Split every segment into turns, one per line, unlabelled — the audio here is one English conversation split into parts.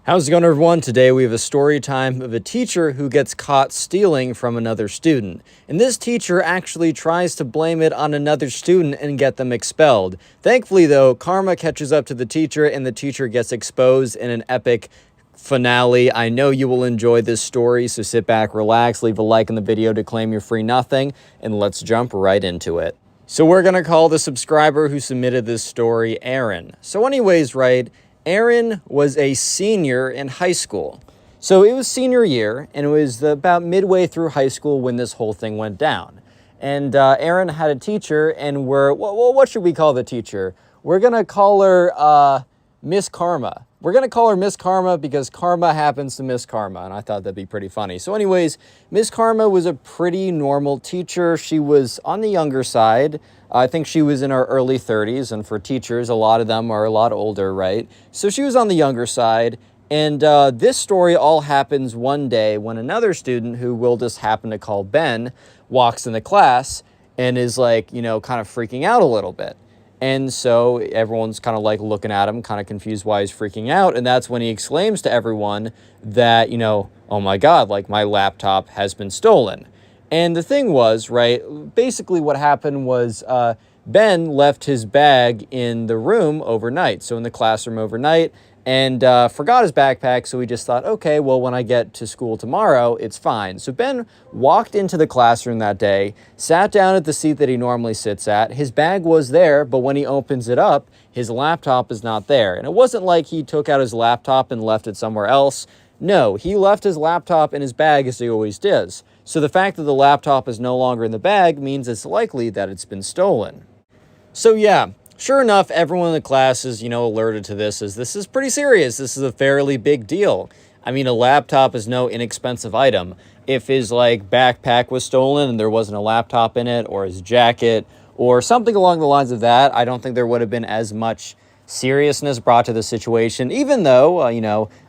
How's it going, everyone? Today we have a story time of a teacher who gets caught stealing from another student. And this teacher actually tries to blame it on another student and get them expelled. Thankfully, though, karma catches up to the teacher and the teacher gets exposed in an epic finale. I know you will enjoy this story, so sit back, relax, leave a like in the video to claim your free nothing, and let's jump right into it. So we're going to call the subscriber who submitted this story Aaron. So anyways, right, Aaron was a senior in high school. So it was senior year, and it was about midway through high school when this whole thing went down. And Aaron had a teacher, and what should we call the teacher? We're going to call her Miss Karma. We're going to call her Miss Karma because karma happens to Miss Karma, and I thought that'd be pretty funny. So anyways, Miss Karma was a pretty normal teacher. She was on the younger side. I think she was in her early 30s, and for teachers, a lot of them are a lot older, right? So she was on the younger side, and this story all happens one day when another student, who we'll just happen to call Ben, walks in the class and is like, kind of freaking out a little bit. And so everyone's kind of like looking at him, kind of confused why he's freaking out. And that's when he exclaims to everyone that, oh my God, like my laptop has been stolen. And the thing was, right, basically what happened was Ben left his bag in the room overnight. So in the classroom overnight, and forgot his backpack. So he just thought, okay, well, when I get to school tomorrow, it's fine. So Ben walked into the classroom that day, sat down at the seat that he normally sits at. His bag was there, but when he opens it up, his laptop is not there. And it wasn't like he took out his laptop and left it somewhere else. No, he left his laptop in his bag as he always does. So the fact that the laptop is no longer in the bag means it's likely that it's been stolen. So yeah. Sure enough, everyone in the class is, alerted to this, as this is pretty serious. This is a fairly big deal. I mean, a laptop is no inexpensive item. If his, backpack was stolen and there wasn't a laptop in it, or his jacket, or something along the lines of that, I don't think there would have been as much seriousness brought to the situation, even though,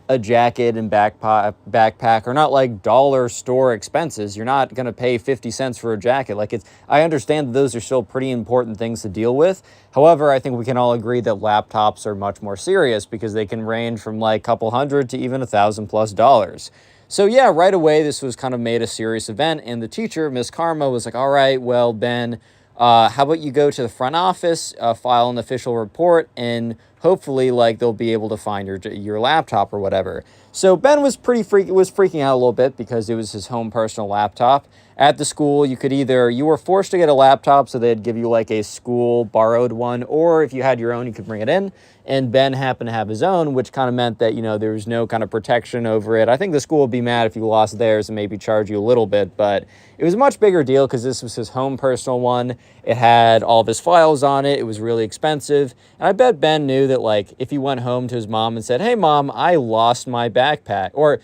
a jacket and backpack are not like dollar store expenses. You're not going to pay 50 cents for a jacket. I understand that those are still pretty important things to deal with. However, I think we can all agree that laptops are much more serious because they can range from like a couple hundred to even $1,000+. So yeah, right away, this was kind of made a serious event. And the teacher, Miss Karma, was like, all right, well, Ben, how about you go to the front office, file an official report, and hopefully, they'll be able to find your laptop or whatever. So Ben was freaking out a little bit because it was his home personal laptop. At the school, you were forced to get a laptop, so they'd give you a school borrowed one, or if you had your own, you could bring it in. And Ben happened to have his own, which kind of meant that, there was no kind of protection over it. I think the school would be mad if you lost theirs and maybe charge you a little bit, but it was a much bigger deal because this was his home personal one. It had all of his files on it. It was really expensive. And I bet Ben knew that, if he went home to his mom and said, hey, Mom, I lost my backpack, or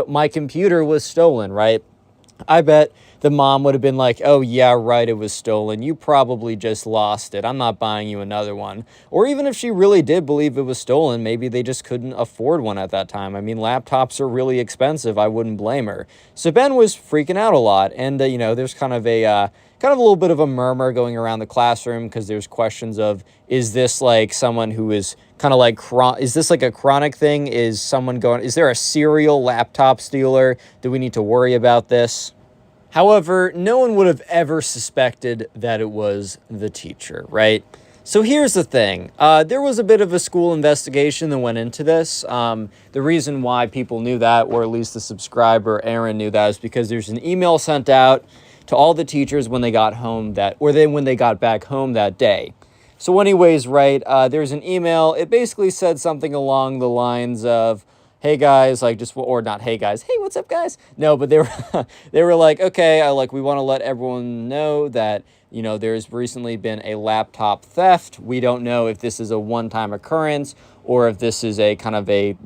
my computer was stolen, right? I bet the mom would have been like, oh, yeah, right, it was stolen. You probably just lost it. I'm not buying you another one. Or even if she really did believe it was stolen, maybe they just couldn't afford one at that time. I mean, laptops are really expensive. I wouldn't blame her. So Ben was freaking out a lot. And, there's kind of a little bit of a murmur going around the classroom because there's questions of, is this someone who is kind of is this a chronic thing? Is there a serial laptop stealer? Do we need to worry about this? However, no one would have ever suspected that it was the teacher, right? So here's the thing. There was a bit of a school investigation that went into this. The reason why people knew that, or at least the subscriber, Aaron, knew that, is because there's an email sent out to all the teachers when they got home when they got back home that day. So anyways, right, there's an email. It basically said something along the lines of, hey guys, or not hey guys, hey, what's up guys? No, but they were like, okay, we want to let everyone know that, there's recently been a laptop theft. We don't know if this is a one-time occurrence or if this is a kind of a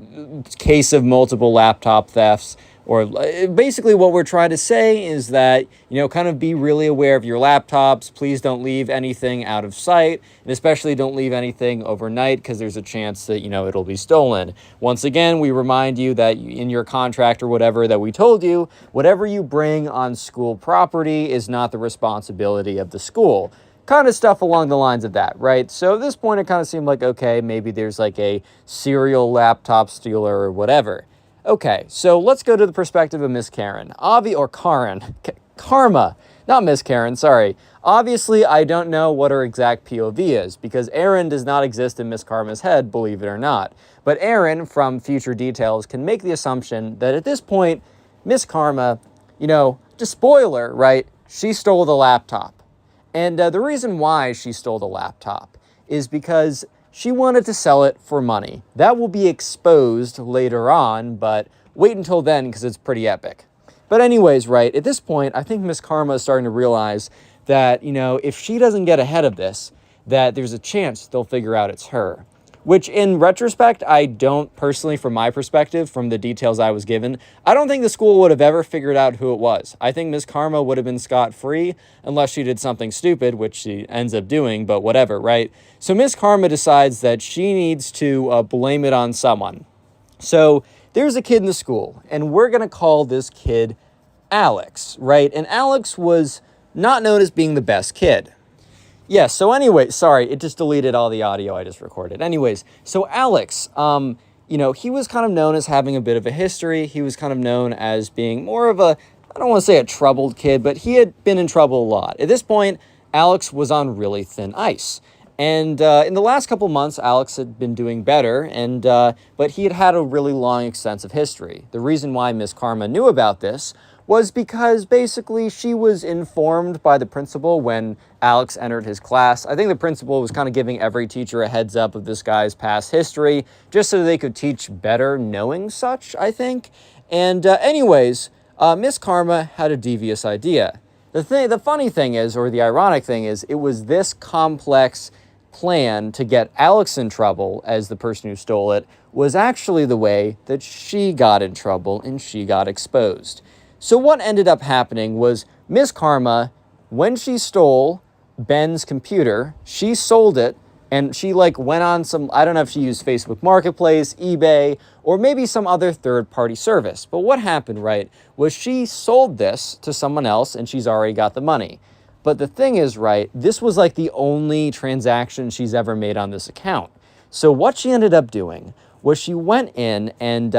case of multiple laptop thefts. Or basically what we're trying to say is that, kind of be really aware of your laptops. Please don't leave anything out of sight, and especially don't leave anything overnight because there's a chance that, it'll be stolen. Once again, we remind you that in your contract or whatever that we told you, whatever you bring on school property is not the responsibility of the school. kind of stuff along the lines of that, right? So at this point, it kind of seemed like, okay, maybe there's like a serial laptop stealer or whatever. Okay, so let's go to the perspective of Miss Karen. Karma, not Miss Karen, sorry. Obviously, I don't know what her exact POV is, because Aaron does not exist in Miss Karma's head, believe it or not. But Aaron, from future details, can make the assumption that at this point, Miss Karma, just spoiler, right? She stole the laptop. And the reason why she stole the laptop is because she wanted to sell it for money. That will be exposed later on, but wait until then because it's pretty epic. But anyways, right, at this point, I think Miss Karma is starting to realize that, if she doesn't get ahead of this, that there's a chance they'll figure out it's her. Which, in retrospect, I don't personally, from my perspective, from the details I was given, I don't think the school would have ever figured out who it was. I think Miss Karma would have been scot-free unless she did something stupid, which she ends up doing, but whatever, right? So Miss Karma decides that she needs to blame it on someone. So there's a kid in the school, and we're going to call this kid Alex, right? And Alex was not known as being the best kid. Yeah, so anyway, sorry, it just deleted all the audio I just recorded. Anyways, so Alex, he was kind of known as having a bit of a history. He was kind of known as being more of a, I don't want to say a troubled kid, but he had been in trouble a lot. At this point, Alex was on really thin ice. And in the last couple months, Alex had been doing better, but he had had a really long, extensive history. The reason why Miss Karma knew about this was because basically she was informed by the principal when Alex entered his class. I think the principal was kind of giving every teacher a heads up of this guy's past history, just so they could teach better knowing such, I think. And anyways, Miss Karma had a devious idea. The funny thing is, or the ironic thing is, it was this complex plan to get Alex in trouble as the person who stole it was actually the way that she got in trouble and she got exposed. So what ended up happening was Miss Karma, when she stole Ben's computer, she sold it and she went on some, I don't know if she used Facebook Marketplace, eBay, or maybe some other third-party service. But what happened, right, was she sold this to someone else and she's already got the money. But the thing is, right, this was the only transaction she's ever made on this account. So what she ended up doing was she went in and,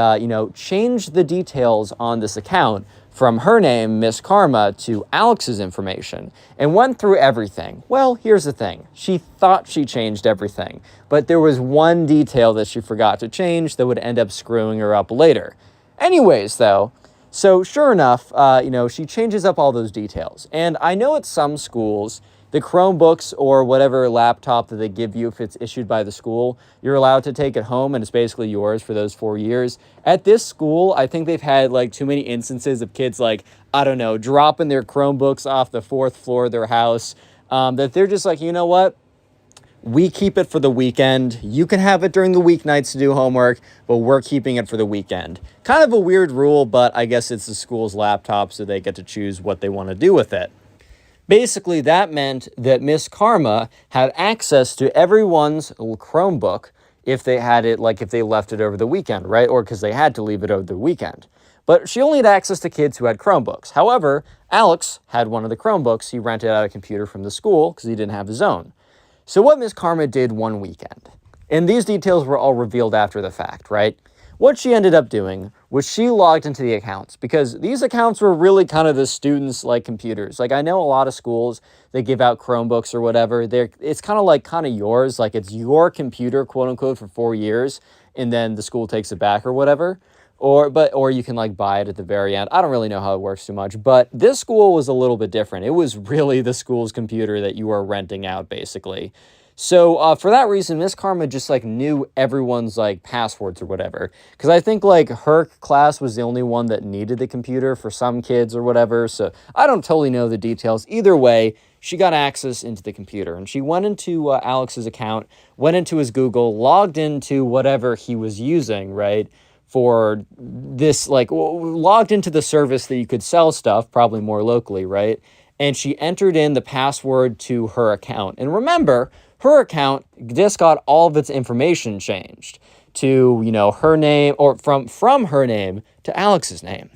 changed the details on this account from her name, Miss Karma, to Alex's information and went through everything. Well, here's the thing. She thought she changed everything, but there was one detail that she forgot to change that would end up screwing her up later. Anyways, though, so sure enough, she changes up all those details. And I know at some schools, the Chromebooks or whatever laptop that they give you if it's issued by the school, you're allowed to take it home and it's basically yours for those 4 years. At this school, I think they've had too many instances of kids dropping their Chromebooks off the 4th floor of their house, that they're just you know what? We keep it for the weekend. You can have it during the weeknights to do homework, but we're keeping it for the weekend. Kind of a weird rule, but I guess it's the school's laptop, so they get to choose what they want to do with it. Basically, that meant that Miss Karma had access to everyone's Chromebook if they had it, if they left it over the weekend, right? Or because they had to leave it over the weekend. But she only had access to kids who had Chromebooks. However, Alex had one of the Chromebooks. He rented out a computer from the school because he didn't have his own. So what Miss Karma did one weekend, and these details were all revealed after the fact, right? What she ended up doing was she logged into the accounts because these accounts were really kind of the students' computers. I know a lot of schools, they give out Chromebooks or whatever. It's kind of yours, it's your computer, quote unquote, for 4 years, and then the school takes it back or whatever. Or you can buy it at the very end. I don't really know how it works too much, but this school was a little bit different. It was really the school's computer that you were renting out, basically. So for that reason, Miss Karma just knew everyone's passwords or whatever. Because I think her class was the only one that needed the computer for some kids or whatever. So I don't totally know the details. Either way, she got access into the computer. And she went into Alex's account, went into his Google, logged into whatever he was using, right? For this, logged into the service that you could sell stuff, probably more locally, right? And she entered in the password to her account. And remember, her account just got all of its information changed to, her name, or from her name to Alex's name.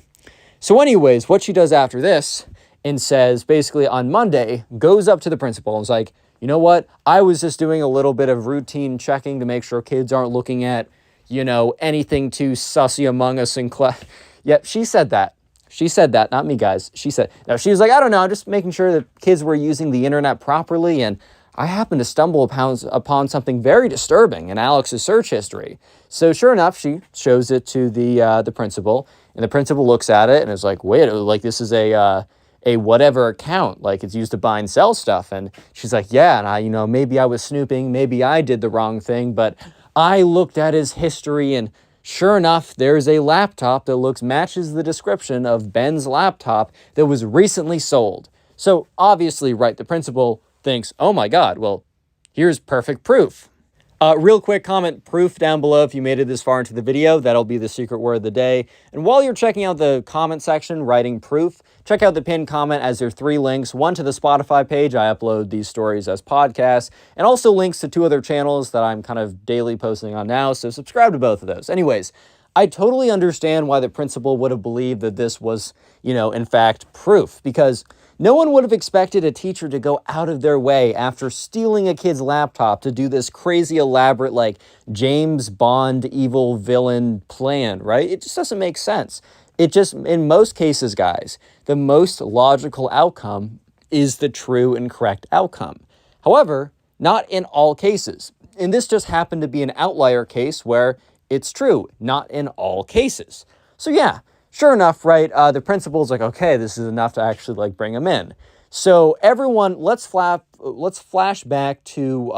So anyways, what she does after this and says, basically on Monday, goes up to the principal and is you know what? I was just doing a little bit of routine checking to make sure kids aren't looking at, anything too sussy among us in class. Yep, she said that. She said that, not me, guys. She said, no, she was like, I don't know, I'm just making sure that kids were using the internet properly, and I happened to stumble upon something very disturbing in Alex's search history. So sure enough, she shows it to the principal, and the principal looks at it and is like, wait, like this is a whatever account, like it's used to buy and sell stuff. And she's like, yeah, and I, maybe I was snooping, maybe I did the wrong thing, but I looked at his history, and sure enough, there's a laptop that matches the description of Ben's laptop that was recently sold. So obviously, right, the principal thinks, oh my God, well, here's perfect proof. Real quick comment, proof down below if you made it this far into the video. That'll be the secret word of the day. And while you're checking out the comment section, writing proof, check out the pinned comment as there are 3 links. One to the Spotify page. I upload these stories as podcasts. And also links to 2 other channels that I'm kind of daily posting on now. So subscribe to both of those. Anyways, I totally understand why the principal would have believed that this was, in fact, proof. Because no one would have expected a teacher to go out of their way after stealing a kid's laptop to do this crazy elaborate, like, James Bond evil villain plan, right? It just doesn't make sense. It just, in most cases, guys, the most logical outcome is the true and correct outcome. However, not in all cases. And this just happened to be an outlier case where it's true, not in all cases. So yeah. Sure enough, right, the principal's like, okay, this is enough to actually, like, bring him in. So everyone, let's flash back to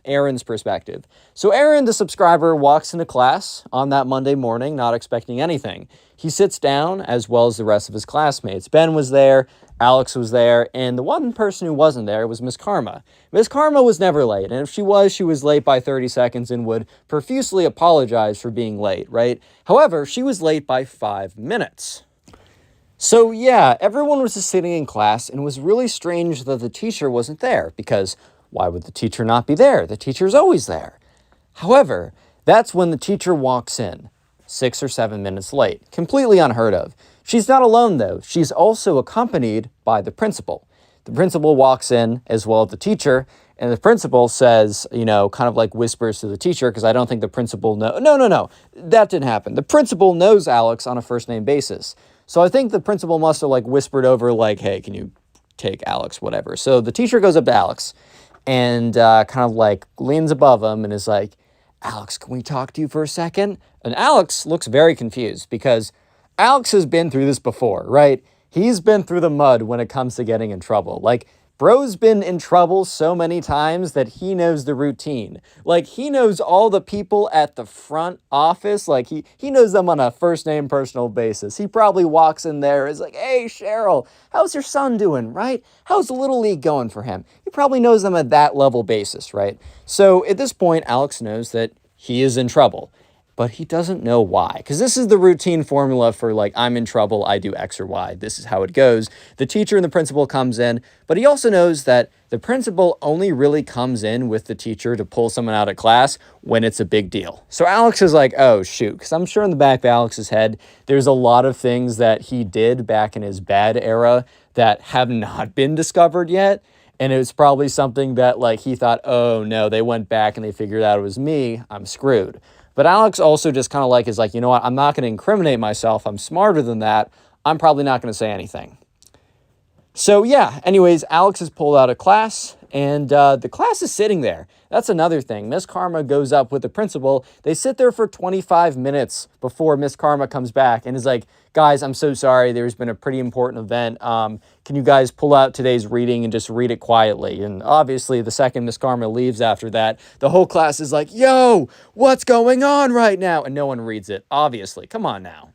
Aaron's perspective. So Aaron, the subscriber, walks into class on that Monday morning, not expecting anything. He sits down, as well as the rest of his classmates. Ben was there, Alex was there, and the one person who wasn't there was Miss Karma. Miss Karma was never late, and if she was late by 30 seconds and would profusely apologize for being late, right? However, she was late by 5 minutes. So yeah, everyone was just sitting in class, and it was really strange that the teacher wasn't there, because why would the teacher not be there? The teacher's always there. However, that's when the teacher walks in, 6 or 7 minutes late, completely unheard of. She's not alone, though. She's also accompanied by the principal. The principal walks in, as well as the teacher, and the principal says, kind of like whispers to the teacher, because I don't think the principal No, that didn't happen. The principal knows Alex on a first-name basis. So I think the principal must have, whispered over, hey, can you take Alex, whatever. So the teacher goes up to Alex and kind of, leans above him and is like, Alex, can we talk to you for a second? And Alex looks very confused because Alex has been through this before, right? He's been through the mud when it comes to getting in trouble. Bro's been in trouble so many times that he knows the routine. He knows all the people at the front office. He knows them on a first-name personal basis. He probably walks in there and is like, hey, Cheryl, how's your son doing, right? How's the Little League going for him? He probably knows them at that level basis, right? So at this point, Alex knows that he is in trouble, but he doesn't know why. Because this is the routine formula for, I'm in trouble, I do X or Y. This is how it goes. The teacher and the principal comes in, but he also knows that the principal only really comes in with the teacher to pull someone out of class when it's a big deal. So Alex is like, oh, shoot. Because I'm sure in the back of Alex's head, there's a lot of things that he did back in his bad era that have not been discovered yet. And it was probably something that, he thought, oh, no, they went back and they figured out it was me. I'm screwed. But Alex also just kind of is like, you know what, I'm not going to incriminate myself. I'm smarter than that. I'm probably not going to say anything. So yeah, anyways, Alex is pulled out of class, and the class is sitting there. That's another thing. Miss Karma goes up with the principal. They sit there for 25 minutes before Miss Karma comes back and is like, guys, I'm so sorry. There's been a pretty important event. Can you guys pull out today's reading and just read it quietly? And obviously, the second Miss Karma leaves after that, the whole class is like, yo, what's going on right now? And no one reads it, obviously. Come on now.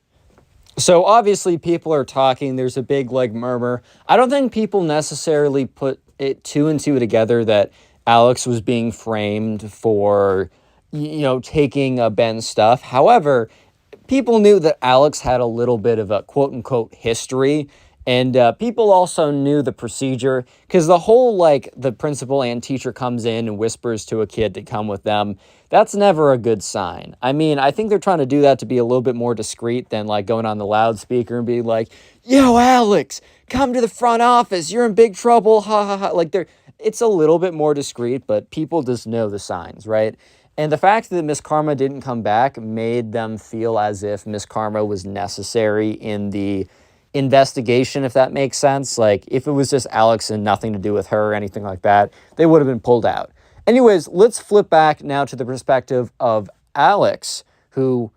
So obviously people are talking. There's a big murmur. I don't think people necessarily put it 2 and 2 together that Alex was being framed for, taking Ben's stuff. However, people knew that Alex had a little bit of a quote unquote history And people also knew the procedure because the whole, like, the principal and teacher comes in and whispers to a kid to come with them. That's never a good sign. I mean, I think they're trying to do that to be a little bit more discreet than, like, going on the loudspeaker and being like, yo, Alex, come to the front office. You're in big trouble. Ha ha ha. Like, it's a little bit more discreet, but people just know the signs, right? And the fact that Miss Karma didn't come back made them feel as if Miss Karma was necessary in the investigation, if that makes sense. Like, if it was just Alex and nothing to do with her or anything like that, they would have been pulled out. Anyways, let's flip back now to the perspective of Alex, who,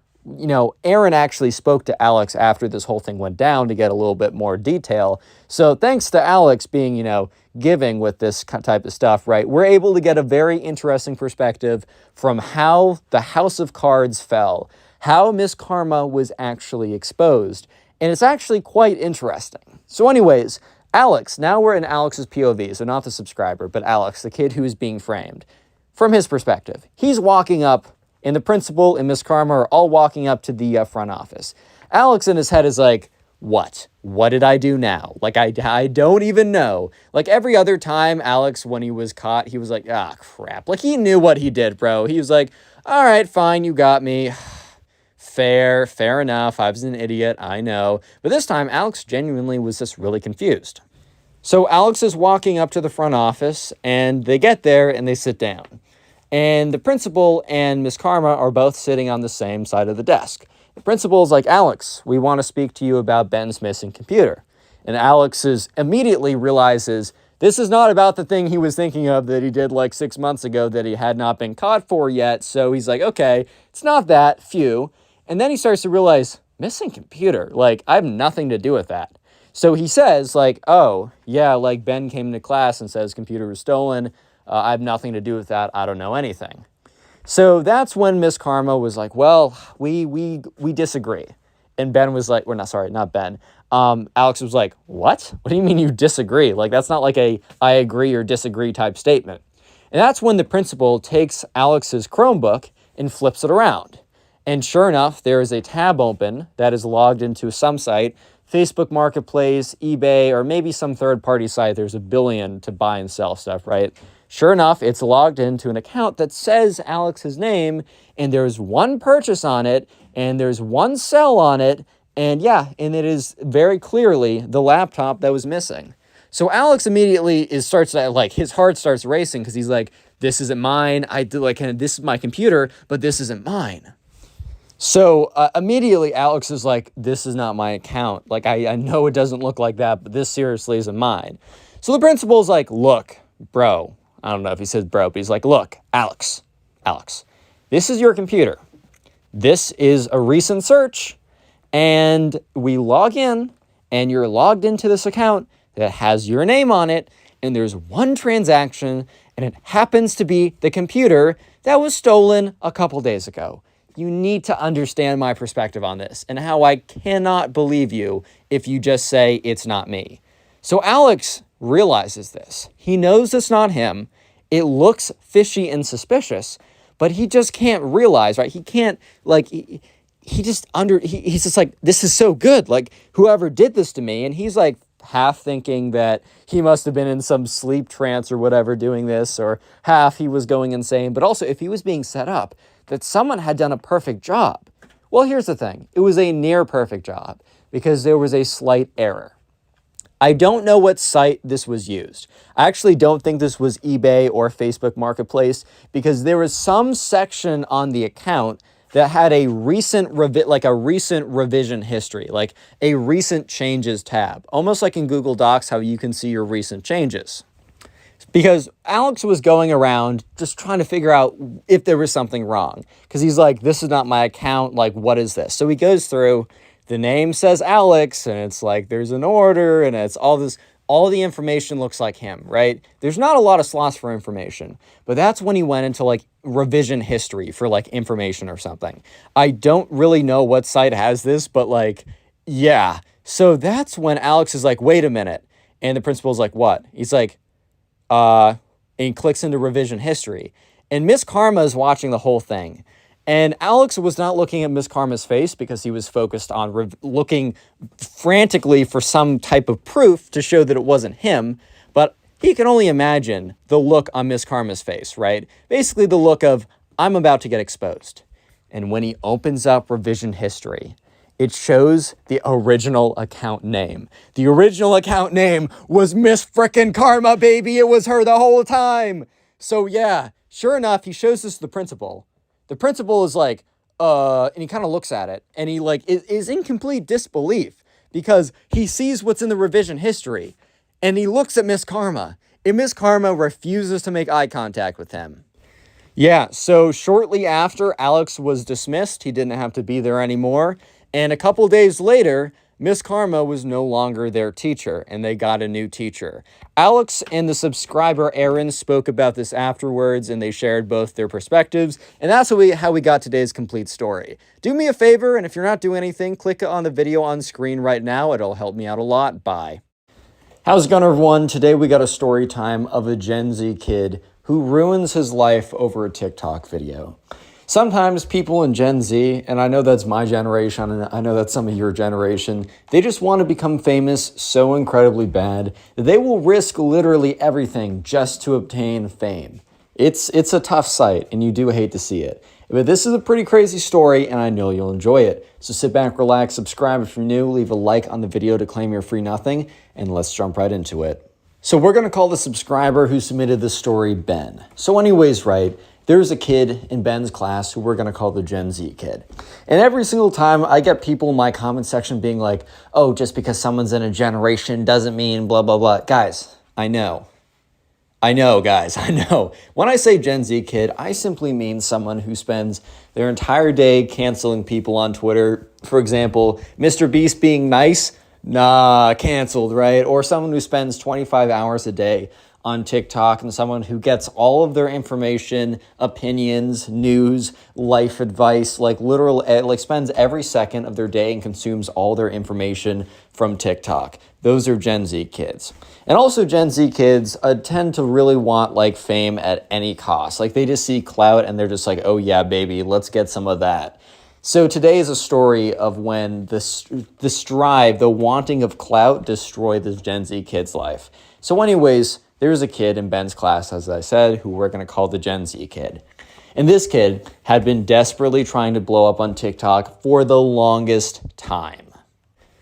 Aaron actually spoke to Alex after this whole thing went down to get a little bit more detail. So thanks to Alex being, giving with this type of stuff, right, we're able to get a very interesting perspective from how the House of Cards fell, how Miss Karma was actually exposed. And it's actually quite interesting. So anyways, Alex, now we're in Alex's POV, so not the subscriber, but Alex, the kid who is being framed. From his perspective, he's walking up, and the principal and Miss Karma are all walking up to the front office. Alex in his head is like, what? What did I do now? Like, I don't even know. Like, every other time, Alex, when he was caught, he was like, ah, crap. Like, he knew what he did, bro. He was like, all right, fine, you got me. Fair enough. I was an idiot, I know. But this time, Alex genuinely was just really confused. So Alex is walking up to the front office, and they get there, and they sit down. And the principal and Miss Karma are both sitting on the same side of the desk. The principal is like, Alex, we want to speak to you about Ben's missing computer. And Alex immediately realizes this is not about the thing he was thinking of that he did like 6 months ago that he had not been caught for yet. So he's like, okay, it's not that, phew. And then he starts to realize, missing computer, like, I have nothing to do with that. So he says, like, oh, yeah, like, Ben came to class and says computer was stolen. I have nothing to do with that. I don't know anything. So that's when Miss Karma was like, well, we disagree. And Ben was like, not Ben. Alex was like, what? What do you mean you disagree? Like, that's not like a I agree or disagree type statement. And that's when the principal takes Alex's Chromebook and flips it around. And sure enough, there is a tab open that is logged into some site, Facebook Marketplace, eBay, or maybe some third-party site. There's a billion to buy and sell stuff, right? Sure enough, it's logged into an account that says Alex's name, and there's one purchase on it, and there's one sell on it, and it is very clearly the laptop that was missing. So Alex immediately his heart starts racing because he's like, this isn't mine. This is my computer, but this isn't mine. So immediately Alex is like, this is not my account. Like, I know it doesn't look like that, but this seriously isn't mine. So the principal's like, look, bro. I don't know if he says bro, but he's like, look, Alex, this is your computer. This is a recent search, and we log in, and you're logged into this account that has your name on it, and there's one transaction, and it happens to be the computer that was stolen a couple days ago. You need to understand my perspective on this and how I cannot believe you if you just say it's not me. So Alex realizes this. He knows it's not him. It looks fishy and suspicious, but he just can't realize, right? He can't, like, he's just like, this is so good. Like, whoever did this to me, and he's like half thinking that he must have been in some sleep trance or whatever doing this, or half he was going insane. But also, if he was being set up, that someone had done a perfect job. Well, here's the thing. It was a near perfect job because there was a slight error. I don't know what site this was used. I actually don't think this was eBay or Facebook Marketplace because there was some section on the account that had a recent revision history, like a recent changes tab, almost like in Google Docs how you can see your recent changes. Because Alex was going around just trying to figure out if there was something wrong. Because he's like, this is not my account, like, what is this? So he goes through, the name says Alex, and it's like, there's an order, and it's all this, all the information looks like him, right? There's not a lot of slots for information, but that's when he went into, like, revision history for, like, information or something. I don't really know what site has this, but, like, yeah. So that's when Alex is like, wait a minute. And the principal's like, what? He's like, and he clicks into revision history. And Miss Karma is watching the whole thing. And Alex was not looking at Miss Karma's face because he was focused on looking frantically for some type of proof to show that it wasn't him. But he can only imagine the look on Miss Karma's face, right? Basically the look of, I'm about to get exposed. And when he opens up revision history, it shows the original account name. The original account name was Miss Frickin' Karma, baby. It was her the whole time. So yeah, sure enough, he shows this to the principal. The principal is like, and he kind of looks at it, and he like is in complete disbelief because he sees what's in the revision history, and he looks at Miss Karma, and Miss Karma refuses to make eye contact with him. Yeah, so shortly after Alex was dismissed, he didn't have to be there anymore, and a couple days later, Miss Karma was no longer their teacher, and they got a new teacher. Alex and the subscriber Aaron spoke about this afterwards, and they shared both their perspectives, and that's how we got today's complete story. Do me a favor, and if you're not doing anything, click on the video on screen right now. It'll help me out a lot. Bye. How's it going, everyone? Today we got a story time of a Gen Z kid who ruins his life over a TikTok video. Sometimes people in Gen Z, and I know that's my generation, and I know that's some of your generation, they just want to become famous so incredibly bad that they will risk literally everything just to obtain fame. It's a tough sight, and you do hate to see it. But this is a pretty crazy story, and I know you'll enjoy it. So sit back, relax, subscribe if you're new, leave a like on the video to claim your free nothing, and let's jump right into it. So we're going to call the subscriber who submitted this story Ben. So anyways, right, there's a kid in Ben's class who we're going to call the Gen Z kid. And every single time I get people in my comment section being like, oh, just because someone's in a generation doesn't mean blah, blah, blah. Guys, I know, guys, I know. When I say Gen Z kid, I simply mean someone who spends their entire day canceling people on Twitter. For example, Mr. Beast being nice, nah, canceled, right? Or someone who spends 25 hours a day on TikTok, and someone who gets all of their information, opinions, news, life advice, like spends every second of their day and consumes all their information from TikTok. Those are Gen Z kids. And also Gen Z kids tend to really want like fame at any cost. Like they just see clout and they're just like, oh yeah, baby, let's get some of that. So today is a story of when the strive, the wanting of clout destroyed this Gen Z kid's life. So anyways, there's a kid in Ben's class, as I said, who we're going to call the Gen Z kid. And this kid had been desperately trying to blow up on TikTok for the longest time.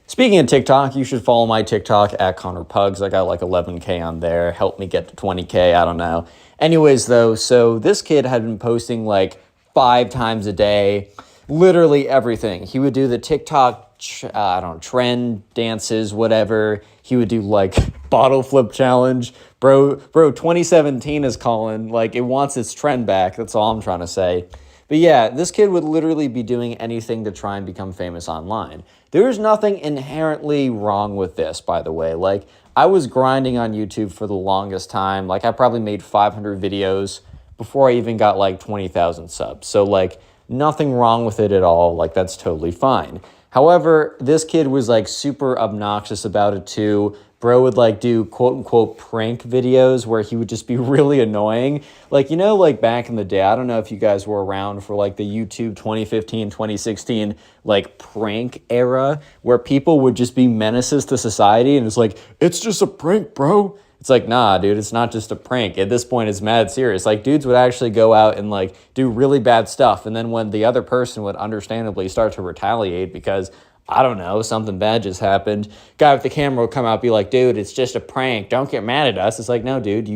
Speaking of TikTok, you should follow my TikTok at connorpugs. I got like 11K on there. Help me get to 20K. I don't know. Anyways, though, so this kid had been posting like 5 times a day, literally everything. He would do the TikTok trend dances, whatever. He would do like bottle flip challenge. Bro, 2017 is calling. Like, it wants its trend back. That's all I'm trying to say. But yeah, this kid would literally be doing anything to try and become famous online. There's nothing inherently wrong with this, by the way. Like, I was grinding on YouTube for the longest time. Like, I probably made 500 videos before I even got like 20,000 subs. So like, nothing wrong with it at all. Like, that's totally fine. However, this kid was like super obnoxious about it too. Bro would like do quote unquote prank videos where he would just be really annoying. Like, you know, like back in the day, I don't know if you guys were around for like the YouTube 2015, 2016, like prank era where people would just be menaces to society. And it's like, it's just a prank, bro. It's like, nah, dude, it's not just a prank. At this point, it's mad serious. Like, dudes would actually go out and, like, do really bad stuff. And then when the other person would understandably start to retaliate because, I don't know, something bad just happened, guy with the camera would come out and be like, dude, it's just a prank. Don't get mad at us. It's like, no, dude,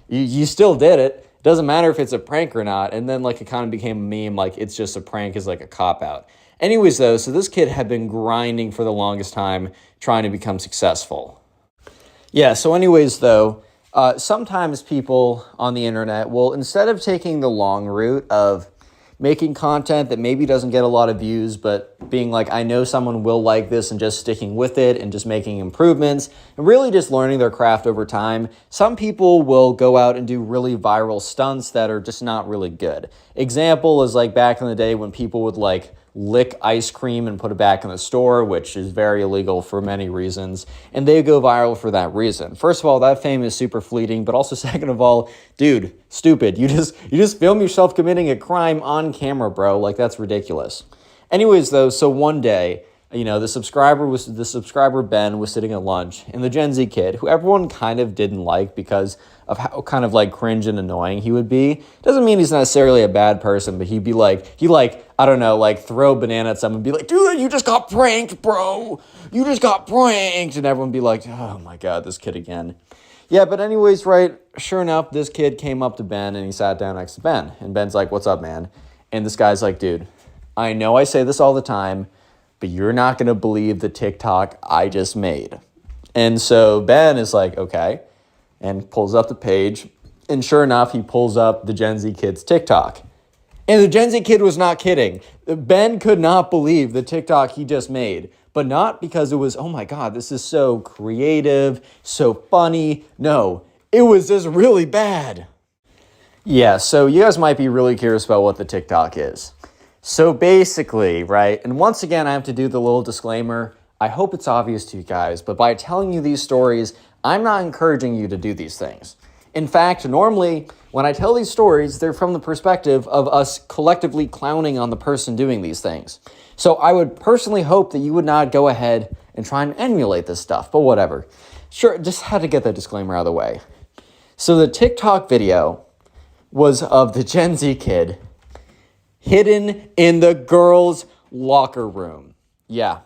you still did it. It doesn't matter if it's a prank or not. And then, like, it kind of became a meme, like, it's just a prank is like a cop-out. Anyways, though, so this kid had been grinding for the longest time trying to become successful. Yeah, so anyways, though, sometimes people on the internet will, instead of taking the long route of making content that maybe doesn't get a lot of views, but being like, I know someone will like this and just sticking with it and just making improvements and really just learning their craft over time, some people will go out and do really viral stunts that are just not really good. Example is like back in the day when people would like lick ice cream and put it back in the store, which is very illegal for many reasons. And they go viral for that reason. First of all, that fame is super fleeting, but also second of all, dude, stupid. You just film yourself committing a crime on camera, bro. Like, that's ridiculous. Anyways, though, so one day, the subscriber Ben was sitting at lunch, and the Gen Z kid, who everyone kind of didn't like because of how kind of like cringe and annoying he would be. Doesn't mean he's necessarily a bad person, but he'd be like, I don't know, like throw a banana at someone and be like, dude, you just got pranked, bro. You just got pranked. And everyone be like, oh my God, this kid again. Yeah, but anyways, right, sure enough, this kid came up to Ben and he sat down next to Ben. And Ben's like, what's up, man? And this guy's like, dude, I know I say this all the time, but you're not going to believe the TikTok I just made. And so Ben is like, okay, and pulls up the page. And sure enough, he pulls up the Gen Z kid's TikTok. And the Gen Z kid was not kidding. Ben could not believe the TikTok he just made. But not because it was, oh my God, this is so creative, so funny. No, it was just really bad. Yeah, so you guys might be really curious about what the TikTok is. So basically, right, and once again, I have to do the little disclaimer. I hope it's obvious to you guys, but by telling you these stories, I'm not encouraging you to do these things. In fact, normally, when I tell these stories, they're from the perspective of us collectively clowning on the person doing these things. So I would personally hope that you would not go ahead and try and emulate this stuff, but whatever. Sure, just had to get that disclaimer out of the way. So the TikTok video was of the Gen Z kid hidden in the girls' locker room. Yeah,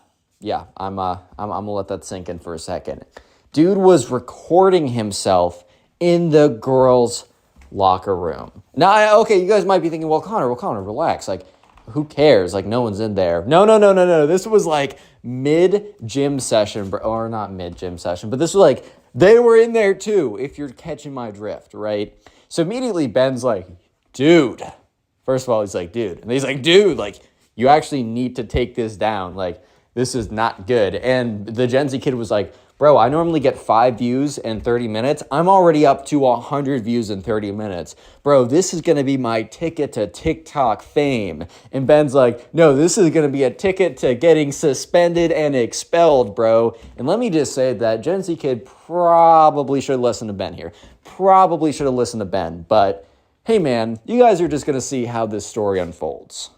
I'm gonna let that sink in for a second. Dude was recording himself in the girls' locker room. Now, okay, you guys might be thinking, well, Connor, relax. Like, who cares? Like, no one's in there. No. This was like mid-gym session, or not mid-gym session, but this was like, they were in there too, if you're catching my drift, right? So immediately Ben's like, dude. First of all, he's like, dude. And he's like, dude, like, you actually need to take this down. Like, this is not good. And the Gen Z kid was like, bro, I normally get 5 views in 30 minutes. I'm already up to 100 views in 30 minutes. Bro, this is going to be my ticket to TikTok fame. And Ben's like, no, this is going to be a ticket to getting suspended and expelled, bro. And let me just say that Gen Z kid probably should listen to Ben here. Probably should have listened to Ben. But hey, man, you guys are just going to see how this story unfolds.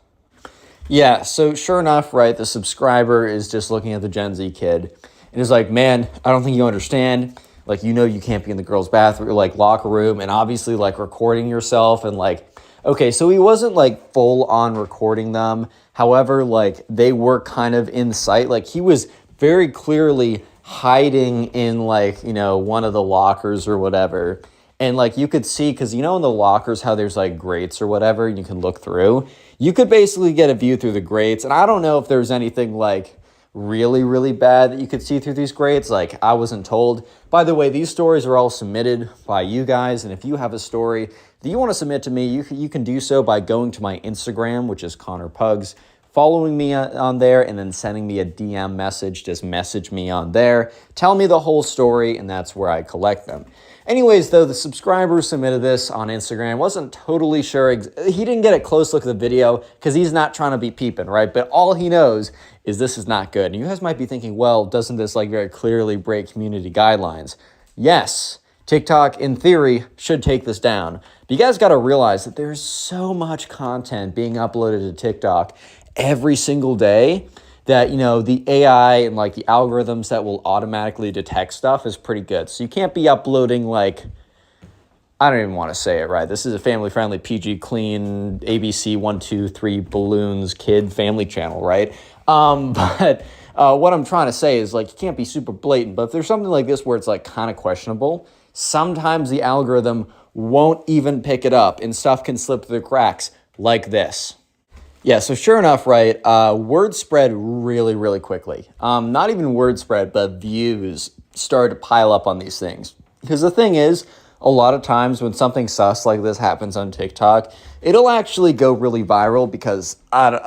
Yeah, so sure enough, right, the subscriber is just looking at the Gen Z kid and is like, man, I don't think you understand. Like, you can't be in the girls' bathroom, like, locker room, and obviously, like, recording yourself and, like, okay, so he wasn't, like, full on recording them. However, like, they were kind of in sight. Like, he was very clearly hiding in, like, one of the lockers or whatever. And, like, you could see, because, in the lockers, how there's, like, grates or whatever, and you can look through. You could basically get a view through the grates. And I don't know if there's anything, like, really, really bad that you could see through these grates. Like, I wasn't told. By the way, these stories are all submitted by you guys. And if you have a story that you want to submit to me, you can do so by going to my Instagram, which is connorpugs, following me on there, and then sending me a DM message. Just message me on there. Tell me the whole story, and that's where I collect them. Anyways, though, the subscriber submitted this on Instagram. Wasn't totally sure. He didn't get a close look at the video because he's not trying to be peeping, right? But all he knows is this is not good. And you guys might be thinking, well, doesn't this like very clearly break community guidelines? Yes, TikTok, in theory, should take this down. But you guys got to realize that there's so much content being uploaded to TikTok every single day that, the AI and like the algorithms that will automatically detect stuff is pretty good. So you can't be uploading like, I don't even want to say it right. This is a family-friendly, PG, clean, ABC 123 balloons kid family channel, right? But what I'm trying to say is like, you can't be super blatant, but if there's something like this where it's like kind of questionable, sometimes the algorithm won't even pick it up and stuff can slip through the cracks like this. Yeah, so sure enough, right, word spread really, really quickly. Not even word spread, but views started to pile up on these things. Because the thing is, a lot of times when something sus like this happens on TikTok, it'll actually go really viral because I don't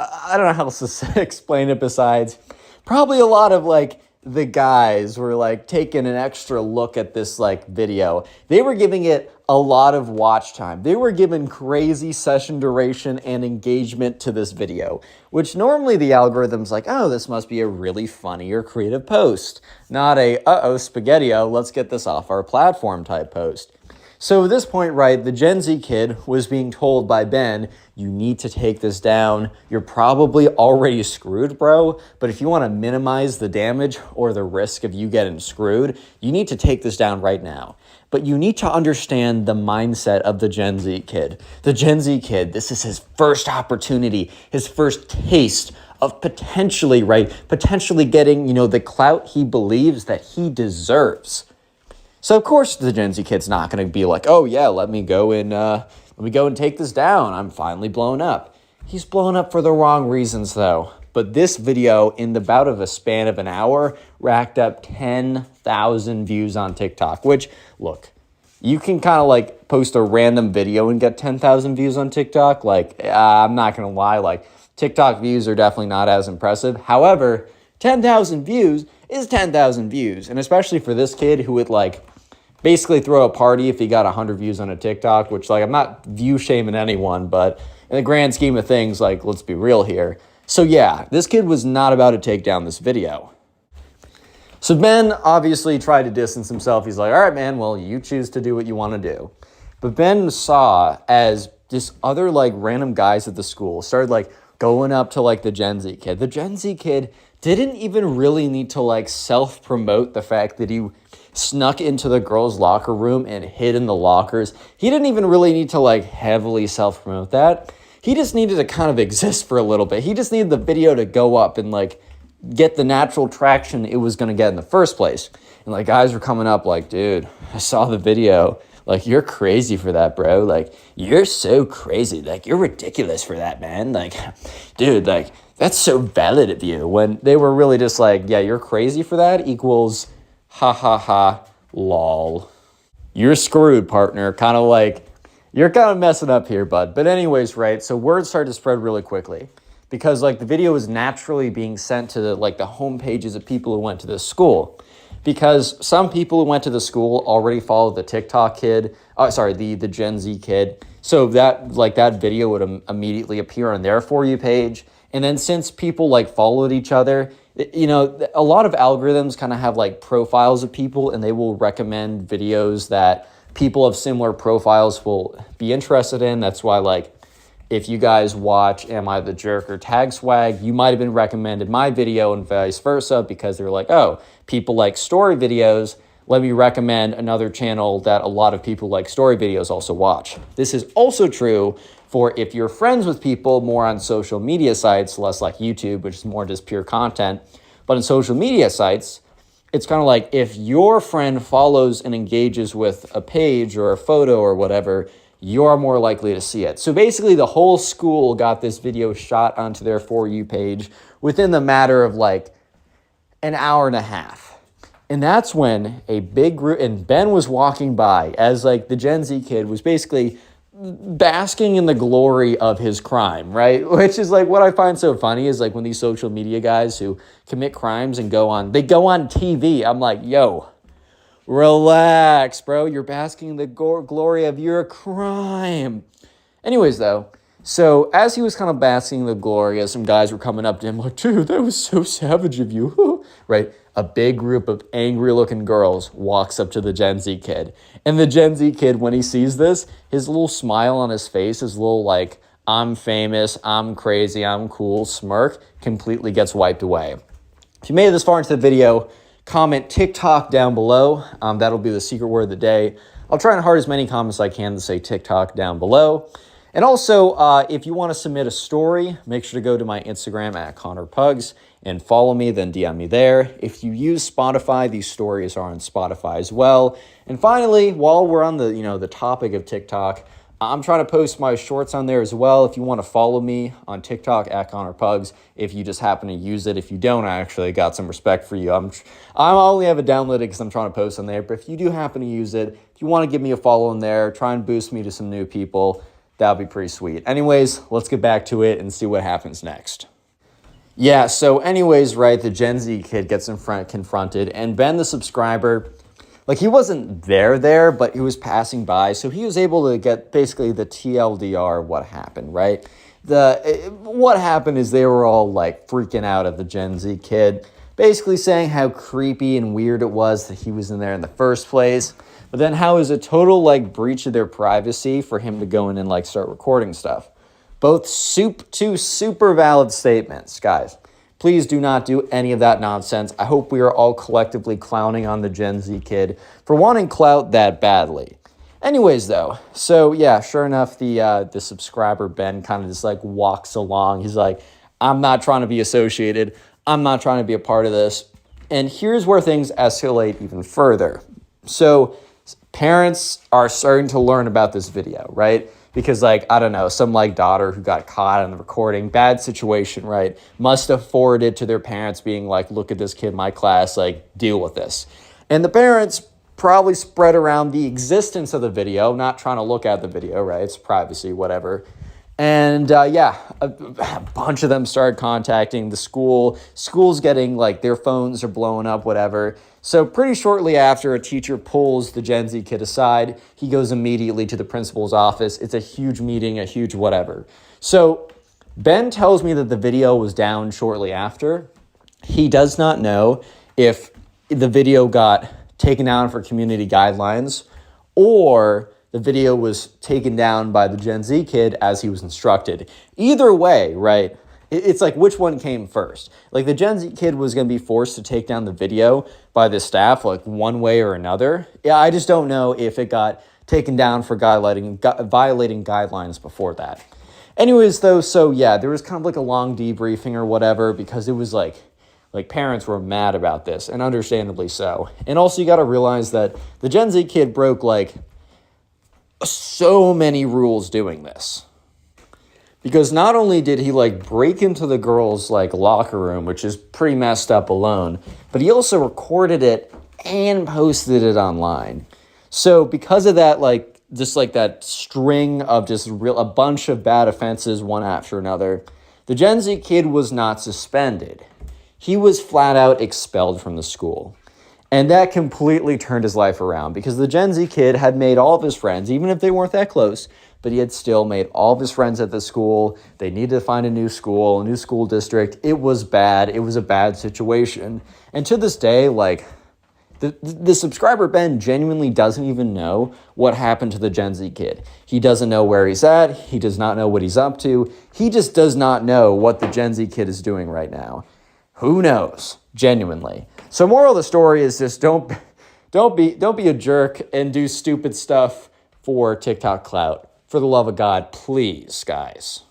know how else to explain it besides probably a lot of like the guys were like taking an extra look at this like video, they were giving it a lot of watch time. They were giving crazy session duration and engagement to this video, which normally the algorithm's like, oh, this must be a really funny or creative post, not a, uh-oh, spaghetti-o, let's get this off our platform type post. So at this point, right, the Gen Z kid was being told by Ben, you need to take this down. You're probably already screwed, bro. But if you want to minimize the damage or the risk of you getting screwed, you need to take this down right now. But you need to understand the mindset of the Gen Z kid. The Gen Z kid, this is his first opportunity, his first taste of potentially getting, the clout he believes that he deserves. So of course the Gen Z kid's not going to be like, oh yeah, let me go and take this down. I'm finally blown up. He's blown up for the wrong reasons though. But this video, in about of a span of an hour, racked up 10,000 views on TikTok, which, look, you can kind of like post a random video and get 10,000 views on TikTok. Like, I'm not going to lie, like TikTok views are definitely not as impressive. However, 10,000 views is 10,000 views. And especially for this kid who would like basically throw a party if he got 100 views on a TikTok, which like I'm not view shaming anyone, but in the grand scheme of things, like let's be real here. So yeah, this kid was not about to take down this video. So Ben obviously tried to distance himself. He's like, all right, man, well, you choose to do what you want to do. But Ben saw as just other like random guys at the school started like going up to like the Gen Z kid. The Gen Z kid didn't even really need to like self-promote the fact that he snuck into the girls' locker room and hid in the lockers. He didn't even really need to like heavily self-promote that. He just needed to kind of exist for a little bit. He just needed the video to go up and like get the natural traction it was going to get in the first place. And like guys were coming up like, dude, I saw the video. Like, you're crazy for that, bro. Like, you're so crazy. Like, you're ridiculous for that, man. Like, dude, like, that's so valid of you. When they were really just like, yeah, you're crazy for that equals ha ha ha lol. You're screwed, partner. Kind of like, you're kind of messing up here, bud. But anyways, right, so word started to spread really quickly because like the video was naturally being sent to the home pages of people who went to this school. Because some people who went to the school already followed the TikTok kid, the Gen Z kid. So that video would immediately appear on their For You page. And then since people like followed each other, a lot of algorithms kind of have like profiles of people and they will recommend videos that people of similar profiles will be interested in. That's why like if you guys watch Am I the Jerk or Tag Swag, you might have been recommended my video and vice versa because they're like, oh, people like story videos. Let me recommend another channel that a lot of people like story videos also watch. This is also true for if you're friends with people more on social media sites, less like YouTube, which is more just pure content. But in social media sites, it's kind of like if your friend follows and engages with a page or a photo or whatever, you're more likely to see it. So basically the whole school got this video shot onto their For You page within the matter of like an hour and a half. And that's when a big group, and Ben was walking by as like the Gen Z kid was basically basking in the glory of his crime, right? Which is like what I find so funny is like when these social media guys who commit crimes and go on TV. I'm like, yo, relax, bro. You're basking in the glory of your crime. Anyways, though, so as he was kind of basking in the glory, as some guys were coming up to him like, dude, that was so savage of you, right? A big group of angry-looking girls walks up to the Gen Z kid. And the Gen Z kid, when he sees this, his little smile on his face, his little like, I'm famous, I'm crazy, I'm cool smirk completely gets wiped away. If you made it this far into the video, comment TikTok down below. That'll be the secret word of the day. I'll try and heart as many comments as I can to say TikTok down below. And also, if you want to submit a story, make sure to go to my Instagram at connorpugs and follow me, then DM me there. If you use Spotify, these stories are on Spotify as well. And finally, while we're on the topic of TikTok, I'm trying to post my shorts on there as well. If you want to follow me on TikTok at connorpugs, if you just happen to use it. If you don't, I actually got some respect for you. I only have it downloaded because I'm trying to post on there. But if you do happen to use it, if you want to give me a follow in there, try and boost me to some new people, that'll be pretty sweet. Anyways, let's get back to it and see what happens next. Yeah, so anyways, right, the Gen Z kid gets confronted, and Ben, the subscriber, like, he wasn't there, but he was passing by, so he was able to get basically the TLDR of what happened, right? What happened is they were all, like, freaking out at the Gen Z kid, basically saying how creepy and weird it was that he was in there in the first place, but then how it was a total, like, breach of their privacy for him to go in and, like, start recording stuff. Both two super valid statements, guys. Please do not do any of that nonsense. I hope we are all collectively clowning on the Gen Z kid for wanting clout that badly. Anyways, though, so yeah, sure enough, the subscriber Ben kind of just like walks along. He's like, I'm not trying to be associated. I'm not trying to be a part of this. And here's where things escalate even further. So parents are starting to learn about this video, right? Because, like, I don't know, some, like, daughter who got caught on the recording, bad situation, right, must have forwarded to their parents being like, look at this kid in my class, like, deal with this. And the parents probably spread around the existence of the video, not trying to look at the video, right, it's privacy, whatever. And, yeah, a bunch of them started contacting the school. School's getting, like, their phones are blowing up, whatever. So pretty shortly after, a teacher pulls the Gen Z kid aside. He goes immediately to the principal's office. It's a huge meeting, a huge whatever. So Ben tells me that the video was down shortly after. He does not know if the video got taken down for community guidelines or the video was taken down by the Gen Z kid as he was instructed. Either way, right, it's like which one came first? Like the Gen Z kid was going to be forced to take down the video by the staff like one way or another. Yeah, I just don't know if it got taken down for violating guidelines before that. Anyways, though, so yeah, there was kind of like a long debriefing or whatever because it was like parents were mad about this, and understandably so. And also you got to realize that the Gen Z kid broke like so many rules doing this. Because not only did he like break into the girls' like locker room, which is pretty messed up alone, but he also recorded it and posted it online. So because of that, like just like that string of just a bunch of bad offenses one after another, the Gen Z kid was not suspended. He was flat out expelled from the school. And that completely turned his life around because the Gen Z kid had made all of his friends, even if they weren't that close, but he had still made all of his friends at the school. They needed to find a new school district. It was bad. It was a bad situation. And to this day, like, the subscriber Ben genuinely doesn't even know what happened to the Gen Z kid. He doesn't know where he's at. He does not know what he's up to. He just does not know what the Gen Z kid is doing right now. Who knows? Genuinely. So moral of the story is just don't be a jerk and do stupid stuff for TikTok clout. For the love of God, please, guys.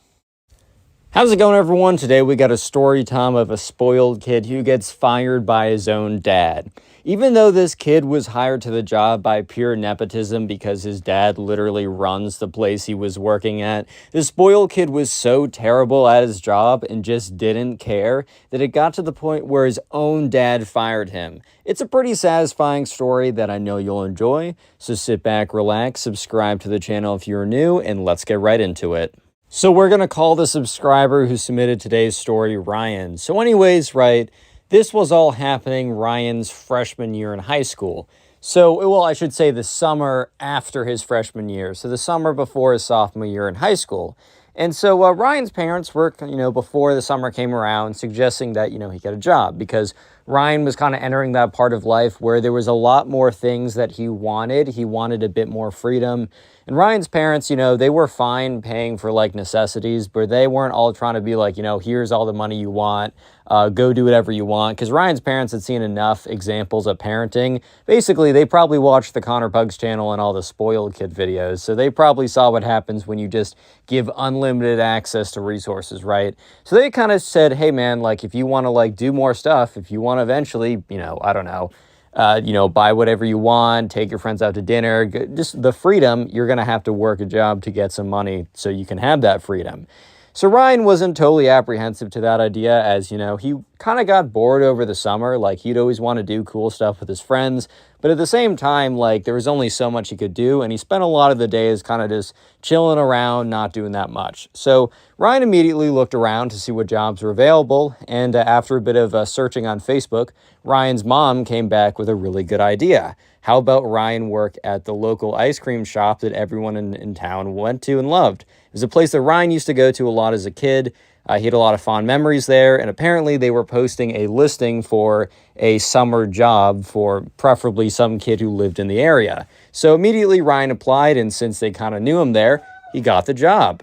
How's it going, everyone? Today we got a story time of a spoiled kid who gets fired by his own dad. Even though this kid was hired to the job by pure nepotism because his dad literally runs the place he was working at, the spoiled kid was so terrible at his job and just didn't care that it got to the point where his own dad fired him. It's a pretty satisfying story that I know you'll enjoy, so sit back, relax, subscribe to the channel if you're new, and let's get right into it. So we're going to call the subscriber who submitted today's story Ryan. So anyways, right, this was all happening Ryan's freshman year in high school. So, well, I should say the summer after his freshman year. So the summer before his sophomore year in high school. And so Ryan's parents were, before the summer came around, suggesting that, he get a job because Ryan was kind of entering that part of life where there was a lot more things that he wanted. He wanted a bit more freedom. And Ryan's parents, they were fine paying for like necessities, but they weren't all trying to be like, here's all the money you want, go do whatever you want. Because Ryan's parents had seen enough examples of parenting. Basically, they probably watched the Connor Pugs channel and all the spoiled kid videos. So they probably saw what happens when you just give unlimited access to resources, right? So they kind of said, hey man, like if you want to like do more stuff, if you want to eventually, I don't know, buy whatever you want, take your friends out to dinner, just the freedom, you're going to have to work a job to get some money so you can have that freedom. So Ryan wasn't totally apprehensive to that idea, as, he kind of got bored over the summer. Like, he'd always want to do cool stuff with his friends, but at the same time, like, there was only so much he could do, and he spent a lot of the days kind of just chilling around, not doing that much. So Ryan immediately looked around to see what jobs were available, and after a bit of searching on Facebook, Ryan's mom came back with a really good idea. How about Ryan work at the local ice cream shop that everyone in town went to and loved? It was a place that Ryan used to go to a lot as a kid. He had a lot of fond memories there, and apparently they were posting a listing for a summer job for preferably some kid who lived in the area. So immediately Ryan applied, and since they kind of knew him there, he got the job.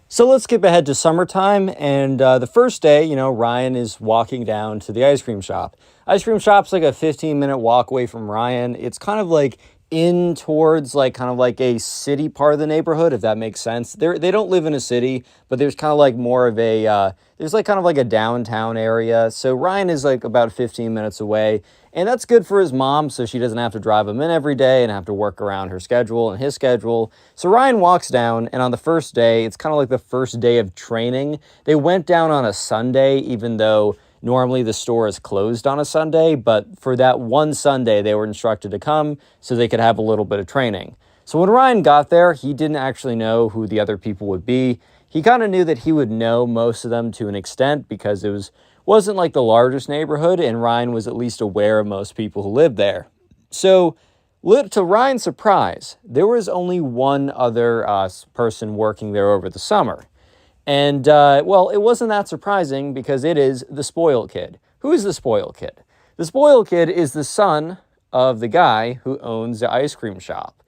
So let's skip ahead to summertime, and the first day, Ryan is walking down to the ice cream shop. Ice cream shop's like a 15-minute walk away from Ryan. It's kind of like in towards like kind of like a city part of the neighborhood, if that makes sense. They don't live in a city, but there's kind of like more of a there's like kind of like a downtown area. So Ryan is like about 15 minutes away, and that's good for his mom, so she doesn't have to drive him in every day and have to work around her schedule and his schedule. So Ryan walks down, and on the first day, it's kind of like the first day of training. They went down on a Sunday, even though normally the store is closed on a Sunday, but for that one Sunday, they were instructed to come so they could have a little bit of training. So when Ryan got there, he didn't actually know who the other people would be. He kind of knew that he would know most of them to an extent because it wasn't like the largest neighborhood, and Ryan was at least aware of most people who lived there. So to Ryan's surprise, there was only one other person working there over the summer. And, well, it wasn't that surprising because it is the spoiled kid. Who is the spoiled kid? The spoiled kid is the son of the guy who owns the ice cream shop.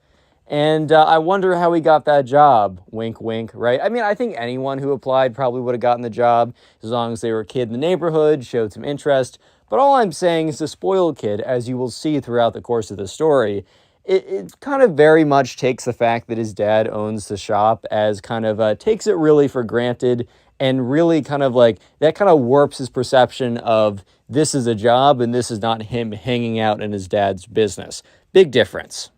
And I wonder how he got that job. Wink, wink, right? I mean, I think anyone who applied probably would have gotten the job as long as they were a kid in the neighborhood, showed some interest. But all I'm saying is the spoiled kid, as you will see throughout the course of the story, it kind of very much takes the fact that his dad owns the shop as kind of takes it really for granted, and really kind of like that kind of warps his perception of this is a job and this is not him hanging out in his dad's business. Big difference.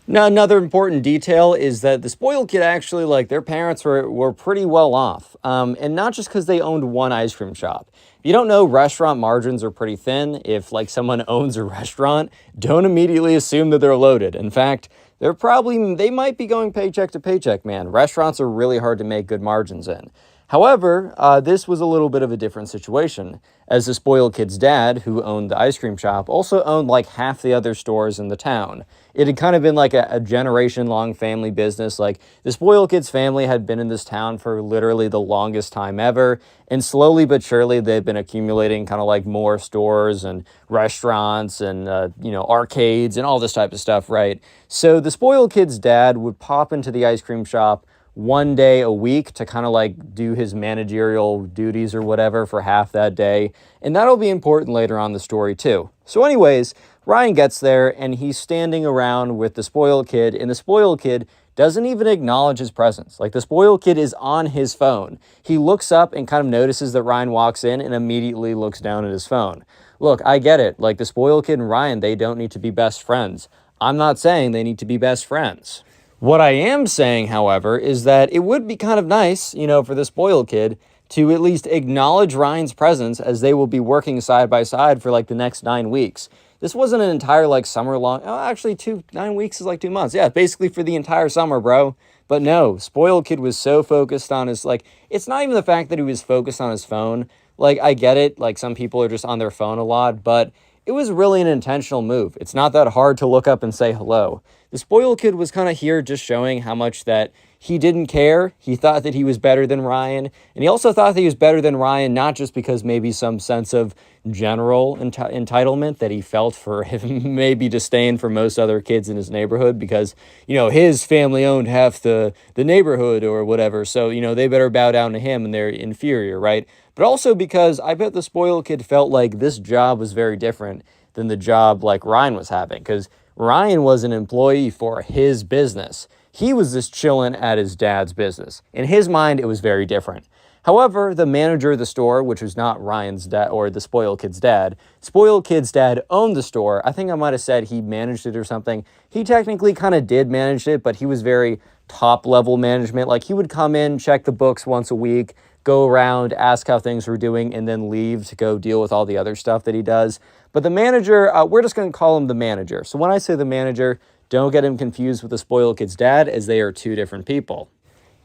Now, another important detail is that the spoiled kid actually, like, their parents were pretty well off. And not just because they owned one ice cream shop. If you don't know, restaurant margins are pretty thin. If, like, someone owns a restaurant, don't immediately assume that they're loaded. In fact, they might be going paycheck to paycheck, man. Restaurants are really hard to make good margins in. However, this was a little bit of a different situation, as the spoiled kid's dad, who owned the ice cream shop, also owned like half the other stores in the town. It had kind of been like a generation-long family business. Like, the spoiled kid's family had been in this town for literally the longest time ever, and slowly but surely they've been accumulating kind of like more stores and restaurants and, arcades and all this type of stuff, right? So the spoiled kid's dad would pop into the ice cream shop one day a week to kind of like do his managerial duties or whatever for half that day. And that'll be important later on in the story too. So anyways, Ryan gets there and he's standing around with the spoiled kid, and the spoiled kid doesn't even acknowledge his presence. Like, the spoiled kid is on his phone. He looks up and kind of notices that Ryan walks in and immediately looks down at his phone. Look, I get it. Like, the spoiled kid and Ryan, they don't need to be best friends. I'm not saying they need to be best friends. What I am saying, however, is that it would be kind of nice, for the spoiled kid to at least acknowledge Ryan's presence, as they will be working side by side for like the next 9 weeks. This wasn't an entire like summer long. Oh, actually 9 weeks is like 2 months. Yeah, basically for the entire summer, bro. But no, spoiled kid was so focused on his, like, it's not even the fact that he was focused on his phone. Like, I get it. Like, some people are just on their phone a lot, but it was really an intentional move. It's not that hard to look up and say hello. The spoiled kid was kind of here just showing how much that he didn't care. He thought that he was better than Ryan. And he also thought that he was better than Ryan, not just because maybe some sense of general entitlement that he felt for him, maybe disdain for most other kids in his neighborhood because, his family owned half the neighborhood or whatever. So, they better bow down to him and they're inferior, right? But also because I bet the spoiled kid felt like this job was very different than the job like Ryan was having, because Ryan was an employee for his business. He was just chilling at his dad's business. In his mind, it was very different. However, the manager of the store, which was not Ryan's dad or the spoiled kid's dad, spoiled kid's dad owned the store. I think I might have said he managed it or something. He technically kind of did manage it, but he was very top level management. Like he would come in, check the books once a week, go around, ask how things were doing, and then leave to go deal with all the other stuff that he does. But the manager, we're just going to call him the manager. So when I say the manager, don't get him confused with the spoiled kid's dad, as they are two different people.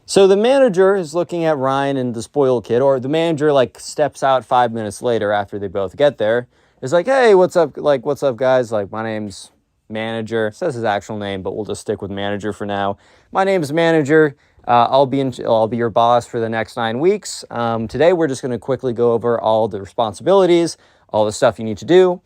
So the manager is looking at Ryan and the spoiled kid, or the manager like steps out 5 minutes later after they both get there. It's like, hey, what's up? Like, what's up, guys? Like, my name's Manager. It says his actual name, but we'll just stick with Manager for now. My name's Manager. I'll be your boss for the next 9 weeks. Today, we're just going to quickly go over all the responsibilities, all the stuff you need to do,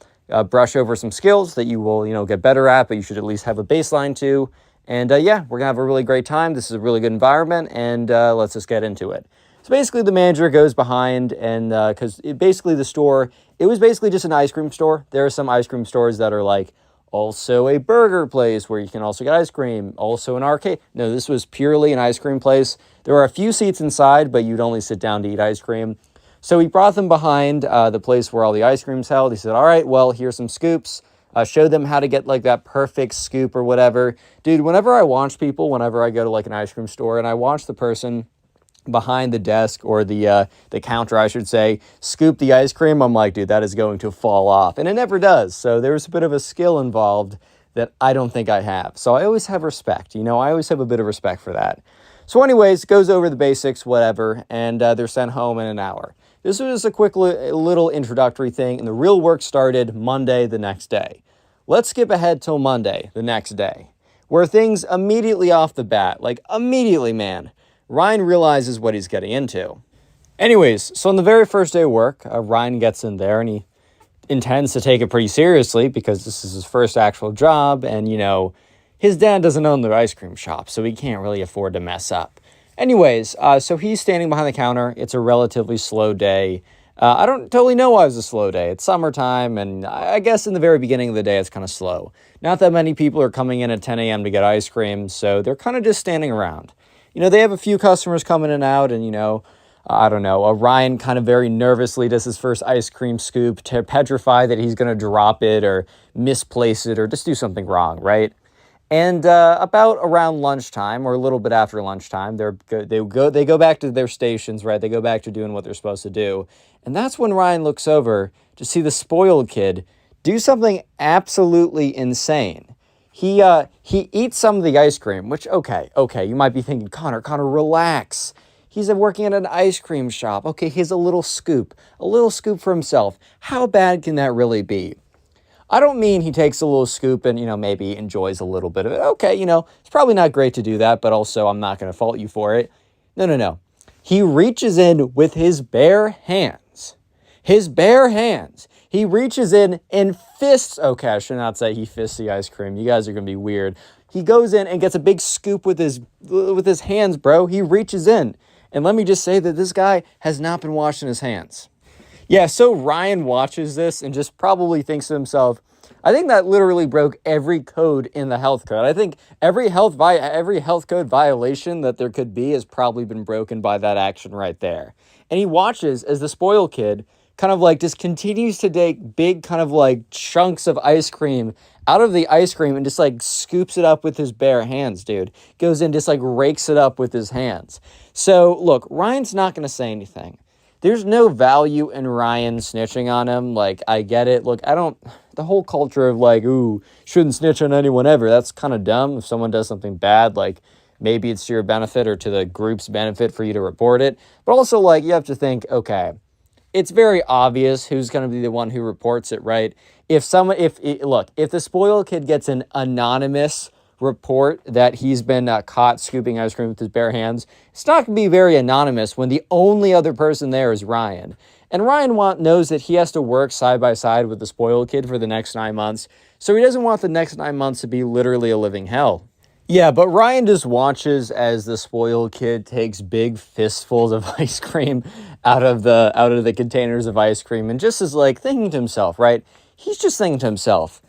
brush over some skills that you will, get better at, but you should at least have a baseline to. And yeah, we're going to have a really great time. This is a really good environment, and let's just get into it. So basically, the manager goes behind, and because basically the store, it was basically just an ice cream store. There are some ice cream stores that are like also a burger place where you can also get ice cream, also an arcade. No, this was purely an ice cream place. There were a few seats inside, but you'd only sit down to eat ice cream. So he brought them behind the place where all the ice cream's held. He said, all right, well, here's some scoops. Show them how to get like that perfect scoop or whatever. Dude, whenever I watch people, whenever I go to like an ice cream store and I watch the person behind the desk or the counter, I should say, scoop the ice cream, I'm like, dude, that is going to fall off. And it never does. So there's a bit of a skill involved that I don't think I have. So I always have respect. I always have a bit of respect for that. So anyways, goes over the basics, whatever, and they're sent home in an hour. This was a quick little introductory thing, and the real work started Monday the next day. Let's skip ahead till Monday the next day, where things immediately off the bat, like immediately, man, Ryan realizes what he's getting into. Anyways, so on the very first day of work, Ryan gets in there and he intends to take it pretty seriously because this is his first actual job, and, his dad doesn't own the ice cream shop, so he can't really afford to mess up. Anyways, so he's standing behind the counter. It's a relatively slow day. I don't totally know why it was a slow day. It's summertime, and I guess in the very beginning of the day, it's kind of slow. Not that many people are coming in at 10 a.m. to get ice cream, so they're kind of just standing around. They have a few customers coming in and out, and, I don't know, Ryan kind of very nervously does his first ice cream scoop to petrify that he's going to drop it or misplace it or just do something wrong, right? And about around lunchtime or a little bit after lunchtime, they go back to their stations, right? They go back to doing what they're supposed to do. And that's when Ryan looks over to see the spoiled kid do something absolutely insane. He eats some of the ice cream, which, okay, you might be thinking, Connor, relax. He's working at an ice cream shop. Okay, here's a little scoop for himself. How bad can that really be? I don't mean he takes a little scoop and, maybe enjoys a little bit of it. Okay, it's probably not great to do that, but also I'm not going to fault you for it. No. He reaches in with his bare hands. He reaches in and fists, okay, I should not say he fists the ice cream. You guys are going to be weird. He goes in and gets a big scoop with his hands, bro. He reaches in. And let me just say that this guy has not been washing his hands. Yeah, so Ryan watches this and just probably thinks to himself, I think that literally broke every code in the health code. I think every health code violation that there could be has probably been broken by that action right there. And he watches as the spoiled kid kind of like just continues to take big kind of like chunks of ice cream out of the ice cream and just like scoops it up with his bare hands, dude. Goes in, just like rakes it up with his hands. So look, Ryan's not going to say anything. There's no value in Ryan snitching on him. Like, I get it. Look, the whole culture of like, ooh, shouldn't snitch on anyone ever. That's kind of dumb. If someone does something bad, like maybe it's to your benefit or to the group's benefit for you to report it. But also like, you have to think, okay, it's very obvious who's going to be the one who reports it, right? If the spoiled kid gets an anonymous report that he's been caught scooping ice cream with his bare hands, it's not going to be very anonymous when the only other person there is Ryan. And Ryan knows that he has to work side by side with the spoiled kid for the next 9 months, so he doesn't want the next 9 months to be literally a living hell. Yeah, but Ryan just watches as the spoiled kid takes big fistfuls of ice cream out of the containers of ice cream and just is like thinking to himself, right? He's just thinking to himself,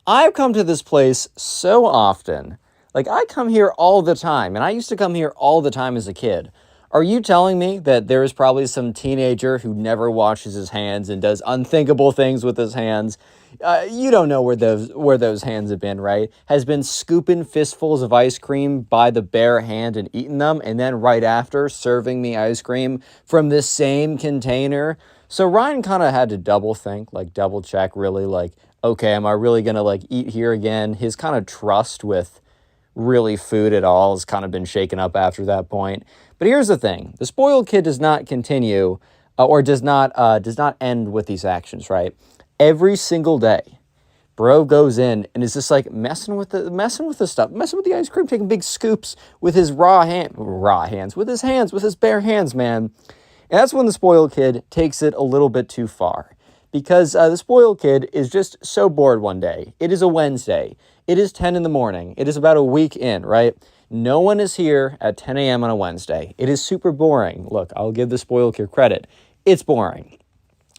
I've come to this place so often. Like, I come here all the time, and I used to come here all the time as a kid. Are you telling me that there is probably some teenager who never washes his hands and does unthinkable things with his hands? You don't know where those hands have been, right? Has been scooping fistfuls of ice cream by the bare hand and eating them, and then right after serving me ice cream from the same container. So Ryan kind of had to double think, like double check, really, like, okay, am I really gonna like eat here again? His kind of trust with really food at all has kind of been shaken up after that point. But here's the thing: the spoiled kid does not continue, or does not end with these actions. Right? Every single day, bro goes in and is just like messing with the stuff, messing with the ice cream, taking big scoops with his with his bare hands, man. And that's when the spoiled kid takes it a little bit too far. Because the spoiled kid is just so bored one day. It is a Wednesday. It is 10 in the morning. It is about a week in, right? No one is here at 10 a.m. on a Wednesday. It is super boring. Look, I'll give the spoiled kid credit. It's boring.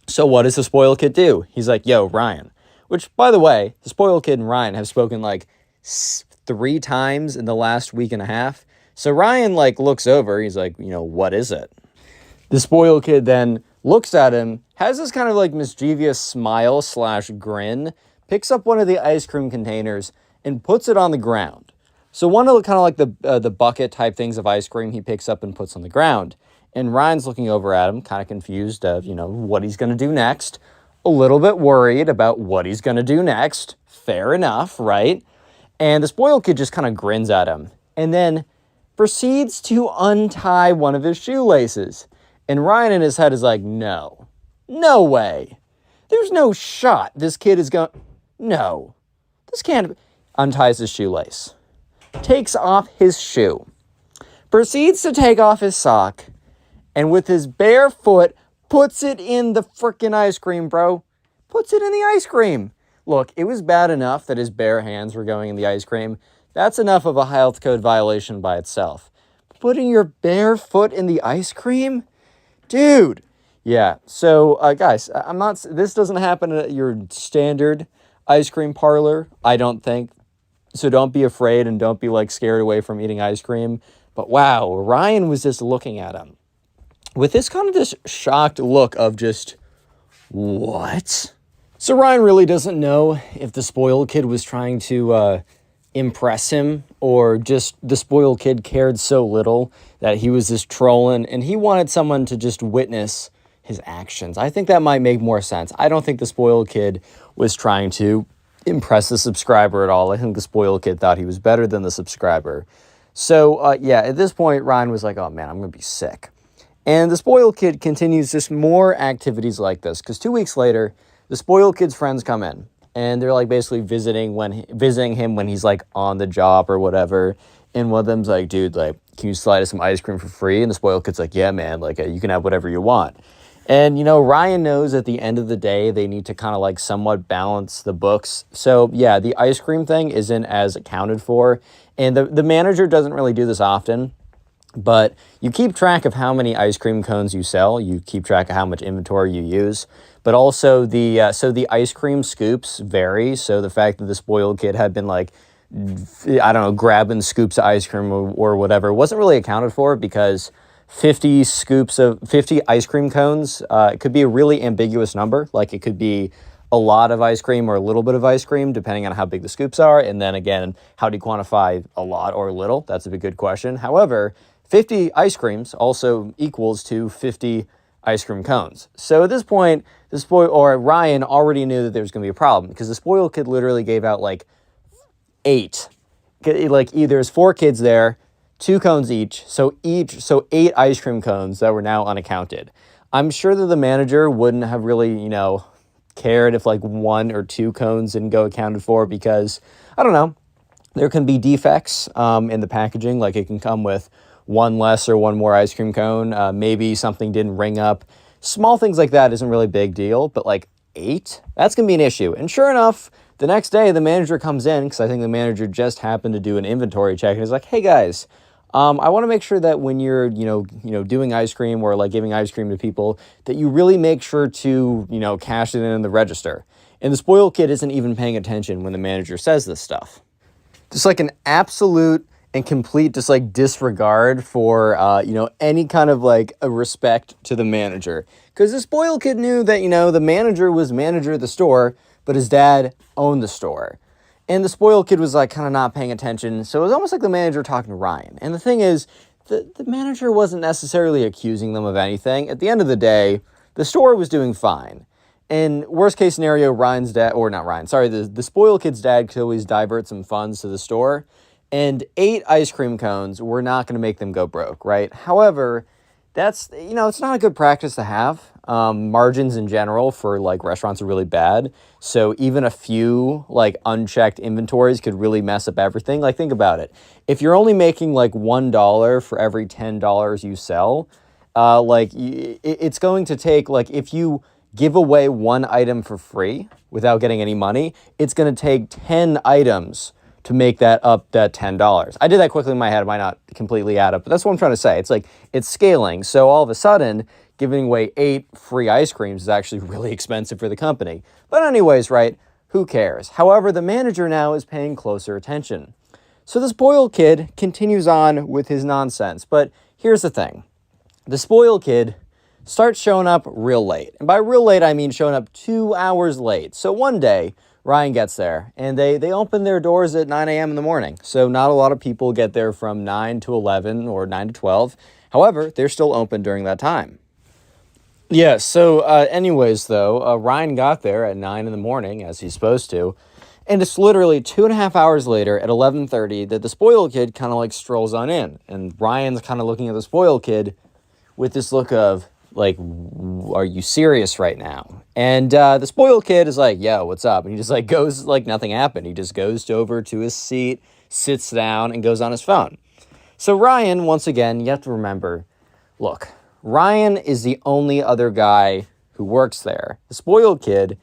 So what does the spoiled kid do? He's like, yo, Ryan. Which, by the way, the spoiled kid and Ryan have spoken like 3 times in the last week and a half. So Ryan like looks over. He's like, what is it? The spoiled kid then looks at him, has this kind of like mischievous smile / grin, picks up one of the ice cream containers and puts it on the ground. So one of the kind of like the bucket type things of ice cream he picks up and puts on the ground. And Ryan's looking over at him, kind of confused of, what he's going to do next. A little bit worried about what he's going to do next. Fair enough, right? And the spoiled kid just kind of grins at him and then proceeds to untie one of his shoelaces. And Ryan in his head is like, no way. There's no shot this kid is going, no, this can't. Unties his shoelace, takes off his shoe, proceeds to take off his sock, and with his bare foot, puts it in the frickin' ice cream, bro. Puts it in the ice cream. Look, it was bad enough that his bare hands were going in the ice cream. That's enough of a health code violation by itself. Putting your bare foot in the ice cream? Dude. Yeah, so guys, this doesn't happen at your standard ice cream parlor, I don't think. So don't be afraid and don't be like scared away from eating ice cream. But wow, Ryan was just looking at him with this kind of this shocked look of just, what? So Ryan really doesn't know if the spoiled kid was trying to impress him, or just the spoiled kid cared so little that he was just trolling and he wanted someone to just witness his actions. I think that might make more sense. I don't think the spoiled kid was trying to impress the subscriber at all. I think the spoiled kid thought he was better than the subscriber. So yeah, at this point, Ryan was like, oh man, I'm going to be sick. And the spoiled kid continues just more activities like this, because 2 weeks later, the spoiled kid's friends come in and they're like basically visiting him when he's like on the job or whatever. And one of them's like, dude, like, can you slide us some ice cream for free? And the spoiled kid's like, yeah, man, like you can have whatever you want. And, Ryan knows at the end of the day, they need to kind of like somewhat balance the books. So yeah, the ice cream thing isn't as accounted for. And the manager doesn't really do this often, but you keep track of how many ice cream cones you sell. You keep track of how much inventory you use. But also the ice cream scoops vary. So the fact that the spoiled kid had been like, I don't know, grabbing scoops of ice cream or whatever wasn't really accounted for, because 50 ice cream cones, it could be a really ambiguous number. Like it could be a lot of ice cream or a little bit of ice cream, depending on how big the scoops are. And then again, how do you quantify a lot or little? That's a good question. However, 50 ice creams also equals to 50 ice cream cones. So at this point, Ryan already knew that there was going to be a problem, because the spoiled kid literally gave out like 8. Like there's 4 kids there, 2 cones each, so 8 ice cream cones that were now unaccounted. I'm sure that the manager wouldn't have really, cared if like 1 or 2 cones didn't go accounted for, because, I don't know, there can be defects in the packaging. Like it can come with 1 less or 1 more ice cream cone. Maybe something didn't ring up. Small things like that isn't really a big deal, but like 8, that's going to be an issue. And sure enough, the next day the manager comes in, because I think the manager just happened to do an inventory check, and he's like, hey guys, I want to make sure that when you're, doing ice cream or like giving ice cream to people, that you really make sure to, cash it in the register. And the spoiled kid isn't even paying attention when the manager says this stuff. Just like an absolute and complete just like disregard for, any kind of like a respect to the manager. Because the spoiled kid knew that, the manager was manager of the store, but his dad owned the store. And the spoiled kid was like kind of not paying attention. So it was almost like the manager talking to Ryan. And the thing is, the manager wasn't necessarily accusing them of anything. At the end of the day, the store was doing fine. In worst case scenario, Ryan's dad, or not Ryan, sorry, the spoiled kid's dad could always divert some funds to the store. And 8 ice cream cones were not going to make them go broke, right? However, that's, it's not a good practice to have. Margins in general for like restaurants are really bad. So even a few like unchecked inventories could really mess up everything. Like think about it. If you're only making like $1 for every $10 you sell, it's going to take like if you give away one item for free without getting any money, it's going to take 10 items to make that up that $10. I did that quickly in my head. It might not completely add up, but that's what I'm trying to say. It's like, it's scaling. So all of a sudden, giving away 8 free ice creams is actually really expensive for the company. But anyways, right, who cares? However, the manager now is paying closer attention. So the spoiled kid continues on with his nonsense. But here's the thing. The spoiled kid starts showing up real late. And by real late, I mean showing up 2 hours late. So one day, Ryan gets there, and they open their doors at 9 a.m. in the morning. So not a lot of people get there from 9 to 11 or 9 to 12. However, they're still open during that time. Yeah, so anyways, though, Ryan got there at 9 in the morning, as he's supposed to. And it's literally 2.5 hours later at 11:30 that the spoiled kid kind of like strolls on in. And Ryan's kind of looking at the spoiled kid with this look of, like, are you serious right now? And the spoiled kid is like, yo, what's up? And he just like goes like nothing happened. He just goes over to his seat, sits down, and goes on his phone. So Ryan, once again, you have to remember, look, Ryan is the only other guy who works there. The spoiled kid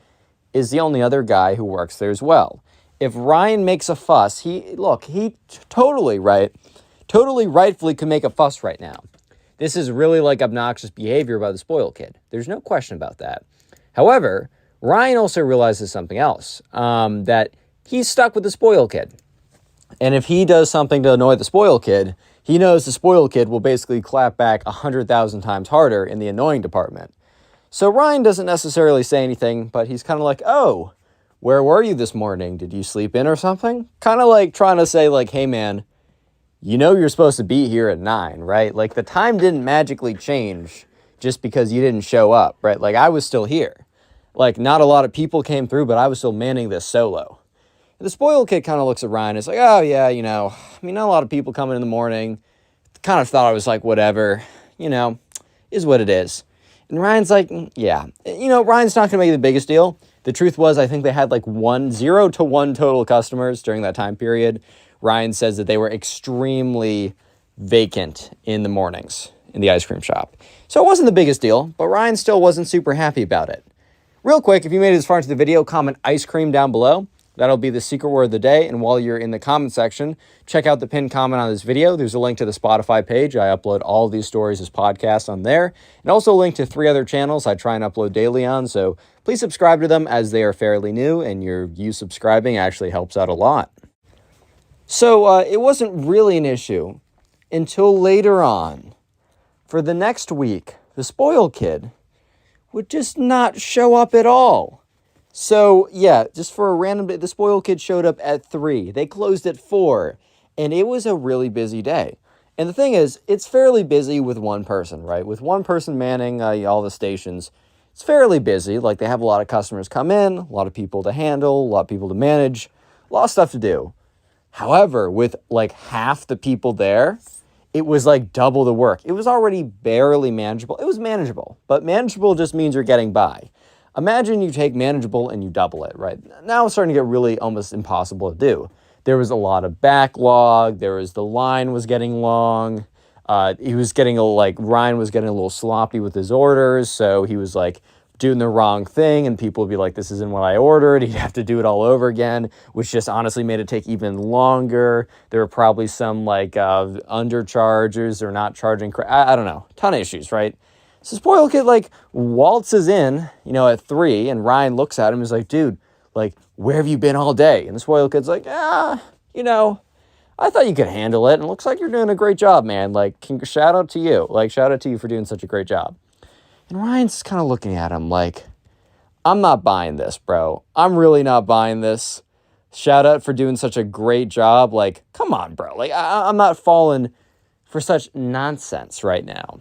is the only other guy who works there as well. If Ryan makes a fuss, he totally rightfully could make a fuss right now. This is really like obnoxious behavior by the spoiled kid. There's no question about that. However, Ryan also realizes something else, that he's stuck with the spoiled kid. And if he does something to annoy the spoiled kid, he knows the spoiled kid will basically clap back 100,000 times harder in the annoying department. So Ryan doesn't necessarily say anything, but he's kind of like, oh, where were you this morning? Did you sleep in or something? Kind of like trying to say like, hey man, you're supposed to be here at 9, right? Like the time didn't magically change just because you didn't show up, right? Like I was still here. Like not a lot of people came through, but I was still manning this solo. And the spoiled kid kind of looks at Ryan and is like, oh yeah, not a lot of people coming in the morning. Kind of thought I was like, whatever, is what it is. And Ryan's like, yeah, Ryan's not going to make the biggest deal. The truth was, I think they had like 0 to 1 total customers during that time period. Ryan says that they were extremely vacant in the mornings in the ice cream shop. So it wasn't the biggest deal, but Ryan still wasn't super happy about it. Real quick, if you made it this far into the video, comment ice cream down below. That'll be the secret word of the day. And while you're in the comment section, check out the pinned comment on this video. There's a link to the Spotify page. I upload all of these stories as podcasts on there. And also a link to 3 other channels I try and upload daily on. So please subscribe to them as they are fairly new. And you subscribing actually helps out a lot. So it wasn't really an issue until later on. For the next week, the spoiled kid would just not show up at all. So yeah, just for a random day, the spoiled kid showed up at 3. They closed at 4. And it was a really busy day. And the thing is, it's fairly busy with one person, right? With one person manning all the stations, it's fairly busy. Like they have a lot of customers come in, a lot of people to handle, a lot of people to manage, a lot of stuff to do. However, with like half the people there, it was like double the work. It was already barely manageable. It was manageable, but manageable just means you're getting by. Imagine you take manageable and you double it, right? Now it's starting to get really almost impossible to do. There was a lot of backlog. The line was getting long. Ryan was getting a little sloppy with his orders. So he was like doing the wrong thing and people would be like, this isn't what I ordered. He'd have to do it all over again, which just honestly made it take even longer. There were probably some like undercharges or not charging. I don't know, ton of issues, right? So spoiled kid like waltzes in, at 3 and Ryan looks at him and is like, dude, like, where have you been all day? And the spoiled kid's like, I thought you could handle it, and it looks like you're doing a great job, man. Like, shout out to you. Like, shout out to you for doing such a great job. And Ryan's kind of looking at him like, I'm not buying this, bro. I'm really not buying this. Shout out for doing such a great job. Like, come on, bro. Like, I'm not falling for such nonsense right now.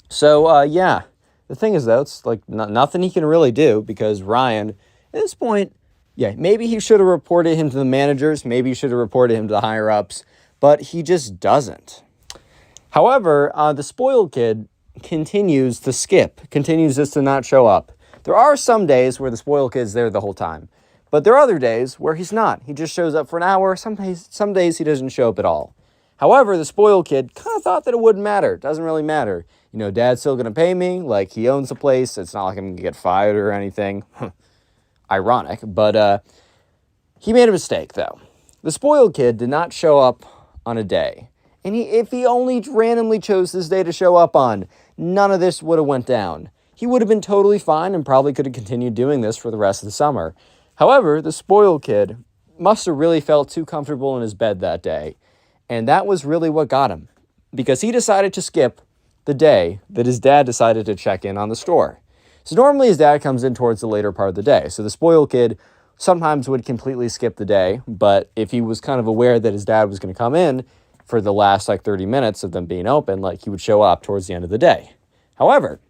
So, yeah. The thing is, though, it's like nothing he can really do because Ryan, at this point, yeah, maybe he should have reported him to the managers. Maybe he should have reported him to the higher-ups. But he just doesn't. However, the spoiled kid continues to skip, continues just to not show up. There are some days where the spoiled kid's there the whole time. But there are other days where he's not. He just shows up for an hour. Some days he doesn't show up at all. However, the spoiled kid kind of thought that it wouldn't matter. It doesn't really matter. You know, Dad's still going to pay me. Like, he owns the place. It's not like I'm going to get fired or anything. Ironic. But he made a mistake, though. The spoiled kid did not show up on a day. And if he only randomly chose this day to show up on, none of this would have went down. He would have been totally fine and probably could have continued doing this for the rest of the summer. However, the spoiled kid must have really felt too comfortable in his bed that day. And that was really what got him. Because he decided to skip the day that his dad decided to check in on the store. So normally his dad comes in towards the later part of the day. So the spoiled kid sometimes would completely skip the day. But if he was kind of aware that his dad was going to come in for the last 30 minutes of them being open, he would show up towards the end of the day. However,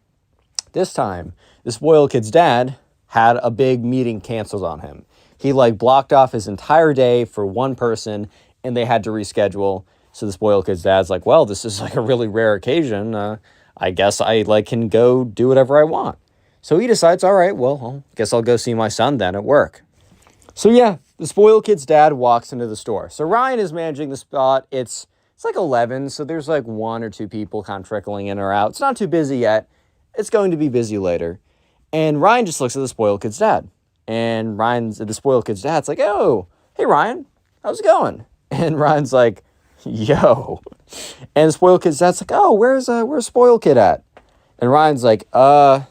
this time, the spoiled kid's dad had a big meeting canceled on him. He blocked off his entire day for one person and they had to reschedule. So the spoiled kid's dad's like, well, this is a really rare occasion. I guess I can go do whatever I want. So he decides, all right, well, I guess I'll go see my son then at work. So yeah, the spoiled kid's dad walks into the store. So Ryan is managing the spot. It's 11, so there's 1 or 2 people kind of trickling in or out. It's not too busy yet. It's going to be busy later. And Ryan just looks at the spoiled kid's dad. And the spoiled kid's dad's like, oh, hey, Ryan, how's it going? And Ryan's like, yo. And the spoiled kid's dad's like, oh, where's spoiled kid at? And Ryan's like, I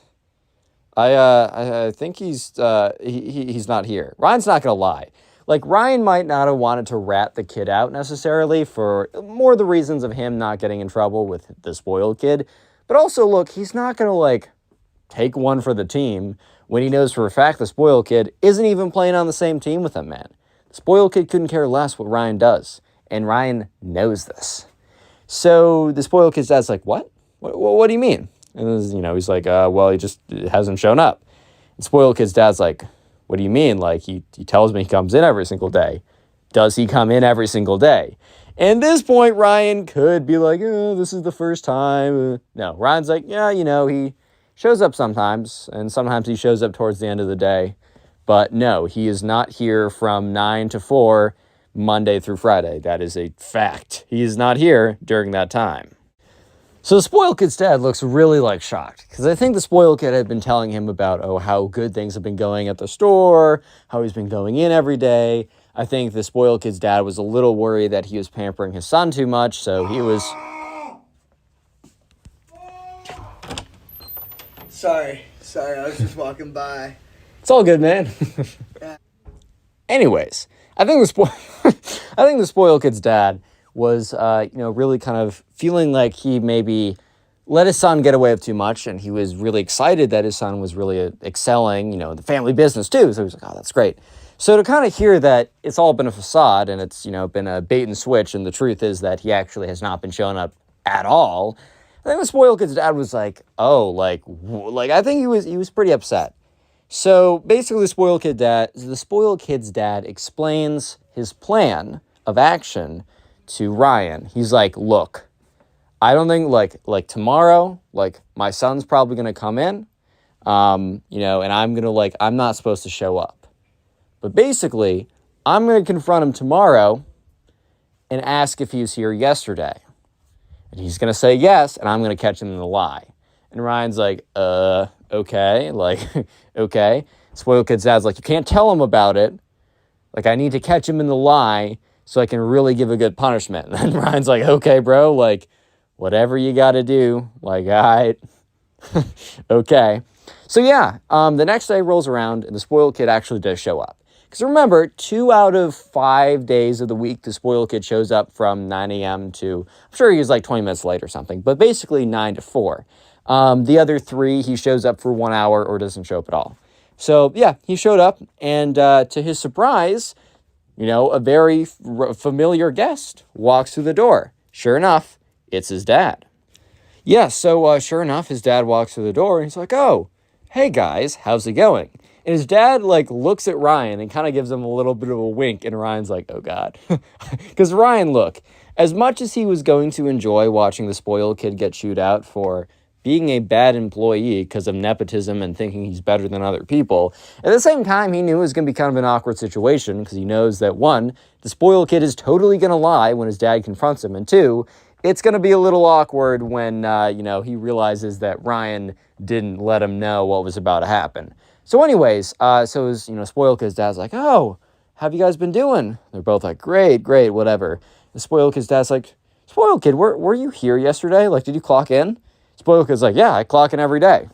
think he's not here. Ryan's not going to lie. Ryan might not have wanted to rat the kid out necessarily for more the reasons of him not getting in trouble with the spoiled kid. But also, look, he's not going to, take one for the team when he knows for a fact the spoiled kid isn't even playing on the same team with him, man. The spoiled kid couldn't care less what Ryan does. And Ryan knows this. So the spoiled kid's dad's like, what? What do you mean? And, he's like, well, he just hasn't shown up. And spoiled kid's dad's like, what do you mean? He tells me he comes in every single day. Does he come in every single day? And at this point, Ryan could be like, oh, this is the first time. No, Ryan's like, yeah, he shows up sometimes. And sometimes he shows up towards the end of the day. But no, he is not here from 9 to 4, Monday through Friday. That is a fact. He is not here during that time. So the spoiled kid's dad looks really shocked because I think the spoiled kid had been telling him about, how good things have been going at the store, how he's been going in every day. I think the spoiled kid's dad was a little worried that he was pampering his son too much, so he was...
Sorry, I was just walking by.
It's all good, man. Anyways, I think the spoiled kid's dad was, really kind of feeling like he maybe let his son get away with too much, and he was really excited that his son was really excelling, in the family business too. So he was like, oh, that's great. So to kind of hear that it's all been a facade and it's, been a bait and switch, and the truth is that he actually has not been showing up at all, I think the spoiled kid's dad was like, oh, I think he was pretty upset. So basically the spoiled kid's dad explains his plan of action to Ryan. He's like, look, I don't think tomorrow, my son's probably going to come in, and I'm going to I'm not supposed to show up. But basically, I'm going to confront him tomorrow and ask if he was here yesterday. And he's going to say yes, and I'm going to catch him in the lie. And Ryan's like, okay, okay. Spoiled kid's dad's like, you can't tell him about it. I need to catch him in the lie so I can really give a good punishment. And then Ryan's like, okay, bro, whatever you got to do, all right. Okay. So yeah, the next day rolls around and the spoiled kid actually does show up. Because remember, 2 out of 5 days of the week, the spoiled kid shows up from 9 a.m. to, I'm sure he was like 20 minutes late or something, but basically 9 to 4. The other 3, he shows up for 1 hour or doesn't show up at all. So yeah, he showed up, and to his surprise, a very familiar guest walks through the door. Sure enough, it's his dad. Yeah, so sure enough, his dad walks through the door, and he's like, oh, hey guys, how's it going? And his dad, looks at Ryan and kind of gives him a little bit of a wink, and Ryan's like, oh God. Because Ryan, look, as much as he was going to enjoy watching the spoiled kid get chewed out for being a bad employee because of nepotism and thinking he's better than other people, at the same time, he knew it was going to be kind of an awkward situation because he knows that, 1, the spoiled kid is totally going to lie when his dad confronts him, and 2, it's going to be a little awkward when, he realizes that Ryan didn't let him know what was about to happen. So anyways, his, spoiled kid's dad's like, oh, how have you guys been doing? They're both like, great, whatever. The spoiled kid's dad's like, spoiled kid, were you here yesterday? Did you clock in? Spoiled kid's like, yeah, I clock in every day.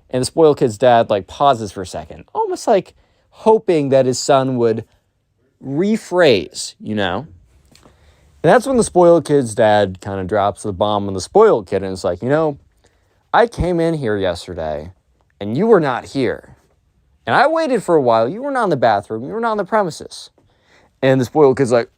And the spoiled kid's dad, pauses for a second, almost hoping that his son would rephrase, And that's when the spoiled kid's dad kind of drops the bomb on the spoiled kid, and it's like, I came in here yesterday, and you were not here. And I waited for a while. You were not in the bathroom. You were not on the premises. And the spoiled kid's like,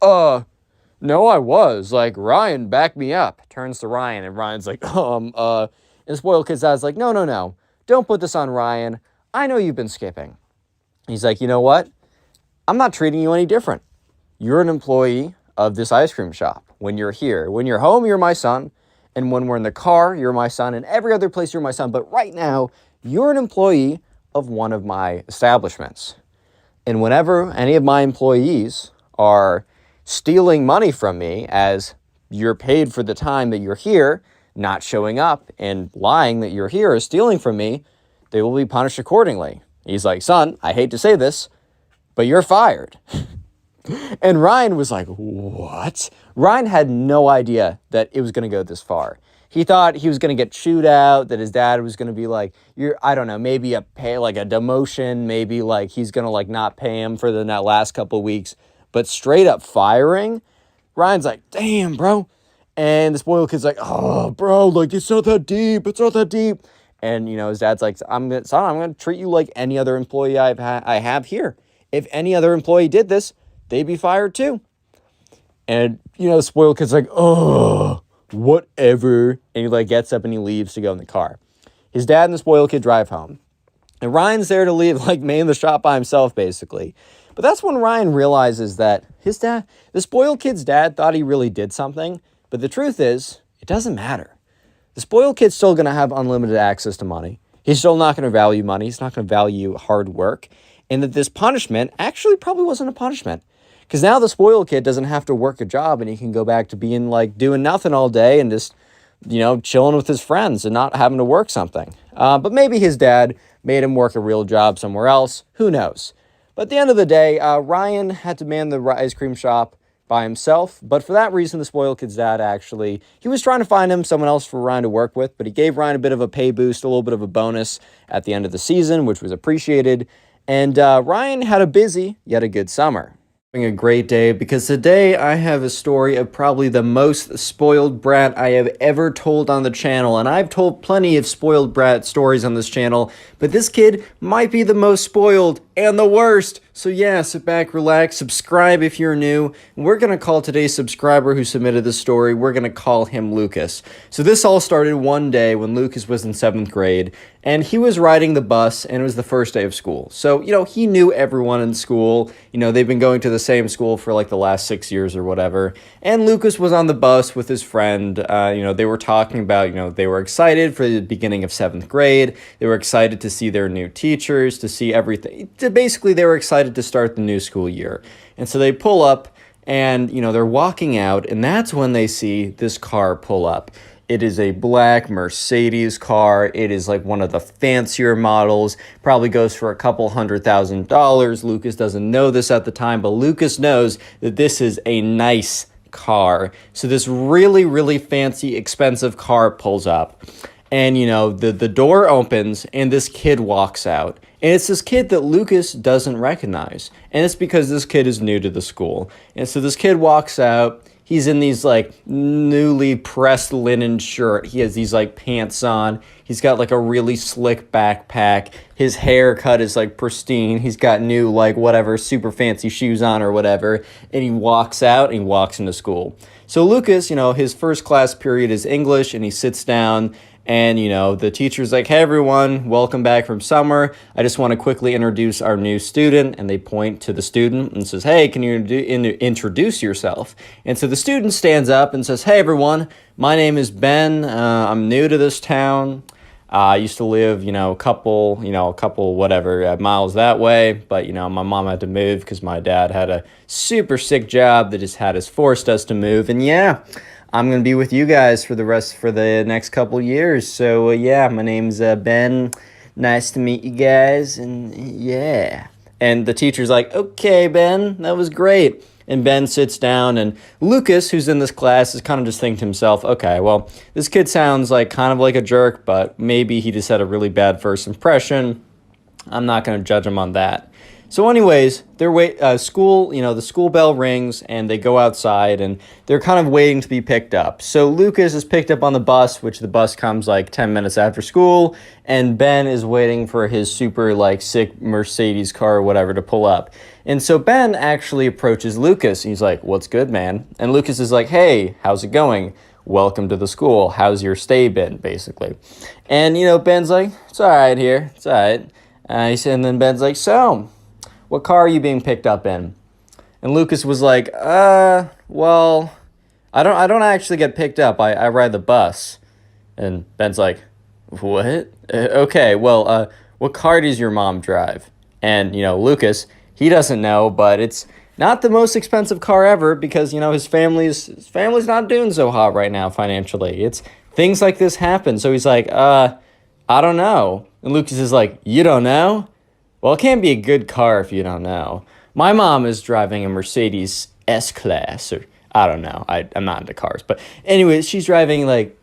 no, I was. Ryan backed me up. Turns to Ryan, and Ryan's like, And the spoiled kid's dad's like, no. Don't put this on Ryan. I know you've been skipping. He's like, you know what? I'm not treating you any different. You're an employee of this ice cream shop when you're here. When you're home, you're my son. And when we're in the car, you're my son. And every other place, you're my son. But right now, you're an employee of one of my establishments. And whenever any of my employees are stealing money from me as you're paid for the time that you're here, not showing up and lying that you're here or stealing from me, they will be punished accordingly. He's like, son, I hate to say this, but you're fired. And Ryan was like, what? Ryan had no idea that it was going to go this far. He thought he was going to get chewed out, that his dad was going to be like, I don't know, maybe a demotion, maybe he's going to not pay him for the last couple of weeks, but straight up firing. Ryan's like, damn, bro. And the spoiled kid's like, oh, bro, it's not that deep. It's not that deep. And, his dad's like, I'm going to treat you like any other employee I have here. If any other employee did this, they'd be fired too. And, the spoiled kid's like, oh, whatever. And he gets up and he leaves to go in the car. His dad and the spoiled kid drive home. And Ryan's there to leave, man the shop by himself, basically. But that's when Ryan realizes that his dad, the spoiled kid's dad, thought he really did something. But the truth is, it doesn't matter. The spoiled kid's still going to have unlimited access to money. He's still not going to value money. He's not going to value hard work. And that this punishment actually probably wasn't a punishment. Because now the spoiled kid doesn't have to work a job and he can go back to being doing nothing all day and just, chilling with his friends and not having to work something. But maybe his dad made him work a real job somewhere else. Who knows? But at the end of the day, Ryan had to man the ice cream shop by himself. But for that reason, the spoiled kid's dad he was trying to find him someone else for Ryan to work with, but he gave Ryan a bit of a pay boost, a little bit of a bonus at the end of the season, which was appreciated. And Ryan had a busy yet a good summer. Having a great day because today I have a story of probably the most spoiled brat I have ever told on the channel, and I've told plenty of spoiled brat stories on this channel, but this kid might be the most spoiled and the worst. So yeah, sit back, relax, subscribe if you're new. We're going to call today's subscriber who submitted this story, we're going to call him Lucas. So this all started one day when Lucas was in 7th grade, and he was riding the bus, and it was the first day of school. So, he knew everyone in school. They've been going to the same school for the last 6 years or whatever. And Lucas was on the bus with his friend. They were talking about, they were excited for the beginning of 7th grade. They were excited to see their new teachers, to see everything. Basically, they were excited to start the new school year. And so they pull up and, they're walking out, and that's when they see this car pull up. It is a black Mercedes car. It is one of the fancier models. Probably goes for a couple $100,000. Lucas doesn't know this at the time, but Lucas knows that this is a nice car. So this really, really fancy, expensive car pulls up. And, the door opens and this kid walks out. And it's this kid that Lucas doesn't recognize. And it's because this kid is new to the school. And so this kid walks out. He's in these like newly pressed linen shirt. He has these like pants on. He's got like a really slick backpack. His haircut is like pristine. He's got new like whatever super fancy shoes on or whatever. And he walks out and he walks into school. So Lucas, his first class period is English, and he sits down. And, the teacher's like, hey, everyone, welcome back from summer. I just want to quickly introduce our new student. And they point to the student and says, hey, can you introduce yourself? And so the student stands up and says, hey, everyone, my name is Ben. I'm new to this town. I used to live, a couple miles that way. But, my mom had to move because my dad had a super sick job that just had forced us to move. And yeah, I'm going to be with you guys for the next couple years. So, my name's Ben. Nice to meet you guys. And, yeah. And the teacher's like, okay, Ben, that was great. And Ben sits down, and Lucas, who's in this class, is kind of just thinking to himself, okay, well, this kid sounds like kind of like a jerk, but maybe he just had a really bad first impression. I'm not going to judge him on that. So anyways, the school bell rings, and they go outside, and they're kind of waiting to be picked up. So Lucas is picked up on the bus, which the bus comes like 10 minutes after school, and Ben is waiting for his super like sick Mercedes car or whatever to pull up. And so Ben actually approaches Lucas. He's like, what's good, man? And Lucas is like, hey, how's it going? Welcome to the school. How's your stay been, basically? And, Ben's like, it's all right here. It's all right. And then Ben's like, so what car are you being picked up in? And Lucas was like, well, I don't actually get picked up. I ride the bus. And Ben's like, what? Okay, well, what car does your mom drive? And, Lucas, he doesn't know, but it's not the most expensive car ever because, his family's not doing so hot right now financially. It's things like this happen. So he's like, I don't know. And Lucas is like, you don't know? Well, it can't be a good car if you don't know. My mom is driving a Mercedes S-Class, or I don't know. I'm not into cars. But anyways, she's driving like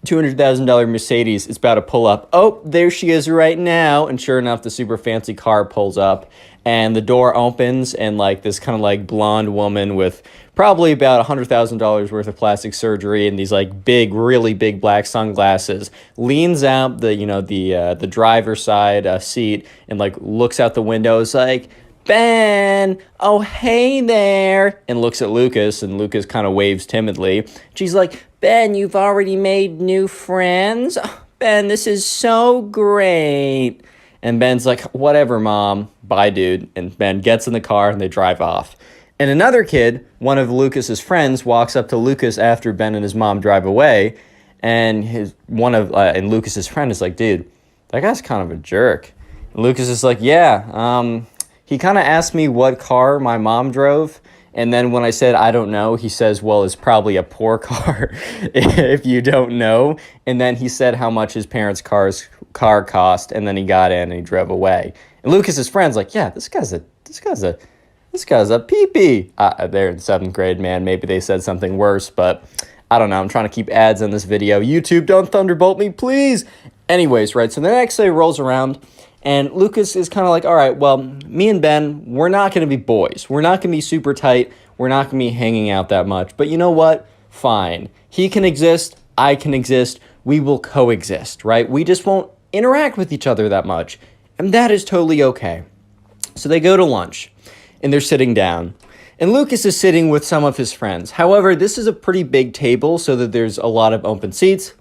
$200,000 Mercedes. It's about to pull up. Oh, there she is right now. And sure enough, the super fancy car pulls up. And the door opens, and like this kind of like blonde woman with probably about $100,000 worth of plastic surgery and these like big, really big black sunglasses leans out the driver's side seat and like looks out the window. Is like, Ben, oh hey there, and looks at Lucas, and Lucas kind of waves timidly. She's like, Ben, you've already made new friends. Oh, Ben, this is so great. And Ben's like, whatever, Mom. Bye, dude. And Ben gets in the car, and they drive off. And another kid, one of Lucas's friends, walks up to Lucas after Ben and his mom drive away. And and Lucas's friend is like, dude, that guy's kind of a jerk. And Lucas is like, yeah, he kind of asked me what car my mom drove. And then when I said, I don't know, he says, well, it's probably a poor car if you don't know. And then he said how much his parents' car cost. And then he got in and he drove away. And Lucas's friend's like, yeah, this guy's a pee-pee. They're in 7th grade, man. Maybe they said something worse, but I don't know. I'm trying to keep ads in this video. YouTube, don't thunderbolt me, please. Anyways, right, so the next day rolls around. And Lucas is kind of like, all right, well, me and Ben, we're not going to be boys. We're not going to be super tight. We're not going to be hanging out that much. But you know what? Fine. He can exist. I can exist. We will coexist, right? We just won't interact with each other that much. And that is totally okay. So they go to lunch, and they're sitting down. And Lucas is sitting with some of his friends. However, this is a pretty big table, so that there's a lot of open seats.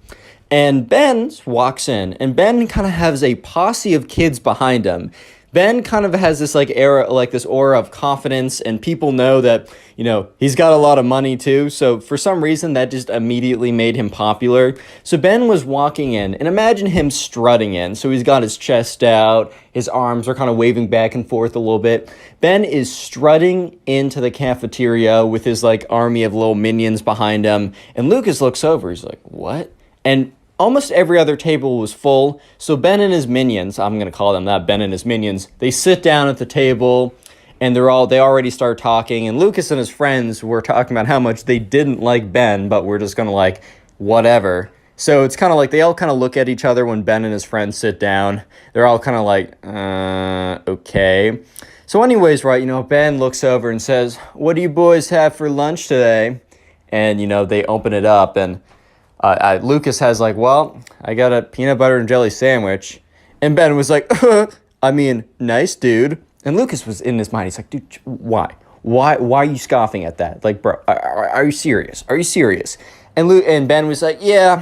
And Ben walks in, and Ben kind of has a posse of kids behind him. Ben kind of has this this aura of confidence, and people know that, he's got a lot of money too. So for some reason, that just immediately made him popular. So Ben was walking in, and imagine him strutting in. So he's got his chest out, his arms are kind of waving back and forth a little bit. Ben is strutting into the cafeteria with his army of little minions behind him. And Lucas looks over, he's like, what? And almost every other table was full, so Ben and his minions, I'm going to call them that, Ben and his minions, they sit down at the table, and they already start talking, and Lucas and his friends were talking about how much they didn't like Ben, but we're just going to whatever. So it's kind of like they all kind of look at each other when Ben and his friends sit down. They're all kind of like, okay. So anyways, right, Ben looks over and says, "What do you boys have for lunch today?" And, they open it up, and Lucas has like, "Well, I got a peanut butter and jelly sandwich." And Ben was like, "I mean, nice, dude." And Lucas was in his mind. He's like, "Dude, why? Why are you scoffing at that? Like, bro, are you serious? Are you serious?" And Ben was like, "Yeah,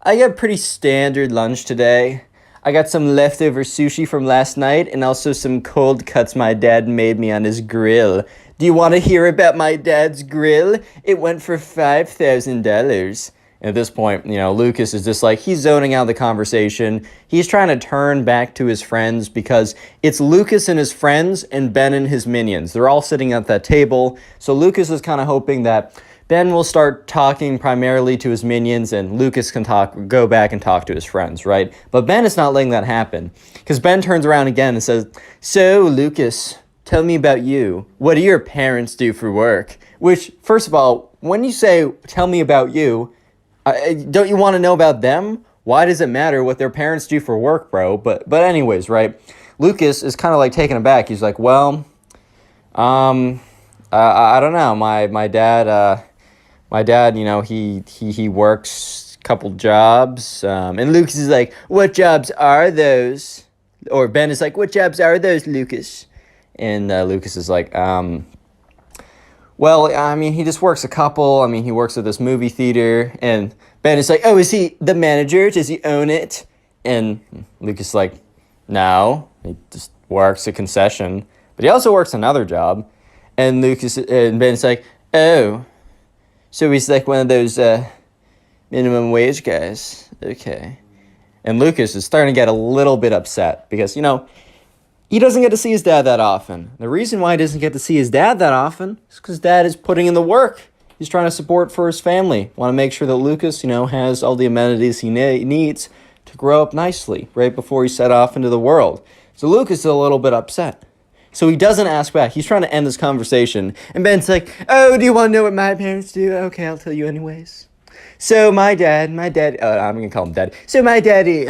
I got pretty standard lunch today. I got some leftover sushi from last night and also some cold cuts my dad made me on his grill. Do you want to hear about my dad's grill? It went for $5,000. At this point, Lucas is just like, he's zoning out the conversation. He's trying to turn back to his friends because it's Lucas and his friends and Ben and his minions. They're all sitting at that table. So Lucas is kind of hoping that Ben will start talking primarily to his minions and Lucas can go back and talk to his friends, right? But Ben is not letting that happen because Ben turns around again and says, "So, Lucas, tell me about you. What do your parents do for work?" Which, first of all, when you say, "Tell me about you," don't you want to know about them? Why does it matter what their parents do for work, bro? But anyways, right? Lucas is kind of like taken aback. He's like, "Well, I don't know. My dad, he works a couple jobs." And Lucas is like, "What jobs are those?" Or Ben is like, "What jobs are those, Lucas?" And Lucas is like, "Well, I mean, he just works a couple. I mean, he works at this movie theater." And Ben is like, "Oh, is he the manager? Does he own it?" And Lucas is like, "No, he just works a concession. But he also works another job." And Ben's like, "Oh, so he's like one of those minimum wage guys. Okay." And Lucas is starting to get a little bit upset because, he doesn't get to see his dad that often. The reason why he doesn't get to see his dad that often is because dad is putting in the work. He's trying to support for his family. Want to make sure that Lucas, has all the amenities he needs to grow up nicely right before he set off into the world. So Lucas is a little bit upset. So he doesn't ask back. He's trying to end this conversation. And Ben's like, "Oh, do you want to know what my parents do? Okay, I'll tell you anyways. So my dad, I'm going to call him Dad. So my daddy,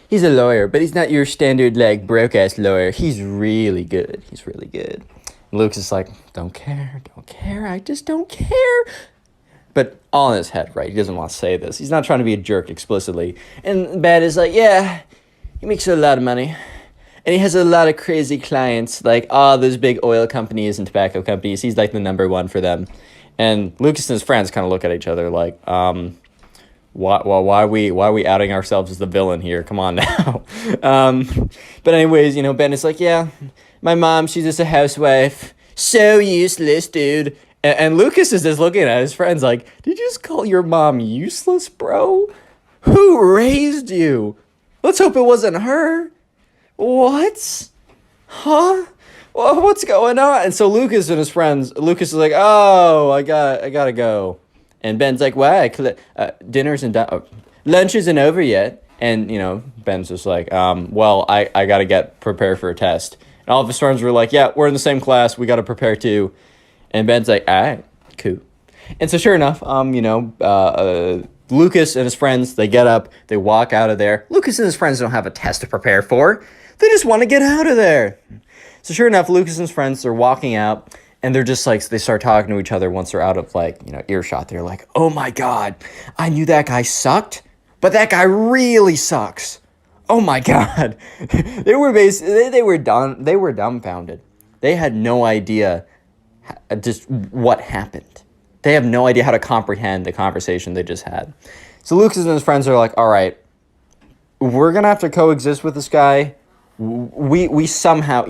he's a lawyer, but he's not your standard, like, broke-ass lawyer. He's really good. He's really good." And Lucas is like, don't care, I just don't care. But all in his head, right? He doesn't want to say this. He's not trying to be a jerk explicitly. And Ben is like, "Yeah, he makes a lot of money. And he has a lot of crazy clients, like all those big oil companies and tobacco companies. He's like the number one for them." And Lucas and his friends kind of look at each other like, why are we outing ourselves as the villain here? Come on now. But anyways, Ben is like, "Yeah, my mom, she's just a housewife. So useless, dude." And Lucas is just looking at his friends like, "Did you just call your mom useless, bro? Who raised you? Let's hope it wasn't her. What? Huh? Well, what's going on?" And so Lucas and his friends, Lucas is like, "Oh, I gotta go." And Ben's like, "Why? Lunch isn't over yet." And, Ben's just like, "Well, I gotta get prepared for a test." And all of his friends were like, "Yeah, we're in the same class. We gotta prepare too." And Ben's like, "All right, cool." And so sure enough, Lucas and his friends, they get up, they walk out of there. Lucas and his friends don't have a test to prepare for. They just want to get out of there. So sure enough, Lucas and his friends are walking out, and they're just like, they start talking to each other once they're out of earshot. They're like, "Oh my God, I knew that guy sucked, but that guy really sucks. Oh my God." They were dumbfounded. They had no idea just what happened. They have no idea how to comprehend the conversation they just had. So Lucas and his friends are like, "All right, we're going to have to coexist with this guy. We somehow,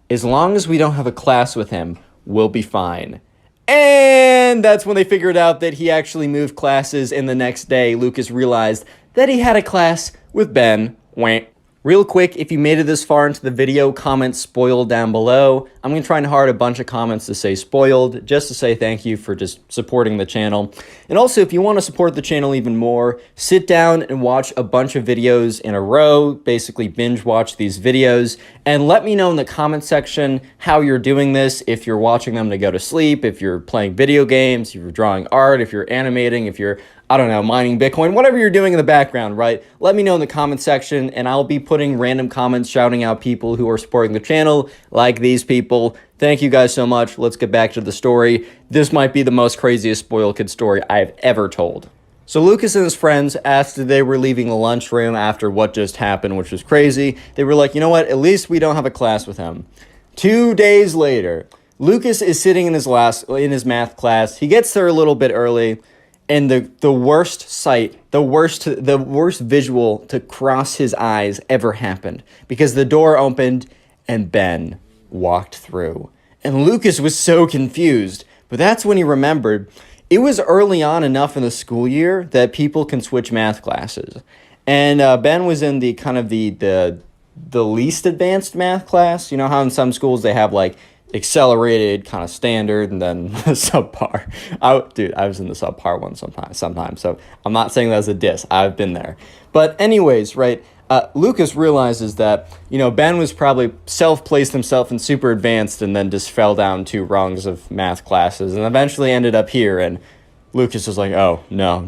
as long as we don't have a class with him, we'll be fine." And that's when they figured out that he actually moved classes, and the next day, Lucas realized that he had a class with Ben. Wah. Real quick, if you made it this far into the video, comment "spoiled" down below. I'm going to try and hard a bunch of comments to say "spoiled," just to say thank you for just supporting the channel. And also, if you want to support the channel even more, sit down and watch a bunch of videos in a row, basically binge watch these videos, and let me know in the comment section how you're doing this, if you're watching them to go to sleep, if you're playing video games, if you're drawing art, if you're animating, if you're I don't know, mining Bitcoin, whatever you're doing in the background, right? Let me know in the comment section, and I'll be putting random comments shouting out people who are supporting the channel, like these people. Thank you guys so much. Let's get back to the story. This might be the most craziest spoiled kid story I've ever told. So Lucas and his friends asked if they were leaving the lunchroom after what just happened, which was crazy. They were like, you know what? At least we don't have a class with him. 2 days later, Lucas is sitting in his math class. He gets there a little bit early, and the worst sight, the worst visual to cross his eyes ever happened, because the door opened and Ben walked through. And Lucas was so confused, but that's when he remembered it was early on enough in the school year that people can switch math classes. And Ben was in the kind of the least advanced math class. You know how in some schools they have like accelerated, kind of standard, and then subpar. I was in the subpar one sometimes. So I'm not saying that as a diss. I've been there. But anyways, right, Lucas realizes that, Ben was probably self-placed himself in super advanced and then just fell down 2 rungs of math classes and eventually ended up here. And Lucas was like, oh, no,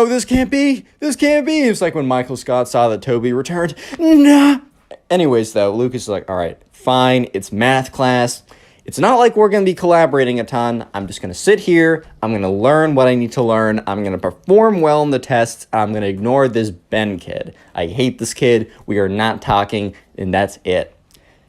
this can't be. It's like when Michael Scott saw that Toby returned. No. Anyways, though, Lucas is like, all right, fine, it's math class. It's not like we're going to be collaborating a ton. I'm just going to sit here. I'm going to learn what I need to learn. I'm going to perform well in the tests. I'm going to ignore this Ben kid. I hate this kid. We are not talking, and that's it.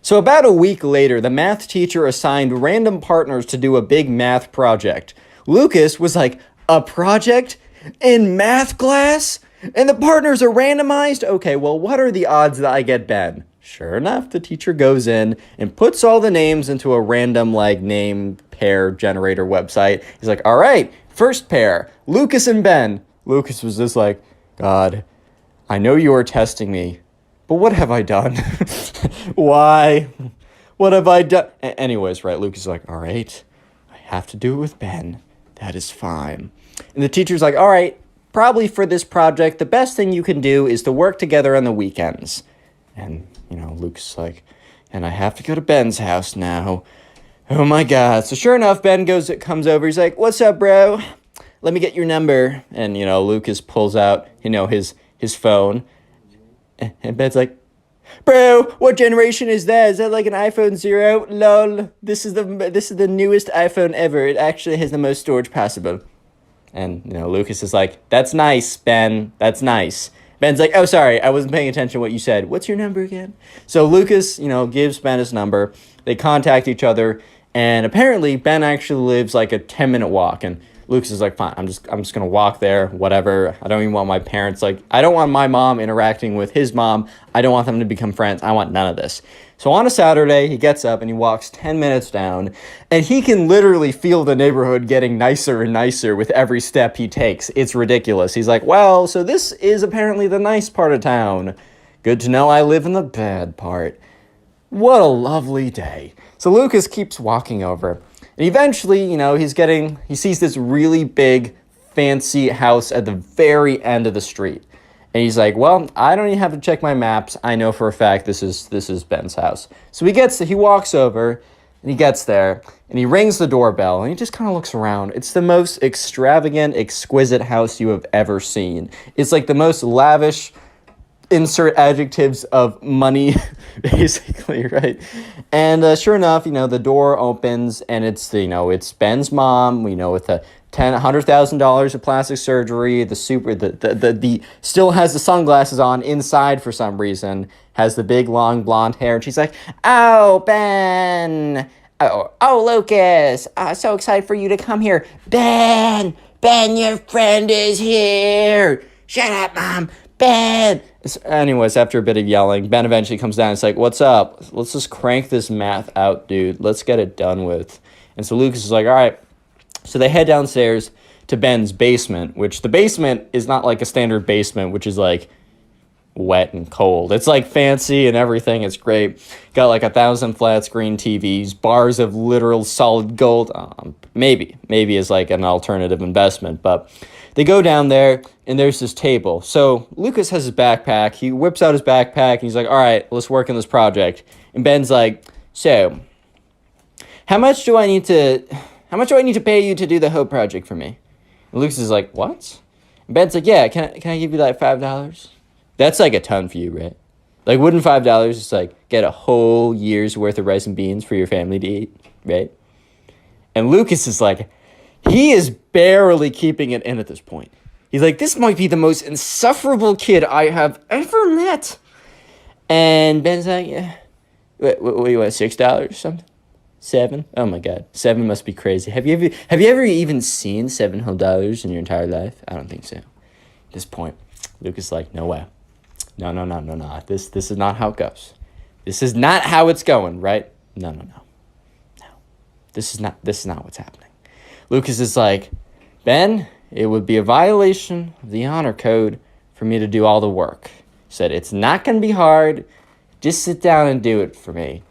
So about a week later, the math teacher assigned random partners to do a big math project. Lucas was like, a project in math class? And the partners are randomized? Okay, well, what are the odds that I get Ben? Sure enough, the teacher goes in and puts all the names into a random, name pair generator website. He's like, all right, first pair, Lucas and Ben. Lucas was just like, God, I know you are testing me, but what have I done? Why? What have I done? Anyways, right, Lucas is like, all right, I have to do it with Ben. That is fine. And the teacher's like, all right, probably for this project, the best thing you can do is to work together on the weekends. And, Luke's is like, and I have to go to Ben's house now. Oh my God. So sure enough, Ben comes over. He's like, what's up, bro? Let me get your number. And, Lucas pulls out, his phone. And Ben's like, bro, what generation is that? Is that like an iPhone 0? Lol. This is the newest iPhone ever. It actually has the most storage possible. And, Lucas is like, that's nice, Ben. That's nice. Ben's like, oh, sorry, I wasn't paying attention to what you said. What's your number again? So Lucas, gives Ben his number. They contact each other. And apparently, Ben actually lives like a 10-minute walk. And Lucas is like, fine, I'm just going to walk there, whatever. I don't even want my parents, I don't want my mom interacting with his mom. I don't want them to become friends. I want none of this. So on a Saturday, he gets up and he walks 10 minutes down, and he can literally feel the neighborhood getting nicer and nicer with every step he takes. It's ridiculous. He's like, well, so this is apparently the nice part of town. Good to know I live in the bad part. What a lovely day. So Lucas keeps walking over. And eventually, he sees this really big, fancy house at the very end of the street. And he's like, well, I don't even have to check my maps. I know for a fact this is Ben's house. So he walks over, and he gets there, and he rings the doorbell, and he just kind of looks around. It's the most extravagant, exquisite house you have ever seen. It's like the most lavish, insert adjectives of money, basically, right? And sure enough, the door opens, and it's Ben's mom. With a $100,000 of plastic surgery, the still has the sunglasses on inside for some reason, has the big long blonde hair, and she's like, oh, Ben, oh, Lucas, so excited for you to come here. Ben, your friend is here. Shut up, Mom. Ben. Anyways, after a bit of yelling, Ben eventually comes down and is like, what's up? Let's just crank this math out, dude. Let's get it done with. And so Lucas is like, all right. So they head downstairs to Ben's basement, which the basement is not like a standard basement, which is like wet and cold. It's like fancy and everything. It's great. Got like 1,000 flat screen TVs, bars of literal solid gold. Maybe is like an alternative investment, but they go down there and there's this table. So Lucas has his backpack. He whips out his backpack and he's like, all right, let's work on this project. And Ben's like, so how much do I need to how much do I need to pay you to do the whole project for me? And Lucas is like, what? And Ben's like, yeah, can I give you like $5? That's like a ton for you, right? Like, wouldn't $5 just like get a whole year's worth of rice and beans for your family to eat, right? And Lucas is like, he is barely keeping it in at this point. He's like, this might be the most insufferable kid I have ever met. And Ben's like, yeah. What do you want, $6 or something? 7? Oh my God, 7 must be crazy. Have you ever even seen $7 in your entire life? I don't think so. At this point, Lucas is like, no way. No. This is not how it goes. This is not how it's going, right? No. This is not what's happening. Lucas is like, Ben, it would be a violation of the honor code for me to do all the work. He said, it's not going to be hard. Just sit down and do it for me.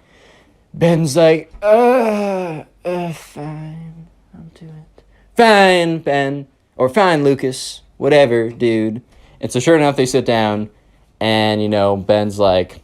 Ben's like, fine. I'll do it. Fine, Ben. Or fine, Lucas. Whatever, dude. And so sure enough, they sit down. And, Ben's like,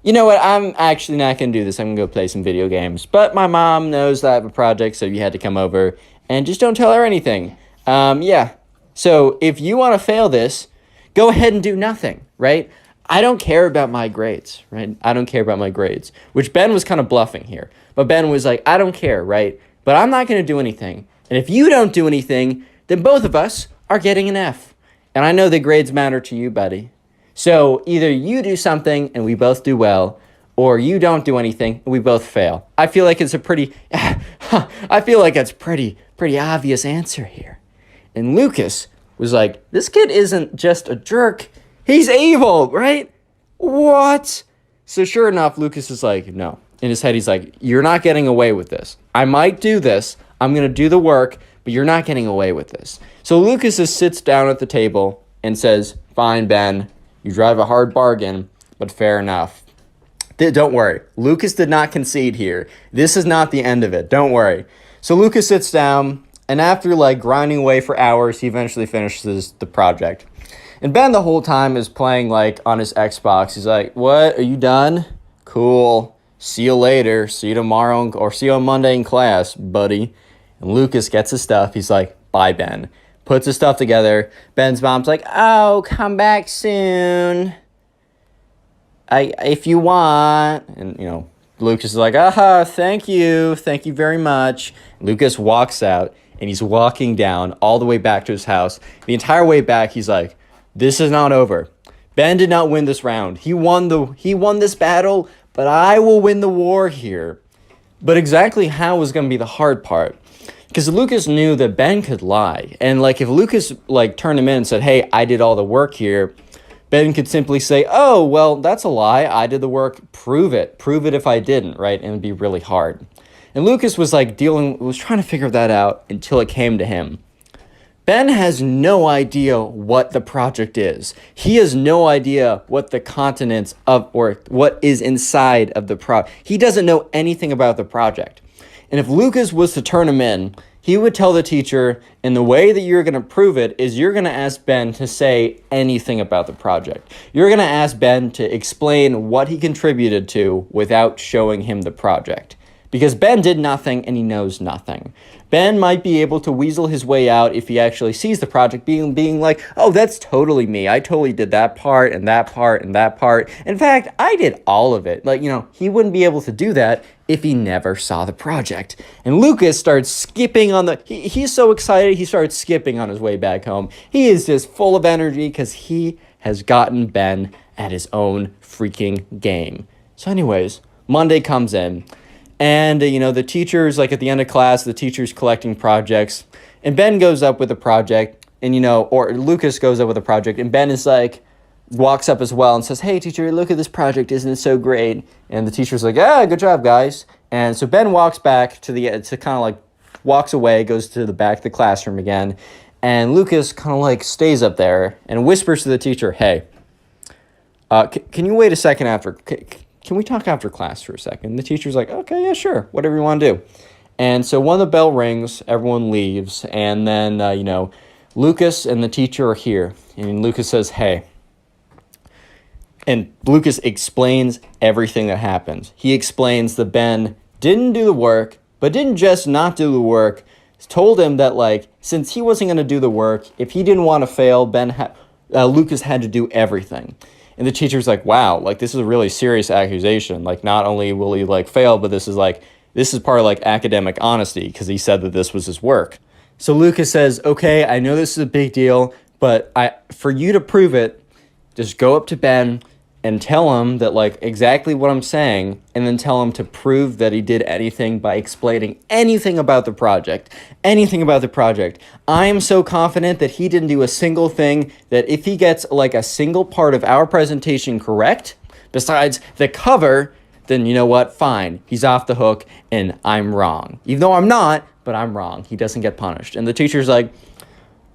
you know what? I'm actually not going to do this. I'm going to go play some video games. But my mom knows that I have a project, so you had to come over. And just don't tell her anything. Yeah. So if you want to fail this, go ahead and do nothing, right? I don't care about my grades, right? I don't care about my grades, which Ben was kind of bluffing here. But Ben was like, I don't care, right? But I'm not going to do anything. And if you don't do anything, then both of us are getting an F. And I know the grades matter to you, buddy. So either you do something and we both do well, or you don't do anything and we both fail. I feel like it's a pretty obvious answer here. And Lucas was like, this kid isn't just a jerk. He's evil, right? What? So sure enough, Lucas is like, no. In his head, he's like, you're not getting away with this. I might do this. I'm going to do the work, but you're not getting away with this. So Lucas just sits down at the table and says, fine, Ben, you drive a hard bargain, but fair enough. Don't worry. Lucas did not concede here. This is not the end of it. Don't worry. So Lucas sits down, and after grinding away for hours, he eventually finishes the project. And Ben the whole time is playing on his Xbox. He's like, what? Are you done? Cool. See you later. See you tomorrow or see you on Monday in class, buddy. And Lucas gets his stuff. He's like, bye, Ben. Puts his stuff together. Ben's mom's like, oh, come back soon. If you want. And, Lucas is like, thank you. Thank you very much. Lucas walks out and he's walking down all the way back to his house. The entire way back, he's like, this is not over. Ben did not win this round. He won this battle, but I will win the war here. But exactly how was going to be the hard part. Because Lucas knew that Ben could lie. And if Lucas turned him in and said, hey, I did all the work here, Ben could simply say, oh, well, that's a lie. I did the work. Prove it. Prove it if I didn't, right? And it'd be really hard. And Lucas was trying to figure that out until it came to him. Ben has no idea what the project is. He has no idea what the continents of or what is inside of the project. He doesn't know anything about the project. And if Lucas was to turn him in, he would tell the teacher, and the way that you're going to prove it is you're going to ask Ben to say anything about the project. You're going to ask Ben to explain what he contributed to without showing him the project. Because Ben did nothing and he knows nothing. Ben might be able to weasel his way out if he actually sees the project being like, oh, that's totally me. I totally did that part and that part and that part. In fact, I did all of it. He wouldn't be able to do that if he never saw the project. And Lucas starts skipping on he's so excited, he starts skipping on his way back home. He is just full of energy because he has gotten Ben at his own freaking game. So anyways, Monday comes in. And, the teacher's at the end of class, the teacher's collecting projects. And Ben goes up with a project or Lucas goes up with a project. And Ben is walks up as well and says, hey, teacher, look at this project. Isn't it so great? And the teacher's like, good job, guys. And so Ben walks back walks away, goes to the back of the classroom again. And Lucas stays up there and whispers to the teacher, hey, can you wait a second after... Can we talk after class for a second? The teacher's like, okay, yeah, sure. Whatever you want to do. And so when the bell rings, everyone leaves. And then, Lucas and the teacher are here. And Lucas says, hey. And Lucas explains everything that happened. He explains that Ben didn't do the work, but didn't just not do the work, told him that, like, since he wasn't going to do the work, if he didn't want to fail, Lucas had to do everything. And the teacher's like, wow, like, this is a really serious accusation. Like, not only will he, like, fail, but this is part of, like, academic honesty, because he said that this was his work. So Lucas says, okay, I know this is a big deal, but for you to prove it, just go up to Ben and tell him that, like, exactly what I'm saying, and then tell him to prove that he did anything by explaining anything about the project. Anything about the project. I am so confident that he didn't do a single thing, that if he gets, like, a single part of our presentation correct, besides the cover, then you know what? Fine. He's off the hook, and I'm wrong. Even though I'm not, but I'm wrong. He doesn't get punished. And the teacher's like,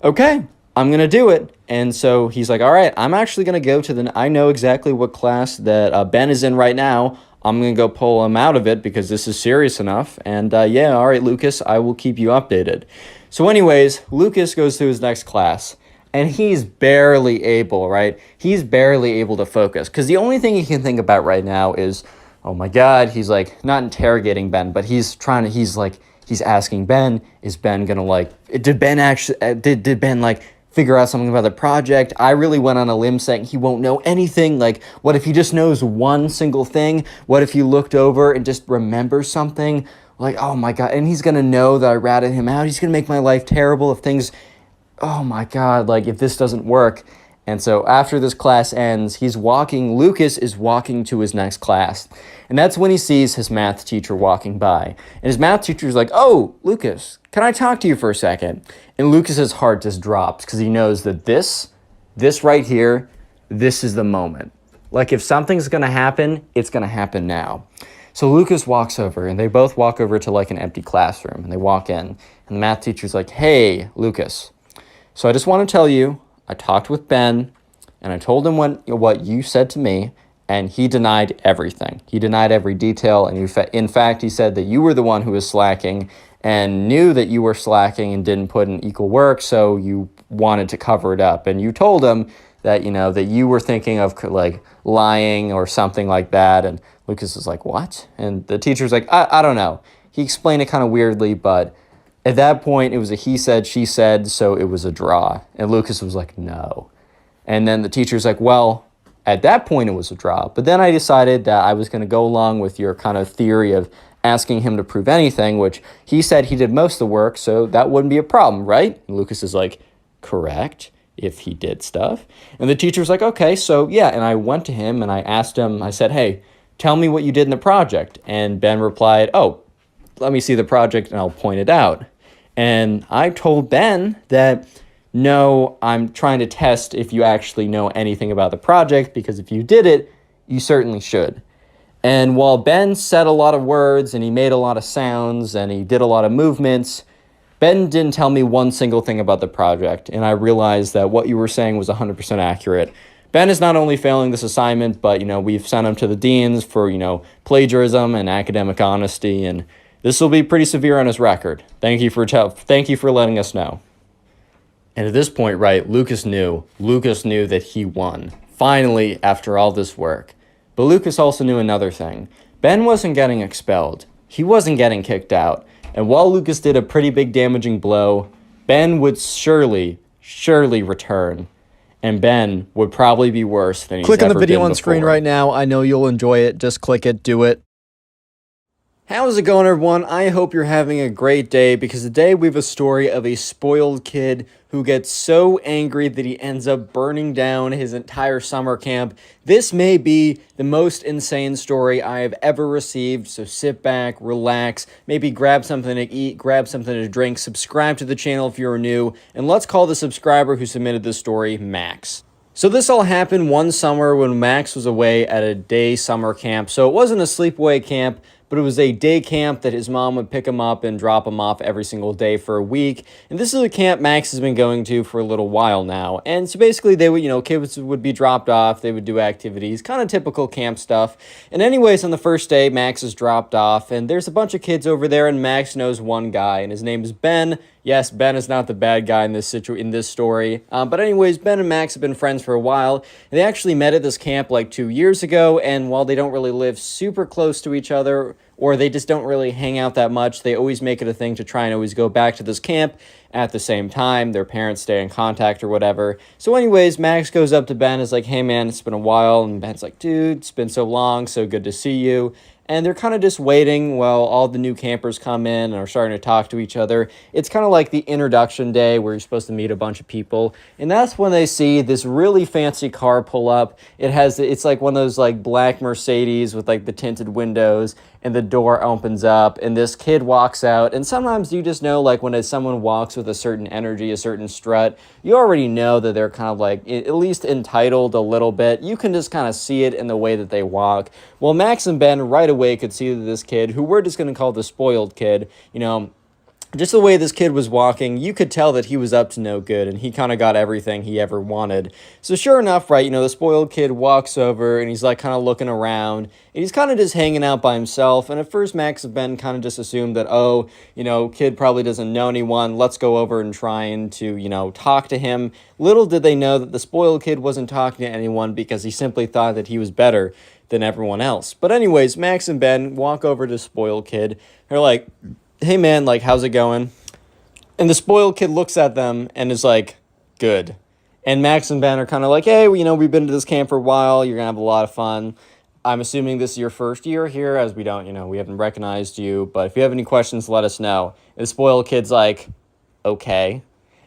okay, I'm going to do it. And so he's like, all right, I'm actually going to go to I know exactly what class that Ben is in right now. I'm going to go pull him out of it because this is serious enough. And yeah, all right, Lucas, I will keep you updated. So anyways, Lucas goes to his next class and he's barely able, right? He's barely able to focus because the only thing he can think about right now is, oh my God, he's like not interrogating Ben, but he's asking Ben, is Ben going to like, did Ben like figure out something about the project? I really went on a limb saying he won't know anything. Like, what if he just knows one single thing? What if he looked over and just remembers something? Like, oh my God, and he's gonna know that I ratted him out. He's gonna make my life terrible if things, oh my God, like if this doesn't work. And so after this class ends, Lucas is walking to his next class. And that's when he sees his math teacher walking by. And his math teacher's like, oh, Lucas, can I talk to you for a second? And Lucas's heart just drops because he knows that this right here, this is the moment. Like if something's going to happen, it's going to happen now. So Lucas walks over and they both walk over to like an empty classroom and they walk in. And the math teacher's like, hey, Lucas, so I just want to tell you, I talked with Ben and I told him what you said to me, and he denied everything. He denied every detail, and in fact, he said that you were the one who was slacking and knew that you were slacking and didn't put in equal work, so you wanted to cover it up. And you told him that, that you were thinking of like lying or something like that. And Lucas is like, what? And the teacher's like, I don't know. He explained it kind of weirdly, but at that point, it was a he said, she said, so it was a draw. And Lucas was like, no. And then the teacher's like, well, at that point, it was a draw. But then I decided that I was going to go along with your kind of theory of asking him to prove anything, which he said he did most of the work, so that wouldn't be a problem, right? And Lucas is like, correct, if he did stuff. And the teacher's like, okay, so yeah. And I went to him and I asked him, I said, hey, tell me what you did in the project. And Ben replied, oh, let me see the project and I'll point it out. And I told Ben that, no, I'm trying to test if you actually know anything about the project, because if you did it, you certainly should. And while Ben said a lot of words and he made a lot of sounds and he did a lot of movements, Ben didn't tell me one single thing about the project. And I realized that what you were saying was 100% accurate. Ben is not only failing this assignment, but, we've sent him to the deans for, plagiarism and academic honesty, and this will be pretty severe on his record. Thank you for letting us know. And at this point, right, Lucas knew that he won. Finally, after all this work. But Lucas also knew another thing. Ben wasn't getting expelled. He wasn't getting kicked out. And while Lucas did a pretty big damaging blow, Ben would surely return. And Ben would probably be worse than he's ever been before.
Click on the video on screen right now. I know you'll enjoy it. Just click it. Do it.
How's it going, everyone? I hope you're having a great day, because today we have a story of a spoiled kid who gets so angry that he ends up burning down his entire summer camp. This may be the most insane story I have ever received, so sit back, relax, maybe grab something to eat, grab something to drink, subscribe to the channel if you're new, and let's call the subscriber who submitted this story Max. So this all happened one summer when Max was away at a day summer camp. So it wasn't a sleepaway camp, but it was a day camp that his mom would pick him up and drop him off every single day for a week. And this is a camp Max has been going to for a little while now. And so basically they would, kids would be dropped off, they would do activities, kind of typical camp stuff. And anyways, on the first day, Max is dropped off, and there's a bunch of kids over there, and Max knows one guy, and his name is Ben. Yes, Ben is not the bad guy in this story. But anyways, Ben and Max have been friends for a while. And they actually met at this camp like 2 years ago, and while they don't really live super close to each other, or they just don't really hang out that much. They always make it a thing to try and always go back to this camp at the same time. Their parents stay in contact or whatever. So anyways, Max goes up to Ben, is like, hey man, it's been a while. And Ben's like, dude, it's been so long, so good to see you. And they're kind of just waiting while all the new campers come in and are starting to talk to each other. It's kind of like the introduction day where you're supposed to meet a bunch of people. And that's when they see this really fancy car pull up. It's like one of those like black Mercedes with like the tinted windows, and the door opens up and this kid walks out. And sometimes you just know, like, when someone walks with a certain energy, a certain strut, you already know that they're kind of like at least entitled a little bit. You can just kind of see it in the way that they walk. Well, Max and Ben right away could see that this kid, who we're just going to call the spoiled kid, just the way this kid was walking, you could tell that he was up to no good, and he kind of got everything he ever wanted. So sure enough, right, the spoiled kid walks over, and he's like kind of looking around, and he's kind of just hanging out by himself. And at first, Max and Ben kind of just assumed that, kid probably doesn't know anyone. Let's go over and trying to, talk to him. Little did they know that the spoiled kid wasn't talking to anyone because he simply thought that he was better than everyone else. But anyways, Max and Ben walk over to the spoiled kid. They're like, hey man, like, how's it going? And the spoiled kid looks at them and is like, good. And Max and Ben are kind of like, hey, we've been to this camp for a while. You're going to have a lot of fun. I'm assuming this is your first year here, as we don't, we haven't recognized you. But if you have any questions, let us know. And the spoiled kid's like, okay.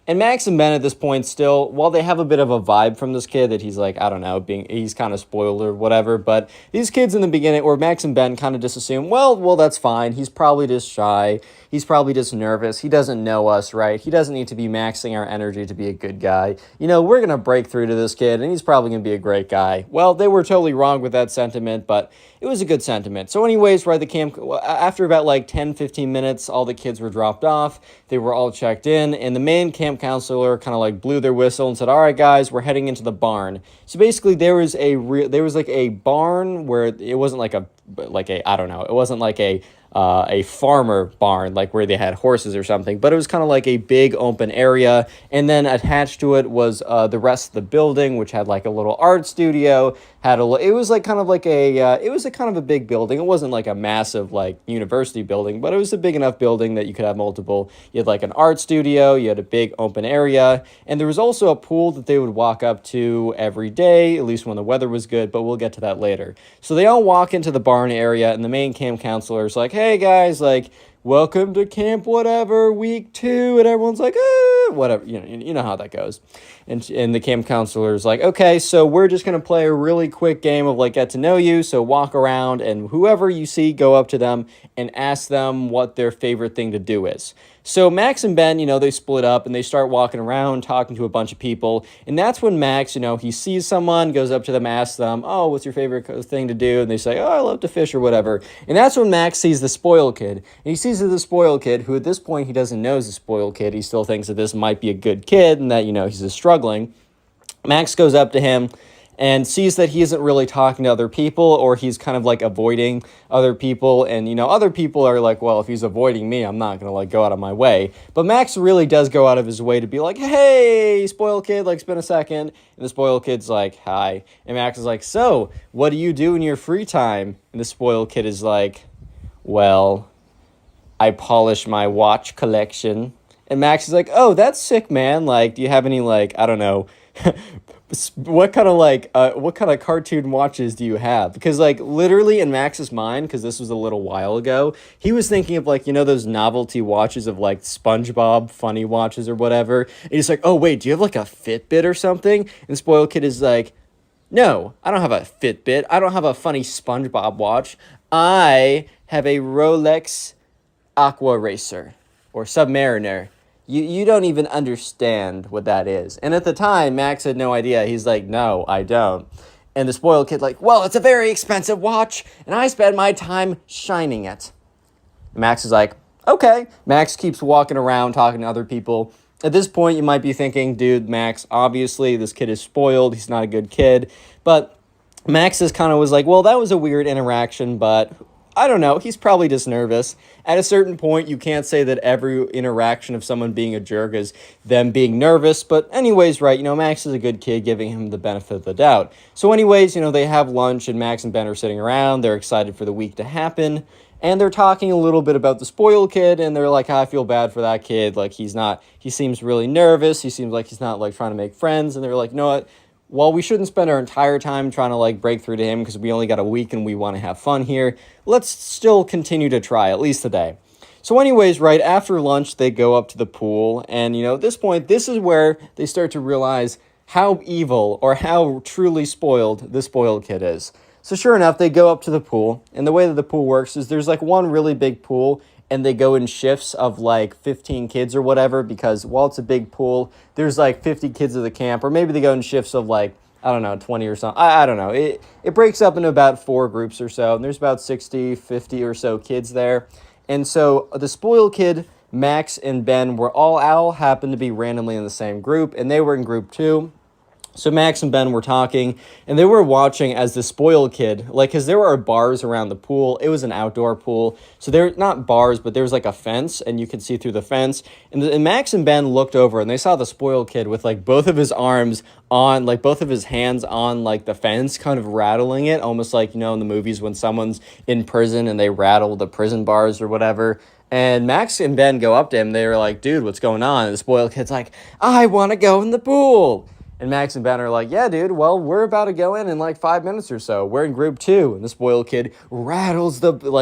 And Max and Ben at this point still, while they have a bit of a vibe from this kid that he's like, I don't know, he's kind of spoiled or whatever, but these kids in the beginning, or Max and Ben kind of just assume, well, that's fine. He's probably just shy. He's probably just nervous. He doesn't know us, right? He doesn't need to be maxing our energy to be a good guy. We're going to break through to this kid, and he's probably going to be a great guy. Well, they were totally wrong with that sentiment, but it was a good sentiment. So anyways, right, the camp, after about like 10, 15 minutes, all the kids were dropped off. They were all checked in, and the main camp counselor kind of like blew their whistle and said, all right, guys, we're heading into the barn. So basically there was like a barn where it wasn't like a I don't know, it wasn't like a farmer barn, like where they had horses or something, but it was kind of like a big open area, and then attached to it was the rest of the building, which had like a little art studio, it was like kind of like it was a kind of a big building. It wasn't like a massive like university building, but it was a big enough building that you could have multiple. You had like an art studio, you had a big open area, and there was also a pool that they would walk up to every day, at least when the weather was good, but we'll get to that later. So they all walk into the barn area, and the main camp counselor is like, hey guys, like, welcome to camp whatever, week 2, and everyone's like, whatever, you know how that goes. And the camp counselor is like, okay, so we're just going to play a really quick game of like get to know you, so walk around, and whoever you see, go up to them and ask them what their favorite thing to do is. So Max and Ben, they split up and they start walking around, talking to a bunch of people. And that's when Max, he sees someone, goes up to them, asks them, oh, what's your favorite thing to do? And they say, oh, I love to fish or whatever. And that's when Max sees the spoiled kid. And he sees the spoiled kid, who at this point he doesn't know is a spoiled kid. He still thinks that this might be a good kid and that, he's just struggling. Max goes up to him and sees that he isn't really talking to other people, or he's kind of like avoiding other people. And, other people are like, well, if he's avoiding me, I'm not going to like go out of my way. But Max really does go out of his way to be like, hey, spoiled kid, like, it's been a second. And the spoiled kid's like, hi. And Max is like, so what do you do in your free time? And the spoiled kid is like, well, I polish my watch collection. And Max is like, oh, that's sick, man. Like, do you have any, like, I don't know, what kind of cartoon watches do you have? Because like literally in Max's mind, because this was a little while ago, he was thinking of like, those novelty watches of like SpongeBob funny watches or whatever. And he's like, oh wait, do you have like a Fitbit or something? And the spoiled kid is like, no, I don't have a Fitbit. I don't have a funny SpongeBob watch. I have a Rolex Aqua Racer or Submariner. You don't even understand what that is. And at the time, Max had no idea. He's like, no, I don't. And the spoiled kid like, well, it's a very expensive watch, and I spend my time shining it. And Max is like, okay. Max keeps walking around talking to other people. At this point, you might be thinking, dude, Max, obviously this kid is spoiled. He's not a good kid. But Max is kind of was like, well, that was a weird interaction, but I don't know, he's probably just nervous. At a certain point, you can't say that every interaction of someone being a jerk is them being nervous. But anyways, right, Max is a good kid, giving him the benefit of the doubt. So anyways, they have lunch, and Max and Ben are sitting around. They're excited for the week to happen. And they're talking a little bit about the spoiled kid, and they're like, I feel bad for that kid. Like, he seems really nervous. He seems like he's not, like, trying to make friends. And they're like, you know what? While we shouldn't spend our entire time trying to, like, break through to him because we only got a week and we want to have fun here, let's still continue to try, at least today. So anyways, right after lunch, they go up to the pool. And, at this point, this is where they start to realize how evil or how truly spoiled the spoiled kid is. So sure enough, they go up to the pool. And the way that the pool works is there's, like, one really big pool. And they go in shifts of, like, 15 kids or whatever. Because while it's a big pool, there's, like, 50 kids at the camp. Or maybe they go in shifts of, like, I don't know, 20 or something. I don't know. It breaks up into about 4 groups or so. And there's about 60, 50 or so kids there. And so the spoiled kid, Max and Ben, were all happened to be randomly in the same group, and they were in group 2. So Max and Ben were talking, and they were watching as the spoiled kid, like, because there were bars around the pool. It was an outdoor pool. So they're not bars, but there was, like, a fence, and you could see through the fence. And Max and Ben looked over, and they saw the spoiled kid with, like, both of his arms on, like, both of his hands on, like, the fence, kind of rattling it, almost like, in the movies when someone's in prison and they rattle the prison bars or whatever. And Max and Ben go up to him. They were like, dude, what's going on? And the spoiled kid's like, I want to go in the pool. And Max and Ben are like, yeah, dude, well, we're about to go in like 5 minutes or so. We're in group 2. And the spoiled kid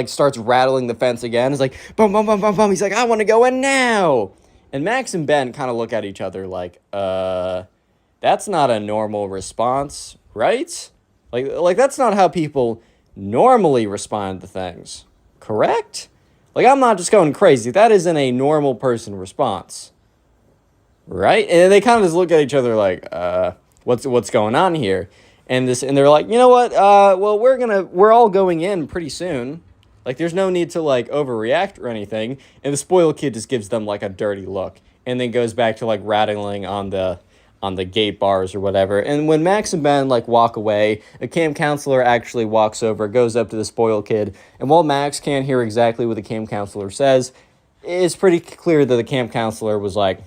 starts rattling the fence again. It's like, bum, bum, bum, bum, bum. He's like, I want to go in now. And Max and Ben kind of look at each other like, that's not a normal response, right? Like that's not how people normally respond to things, correct? Like, I'm not just going crazy. That isn't a normal person response. Right? And they kind of just look at each other like, what's going on here? And they're like, you know what? Well, we're all going in pretty soon. Like, there's no need to, like, overreact or anything. And the spoiled kid just gives them, like, a dirty look. And then goes back to, like, rattling on the gate bars or whatever. And when Max and Ben, like, walk away, a camp counselor actually walks over, goes up to the spoiled kid. And while Max can't hear exactly what the camp counselor says, it's pretty clear that the camp counselor was like,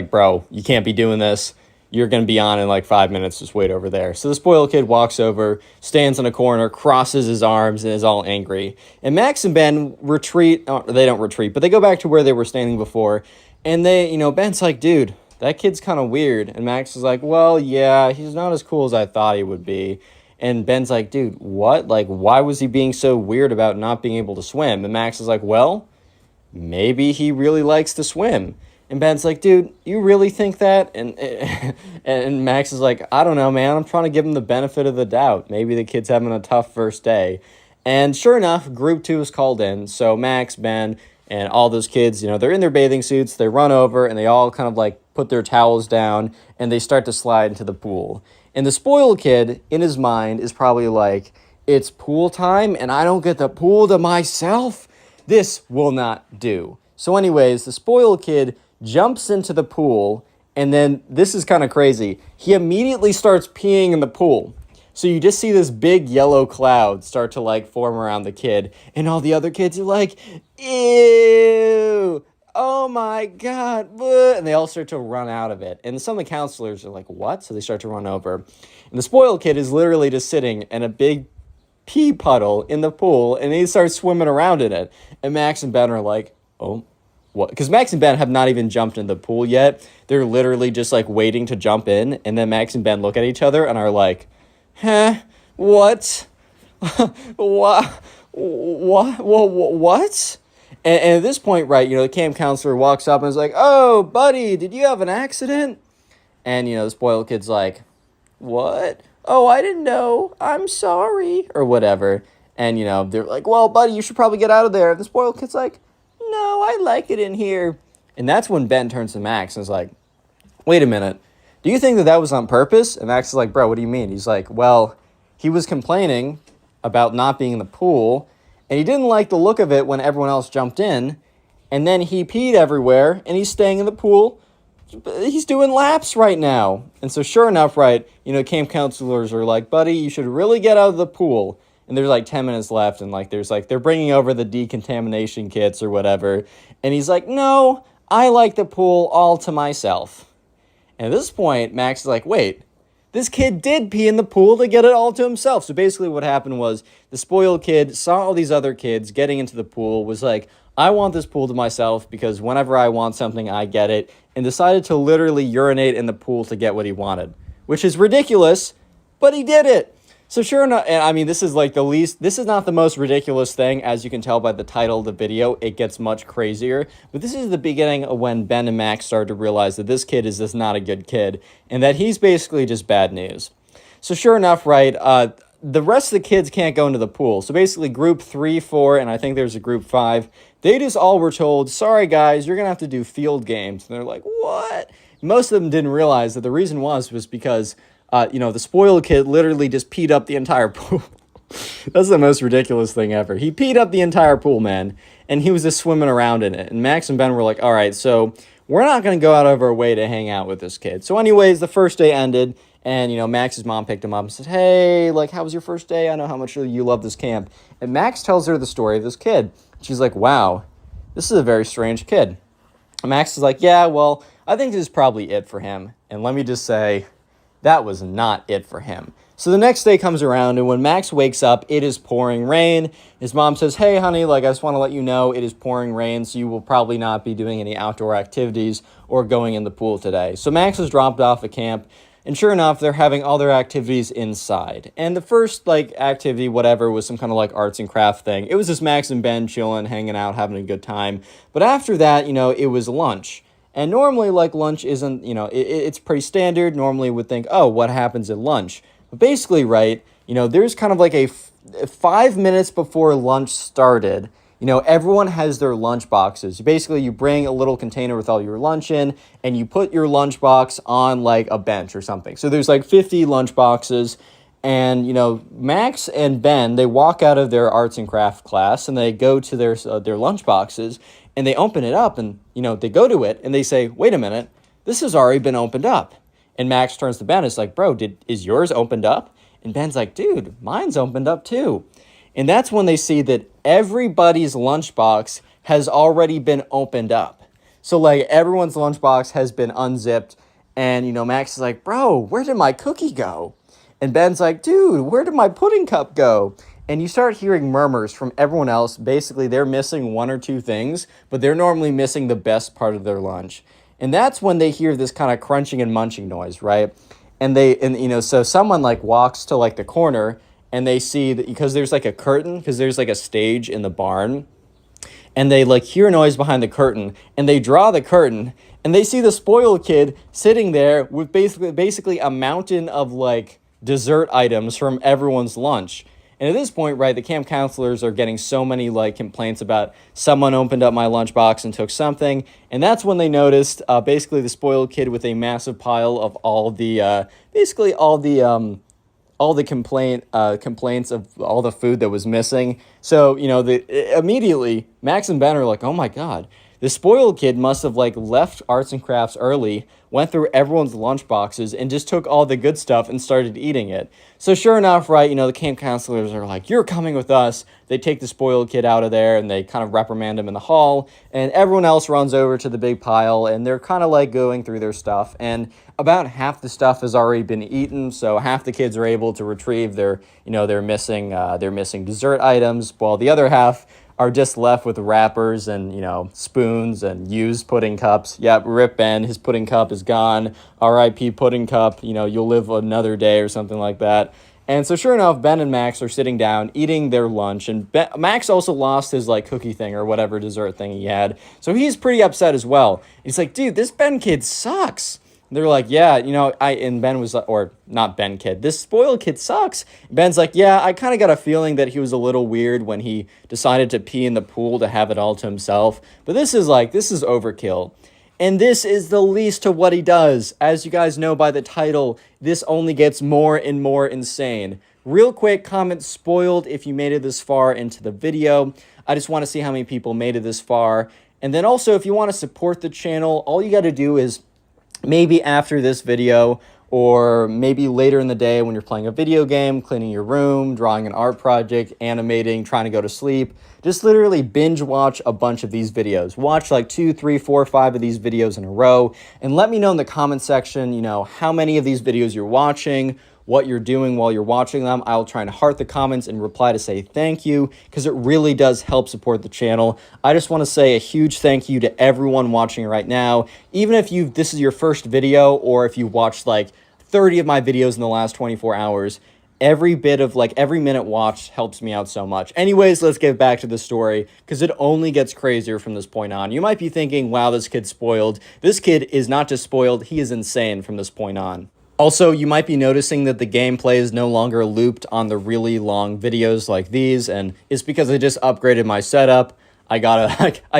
bro, you can't be doing this. You're going to be on in like 5 minutes. Just wait over there. So the spoiled kid walks over, stands in a corner, crosses his arms, and is all angry. And Max and Ben retreat. They don't retreat, but they go back to where they were standing before. And Ben's like, dude, that kid's kind of weird. And Max is like, well, yeah, he's not as cool as I thought he would be. And Ben's like, dude, what? Like, why was he being so weird about not being able to swim? And Max is like, well, maybe he really likes to swim. And Ben's like, dude, you really think that? And Max is like, I don't know, man. I'm trying to give him the benefit of the doubt. Maybe the kid's having a tough first day. And sure enough, group 2 is called in. So Max, Ben, and all those kids, they're in their bathing suits. They run over, and they all kind of like put their towels down, and they start to slide into the pool. And the spoiled kid, in his mind, is probably like, it's pool time, and I don't get the pool to myself? This will not do. So anyways, the spoiled kid jumps into the pool, and then, this is kind of crazy, he immediately starts peeing in the pool. So you just see this big yellow cloud start to, like, form around the kid, and all the other kids are like, ew, oh my god, bleh, and they all start to run out of it. And some of the counselors are like, what? So they start to run over. And the spoiled kid is literally just sitting in a big pee puddle in the pool, and he starts swimming around in it. And Max and Ben are like, oh, what? Because Max and Ben have not even jumped in the pool yet. They're literally just like waiting to jump in. And then Max and Ben look at each other and are like, huh? What? What? What? And at this point, right, the camp counselor walks up and is like, oh, buddy, did you have an accident? And, the spoiled kid's like, what? Oh, I didn't know. I'm sorry. Or whatever. And, they're like, well, buddy, you should probably get out of there. And the spoiled kid's like, no, I like it in here. And that's when Ben turns to Max and is like, wait a minute. Do you think that was on purpose? And Max is like, bro, what do you mean? He's like, well, he was complaining about not being in the pool, and he didn't like the look of it when everyone else jumped in, and then he peed everywhere, and he's staying in the pool. He's doing laps right now. And so sure enough, right, camp counselors are like, buddy, you should really get out of the pool. And there's like 10 minutes left, and they're bringing over the decontamination kits or whatever. And he's like, no, I like the pool all to myself. And at this point, Max is like, wait, this kid did pee in the pool to get it all to himself. So basically what happened was the spoiled kid saw all these other kids getting into the pool, was like, I want this pool to myself because whenever I want something, I get it, and decided to literally urinate in the pool to get what he wanted, which is ridiculous, but he did it. So sure enough, and I mean, this is like this is not the most ridiculous thing, as you can tell by the title of the video. It gets much crazier, but this is the beginning of when Ben and Max started to realize that this kid is just not a good kid, and that he's basically just bad news. So sure enough, right, the rest of the kids can't go into the pool. So basically group 3, 4, and I think there's a group 5, they just all were told, sorry guys, you're going to have to do field games. And they're like, what? Most of them didn't realize that the reason was because the spoiled kid literally just peed up the entire pool. That's the most ridiculous thing ever. He peed up the entire pool, man, and he was just swimming around in it. And Max and Ben were like, all right, so we're not going to go out of our way to hang out with this kid. So anyways, the first day ended, and, Max's mom picked him up and said, hey, like, how was your first day? I know how much you love this camp. And Max tells her the story of this kid. She's like, wow, this is a very strange kid. And Max is like, yeah, well, I think this is probably it for him. And let me just say, that was not it for him. So the next day comes around, and when Max wakes up, it is pouring rain. His mom says, hey, honey, like, I just want to let you know it is pouring rain, so you will probably not be doing any outdoor activities or going in the pool today. So Max is dropped off at camp, and sure enough, they're having all their activities inside. And the first, like, activity, whatever, was some kind of, like, arts and craft thing. It was just Max and Ben chilling, hanging out, having a good time. But after that, it was lunch. And normally, like, lunch isn't, it's pretty standard. Normally would think, oh, what happens at lunch? But basically, right, there's kind of like a 5 minutes before lunch started, everyone has their lunch boxes. Basically, you bring a little container with all your lunch in, and you put your lunch box on, like, a bench or something. So there's, like, 50 lunch boxes, and, Max and Ben, they walk out of their arts and craft class, and they go to their lunch boxes, and they open it up, and, they go to it, and they say, wait a minute, this has already been opened up. And Max turns to Ben and is like, bro, is yours opened up? And Ben's like, dude, mine's opened up too. And that's when they see that everybody's lunchbox has already been opened up. So, like, everyone's lunchbox has been unzipped. And, Max is like, bro, where did my cookie go? And Ben's like, dude, where did my pudding cup go? And you start hearing murmurs from everyone else. Basically, they're missing one or two things, but they're normally missing the best part of their lunch. And that's when they hear this kind of crunching and munching noise, right? So someone, like, walks to, like, the corner, and they see that, because there's, like, a curtain, because there's, like, a stage in the barn, and they, like, hear a noise behind the curtain, and they draw the curtain, and they see the spoiled kid sitting there with basically a mountain of, like, dessert items from everyone's lunch. And at this point, right, the camp counselors are getting so many, like, complaints about someone opened up my lunchbox and took something. And that's when they noticed basically the spoiled kid with a massive pile of all the complaints of all the food that was missing. So, immediately Max and Ben are like, oh my God, the spoiled kid must have, like, left arts and crafts early, went through everyone's lunch boxes, and just took all the good stuff and started eating it. So sure enough, right, the camp counselors are like, you're coming with us. They take the spoiled kid out of there, and they kind of reprimand him in the hall, and everyone else runs over to the big pile, and they're kind of, like, going through their stuff, and about half the stuff has already been eaten, so half the kids are able to retrieve their missing dessert items, while the other half are just left with wrappers and, spoons and used pudding cups. Yep, rip Ben, his pudding cup is gone. R.I.P. pudding cup, you'll live another day or something like that. And so sure enough, Ben and Max are sitting down, eating their lunch, and Max also lost his, like, cookie thing or whatever dessert thing he had. So he's pretty upset as well. He's like, dude, this Ben kid sucks. They're like, yeah, and Ben was, or not Ben kid, this spoiled kid sucks. Ben's like, yeah, I kind of got a feeling that he was a little weird when he decided to pee in the pool to have it all to himself. But this is overkill. And this is the least to what he does. As you guys know by the title, this only gets more and more insane. Real quick, comment spoiled if you made it this far into the video. I just want to see how many people made it this far. And then also, if you want to support the channel, all you got to do is maybe after this video or maybe later in the day when you're playing a video game, cleaning your room, drawing an art project, animating, trying to go to sleep. Just literally binge watch a bunch of these videos. Watch like 2, 3, 4, 5 of these videos in a row, and let me know in the comment section, how many of these videos you're watching, what you're doing while you're watching them. I'll try and heart the comments and reply to say thank you, because it really does help support the channel. I just want to say a huge thank you to everyone watching right now. Even if this is your first video, or if you watched like 30 of my videos in the last 24 hours, every minute watched helps me out so much. Anyways, let's get back to the story, because it only gets crazier from this point on. You might be thinking, wow, this kid's spoiled. This kid is not just spoiled, he is insane from this point on. Also, you might be noticing that the gameplay is no longer looped on the really long videos like these, and it's because I just upgraded my setup. I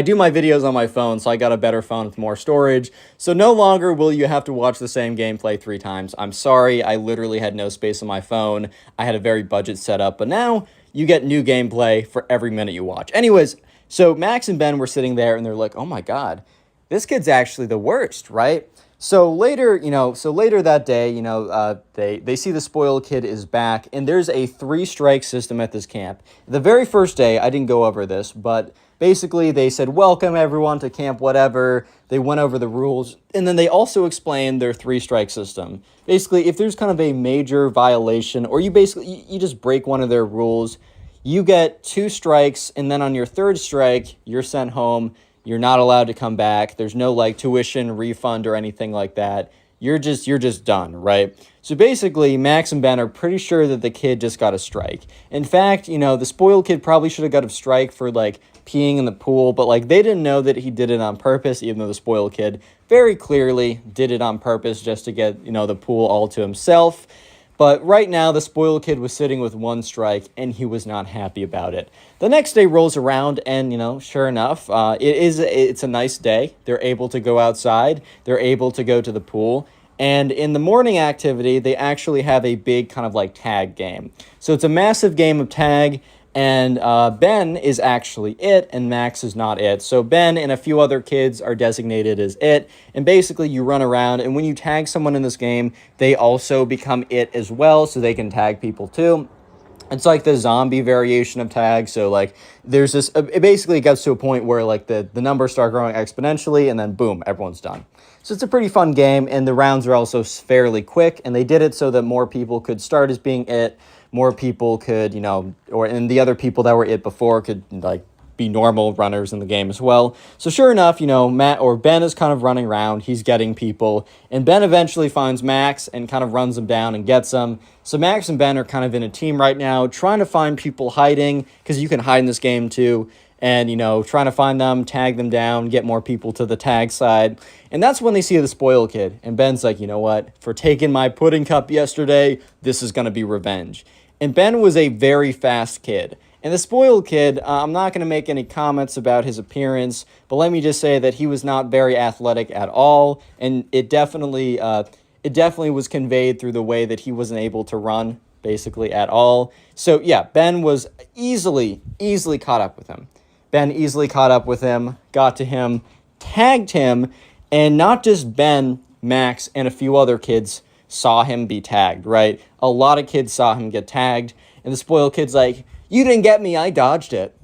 do my videos on my phone, so I got a better phone with more storage. So no longer will you have to watch the same gameplay 3 times. I'm sorry, I literally had no space on my phone. I had a very budget setup, but now you get new gameplay for every minute you watch. Anyways, so Max and Ben were sitting there, and they're like, oh my god, this kid's actually the worst, right? So later that day, they see the spoiled kid is back, and there's a 3-strike system at this camp. The very first day, I didn't go over this, but basically they said, welcome everyone to camp whatever. They went over the rules, and then they also explained their 3-strike system. Basically, if there's kind of a major violation, or you just break one of their rules, you get 2 strikes, and then on your 3rd strike, you're sent home. You're not allowed to come back. There's no like tuition refund or anything like that. You're just done, right? So basically, Max and Ben are pretty sure that the kid just got a strike. In fact, the spoiled kid probably should have got a strike for like peeing in the pool, but like they didn't know that he did it on purpose, even though the spoiled kid very clearly did it on purpose just to get, the pool all to himself. But right now, the spoiled kid was sitting with 1 strike, and he was not happy about it. The next day rolls around, and, sure enough, it's a nice day. They're able to go outside. They're able to go to the pool. And in the morning activity, they actually have a big kind of like tag game. So it's a massive game of tag, and Ben is actually it, and Max is not it. So Ben and a few other kids are designated as it, and basically you run around, and when you tag someone in this game, they also become it as well, so they can tag people too. It's like the zombie variation of tag, so like there's this, it basically gets to a point where like the numbers start growing exponentially, and then boom, everyone's done. So it's a pretty fun game, and the rounds are also fairly quick, and they did it so that more people could start as being it, more people could, and the other people that were it before could like be normal runners in the game as well. So sure enough, Ben is kind of running around, he's getting people, and Ben eventually finds Max and kind of runs him down and gets him. So Max and Ben are kind of in a team right now, trying to find people hiding, because you can hide in this game too, and, trying to find them, tag them down, get more people to the tag side. And that's when they see the spoiled kid, and Ben's like, you know what, for taking my pudding cup yesterday, this is going to be revenge. And Ben was a very fast kid. And the spoiled kid, I'm not going to make any comments about his appearance, but let me just say that he was not very athletic at all, and it definitely was conveyed through the way that he wasn't able to run, basically, at all. So, yeah, Ben was easily caught up with him. Ben easily caught up with him, got to him, tagged him, and not just Ben, Max, and a few other kids saw him be tagged, right? A lot of kids saw him get tagged, and the spoiled kid's like, you didn't get me, I dodged it.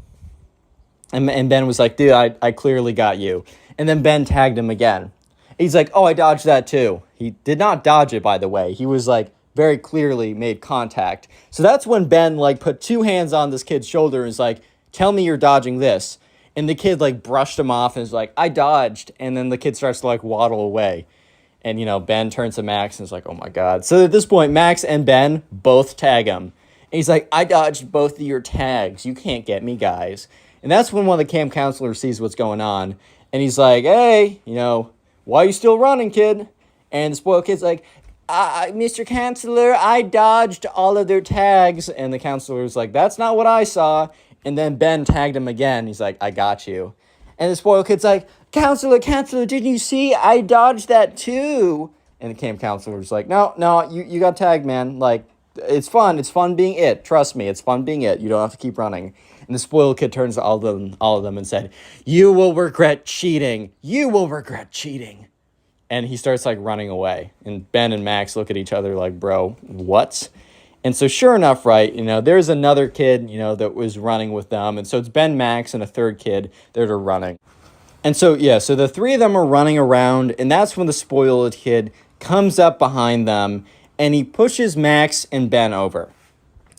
And Ben was like, dude, I clearly got you. And then Ben tagged him again. He's like, oh, I dodged that too. He did not dodge it, by the way. He was like, very clearly made contact. So that's when Ben like put 2 hands on this kid's shoulder and was like, tell me you're dodging this. And the kid like brushed him off and was like, I dodged. And then the kid starts to like waddle away. And, Ben turns to Max and is like, oh my God. So at this point, Max and Ben both tag him. And he's like, I dodged both of your tags. You can't get me, guys. And that's when one of the camp counselors sees what's going on. And he's like, hey, why are you still running, kid? And the spoiled kid's like, Mr. Counselor, I dodged all of their tags. And the counselor's like, that's not what I saw. And then Ben tagged him again. He's like, I got you. And the spoiled kid's like, Counselor, didn't you see? I dodged that too. And the camp counselor's like, no, you got tagged, man. Like, it's fun. It's fun being it. Trust me, it's fun being it. You don't have to keep running. And the spoiled kid turns to all of them and said, you will regret cheating. You will regret cheating. and he starts like running away. And Ben and Max look at each other like, bro, what? And so sure enough, right, there's another kid, that was running with them. And so it's Ben, Max, and a third kid that are running. And so, yeah, so the three of them are running around, and that's when the spoiled kid comes up behind them, and he pushes Max and Ben over.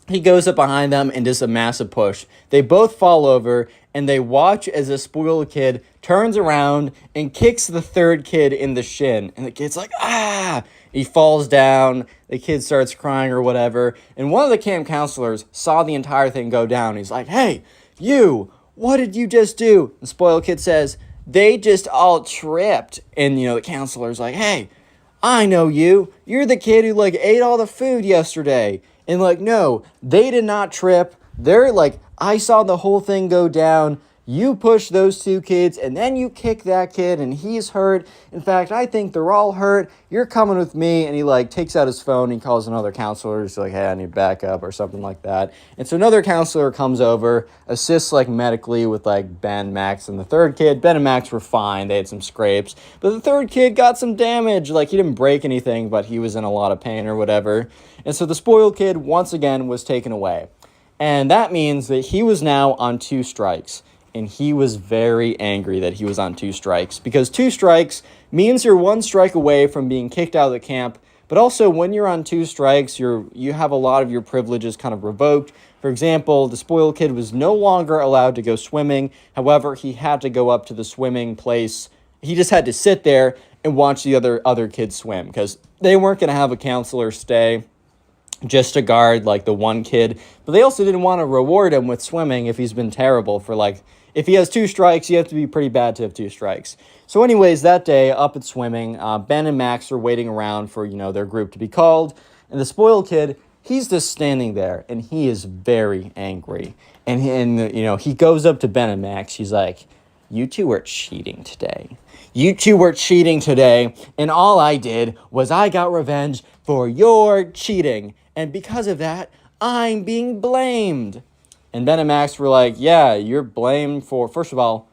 He goes up behind them and does a massive push. They both fall over, and they watch as the spoiled kid turns around and kicks the third kid in the shin. And the kid's like, ah! He falls down. The kid starts crying or whatever. And one of the camp counselors saw the entire thing go down. He's like, hey, you, what did you just do? The spoiled kid says, they just all tripped. And, the counselor's like, hey, I know you. You're the kid who, ate all the food yesterday. And, no, they did not trip. They're I saw the whole thing go down. You push those two kids, and then you kick that kid, and he's hurt. In fact, I think they're all hurt. You're coming with me. And he, takes out his phone. And he calls another counselor. He's like, hey, I need backup or something like that. And so another counselor comes over, assists, medically with, Ben, Max, and the third kid. Ben and Max were fine. They had some scrapes. But the third kid got some damage. He didn't break anything, but he was in a lot of pain or whatever. And so the spoiled kid, once again, was taken away. And that means that he was now on 2 strikes. And he was very angry that he was on 2 strikes, because 2 strikes means you're 1 strike away from being kicked out of the camp. But also, when you're on 2 strikes, you have a lot of your privileges kind of revoked. For example, the spoiled kid was no longer allowed to go swimming. However, he had to go up to the swimming place. He just had to sit there and watch the other kids swim, because they weren't going to have a counselor stay just to guard the one kid. But they also didn't want to reward him with swimming if he's been terrible for if he has 2 strikes, you have to be pretty bad to have 2 strikes. So anyways, that day up at swimming, Ben and Max are waiting around for, their group to be called. And the spoiled kid, he's just standing there, and he is very angry. And he goes up to Ben and Max. He's like, you two are cheating today. You two were cheating today, and all I did was I got revenge for your cheating. And because of that, I'm being blamed. And Ben and Max were like, yeah, you're blamed for, first of all,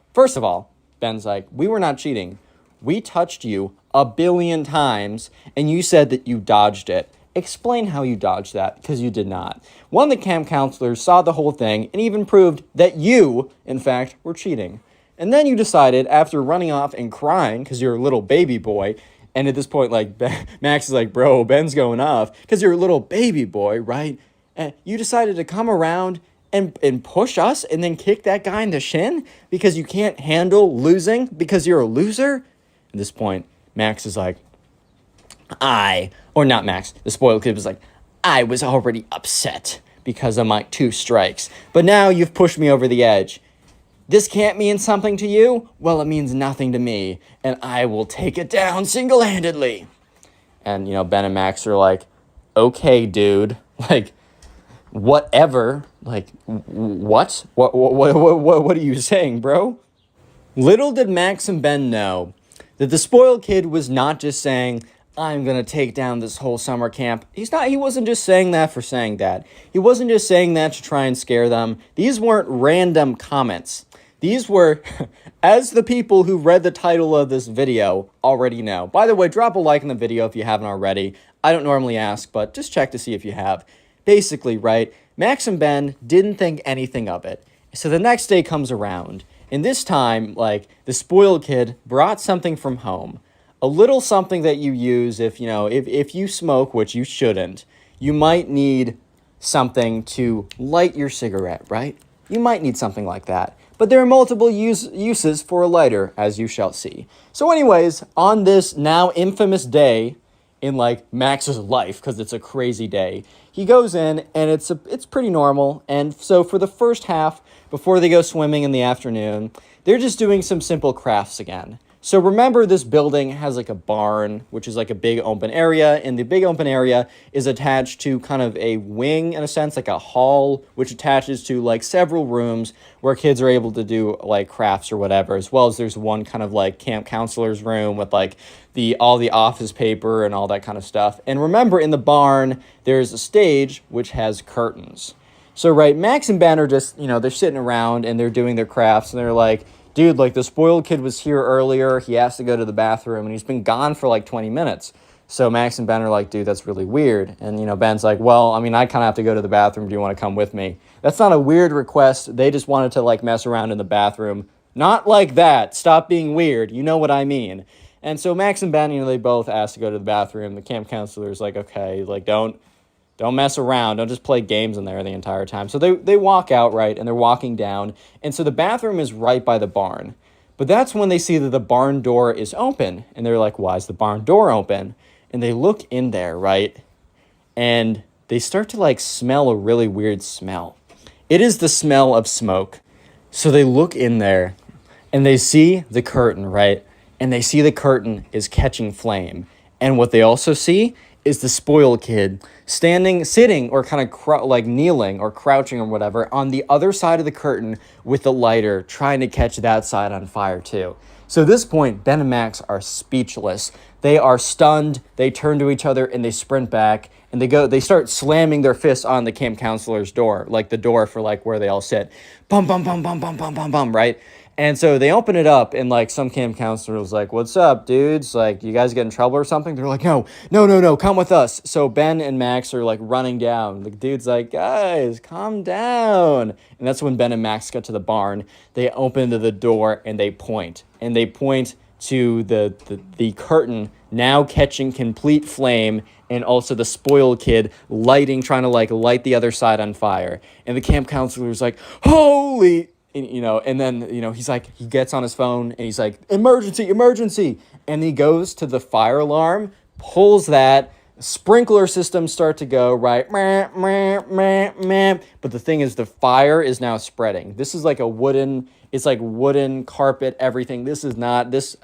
Ben's like, we were not cheating. We touched you 1 billion times, and you said that you dodged it. Explain how you dodged that, because you did not. One of the camp counselors saw the whole thing and even proved that you, in fact, were cheating. And then you decided, after running off and crying, because you're a little baby boy, and at this point, Max is like, bro, Ben's going off, because you're a little baby boy, right? And you decided to come around and push us and then kick that guy in the shin because you can't handle losing because you're a loser? At this point, Max is like, not Max, the spoiled kid was like, I was already upset because of my 2 strikes, but now you've pushed me over the edge. This can't mean something to you? Well, it means nothing to me, and I will take it down single-handedly. And, Ben and Max are like, okay, dude, whatever, what? What are you saying, bro? Little did Max and Ben know that the spoiled kid was not just saying, I'm going to take down this whole summer camp. He wasn't just saying that for saying that. He wasn't just saying that to try and scare them. These weren't random comments. These were, as the people who read the title of this video already know. By the way, drop a like in the video if you haven't already. I don't normally ask, but just check to see if you have. Basically, right, Max and Ben didn't think anything of it. So the next day comes around, and this time, the spoiled kid brought something from home. A little something that you use if you smoke, which you shouldn't, you might need something to light your cigarette, right? You might need something like that. But there are multiple uses for a lighter, as you shall see. So anyways, on this now infamous day in Max's life, because it's a crazy day, he goes in and it's pretty normal. And so for the first half, before they go swimming in the afternoon, they're just doing some simple crafts again. So remember, this building has a barn, which is a big open area, and the big open area is attached to kind of a wing, in a sense, a hall, which attaches to several rooms where kids are able to do crafts or whatever, as well as there's one kind of camp counselor's room with all the office paper and all that kind of stuff. And remember, in the barn, there's a stage which has curtains. So right, Max and Ben are just, they're sitting around and they're doing their crafts, and they're like, dude, like the spoiled kid was here earlier. He asked to go to the bathroom and he's been gone for like 20 minutes. So Max and Ben are like, dude, that's really weird. And, Ben's like, well, I mean, I kind of have to go to the bathroom. Do you want to come with me? That's not a weird request. They just wanted to like mess around in the bathroom. Not like that. Stop being weird. You know what I mean. And so Max and Ben, they both asked to go to the bathroom. The camp counselor's like, okay, like don't mess around. Don't just play games in there the entire time. So they walk out, right, and they're walking down. And so the bathroom is right by the barn. But that's when they see that the barn door is open. And they're like, why is the barn door open? And they look in there, right? And they start to like smell a really weird smell. It is the smell of smoke. So they look in there and they see the curtain, right? And they see the curtain is catching flame. And what they also see is the spoiled kid sitting, or kind of like kneeling or crouching or whatever on the other side of the curtain with the lighter, trying to catch that side on fire too. So at this point, Ben and Max are speechless. They are stunned. They turn to each other and they sprint back and they start slamming their fists on the camp counselor's door, like the door for like where they all sit. Bum, bum, bum, bum, bum, bum, bum, bum, right? And so they open it up and like some camp counselor was like, what's up, dudes? Like, you guys get in trouble or something? They're like, no, come with us. So Ben and Max are like running down. The dude's like, guys, calm down. And that's when Ben and Max get to the barn. They open to the door and they point. And they point to the curtain now catching complete flame, and also the spoiled kid trying to like light the other side on fire. And the camp counselor is like, holy... And then, he's like, he gets on his phone and he's like, emergency. And he goes to the fire alarm, pulls that, sprinkler systems start to go, right? But the thing is, the fire is now spreading. This is like it's like wooden carpet, everything. This is not, this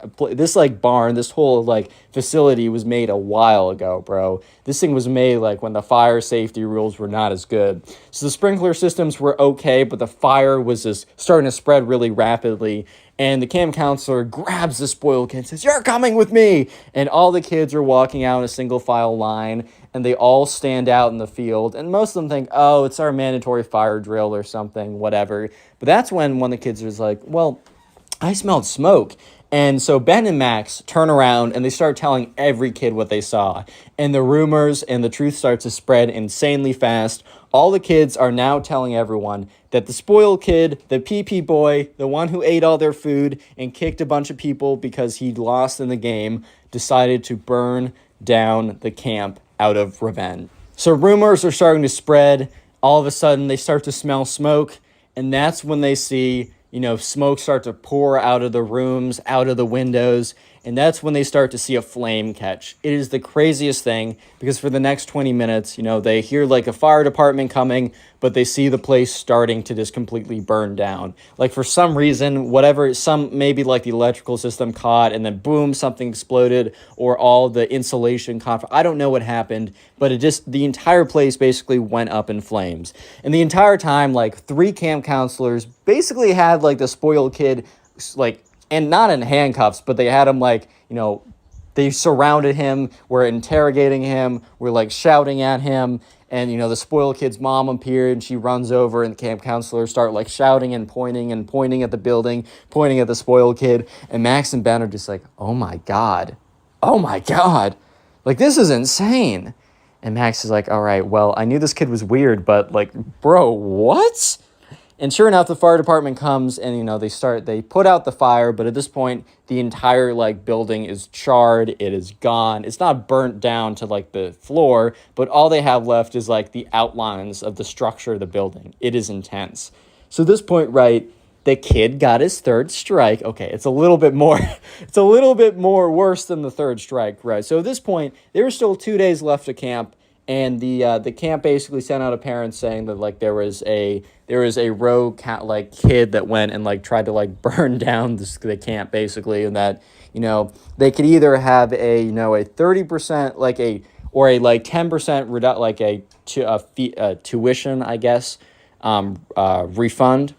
like barn, this whole like facility was made a while ago, bro. This thing was made like when the fire safety rules were not as good. So the sprinkler systems were okay, but the fire was just starting to spread really rapidly. And the camp counselor grabs the spoiled kid and says, you're coming with me. And all the kids are walking out in a single file line, and they all stand out in the field. And most of them think, oh, it's our mandatory fire drill or something, whatever. But that's when one of the kids is like, well, I smelled smoke. And so Ben and Max turn around and they start telling every kid what they saw. And the rumors and the truth starts to spread insanely fast. All the kids are now telling everyone that the spoiled kid, the pee-pee boy, the one who ate all their food and kicked a bunch of people because he'd lost in the game, decided to burn down the camp out of revenge. So rumors are starting to spread. All of a sudden, they start to smell smoke. And that's when they see, smoke start to pour out of the rooms, out of the windows. And that's when they start to see a flame catch. It is the craziest thing, because for the next 20 minutes, they hear like a fire department coming, but they see the place starting to just completely burn down. Like for some reason, maybe like the electrical system caught and then boom, something exploded, or all the insulation caught. I don't know what happened, but the entire place basically went up in flames. And the entire time, like 3 camp counselors basically had like the spoiled kid, like, and not in handcuffs, but they had him like, they surrounded him, were interrogating him, were like shouting at him. And, the spoiled kid's mom appeared and she runs over, and the camp counselors start like shouting and pointing at the building, pointing at the spoiled kid. And Max and Ben are just like, oh my God, like this is insane. And Max is like, all right, well, I knew this kid was weird, but like, bro, what? And sure enough, the fire department comes and, they put out the fire, but at this point, the entire, like, building is charred, it is gone. It's not burnt down to, like, the floor, but all they have left is, like, the outlines of the structure of the building. It is intense. So at this point, right, the kid got his 3rd strike. Okay, it's a little bit more worse than the 3rd strike, right? So at this point, there were still 2 days left of camp. And the camp basically sent out a parent saying that like there was a rogue kid that went and like tried to like burn down the camp basically, and that they could either have a 30% like a 10% tuition, I guess, refund,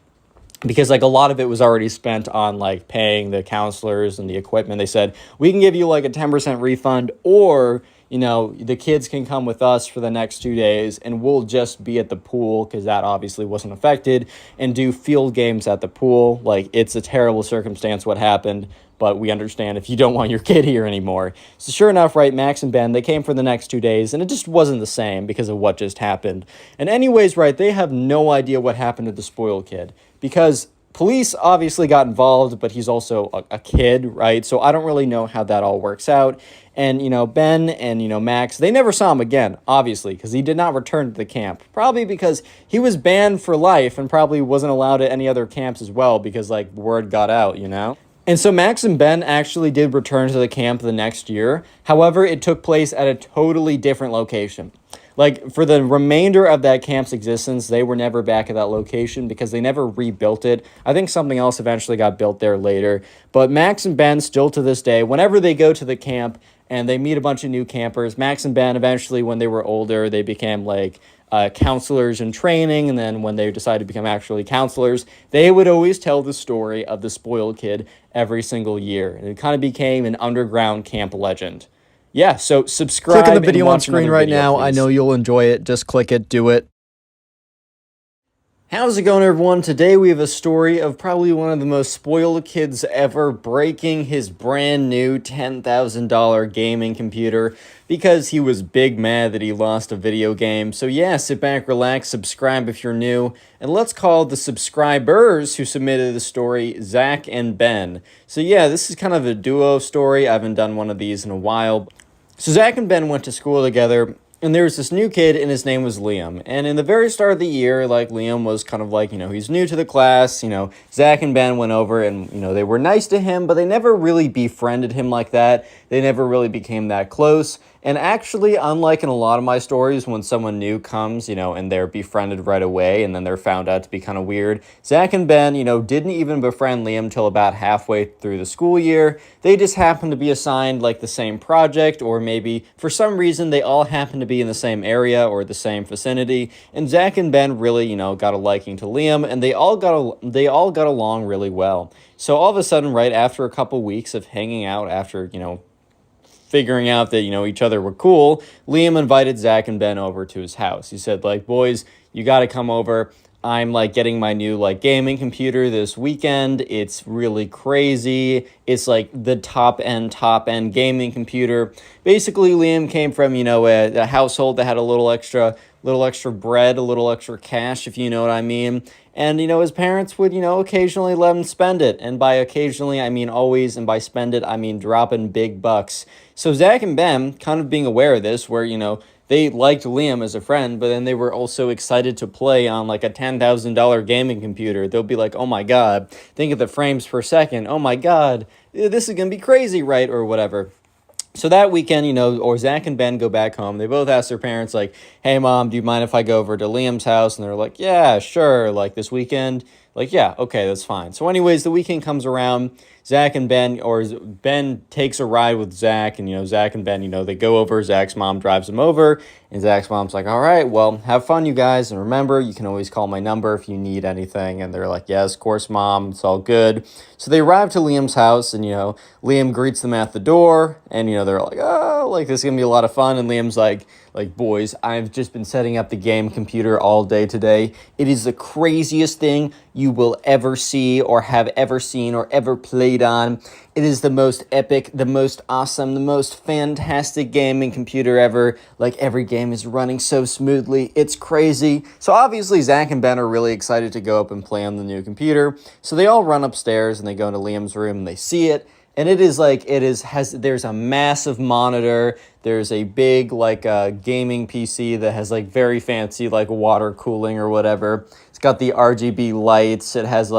because like a lot of it was already spent on like paying the counselors and the equipment. They said we can give you like a 10% refund, or the kids can come with us for the next 2 days and we'll just be at the pool because that obviously wasn't affected and do field games at the pool. Like, it's a terrible circumstance what happened, but we understand if you don't want your kid here anymore. So sure enough, right, Max and Ben, they came for the next 2 days and it just wasn't the same because of what just happened. And anyways, right, they have no idea what happened to the spoiled kid because police obviously got involved, but he's also a kid, right? So I don't really know how that all works out. And, Ben and, Max, they never saw him again, obviously, because he did not return to the camp. Probably because he was banned for life and probably wasn't allowed at any other camps as well because, word got out. And so Max and Ben actually did return to the camp the next year. However, it took place at a totally different location. For the remainder of that camp's existence, they were never back at that location because they never rebuilt it. I think something else eventually got built there later. But Max and Ben, still to this day, whenever they go to the camp and they meet a bunch of new campers, Max and Ben, eventually, when they were older, they became, counselors in training, and then when they decided to become actually counselors, they would always tell the story of the spoiled kid every single year. And it kind of became an underground camp legend. Yeah, so subscribe.
Click on the video on screen right
video,
now.
please.
I know you'll enjoy it. Just click it. Do it.
How's it going, everyone? Today we have a story of probably one of the most spoiled kids ever breaking his brand new $10,000 gaming computer because he was big mad that he lost a video game. So yeah, sit back, relax, subscribe if you're new, and let's call the subscribers who submitted the story Zach and Ben. So yeah, this is kind of a duo story. I haven't done one of these in a while. So Zach and Ben went to school together, and there was this new kid, and his name was Liam. And in the very start of the year, Liam was kind of he's new to the class. Zach and Ben went over and, they were nice to him, but they never really befriended him like that. They never really became that close. And actually, unlike in a lot of my stories, when someone new comes, and they're befriended right away, and then they're found out to be kind of weird, Zach and Ben, didn't even befriend Liam till about halfway through the school year. They just happened to be assigned, the same project, or maybe, for some reason, they all happened to be in the same area or the same vicinity, and Zach and Ben really, got a liking to Liam, and they all got along really well. So all of a sudden, right after a couple weeks of hanging out, after, figuring out that, each other were cool, Liam invited Zach and Ben over to his house. He said, boys, you got to come over. I'm, getting my new, gaming computer this weekend. It's really crazy. It's, the top-end gaming computer. Basically, Liam came from, a household that had a little extra bread, a little extra cash, if you know what I mean. And, his parents would, occasionally let him spend it. And by occasionally, I mean always. And by spend it, I mean dropping big bucks. So Zach and Ben, kind of being aware of this, where, they liked Liam as a friend, but then they were also excited to play on, a $10,000 gaming computer. They'll be like, oh my God, think of the frames per second. Oh my God, this is going to be crazy, right? Or whatever. So that weekend, or Zach and Ben go back home. They both ask their parents, hey, Mom, do you mind if I go over to Liam's house? And they're like, yeah, sure. This weekend? Yeah, okay, that's fine. So anyways, the weekend comes around. Zach and Ben, or Ben takes a ride with Zach, and, Zach and Ben, they go over. Zach's mom drives them over, and Zach's mom's like, all right, well, have fun, you guys. And remember, you can always call my number if you need anything. And they're like, yes, of course, Mom, it's all good. So they arrive to Liam's house, and, Liam greets them at the door, and, they're like, oh, this is going to be a lot of fun. And Liam's like, boys, I've just been setting up the game computer all day today. It is the craziest thing you will ever see or have ever seen or ever played on. It is the most epic, the most awesome, the most fantastic gaming computer ever. Every game is running so smoothly. It's crazy. So obviously Zach and Ben are really excited to go up and play on the new computer. So they all run upstairs and they go into Liam's room and they see it. And there's a massive monitor. There's a big, gaming PC that has, very fancy, water cooling or whatever. It's got the RGB lights. It has,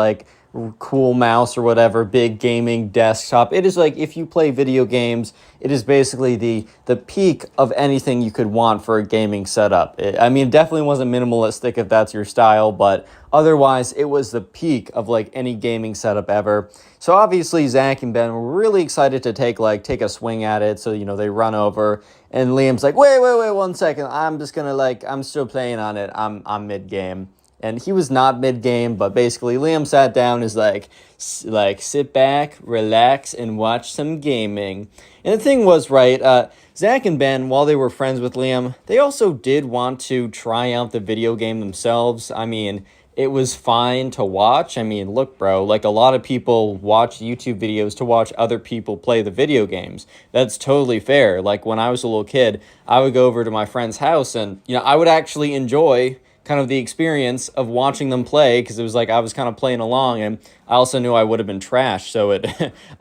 cool mouse or whatever, big gaming desktop. It is if you play video games, it is basically the peak of anything you could want for a gaming setup. It definitely wasn't minimalistic if that's your style, but otherwise it was the peak of any gaming setup ever. So obviously Zach and Ben were really excited to take a swing at it. So, they run over and Liam's like, wait, 1 second. I'm just gonna I'm still playing on it. I'm mid game. And he was not mid-game, but basically Liam sat down, is like sit back, relax, and watch some gaming. And the thing was, right, Zach and Ben, while they were friends with Liam, they also did want to try out the video game themselves. I mean, it was fine to watch. I mean, look, bro, like a lot of people watch YouTube videos to watch other people play the video games. That's totally fair. Like when I was a little kid, I would go over to my friend's house and, I would actually enjoy kind of the experience of watching them play, because it was like I was kind of playing along, and I also knew I would have been trash, so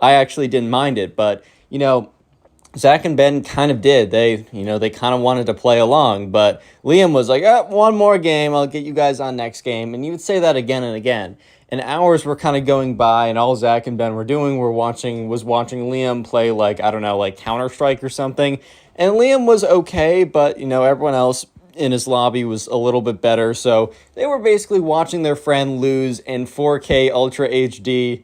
I actually didn't mind it. But Zach and Ben kind of did. They kind of wanted to play along, but Liam was like, one more game, I'll get you guys on next game. And you would say that again and again. And hours were kind of going by, and all Zach and Ben were doing was watching Liam play, like, I don't know, like Counter-Strike or something. And Liam was okay, but, everyone else in his lobby was a little bit better. So they were basically watching their friend lose in 4K Ultra HD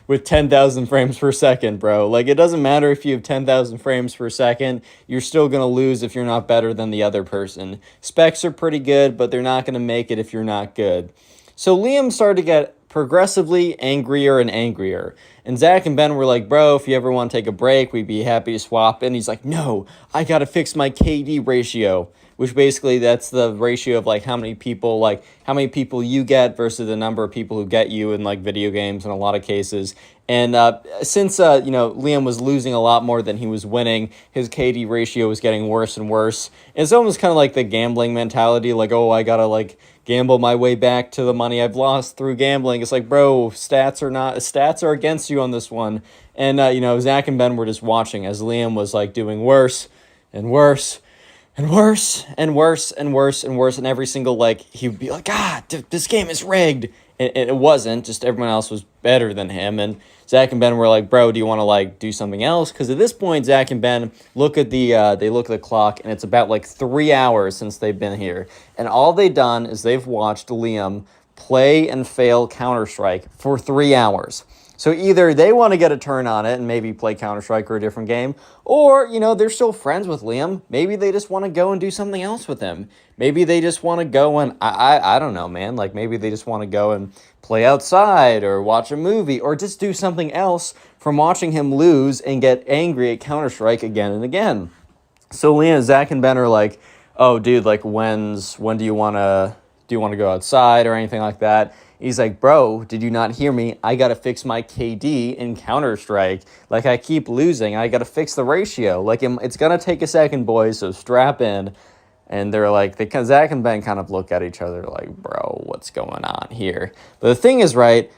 with 10,000 frames per second, bro. Like, it doesn't matter if you have 10,000 frames per second, you're still going to lose if you're not better than the other person. Specs are pretty good, but they're not going to make it if you're not good. So Liam started to get progressively angrier and angrier. And Zach and Ben were like, bro, if you ever want to take a break, we'd be happy to swap. And he's like, no, I got to fix my KD ratio, which basically that's the ratio of like how many people you get versus the number of people who get you in like video games in a lot of cases. And since Liam was losing a lot more than he was winning, his KD ratio was getting worse and worse. And it's almost kind of like the gambling mentality, like, oh, I gotta like gamble my way back to the money I've lost through gambling. It's like, bro, stats are against you on this one. And Zach and Ben were just watching as Liam was like doing worse and worse and worse and worse and worse and worse. And every single, like, he would be like, this game is rigged. And it wasn't, just everyone else was better than him. And Zach and Ben were like, bro, do you want to like do something else? Because at this point, Zach and Ben look at the clock, and it's about like 3 hours since they've been here. And all they've done is they've watched Liam play and fail Counter-Strike for 3 hours. So either they want to get a turn on it and maybe play Counter-Strike or a different game, or, they're still friends with Liam. Maybe they just want to go and do something else with him. Maybe they just want to go and, I don't know, man. Like, maybe they just want to go and play outside or watch a movie or just do something else from watching him lose and get angry at Counter-Strike again and again. So Zach and Ben are like, oh, dude, like, when do you want to go outside or anything like that? He's like, bro, did you not hear me? I got to fix my KD in Counter-Strike. Like, I keep losing. I got to fix the ratio. Like, it's going to take a second, boys, so strap in. And they're like, Zach and Ben kind of look at each other like, bro, what's going on here? But the thing is, right,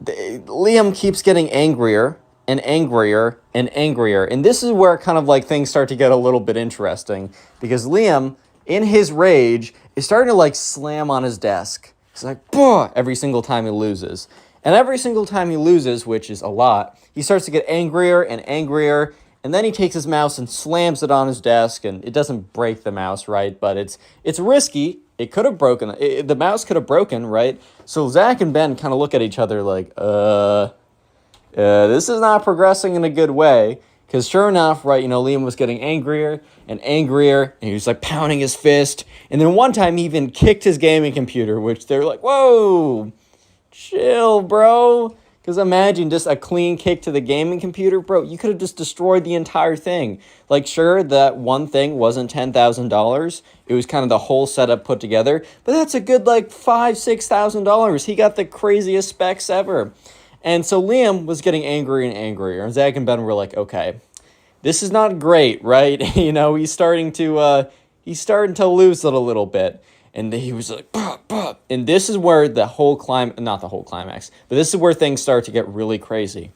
Liam keeps getting angrier and angrier and angrier. And this is where kind of like things start to get a little bit interesting. Because Liam, in his rage, is starting to like slam on his desk. He's like, "Bah!" every single time he loses. And every single time he loses, which is a lot, he starts to get angrier and angrier. And then he takes his mouse and slams it on his desk. And it doesn't break the mouse, right? But it's risky. It could have broken. The mouse could have broken, right? So Zach and Ben kind of look at each other like, this is not progressing in a good way. Because sure enough, right, Liam was getting angrier and angrier, and he was like pounding his fist. And then one time he even kicked his gaming computer, which they're like, whoa, chill, bro. Because imagine just a clean kick to the gaming computer, bro. You could have just destroyed the entire thing. Like, sure, that one thing wasn't $10,000. It was kind of the whole setup put together. But that's a good, like, $5,000-$6,000. He got the craziest specs ever. And so Liam was getting angrier and angrier. And Zach and Ben were like, okay, this is not great, right? He's starting to lose it a little bit. And he was like, bah, bah. And this is where not the whole climax, but this is where things start to get really crazy.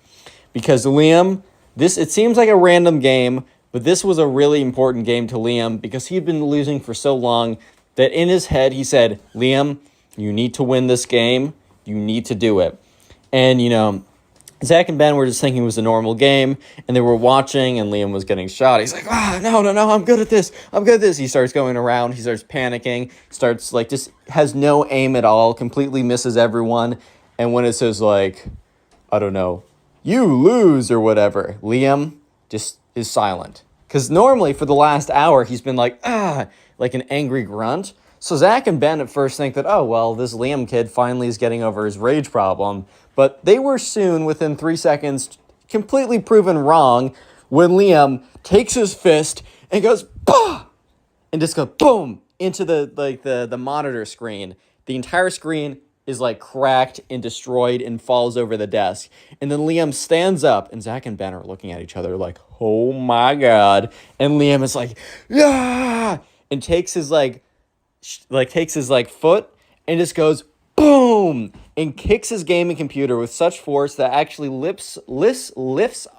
Because Liam, it seems like a random game, but this was a really important game to Liam because he'd been losing for so long that in his head he said, Liam, you need to win this game. You need to do it. And, Zach and Ben were just thinking it was a normal game, and they were watching, and Liam was getting shot. He's like, no, I'm good at this. He starts going around. He starts panicking, starts, like, just has no aim at all, completely misses everyone. And when it says, like, I don't know, you lose or whatever, Liam just is silent. Because normally for the last hour, he's been like, like an angry grunt. So Zach and Ben at first think that, oh, well, this Liam kid finally is getting over his rage problem. But they were soon, within 3 seconds, completely proven wrong when Liam takes his fist and goes, bah! And just goes, boom, into the monitor screen. The entire screen is like cracked and destroyed and falls over the desk. And then Liam stands up, and Zach and Ben are looking at each other like, oh my God. And Liam is like, yeah, and takes his foot and just goes boom and kicks his gaming computer with such force that actually lifts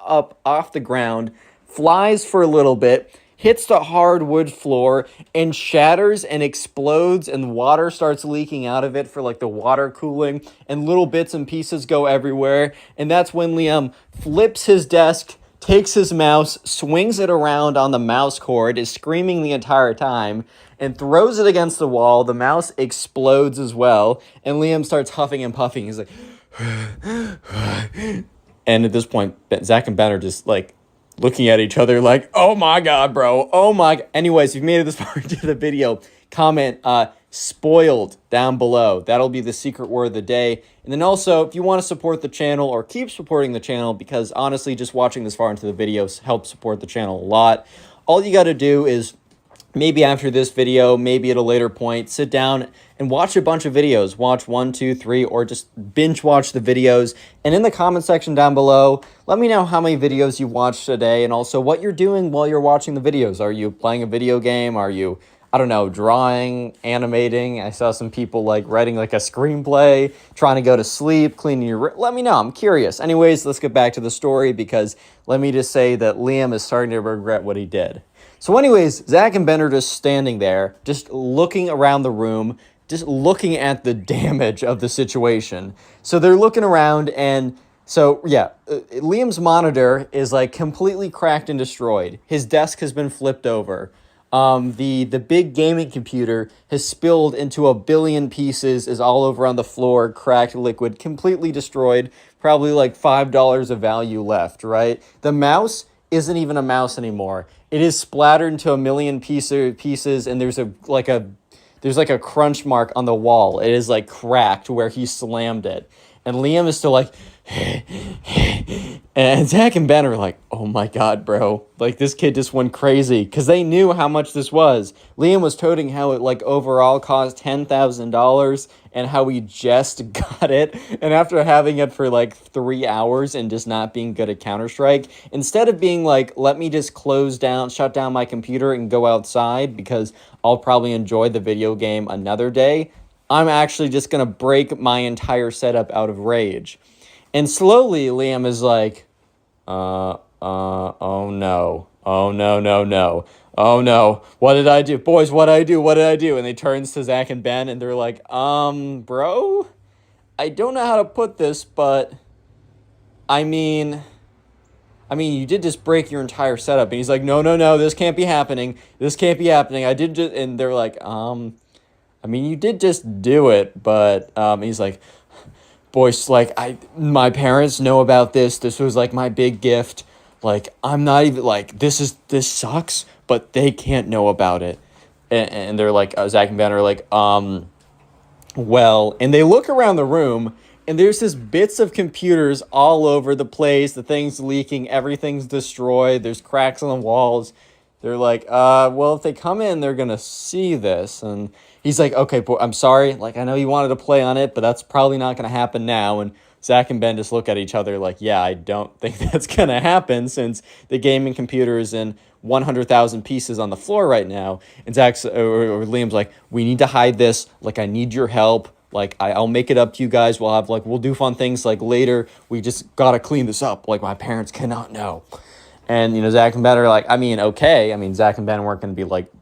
up off the ground, flies for a little bit, hits the hardwood floor, and shatters and explodes, and water starts leaking out of it for like the water cooling, and little bits and pieces go everywhere. And that's when Liam flips his desk, takes his mouse, swings it around on the mouse cord, is screaming the entire time, and throws it against the wall. The mouse explodes as well, and Liam starts huffing and puffing. He's like, and at this point, Zach and Ben are just like looking at each other like, oh my God, bro. Oh my. Anyways, if you've made it this far into the video, comment spoiled down below. That'll be the secret word of the day. And then also, if you want to support the channel or keep supporting the channel, because honestly, just watching this far into the videos helps support the channel a lot. All you got to do is maybe after this video, maybe at a later point, sit down and watch a bunch of videos. Watch 1, 2, 3, or just binge watch the videos. And in the comment section down below, let me know how many videos you watched today, and also what you're doing while you're watching the videos. Are you playing a video game? Are you, I don't know, drawing, animating? I saw some people like writing like a screenplay, trying to go to sleep, cleaning your room. Let me know. I'm curious. Anyways, let's get back to the story, because let me just say that Liam is starting to regret what he did. So anyways, Zach and Ben are just standing there, just looking around the room, just looking at the damage of the situation. So they're looking around, and so, yeah, Liam's monitor is like completely cracked and destroyed. His desk has been flipped over. The big gaming computer has spilled into a billion pieces, is all over on the floor, cracked liquid, completely destroyed, probably like $5 of value left, right? The mouse isn't even a mouse anymore. It is splattered into a million pieces, and there's like a crunch mark on the wall. It is like cracked where he slammed it. And Liam is still like, and Zach and Ben are like, oh my God, bro. Like, this kid just went crazy, because they knew how much this was. Liam was toting how it like overall cost $10,000 and how he just got it. And after having it for like 3 hours and just not being good at Counter-Strike, instead of being like, let me just shut down my computer and go outside because I'll probably enjoy the video game another day, I'm actually just going to break my entire setup out of rage. And slowly, Liam is like, oh no, no. Oh no, what did I do? Boys, what did I do? And they turns to Zach and Ben, and they're like, bro, I don't know how to put this, but I mean, you did just break your entire setup. And he's like, no, this can't be happening. I did just, and they're like, you did just do it, but, he's like, boys, like, my parents know about this. This was like my big gift. Like, I'm not even like, this sucks, but they can't know about it. And they're like, Zach and Ben are like, well, and they look around the room, and there's just bits of computers all over the place. The thing's leaking, everything's destroyed. There's cracks on the walls. They're like, well, if they come in, they're going to see this. And he's like, okay, boy, I'm sorry. Like, I know you wanted to play on it, but that's probably not going to happen now. And Zach and Ben just look at each other like, yeah, I don't think that's going to happen, since the gaming computer is in 100,000 pieces on the floor right now. And or Liam's like, we need to hide this. Like, I need your help. Like, I'll make it up to you guys. We'll do fun things like later. We just got to clean this up. Like, my parents cannot know. And, Zach and Ben are like, okay. Zach and Ben weren't going to be like,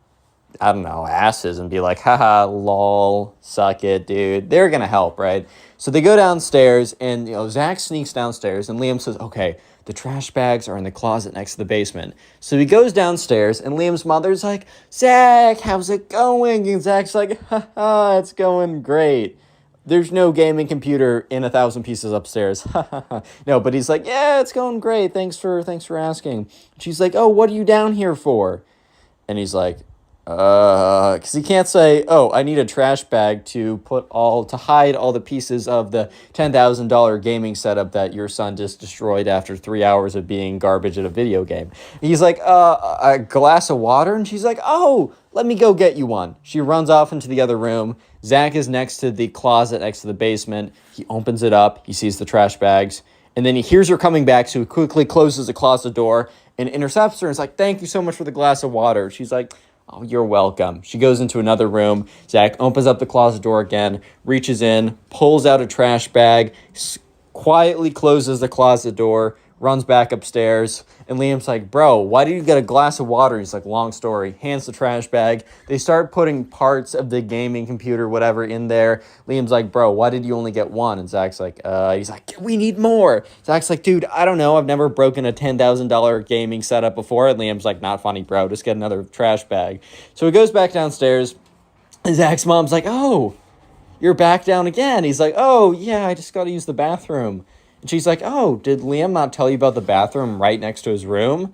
I don't know, asses and be like, haha, lol, suck it, dude. They're going to help, right? So they go downstairs, and, Zach sneaks downstairs, and Liam says, okay, the trash bags are in the closet next to the basement. So he goes downstairs, and Liam's mother's like, Zach, how's it going? And Zach's like, haha, it's going great. There's no gaming computer in 1,000 pieces upstairs. No, but he's like, yeah, it's going great. Thanks for asking. She's like, oh, what are you down here for? And he's like, Because he can't say, oh, I need a trash bag to hide all the pieces of the $10,000 gaming setup that your son just destroyed after 3 hours of being garbage at a video game. He's like, a glass of water? And she's like, oh, let me go get you one. She runs off into the other room. Zach is next to the closet, next to the basement. He opens it up. He sees the trash bags. And then he hears her coming back, so he quickly closes the closet door and intercepts her and is like, thank you so much for the glass of water. She's like, oh, you're welcome. She goes into another room. Zach opens up the closet door again, reaches in, pulls out a trash bag, quietly closes the closet door, runs back upstairs. And Liam's like, bro, why did you get a glass of water? He's like, long story. Hands the trash bag. They start putting parts of the gaming computer, whatever, in there. Liam's like, bro, why did you only get one? And Zach's like, he's like, we need more. Zach's like, dude, I don't know. I've never broken a $10,000 gaming setup before. And Liam's like, not funny, bro. Just get another trash bag. So he goes back downstairs. And Zach's mom's like, oh, you're back down again. He's like, oh, yeah, I just got to use the bathroom. And she's like, oh, did Liam not tell you about the bathroom right next to his room?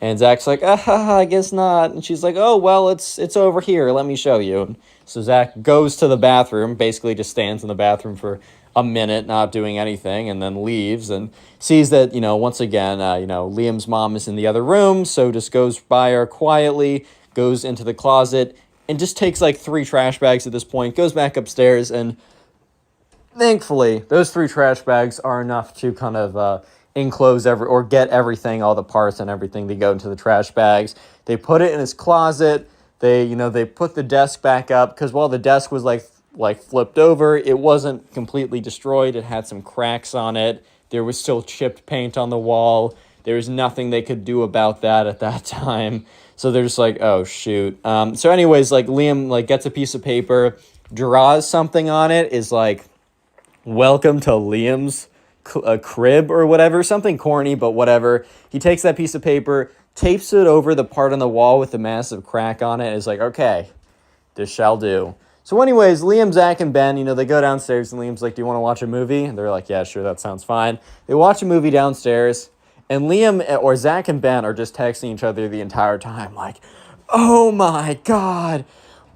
And Zach's like, I guess not. And she's like, oh, well, it's over here. Let me show you. And so Zach goes to the bathroom, basically just stands in the bathroom for a minute, not doing anything, and then leaves and sees that, once again, Liam's mom is in the other room. So just goes by her quietly, goes into the closet, and just takes like 3 trash bags at this point, goes back upstairs, and thankfully, those 3 trash bags are enough to kind of enclose or get everything, all the parts and everything that go into the trash bags. They put it in his closet. They put the desk back up because while the desk was like flipped over, it wasn't completely destroyed. It had some cracks on it. There was still chipped paint on the wall. There was nothing they could do about that at that time. So they're just like, oh shoot. So anyways, like Liam gets a piece of paper, draws something on it, is like, welcome to Liam's crib or whatever, something corny, but whatever. He takes that piece of paper, tapes it over the part on the wall with the massive crack on it, is like, okay, this shall do. So anyways, Liam, Zach, and Ben, they go downstairs, and Liam's like, do you want to watch a movie? And they're like, yeah, sure, that sounds fine. They watch a movie downstairs, and Liam or Zach and Ben are just texting each other the entire time, like, oh my God,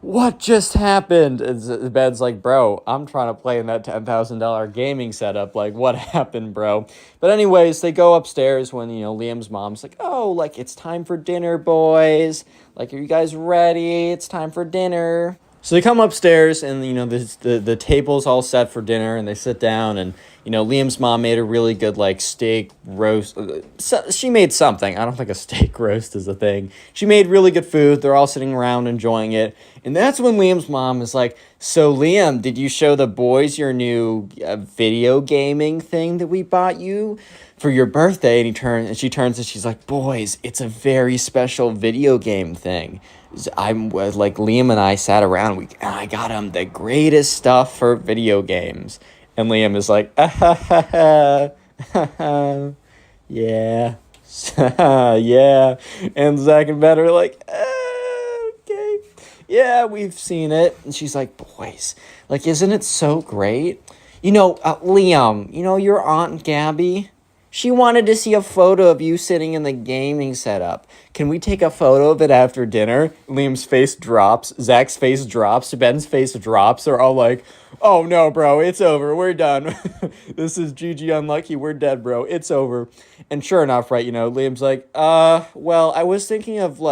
what just happened? And Ben's like, bro, I'm trying to play in that $10,000 gaming setup. Like, what happened, bro? But anyways, they go upstairs when, Liam's mom's like, oh, like, it's time for dinner, boys. Like, are you guys ready? It's time for dinner. So they come upstairs and, the table's all set for dinner and they sit down and, Liam's mom made a really good, steak roast. She made something. I don't think a steak roast is a thing. She made really good food. They're all sitting around enjoying it. And that's when Liam's mom is like, so Liam, did you show the boys your new video gaming thing that we bought you for your birthday? And she turns and she's like, boys, it's a very special video game thing. Liam and I sat around and I got him the greatest stuff for video games. And Liam is like, yeah, yeah. And Zach and Ben are like, okay, yeah, we've seen it. And she's like, boys, isn't it so great? Liam, your Aunt Gabby, she wanted to see a photo of you sitting in the gaming setup. Can we take a photo of it after dinner? Liam's face drops. Zach's face drops. Ben's face drops. They're all like, oh no, bro, it's over. We're done. This is GG unlucky. We're dead, bro. It's over. And sure enough, right, Liam's like, well, I was thinking of,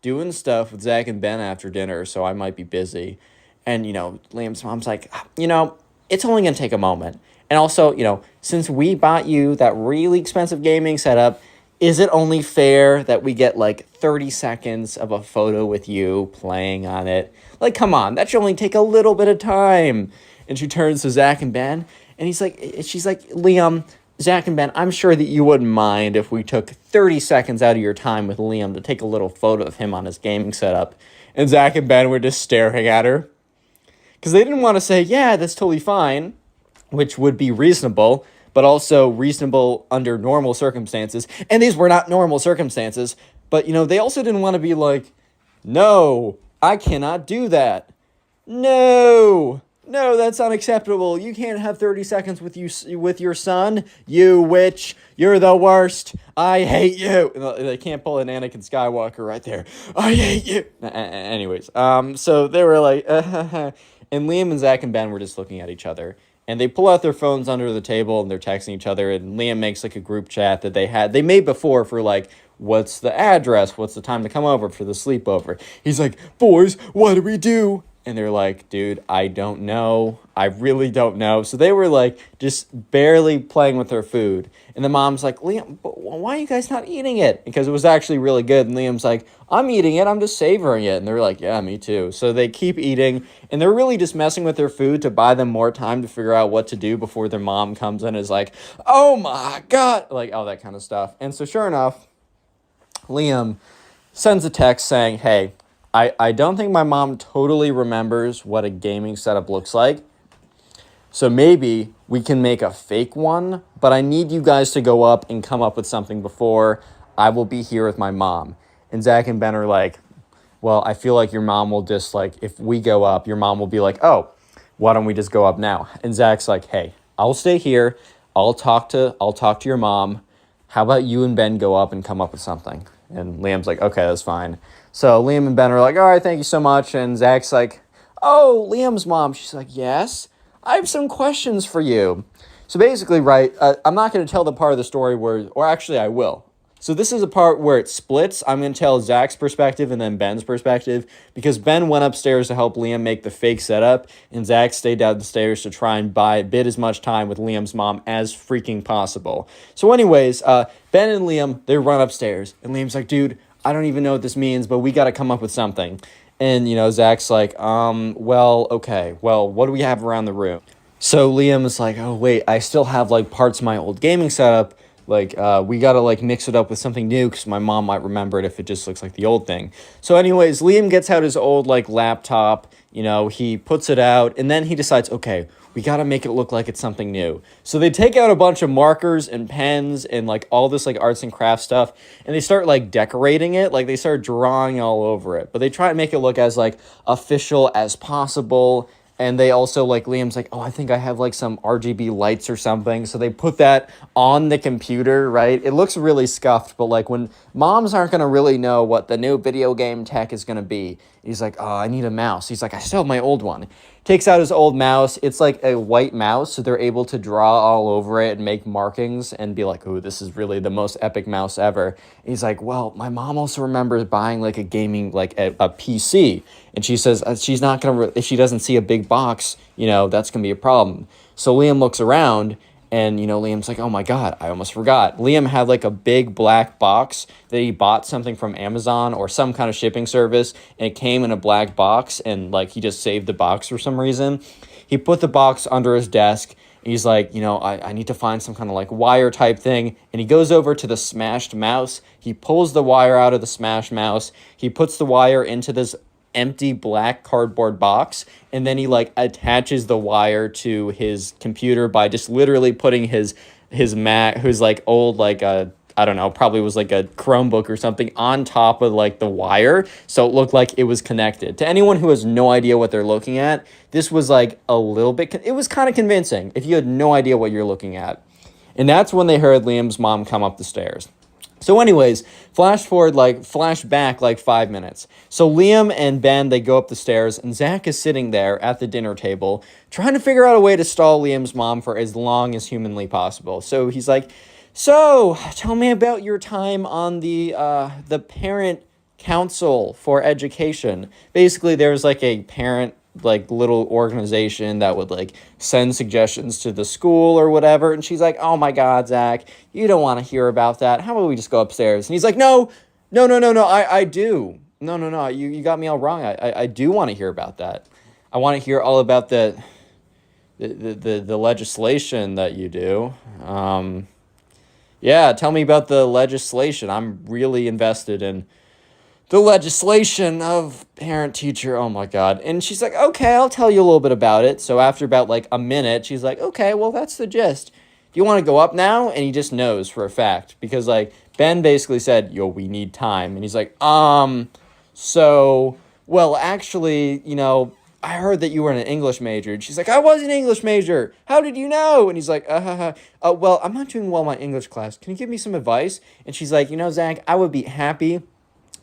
doing stuff with Zach and Ben after dinner, so I might be busy. And, Liam's mom's like, it's only going to take a moment. And also, since we bought you that really expensive gaming setup, is it only fair that we get 30 seconds of a photo with you playing on it? Come on, that should only take a little bit of time. And she turns to Zach and Ben, and she's like, Liam, Zach and Ben, I'm sure that you wouldn't mind if we took 30 seconds out of your time with Liam to take a little photo of him on his gaming setup. And Zach and Ben were just staring at her. Because they didn't want to say, yeah, that's totally fine, which would be reasonable, but also reasonable under normal circumstances. And these were not normal circumstances. But, they also didn't want to be like, no, I cannot do that. No, no, that's unacceptable. You can't have 30 seconds with your son. You witch, you're the worst. I hate you. They can't pull an Anakin Skywalker right there. I hate you. Anyways, so they were like, and Liam and Zach and Ben were just looking at each other. And they pull out their phones under the table and they're texting each other. And Liam makes like a group chat that they made before for like, what's the address? What's the time to come over for the sleepover? He's like, boys, what do we do? And they're like, dude, I don't know. I really don't know. So they were like just barely playing with their food. And the mom's like, Liam, why are you guys not eating it? Because it was actually really good. And Liam's like, I'm eating it. I'm just savoring it. And they're like, yeah, me too. So they keep eating. And they're really just messing with their food to buy them more time to figure out what to do before their mom comes in and is like, oh my God. Like all that kind of stuff. And so sure enough, Liam sends a text saying, hey, I don't think my mom totally remembers what a gaming setup looks like. So maybe we can make a fake one, but I need you guys to go up and come up with something before I will be here with my mom. And Zach and Ben are like, well, I feel like your mom will just like, if we go up, your mom will be like, oh, why don't we just go up now? And Zach's like, hey, I'll stay here. I'll talk to your mom. How about you and Ben go up and come up with something? And Liam's like, okay, that's fine. So Liam and Ben are like, all right, thank you so much. And Zach's like, oh, Liam's mom. She's like, yes, I have some questions for you. So basically, right, I'm not going to tell the part of the story or actually I will. So this is a part where it splits. I'm going to tell Zach's perspective and then Ben's perspective because Ben went upstairs to help Liam make the fake setup and Zach stayed downstairs to try and bid as much time with Liam's mom as freaking possible. So anyways, Ben and Liam, they run upstairs and Liam's like, dude, I don't even know what this means, but we got to come up with something. And, Zach's like, well, okay, well, what do we have around the room? So Liam is like, oh, wait, I still have, like, parts of my old gaming setup. Like, we got to, like, mix it up with something new because my mom might remember it if it just looks like the old thing. So anyways, Liam gets out his old, like, laptop. He puts it out, and then he decides, okay, we got to make it look like it's something new. So they take out a bunch of markers and pens and, like, all this, like, arts and crafts stuff, and they start, like, decorating it. Like, they start drawing all over it. But they try to make it look as, like, official as possible. And they also, like, Liam's like, oh, I think I have, like, some RGB lights or something. So they put that on the computer, right? It looks really scuffed, but, like, when moms aren't going to really know what the new video game tech is going to be, he's like, oh, I need a mouse. He's like, I still have my old one. Takes out his old mouse. It's, like, a white mouse, so they're able to draw all over it and make markings and be like, oh, this is really the most epic mouse ever. And he's like, well, my mom also remembers buying, like, a gaming, like, a PC. And she says she's not going to, if she doesn't see a big box, that's going to be a problem. So Liam looks around and, Liam's like, oh my God, I almost forgot. Liam had like a big black box that he bought something from Amazon or some kind of shipping service. And it came in a black box and like he just saved the box for some reason. He put the box under his desk. He's like, I need to find some kind of like wire type thing. And he goes over to the smashed mouse. He pulls the wire out of the smashed mouse. He puts the wire into this empty black cardboard box, and then he like attaches the wire to his computer by just literally putting his Mac, who's like old, like a, I don't know, probably was like a Chromebook or something, on top of like the wire, so it looked like it was connected. To anyone who has no idea what they're looking at, this was like a little bit, it was kind of convincing if you had no idea what you're looking at. And that's when they heard Liam's mom come up the stairs. So anyways, flash back like 5 minutes. So Liam and Ben, they go up the stairs, and Zach is sitting there at the dinner table trying to figure out a way to stall Liam's mom for as long as humanly possible. So he's like, so tell me about your time on the parent council for education. Basically, there's like a parent like little organization that would like send suggestions to the school or whatever. And she's like, oh my God, Zach, you don't want to hear about that. How about we just go upstairs? And he's like, no, I do. No, you got me all wrong. I do want to hear about that. I want to hear all about the legislation that you do. Yeah, tell me about the legislation. I'm really invested in the legislation of parent-teacher, oh my God. And she's like, okay, I'll tell you a little bit about it. So after about like a minute, she's like, okay, well, that's the gist. Do you want to go up now? And he just knows for a fact. Because like Ben basically said, yo, we need time. And he's like, so, well, actually, I heard that you were an English major. And she's like, I was an English major. How did you know? And he's like, well, I'm not doing well in my English class. Can you give me some advice? And she's like, Zach, I would be happy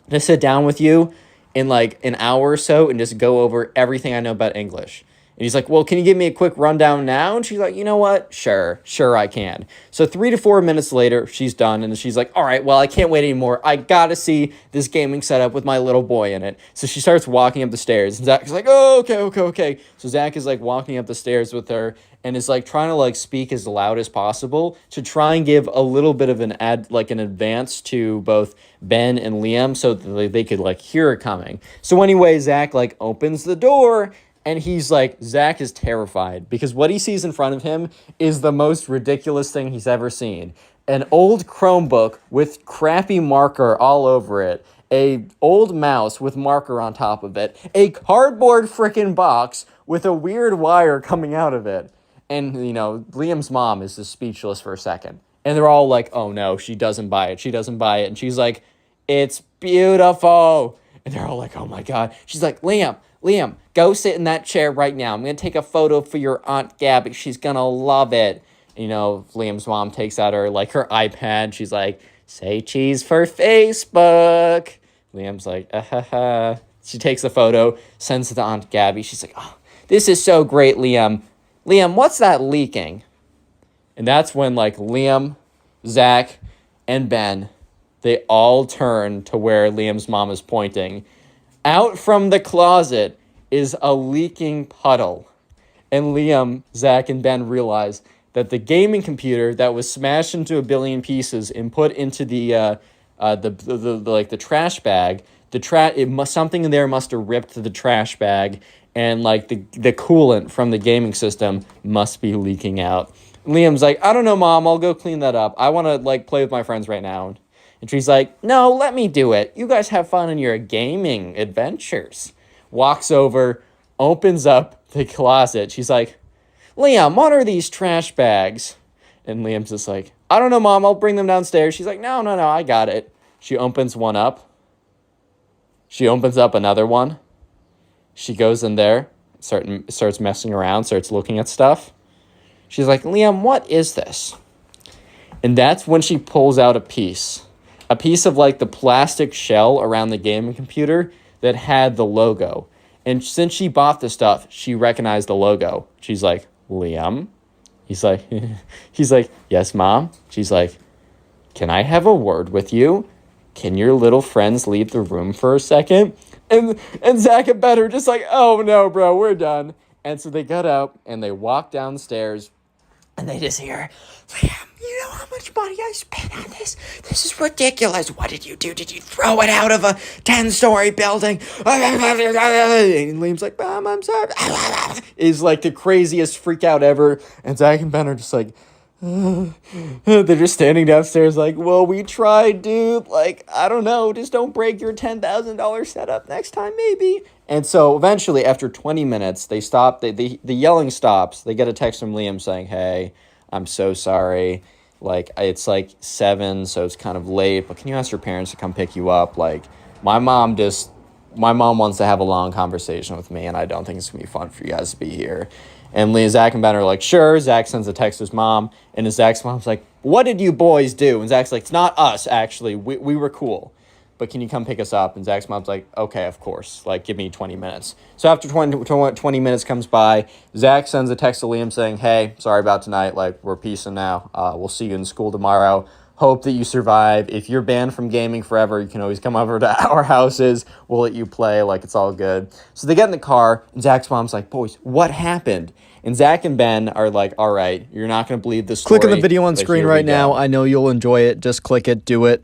to sit down with you in like an hour or so and just go over everything I know about English. And he's like, well, can you give me a quick rundown now? And she's like, you know what? Sure, I can. So 3 to 4 minutes later, she's done. And she's like, all right, well, I can't wait anymore. I got to see this gaming setup with my little boy in it. So she starts walking up the stairs. And Zach is like, oh, okay. So Zach is like walking up the stairs with her and is like trying to like speak as loud as possible to try and give a little bit of an advance to both Ben and Liam so that they could like hear it coming. So anyway, Zach like opens the door. And he's like, Zach is terrified because what he sees in front of him is the most ridiculous thing he's ever seen. An old Chromebook with crappy marker all over it. A old mouse with marker on top of it. A cardboard frickin' box with a weird wire coming out of it. And, Liam's mom is just speechless for a second. And they're all like, oh no, she doesn't buy it. And she's like, it's beautiful. And they're all like, oh my God. She's like, Liam, go sit in that chair right now. I'm going to take a photo for your Aunt Gabby. She's going to love it. Liam's mom takes out her iPad. She's like, say cheese for Facebook. Liam's like, She takes the photo, sends it to Aunt Gabby. She's like, oh, this is so great, Liam. Liam, what's that leaking? And that's when Liam, Zach, and Ben, they all turn to where Liam's mom is pointing. Out from the closet is a leaking puddle. And Liam, Zach, and Ben realize that the gaming computer that was smashed into a billion pieces and put into the trash bag, something in there must have ripped the trash bag, and the coolant from the gaming system must be leaking out. And Liam's like, I don't know, Mom, I'll go clean that up. I want to play with my friends right now. And she's like, no, let me do it. You guys have fun in your gaming adventures. Walks over, opens up the closet. She's like, Liam, what are these trash bags? And Liam's just like, I don't know, Mom, I'll bring them downstairs. She's like, no, I got it. She opens one up. She opens up another one. She goes in there, starts messing around, starts looking at stuff. She's like, Liam, what is this? And that's when she pulls out a piece of the plastic shell around the gaming computer that had the logo. And since she bought the stuff, she recognized the logo. She's like, Liam? He's like, yes, Mom? She's like, can I have a word with you? Can your little friends leave the room for a second? And Zach and Ben are just like, oh no, bro, we're done. And so they got up and they walk downstairs and they just hear, Liam, you know how much money I spent on this? This is ridiculous. What did you do? Did you throw it out of a 10-story building? And Liam's like, Mom, I'm sorry. Is the craziest freak out ever. And Zach and Ben are just like, they're just standing downstairs like, well, we tried, dude. I don't know. Just don't break your $10,000 setup next time, maybe. And so eventually, after 20 minutes, they stop. The yelling stops. They get a text from Liam saying, hey, I'm so sorry. It's 7, so it's kind of late. But can you ask your parents to come pick you up? My mom wants to have a long conversation with me, and I don't think it's going to be fun for you guys to be here. And Zach and Ben are like, sure. Zach sends a text to his mom, and Zach's mom's like, what did you boys do? And Zach's like, it's not us, actually. We were cool. But can you come pick us up? And Zach's mom's like, okay, of course. Give me 20 minutes. So after 20 minutes comes by, Zach sends a text to Liam saying, hey, sorry about tonight. We're peacing now. We'll see you in school tomorrow. Hope that you survive. If you're banned from gaming forever, you can always come over to our houses. We'll let you play. It's all good. So they get in the car, and Zach's mom's like, boys, what happened? And Zach and Ben are like, all right, you're not going to believe this story.
Click on the video on screen right now. I know you'll enjoy it. Just click it. Do it.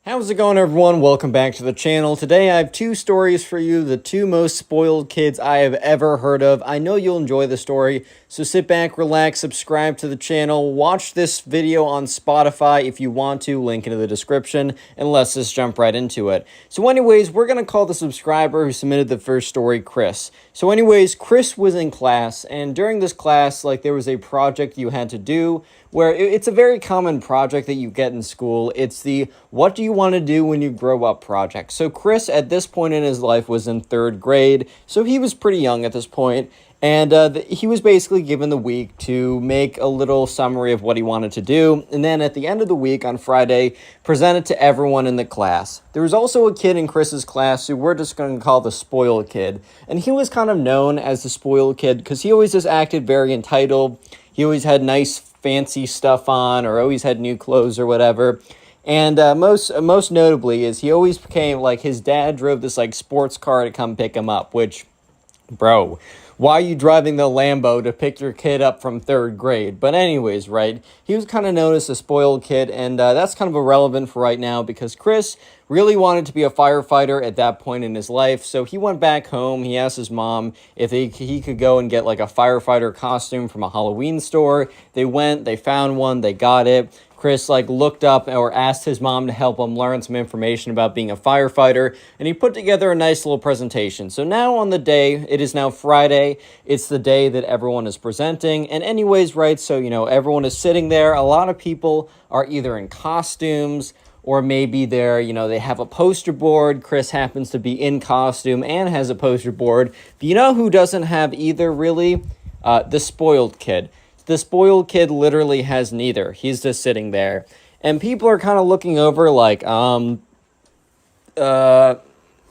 How's it going, everyone? Welcome back to the channel. Today I have 2 stories for you, the 2 most spoiled kids I have ever heard of. I know you'll enjoy the story, so sit back, relax, subscribe to the channel, watch this video on Spotify if you want to, link in the description, and let's just jump right into it. So anyways, we're going to call the subscriber who submitted the first story Chris. So anyways, Chris was in class, and during this class, there was a project you had to do where it's a very common project that you get in school. It's the what do you want to do when you grow up project. So Chris, at this point in his life, was in 3rd grade, so he was pretty young at this point. And he was basically given the week to make a little summary of what he wanted to do. And then at the end of the week on Friday, present it to everyone in the class. There was also a kid in Chris's class who we're just going to call the spoiled kid. And he was kind of known as the spoiled kid because he always just acted very entitled. He always had nice fancy stuff on or always had new clothes or whatever. And most notably is he always became like his dad drove this like sports car to come pick him up, which, bro, why are you driving the Lambo to pick your kid up from 3rd grade? But anyways, right, he was kind of known as a spoiled kid, and that's kind of irrelevant for right now because Chris really wanted to be a firefighter at that point in his life. So he went back home. He asked his mom if he could go and get like a firefighter costume from a Halloween store. They went, they found one, they got it. Chris like looked up or asked his mom to help him learn some information about being a firefighter, and he put together a nice little presentation. So now on the day, it is now Friday, it's the day that everyone is presenting, and anyways, right, so, everyone is sitting there. A lot of people are either in costumes, or maybe they have a poster board. Chris happens to be in costume and has a poster board, but you know who doesn't have either, really? The spoiled kid. The spoiled kid literally has neither. He's just sitting there. And people are kind of looking over like,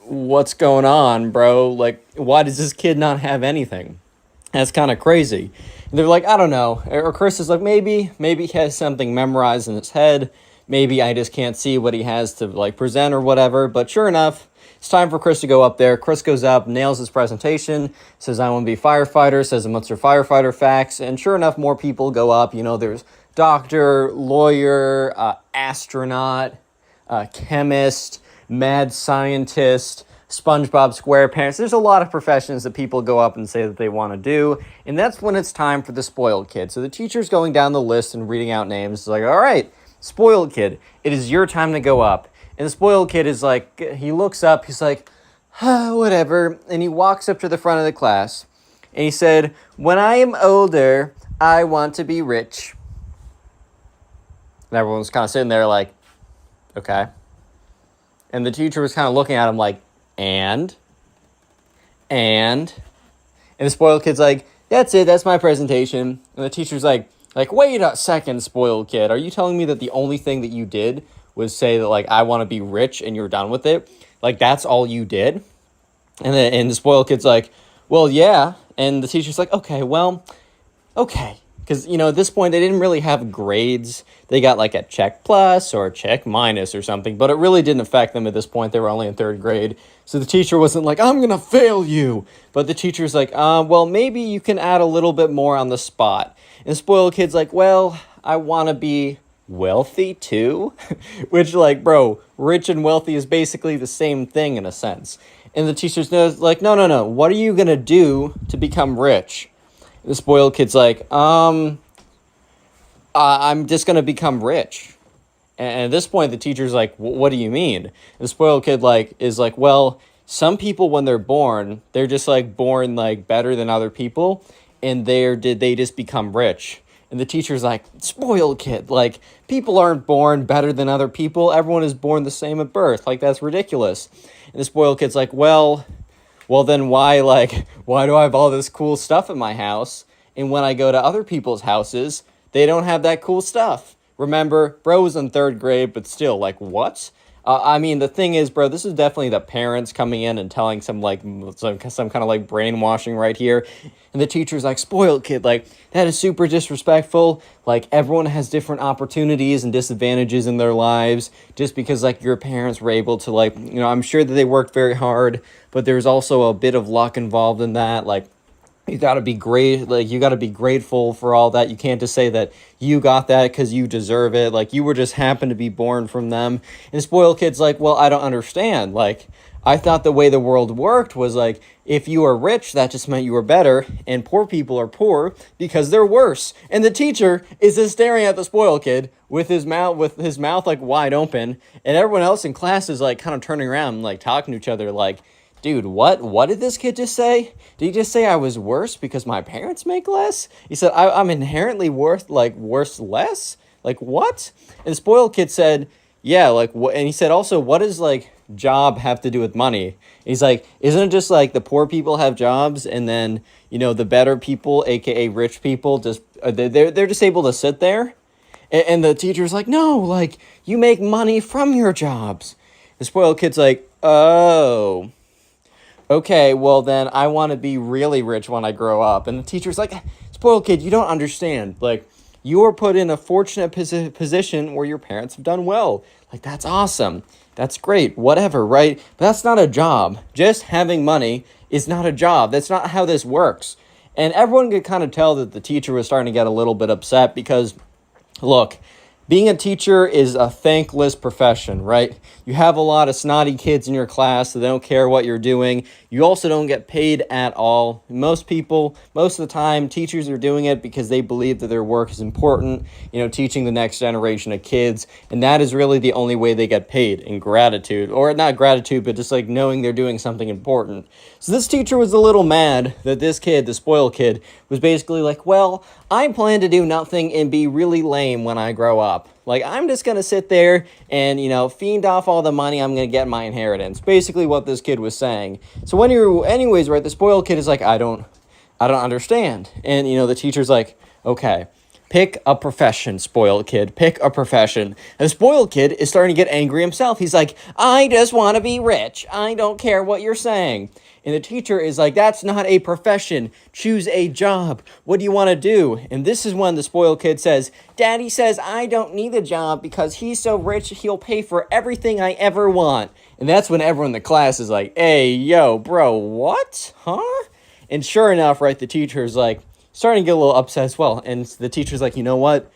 what's going on, bro? Like, why does this kid not have anything? That's kind of crazy. And they're like, I don't know. Or Chris is like, maybe he has something memorized in his head. Maybe I just can't see what he has to like present or whatever. But sure enough, it's time for Chris to go up there. Chris goes up, nails his presentation, says, I want to be a firefighter, says, what's your firefighter facts? And sure enough, more people go up. There's doctor, lawyer, astronaut, chemist, mad scientist, SpongeBob SquarePants. There's a lot of professions that people go up and say that they want to do. And that's when it's time for the spoiled kid. So the teacher's going down the list and reading out names. It's like, all right, spoiled kid, it is your time to go up. And the spoiled kid is like, he looks up, he's like, whatever. And he walks up to the front of the class. And he said, when I am older, I want to be rich. And everyone's kind of sitting there like, okay. And the teacher was kind of looking at him like, and the spoiled kid's like, that's it, that's my presentation. And the teacher's like, wait a second, spoiled kid. Are you telling me that the only thing that you did was say that, like, I want to be rich and you're done with it? Like, that's all you did? And the spoiled kid's like, well, yeah. And the teacher's like, okay. Because, at this point, they didn't really have grades. They got, like, a check plus or a check minus or something. But it really didn't affect them at this point. They were only in 3rd grade. So the teacher wasn't like, I'm going to fail you. But the teacher's like, well, maybe you can add a little bit more on the spot. And the spoiled kid's like, well, I want to be wealthy too. Which, like, bro, rich and wealthy is basically the same thing in a sense. And the teacher's like, no. What are you going to do to become rich? The spoiled kid's like, I'm just going to become rich. And at this point, the teacher's like, what do you mean? And the spoiled kid is like, well, some people when they're born, they're just like born like better than other people. And they just become rich. And the teacher's like, spoiled kid, like, people aren't born better than other people. Everyone is born the same at birth. Like, that's ridiculous. And the spoiled kid's like, well, then why do I have all this cool stuff in my house? And when I go to other people's houses, they don't have that cool stuff. Remember, bro was in 3rd grade, but still, like, what? The thing is, bro, this is definitely the parents coming in and telling some kind of, like, brainwashing right here. And the teacher's like, spoiled kid, like, that is super disrespectful. Like, everyone has different opportunities and disadvantages in their lives. Just because, like, your parents were able to, like, I'm sure that they worked very hard, but there's also a bit of luck involved in that. Like, you gotta be great. Like, you gotta be grateful for all that. You can't just say that you got that because you deserve it. Like, you were just happened to be born from them. And spoiled kid's like, well, I don't understand. Like, I thought the way the world worked was like, if you are rich, that just meant you were better, and poor people are poor because they're worse. And the teacher is just staring at the spoiled kid with his mouth like wide open, and everyone else in class is like kind of turning around and like talking to each other like, dude, what did this kid just say? Did he just say I was worse because my parents make less? He said I'm inherently worth less? Like, what? And the spoiled kid said, yeah, like, what? And he said also, what does like job have to do with money? And he's like, isn't it just like the poor people have jobs, and then the better people, aka rich people, just they're just able to sit there? And the teacher's like, no, like you make money from your jobs. The spoiled kid's like, oh, okay, well then I want to be really rich when I grow up. And the teacher's like, spoiled kid, you don't understand. Like, you were put in a fortunate position where your parents have done well. Like, that's awesome. That's great. Whatever, right? But that's not a job. Just having money is not a job. That's not how this works. And everyone could kind of tell that the teacher was starting to get a little bit upset because, look, being a teacher is a thankless profession, right? You have a lot of snotty kids in your class that don't care what you're doing. You also don't get paid at all. Most people, most of the time, teachers are doing it because they believe that their work is important, teaching the next generation of kids. And that is really the only way they get paid, in gratitude. Or not gratitude, but just like knowing they're doing something important. So this teacher was a little mad that this kid, the spoiled kid, was basically like, well, I plan to do nothing and be really lame when I grow up. Like, I'm just going to sit there and, fiend off all the money I'm going to get in my inheritance. Basically what this kid was saying. So anyways, right, the spoiled kid is like, I don't understand. And, the teacher's like, okay, pick a profession, spoiled kid. Pick a profession. And the spoiled kid is starting to get angry himself. He's like, I just want to be rich. I don't care what you're saying. And the teacher is like, that's not a profession. Choose a job. What do you want to do? And this is when the spoiled kid says, Daddy says I don't need a job because he's so rich he'll pay for everything I ever want. And that's when everyone in the class is like, hey, yo, bro, what? Huh? And sure enough, right, the teacher's like starting to get a little upset as well. And the teacher's like, you know what?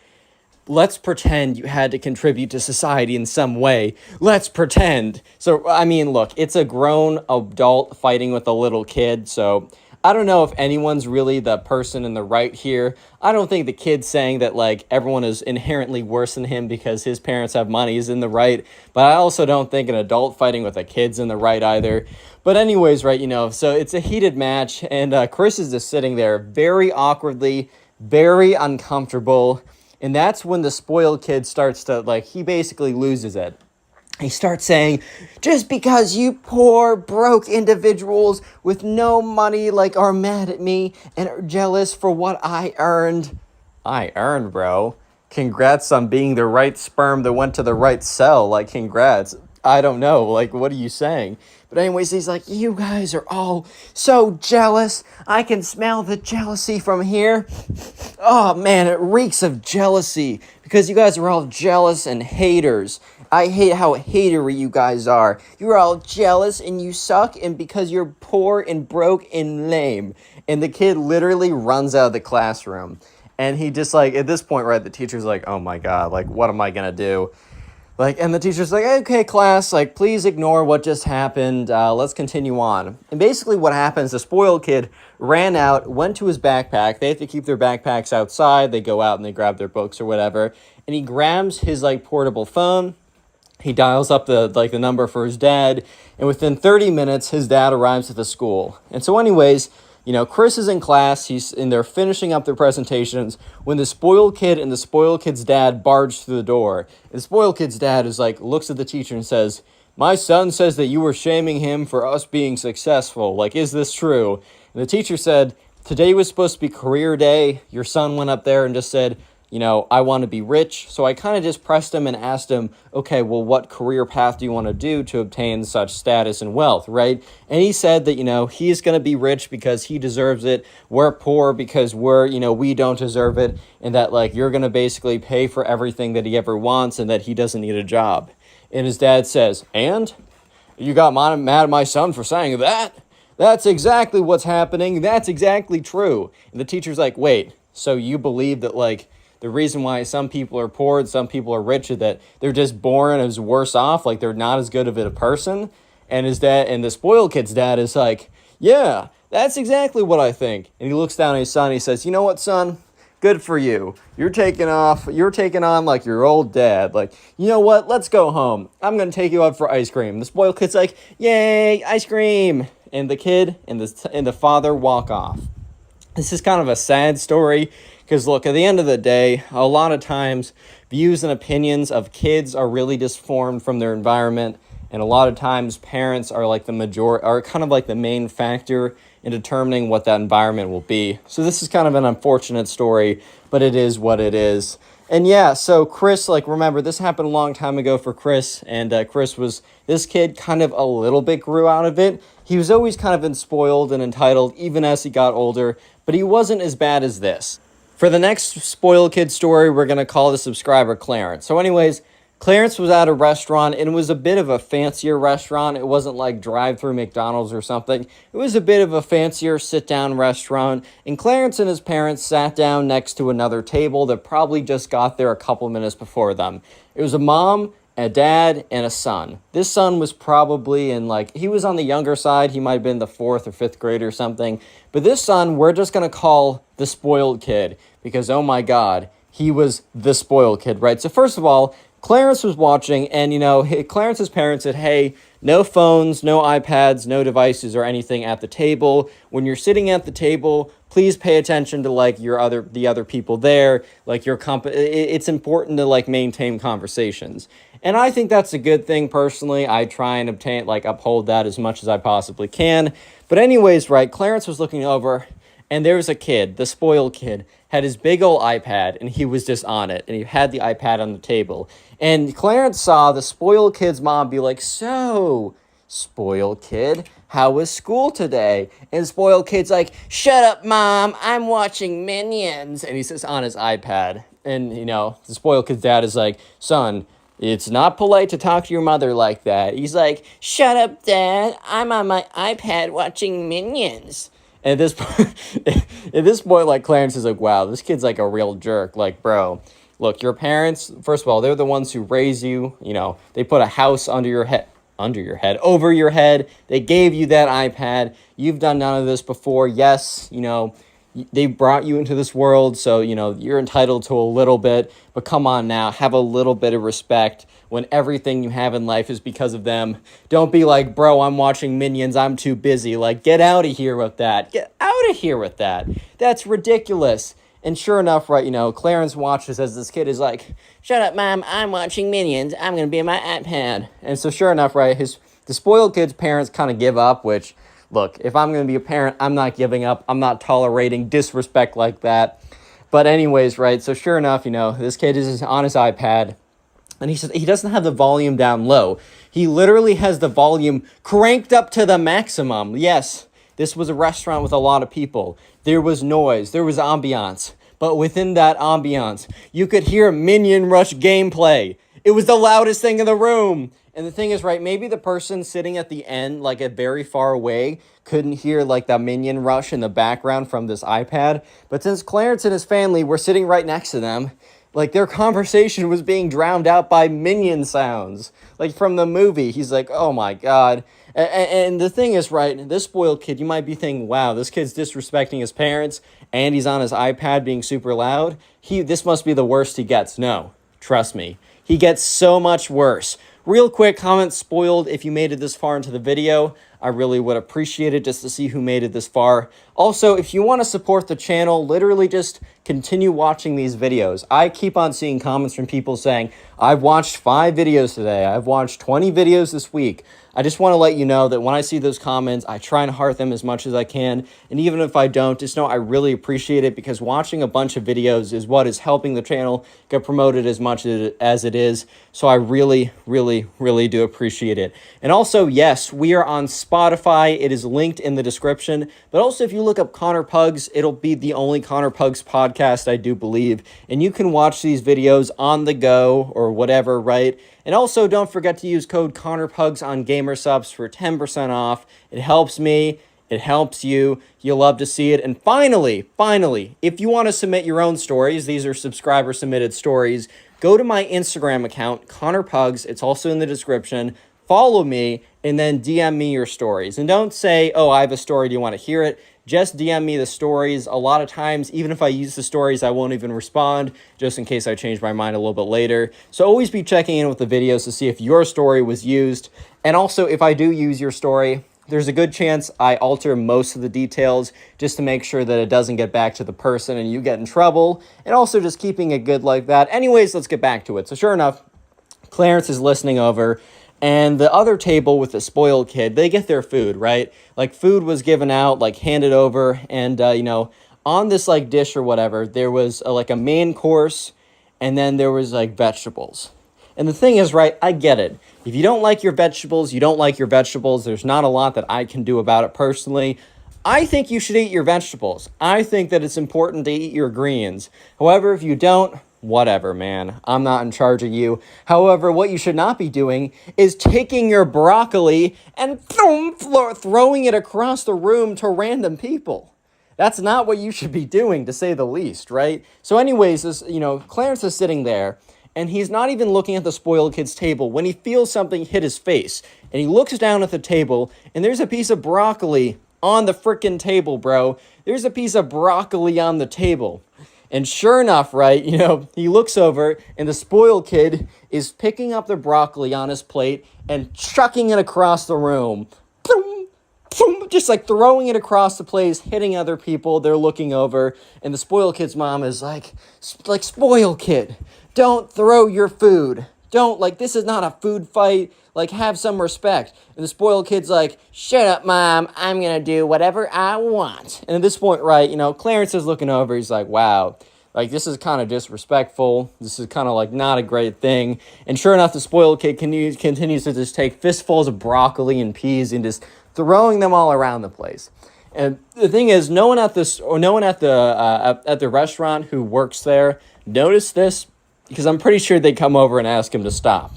Let's pretend you had to contribute to society in some way. Let's pretend. So, I mean, look, it's a grown adult fighting with a little kid. So, I don't know if anyone's really the person in the right here. I don't think the kid saying that, like, everyone is inherently worse than him because his parents have money is in the right. But I also don't think an adult fighting with a kid's in the right either. But anyways, right, so it's a heated match. And Chris is just sitting there very awkwardly, very uncomfortable. And that's when the spoiled kid starts to, he basically loses it. He starts saying, just because you poor, broke individuals with no money, are mad at me and are jealous for what I earned. I earned, bro. Congrats on being the right sperm that went to the right cell. Congrats. I don't know. What are you saying? But anyways, he's like, you guys are all so jealous. I can smell the jealousy from here. Oh, man, it reeks of jealousy because you guys are all jealous and haters. I hate how hatery you guys are. You're all jealous and you suck and because you're poor and broke and lame. And the kid literally runs out of the classroom. And he just, at this point, right, the teacher's like, oh, my God, what am I going to do? And the teacher's like, okay, class, please ignore what just happened. Let's continue on. And basically what happens, the spoiled kid ran out, went to his backpack. They have to keep their backpacks outside. They go out and they grab their books or whatever. And he grabs his, portable phone. He dials up the number for his dad. And within 30 minutes, his dad arrives at the school. And so anyways, Chris is in class. He's in there finishing up their presentations when the spoiled kid and the spoiled kid's dad barge through the door. And the spoiled kid's dad is looks at the teacher and says, my son says that you were shaming him for us being successful. Is this true? And the teacher said, today was supposed to be career day. Your son went up there and just said, I want to be rich. So I kind of just pressed him and asked him, okay, well, what career path do you want to do to obtain such status and wealth, right? And he said that, he's going to be rich because he deserves it. We're poor because we don't deserve it. And that, you're going to basically pay for everything that he ever wants and that he doesn't need a job. And his dad says, and? You got mad at my son for saying that? That's exactly what's happening. That's exactly true. And the teacher's like, wait, so you believe that, the reason why some people are poor and some people are rich is that they're just born as worse off, they're not as good of a person. And his dad, and the spoiled kid's dad is like, yeah, that's exactly what I think. And he looks down at his son and he says, you know what, son? Good for you. You're taking on like your old dad. You know what? Let's go home. I'm going to take you out for ice cream. The spoiled kid's like, yay, ice cream. And the kid and the father walk off. This is kind of a sad story Because look, at the end of the day, a lot of times views and opinions of kids are really just formed from their environment. And a lot of times parents are like are kind of like the main factor in determining what that environment will be. So this is kind of an unfortunate story, but it is what it is. And yeah, so Chris, like, remember, this happened a long time ago for Chris, and this kid kind of a little bit grew out of it. He was always kind of been spoiled and entitled, even as he got older, but he wasn't as bad as this. For the next spoiled kid story, we're going to call the subscriber Clarence. So anyways, Clarence was at a restaurant, and it was a bit of a fancier restaurant. It wasn't like drive-through McDonald's or something. It was a bit of a fancier sit-down restaurant, and Clarence and his parents sat down next to another table that probably just got there a couple minutes before them. It was a mom, a dad, and a son. This son was probably he was on the younger side. He might have been the 4th or 5th grade or something. But this son, we're just going to call the spoiled kid because, oh my God, he was the spoiled kid, right? So first of all, Clarence was watching, and, Clarence's parents said, hey, no phones, no iPads, no devices or anything at the table. When you're sitting at the table, please pay attention to, the other people there. It's important to, maintain conversations. And I think that's a good thing, personally. I try and uphold that as much as I possibly can. But anyways, right, Clarence was looking over, and there was a kid, the spoiled kid, had his big old iPad, and he was just on it, and he had the iPad on the table. And Clarence saw the spoiled kid's mom be like, so, spoiled kid, how was school today? And the spoiled kid's like, shut up, Mom, I'm watching Minions. And he sits on his iPad. And, the spoiled kid's dad is like, son, it's not polite to talk to your mother like that. He's like, shut up, Dad, I'm on my iPad watching Minions. And at this point, Clarence is like, wow, this kid's like a real jerk. Like, bro, look, your parents, first of all, they're the ones who raise you. They put a house over your head. They gave you that iPad. You've done none of this before. Yes, they brought you into this world, so, you're entitled to a little bit. But come on now, have a little bit of respect when everything you have in life is because of them. Don't be like, bro, I'm watching Minions, I'm too busy. Get out of here with that. Get out of here with that. That's ridiculous. And sure enough, right, Clarence watches as this kid is like, shut up, Mom, I'm watching Minions. I'm going to be on my iPad. And so sure enough, right, the spoiled kid's parents kind of give up, which, look, if I'm going to be a parent, I'm not giving up. I'm not tolerating disrespect like that. But anyways, right, so sure enough, this kid is on his iPad, and he says he doesn't have the volume down low. He literally has the volume cranked up to the maximum. Yes, this was a restaurant with a lot of people. There was noise. There was ambiance. But within that ambiance, you could hear Minion Rush gameplay. It was the loudest thing in the room. And the thing is, right, maybe the person sitting at the end, very far away, couldn't hear, the Minion Rush in the background from this iPad. But since Clarence and his family were sitting right next to them, their conversation was being drowned out by Minion sounds. From the movie. He's like, oh my God. And the thing is, right, this spoiled kid, you might be thinking, wow, this kid's disrespecting his parents, and he's on his iPad being super loud. This must be the worst he gets. No, trust me. He gets so much worse. Real quick, comment spoiled if you made it this far into the video. I really would appreciate it just to see who made it this far. Also, if you want to support the channel, literally just continue watching these videos. I keep on seeing comments from people saying, I've watched 5 videos today. I've watched 20 videos this week. I just want to let you know that when I see those comments, I try and heart them as much as I can. And even if I don't, just know I really appreciate it because watching a bunch of videos is what is helping the channel get promoted as much as it is. So I really, really, really do appreciate it. And also, yes, we are on Spotify. It is linked in the description. But also, if you look up Connor Pugs, it'll be the only Connor Pugs podcast, I do believe. And you can watch these videos on the go or whatever, right? And also, don't forget to use code ConnorPugs on GamerSupps for 10% off. It helps me. It helps you. You'll love to see it. And finally, if you want to submit your own stories, these are subscriber-submitted stories, go to my Instagram account, ConnorPugs. It's also in the description. Follow me, and then DM me your stories. And don't say, oh, I have a story. Do you want to hear it? Just DM me the stories. A lot of times, even if I use the stories, I won't even respond, just in case I change my mind a little bit later. So always be checking in with the videos to see if your story was used. And also, if I do use your story, there's a good chance I alter most of the details just to make sure that it doesn't get back to the person and you get in trouble, and also just keeping it good like that. Anyways, let's get back to it. So sure enough, Clarence is listening over, and the other table with the spoiled kid, they get their food, right? Like, food was given out, like, handed over, and, on this, like, dish or whatever, there was, like, a main course, and then there was, like, vegetables. And the thing is, right, I get it. If you don't like your vegetables, you don't like your vegetables. There's not a lot that I can do about it personally. I think you should eat your vegetables. I think that it's important to eat your greens. However, if you don't, whatever, man. I'm not in charge of you. However, what you should not be doing is taking your broccoli and throwing it across the room to random people. That's not what you should be doing, to say the least, right? So anyways, Clarence is sitting there, and he's not even looking at the spoiled kid's table when he feels something hit his face. And he looks down at the table, and there's a piece of broccoli on the frickin' table, bro. There's a piece of broccoli on the table. And sure enough, right, he looks over, and the spoiled kid is picking up the broccoli on his plate and chucking it across the room. Boom, boom, just like throwing it across the place, hitting other people. They're looking over, and the spoiled kid's mom is like, spoiled kid, don't throw your food. Don't, this is not a food fight. Have some respect. And the spoiled kid's like, shut up, Mom. I'm going to do whatever I want. And at this point, right, Clarence is looking over. He's like, wow, this is kind of disrespectful. This is kind of, not a great thing. And sure enough, the spoiled kid continues to just take fistfuls of broccoli and peas and just throwing them all around the place. And the thing is, no one at the restaurant who works there noticed this, because I'm pretty sure they come over and ask him to stop.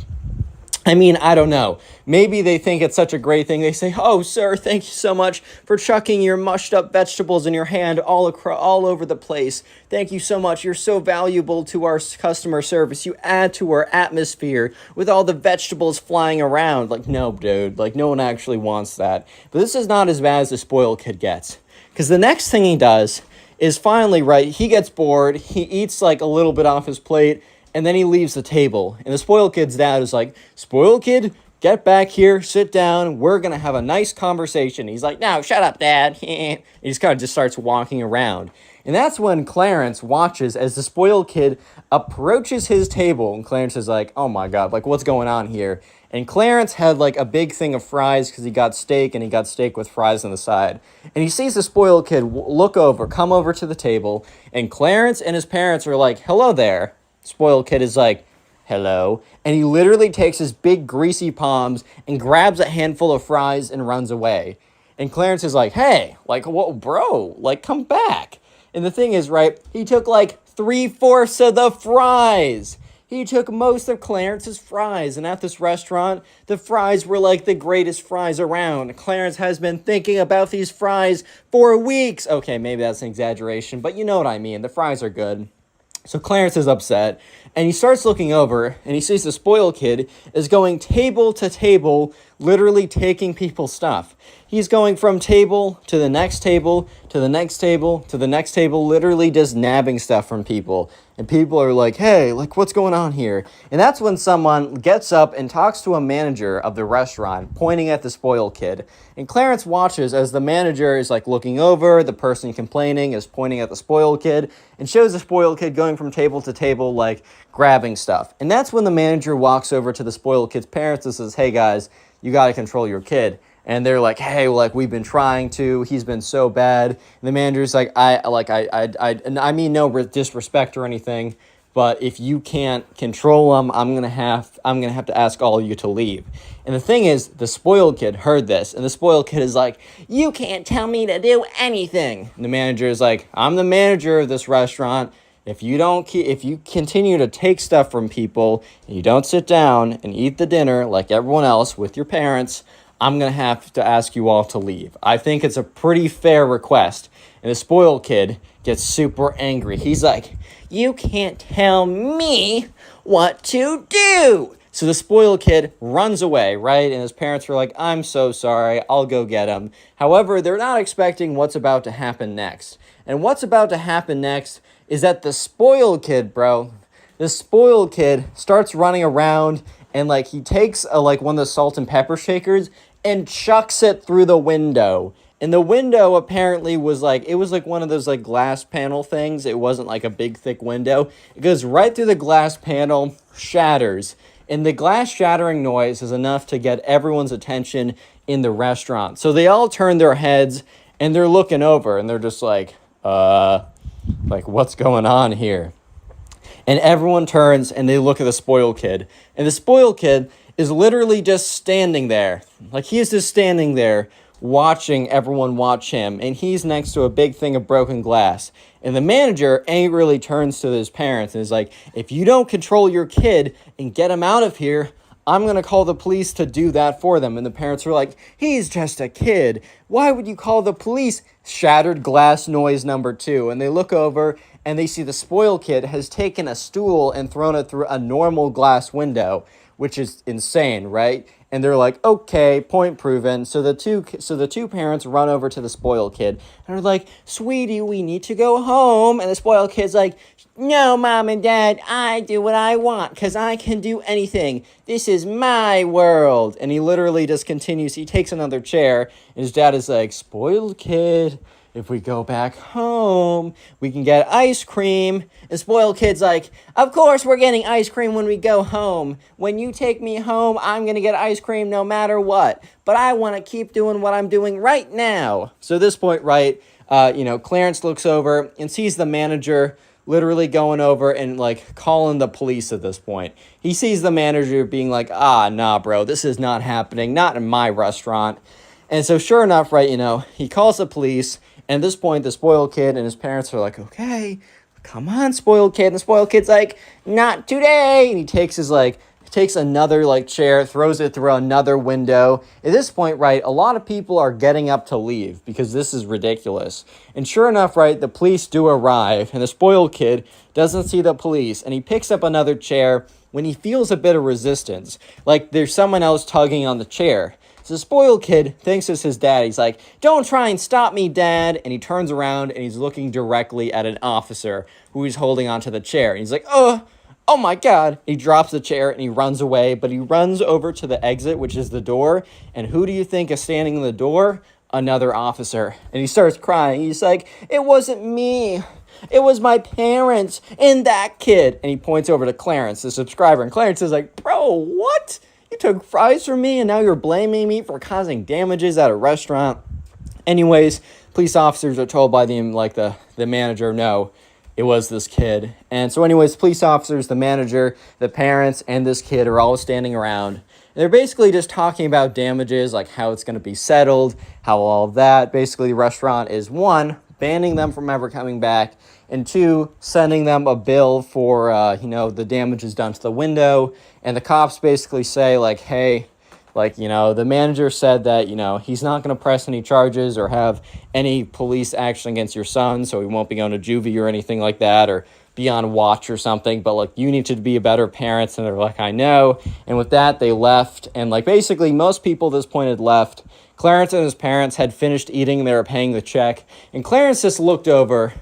I mean, I don't know. Maybe they think it's such a great thing. They say, oh, sir, thank you so much for chucking your mushed up vegetables in your hand all over the place. Thank you so much. You're so valuable to our customer service. You add to our atmosphere with all the vegetables flying around. No, dude. No one actually wants that. But this is not as bad as the spoiled kid gets. Because the next thing he does is finally, right, he gets bored. He eats, a little bit off his plate. And then he leaves the table. And the spoiled kid's dad is like, spoiled kid, get back here, sit down. We're going to have a nice conversation. He's like, no, shut up, Dad. He just kind of just starts walking around. And that's when Clarence watches as the spoiled kid approaches his table. And Clarence is like, oh my God, what's going on here? And Clarence had a big thing of fries because he got steak, and he got steak with fries on the side. And he sees the spoiled kid come over to the table. And Clarence and his parents are like, hello there. Spoiled kid is like, hello. And he literally takes his big greasy palms and grabs a handful of fries and runs away. And Clarence is like, hey, whoa, bro, come back. And the thing is, right, he took 3/4 of the fries. He took most of Clarence's fries. And at this restaurant, the fries were the greatest fries around. Clarence has been thinking about these fries for weeks. Okay, maybe that's an exaggeration, but you know what I mean. The fries are good. So Clarence is upset, and he starts looking over, and he sees the spoiled kid is going table to table, literally taking people's stuff. He's going from table to the next table, to the next table, to the next table, literally just nabbing stuff from people. And people are like, hey, what's going on here? And that's when someone gets up and talks to a manager of the restaurant, pointing at the spoiled kid. And Clarence watches as the manager is looking over, the person complaining is pointing at the spoiled kid, and shows the spoiled kid going from table to table, grabbing stuff. And that's when the manager walks over to the spoiled kid's parents and says, hey guys, you gotta control your kid. And they're like, hey, we've been trying to. He's been so bad. And the manager's like, I mean no disrespect or anything, but if you can't control him, I'm gonna have to ask all of you to leave. And the thing is, the spoiled kid heard this, and the spoiled kid is like, you can't tell me to do anything. And the manager is like, I'm the manager of this restaurant. If you continue to take stuff from people and you don't sit down and eat the dinner like everyone else with your parents, I'm going to have to ask you all to leave. I think it's a pretty fair request. And the spoiled kid gets super angry. He's like, you can't tell me what to do. So the spoiled kid runs away, right? And his parents are like, I'm so sorry. I'll go get him. However, they're not expecting what's about to happen next. And what's about to happen next is that the spoiled kid, the spoiled kid starts running around, and he takes one of the salt and pepper shakers and chucks it through the window. And the window apparently was like, it was like one of those like glass panel things. It wasn't like a big thick window. It goes right through the glass panel, shatters. And the glass shattering noise is enough to get everyone's attention in the restaurant. So they all turn their heads and they're looking over and they're just like what's going on here? And everyone turns and they look at the spoiled kid. And the spoiled kid is literally just standing there. Like, he is just standing there watching everyone watch him. And he's next to a big thing of broken glass. And the manager angrily turns to his parents and is like, if you don't control your kid and get him out of here, I'm going to call the police to do that for them. And the parents were like, he's just a kid. Why would you call the police? Shattered glass noise number 2. And they look over and they see the spoiled kid has taken a stool and thrown it through a normal glass window, which is insane, right? And they're like, okay, point proven. So the two parents run over to the spoiled kid and are like, sweetie, we need to go home. And the spoiled kid's like, no, Mom and Dad, I do what I want because I can do anything. This is my world. And he literally just continues. He takes another chair and his dad is like, spoiled kid, if we go back home, we can get ice cream. And spoiled kid's like, of course we're getting ice cream when we go home. When you take me home, I'm going to get ice cream no matter what. But I want to keep doing what I'm doing right now. So at this point, right, Clarence looks over and sees the manager literally going over and like calling the police at this point. He sees the manager being like, nah, bro, this is not happening. Not in my restaurant. And so sure enough, right, he calls the police. And at this point, the spoiled kid and his parents are like, okay, come on, spoiled kid. And the spoiled kid's like, not today. And he takes another chair, throws it through another window. At this point, right, a lot of people are getting up to leave because this is ridiculous. And sure enough, right, the police do arrive and the spoiled kid doesn't see the police and he picks up another chair when he feels a bit of resistance, like there's someone else tugging on the chair. So the spoiled kid thinks it's his dad. He's like, don't try and stop me, Dad. And he turns around and he's looking directly at an officer who is holding onto the chair. And he's like, oh my God. He drops the chair and he runs away, but he runs over to the exit, which is the door. And who do you think is standing in the door? Another officer. And he starts crying. He's like, it wasn't me. It was my parents and that kid. And he points over to Clarence, the subscriber. And Clarence is like, bro, what? You took fries from me and now you're blaming me for causing damages at a restaurant. Anyways, police officers are told by the manager, no, it was this kid. And so anyways, police officers, the manager, the parents, and this kid are all standing around. And they're basically just talking about damages, like how it's going to be settled, how all of that. Basically, the restaurant is 1, banning them from ever coming back, and 2, sending them a bill for, the damages done to the window. And the cops basically say, hey, the manager said that, he's not going to press any charges or have any police action against your son, so he won't be going to juvie or anything like that, or be on watch or something, but, you need to be a better parent. And they're like, I know. And with that, they left. And, basically, most people at this point had left. Clarence and his parents had finished eating, and they were paying the check. And Clarence just looked over.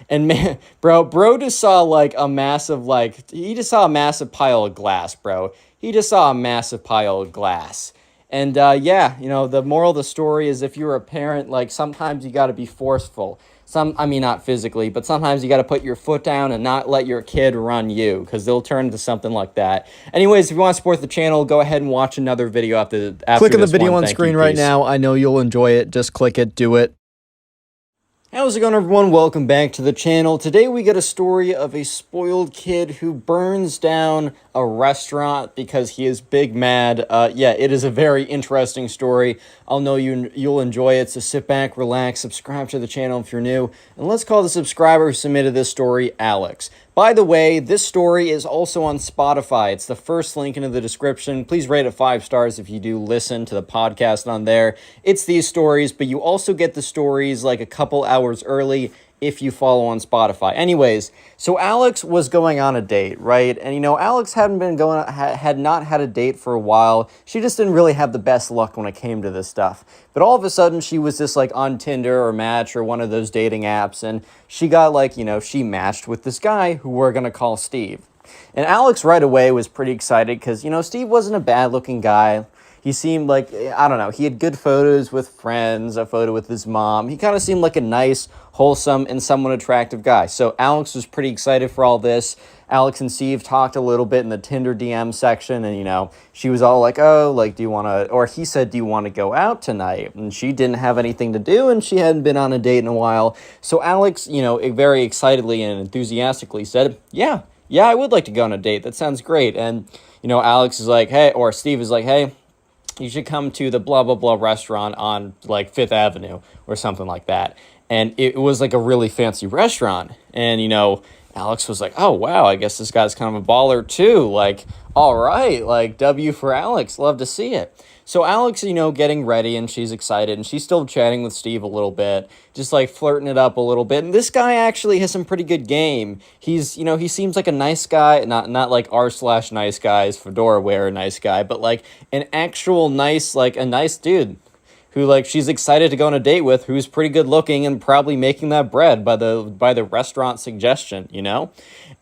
And man, bro just saw a massive, he just saw a massive pile of glass, bro. He just saw a massive pile of glass. And the moral of the story is if you're a parent, sometimes you got to be forceful. Not physically, but sometimes you got to put your foot down and not let your kid run you because they'll turn into something like that. Anyways, if you want to support the channel, go ahead and watch another video after
Click on the video
one.
on screen right now. I know you'll enjoy it. Just click it. Do it.
How's it going, everyone? Welcome back to the channel. Today we get a story of a spoiled kid who burns down a restaurant because he is big mad. It is a very interesting story. I'll know you'll enjoy it, so sit back, relax, subscribe to the channel if you're new, and let's call the subscriber who submitted this story Alex. By the way, this story is also on Spotify. It's the first link in the description. Please rate it 5 stars if you do listen to the podcast on there. It's these stories, but you also get the stories a couple hours early if you follow on Spotify. Anyways, so Alex was going on a date, right? And Alex had not had a date for a while. She just didn't really have the best luck when it came to this stuff. But all of a sudden, she was just on Tinder or Match or one of those dating apps, and she got she matched with this guy who we're gonna call Steve. And Alex right away was pretty excited because Steve wasn't a bad looking guy. He seemed like, I don't know, he had good photos with friends, a photo with his mom. He kind of seemed like a nice, wholesome, and somewhat attractive guy. So Alex was pretty excited for all this. Alex and Steve talked a little bit in the Tinder DM section, and, you know, she was all like, oh, like, do you want to, or he said, do you want to go out tonight? And she didn't have anything to do, and she hadn't been on a date in a while. So Alex, you know, very excitedly and enthusiastically said, yeah, I would like to go on a date. That sounds great. And, you know, Alex is like, hey, or Steve is like, hey, you should come to the blah, blah, blah restaurant on, like, Fifth Avenue or something like that. And it was, like, a really fancy restaurant. And, you know, Alex was like, oh, wow, I guess this guy's kind of a baller, too. Like, all right, like, W for Alex. Love to see it. So Alex, you know, getting ready, and she's excited, and she's still chatting with Steve a little bit, just, like, flirting it up a little bit. And this guy actually has some pretty good game. He's, you know, he seems like a nice guy, not like r/nice guys, fedora wearer nice guy, but, like, an actual nice, like, a nice dude who, like, she's excited to go on a date with, who's pretty good looking and probably making that bread by the restaurant suggestion, you know?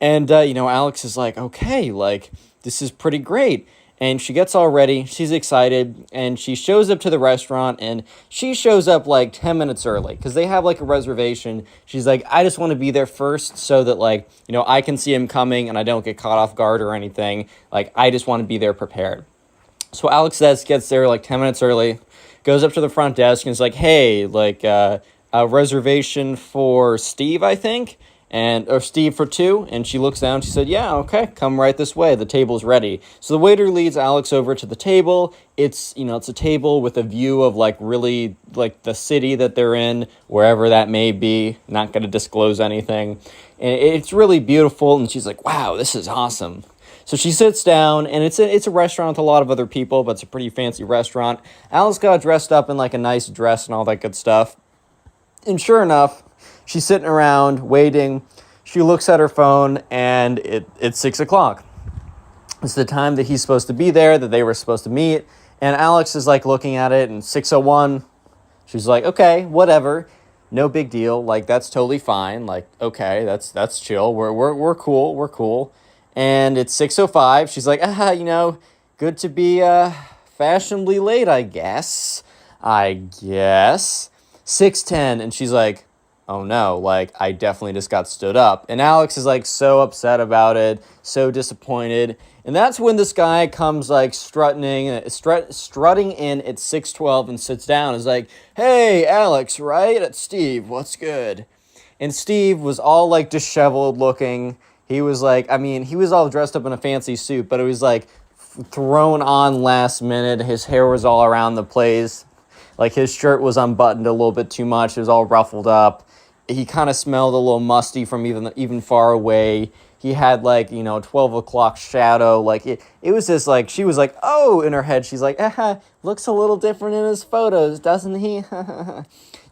And, you know, Alex is like, okay, like, this is pretty great. And she gets all ready, she's excited, and she shows up to the restaurant, and she shows up, like, 10 minutes early, because they have, like, a reservation. She's like, I just want to be there first so that, like, you know, I can see him coming, and I don't get caught off guard or anything. Like, I just want to be there prepared. So Alex gets there, like, 10 minutes early, goes up to the front desk, and is like, hey, like, a reservation for Steve, I think? Or Steve for two, and she looks down, she said, yeah, okay, come right this way, the table's ready. So the waiter leads Alex over to the table. It's, you know, it's a table with a view of, like, really, like, the city that they're in, wherever that may be, not going to disclose anything, and it's really beautiful, and she's like, wow, this is awesome. So she sits down, and it's a restaurant with a lot of other people, but it's a pretty fancy restaurant. Alex got dressed up in, like, a nice dress and all that good stuff, and sure enough, she's sitting around, waiting. She looks at her phone, and it's 6 o'clock. It's the time that he's supposed to be there, that they were supposed to meet. And Alex is, like, looking at it, and 6:01. She's like, okay, whatever. No big deal. Like, that's totally fine. Like, okay, that's chill. We're cool. We're cool. And it's 6:05. She's like, you know, good to be fashionably late, I guess. 6:10. And she's like, oh no, like, I definitely just got stood up. And Alex is, like, so upset about it, so disappointed. And that's when this guy comes, like, strutting in at 6:12 and sits down. Is like, hey, Alex, right? It's Steve. What's good? And Steve was all, like, disheveled looking. He was, like, I mean, he was all dressed up in a fancy suit, but it was, like, thrown on last minute. His hair was all around the place. Like, his shirt was unbuttoned a little bit too much. It was all ruffled up. He kind of smelled a little musty from even far away. He had, like, you know, 12 o'clock shadow. Like, it was just, like, she was like, oh, in her head. She's like, looks a little different in his photos, doesn't he?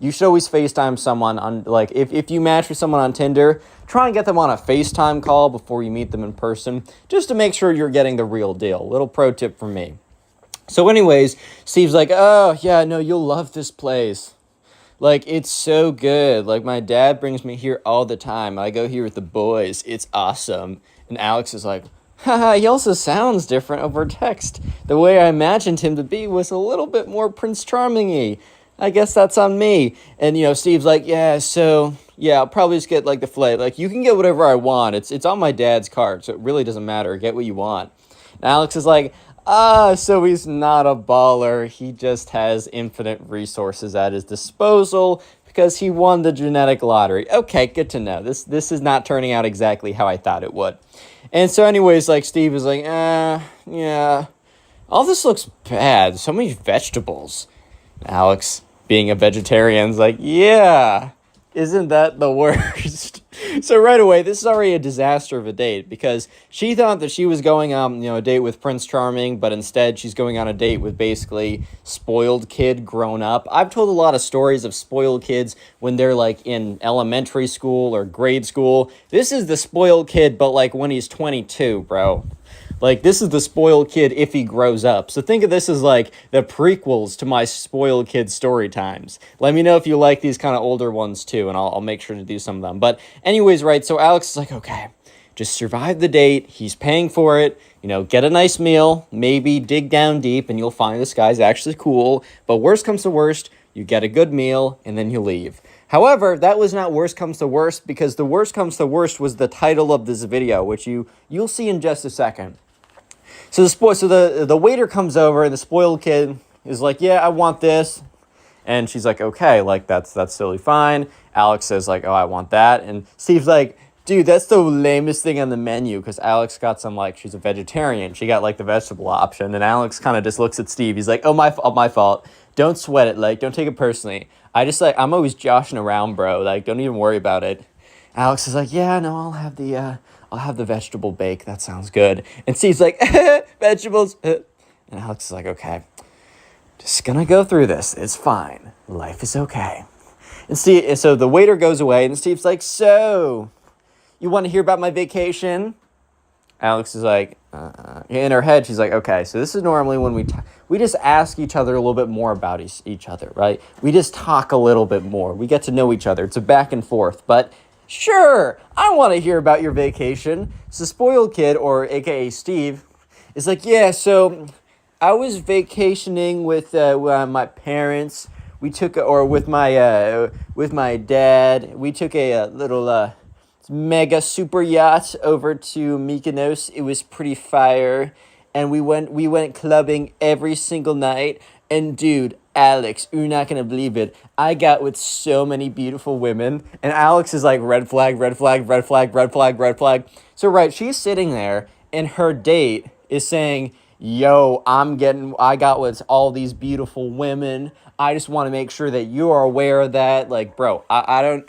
You should always FaceTime someone on, like, if you match with someone on Tinder, try and get them on a FaceTime call before you meet them in person, just to make sure you're getting the real deal. Little pro tip from me. So anyways, Steve's like, oh, yeah, no, you'll love this place. Like, it's so good. Like, my dad brings me here all the time. I go here with the boys. It's awesome. And Alex is like, haha, he also sounds different over text. The way I imagined him to be was a little bit more Prince Charming-y. I guess that's on me. And, you know, Steve's like, yeah, so, yeah, I'll probably just get, like, the filet. Like, you can get whatever I want. It's on my dad's card, so it really doesn't matter. Get what you want. And Alex is like, so he's not a baller. He just has infinite resources at his disposal because he won the genetic lottery. Okay, good to know. This is not turning out exactly how I thought it would. And so anyways, like, Steve is like, yeah, all this looks bad. So many vegetables. Alex, being a vegetarian, is like, yeah, isn't that the worst? So right away, this is already a disaster of a date because she thought that she was going on, a date with Prince Charming, but instead she's going on a date with basically spoiled kid grown up. I've told a lot of stories of spoiled kids when they're like in elementary school or grade school. This is the spoiled kid, but like when he's 22, bro. Like, this is the spoiled kid if he grows up. So think of this as, like, the prequels to my spoiled kid story times. Let me know if you like these kind of older ones, too, and I'll make sure to do some of them. But anyways, right, so Alex is like, okay, Just survive the date. He's paying for it. Get a nice meal, maybe dig down deep, and you'll find this guy's actually cool. But worst comes to worst, you get a good meal, and then you leave. However, that was not worst comes to worst, because the worst comes to worst was the title of this video, which you'll see in just a second. So the waiter comes over, and the spoiled kid is like, yeah, I want this. And she's like, okay, like, that's totally fine. Alex says, like, oh, I want that. And Steve's like, dude, that's the lamest thing on the menu, because Alex got some, like, she's a vegetarian. She got, like, the vegetable option. And Alex kind of just looks at Steve. He's like, oh, my fault. Don't sweat it. Like, don't take it personally. I'm always joshing around, bro. Like, don't even worry about it. Alex is like, yeah, no, I'll have the vegetable bake. That sounds good. And Steve's like, vegetables. And Alex is like, okay, just gonna go through this. It's fine. Life is okay. And so the waiter goes away, and Steve's like, so, you want to hear about my vacation? Alex is like, in her head, she's like, okay, so this is normally when we just ask each other a little bit more about each other, right? We just talk a little bit more. We get to know each other. It's a back and forth, but sure, I want to hear about your vacation. So spoiled kid, or AKA Steve, is like, yeah, so I was vacationing with my parents. With my dad. We took a little mega super yacht over to Mykonos. It was pretty fire, and we went clubbing every single night. And dude, Alex, you're not gonna believe it, I got with so many beautiful women. And Alex is like, red flag, red flag, red flag, red flag, red flag. So right, she's sitting there, and her date is saying, yo, I got with all these beautiful women. I just want to make sure that you are aware of that. Like, bro, I don't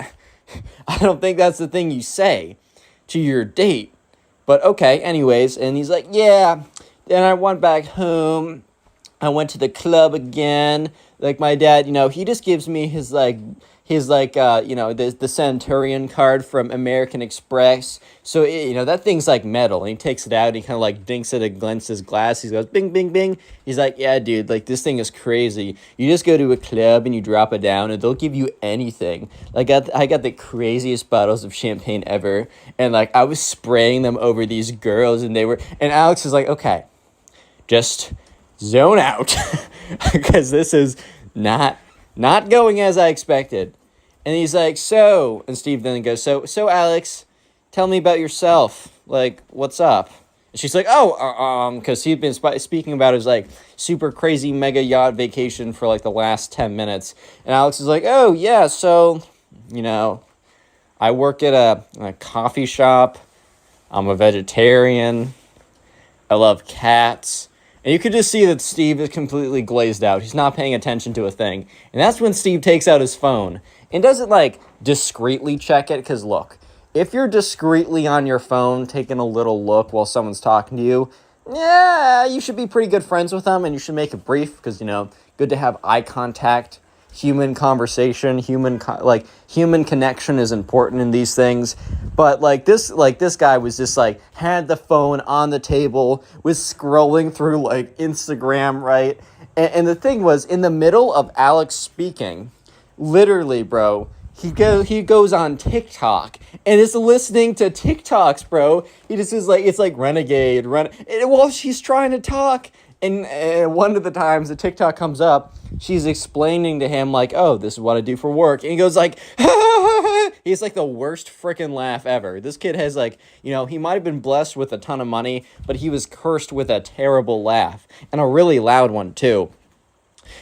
think that's the thing you say to your date. But okay, anyways. And he's like, yeah. Then I went back home. I went to the club again. Like, my dad, he just gives me his the Centurion card from American Express. So, that thing's like metal. And he takes it out, and he kind of like dinks it against his glass. He goes, bing, bing, bing. He's like, yeah, dude, like, this thing is crazy. You just go to a club and you drop it down, and they'll give you anything. Like, I got the craziest bottles of champagne ever. And, like, I was spraying them over these girls, and Alex is like, okay, just zone out. Because this is not going as I expected. And he's like, so, and Steve then goes, so Alex, tell me about yourself. Like, what's up? And she's like, because he'd been speaking about his, like, super crazy mega yacht vacation for, like, the last 10 minutes. And Alex is like, oh, yeah, so, I work at a coffee shop. I'm a vegetarian. I love cats. And you could just see that Steve is completely glazed out. He's not paying attention to a thing. And that's when Steve takes out his phone and doesn't, like, discreetly check it. Because, look, if you're discreetly on your phone taking a little look while someone's talking to you, yeah, you should be pretty good friends with them, and you should make it brief because, good to have eye contact. Human conversation, human connection is important in these things. But this guy was just like, had the phone on the table, was scrolling through like Instagram, right? And the thing was, in the middle of Alex speaking, literally, bro, he goes on TikTok and is listening to TikToks, bro. He just is like, it's like renegade, while she's trying to talk. And one of the times the TikTok comes up, she's explaining to him, like, oh, this is what I do for work. And he goes, like, he's like the worst freaking laugh ever. This kid has, like, he might have been blessed with a ton of money, but he was cursed with a terrible laugh. And a really loud one, too.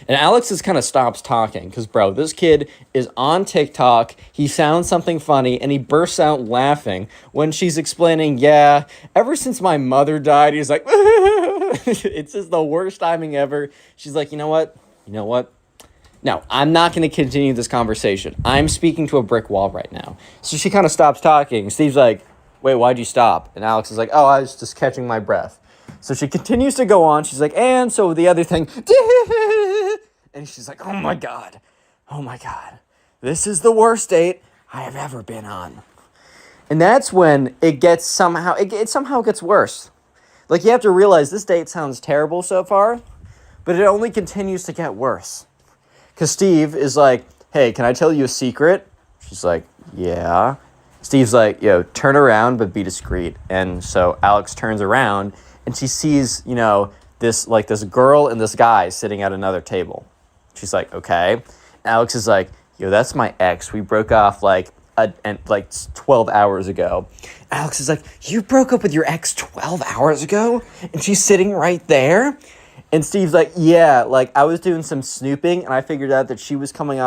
And Alex just kind of stops talking because, bro, this kid is on TikTok. He sounds something funny, and he bursts out laughing when she's explaining, yeah, ever since my mother died, he's like, it's just the worst timing ever. She's like, you know what? No, I'm not going to continue this conversation. I'm speaking to a brick wall right now. So she kind of stops talking. Steve's like, wait, why'd you stop? And Alex is like, oh, I was just catching my breath. So she continues to go on. She's like, and so the other thing, and she's like, oh my God, this is the worst date I have ever been on. And that's when it somehow gets worse. Like, you have to realize this date sounds terrible so far, but it only continues to get worse. Because Steve is like, hey, can I tell you a secret? She's like, yeah. Steve's like, yo, turn around, but be discreet. And so Alex turns around, and she sees, this girl and this guy sitting at another table. She's like, okay. Alex is like, yo, that's my ex. We broke off like 12 hours ago. Alex is like, you broke up with your ex 12 hours ago? And she's sitting right there? And Steve's like, yeah, like I was doing some snooping and I figured out that she was coming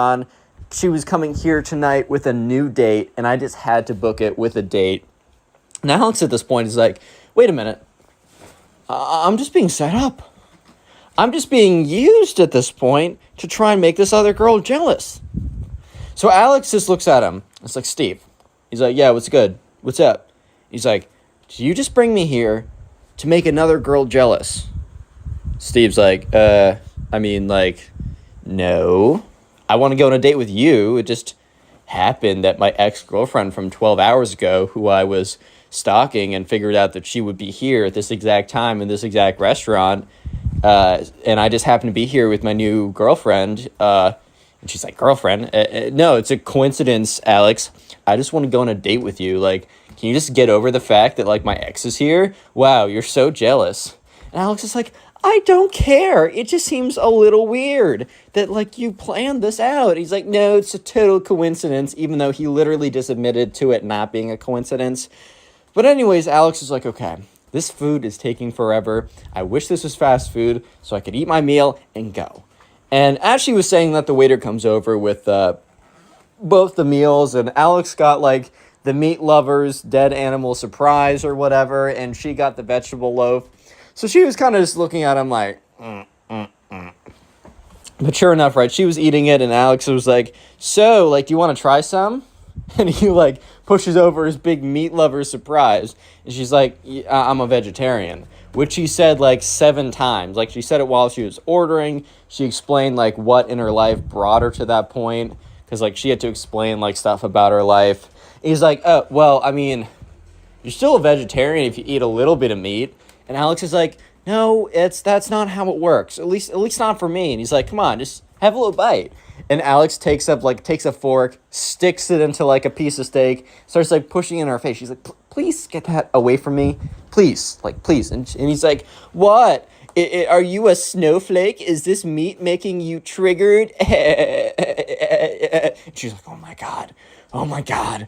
here tonight with a new date, and I just had to book it with a date. And Alex at this point is like, wait a minute. I'm just being set up. I'm just being used at this point to try and make this other girl jealous. So Alex just looks at him. It's like, Steve. He's like, yeah, what's good? What's up? He's like, did you just bring me here to make another girl jealous? Steve's like, no. I want to go on a date with you. It just happened that my ex-girlfriend from 12 hours ago, who I was stalking and figured out that she would be here at this exact time in this exact restaurant, and I just happened to be here with my new girlfriend, and she's like, girlfriend? No, it's a coincidence, Alex. I just want to go on a date with you. Like, can you just get over the fact that, like, my ex is here? Wow, you're so jealous. And Alex is like, I don't care. It just seems a little weird that, like, you planned this out. He's like, no, it's a total coincidence, even though he literally just admitted to it not being a coincidence. But anyways, Alex is like, okay, this food is taking forever. I wish this was fast food so I could eat my meal and go. And as she was saying that, the waiter comes over with both the meals, and Alex got, like, the meat lover's dead animal surprise or whatever, and she got the vegetable loaf. So she was kind of just looking at him like, But sure enough, right, she was eating it, and Alex was like, so, like, do you want to try some? And he, like, pushes over his big meat lover surprise. And she's like, I'm a vegetarian. Which she said, like, 7 times. Like, she said it while she was ordering. She explained, like, what in her life brought her to that point. Because, like, she had to explain, like, stuff about her life. And he's like, oh, well, I mean, you're still a vegetarian if you eat a little bit of meat. And Alex is like, no, that's not how it works. At least not for me. And he's like, come on, just have a little bite. And Alex takes a fork, sticks it into, like, a piece of steak, starts, like, pushing it in her face. She's like, please get that away from me. Please, like, please. And he's like, what? Are you a snowflake? Is this meat making you triggered? She's like, oh my God,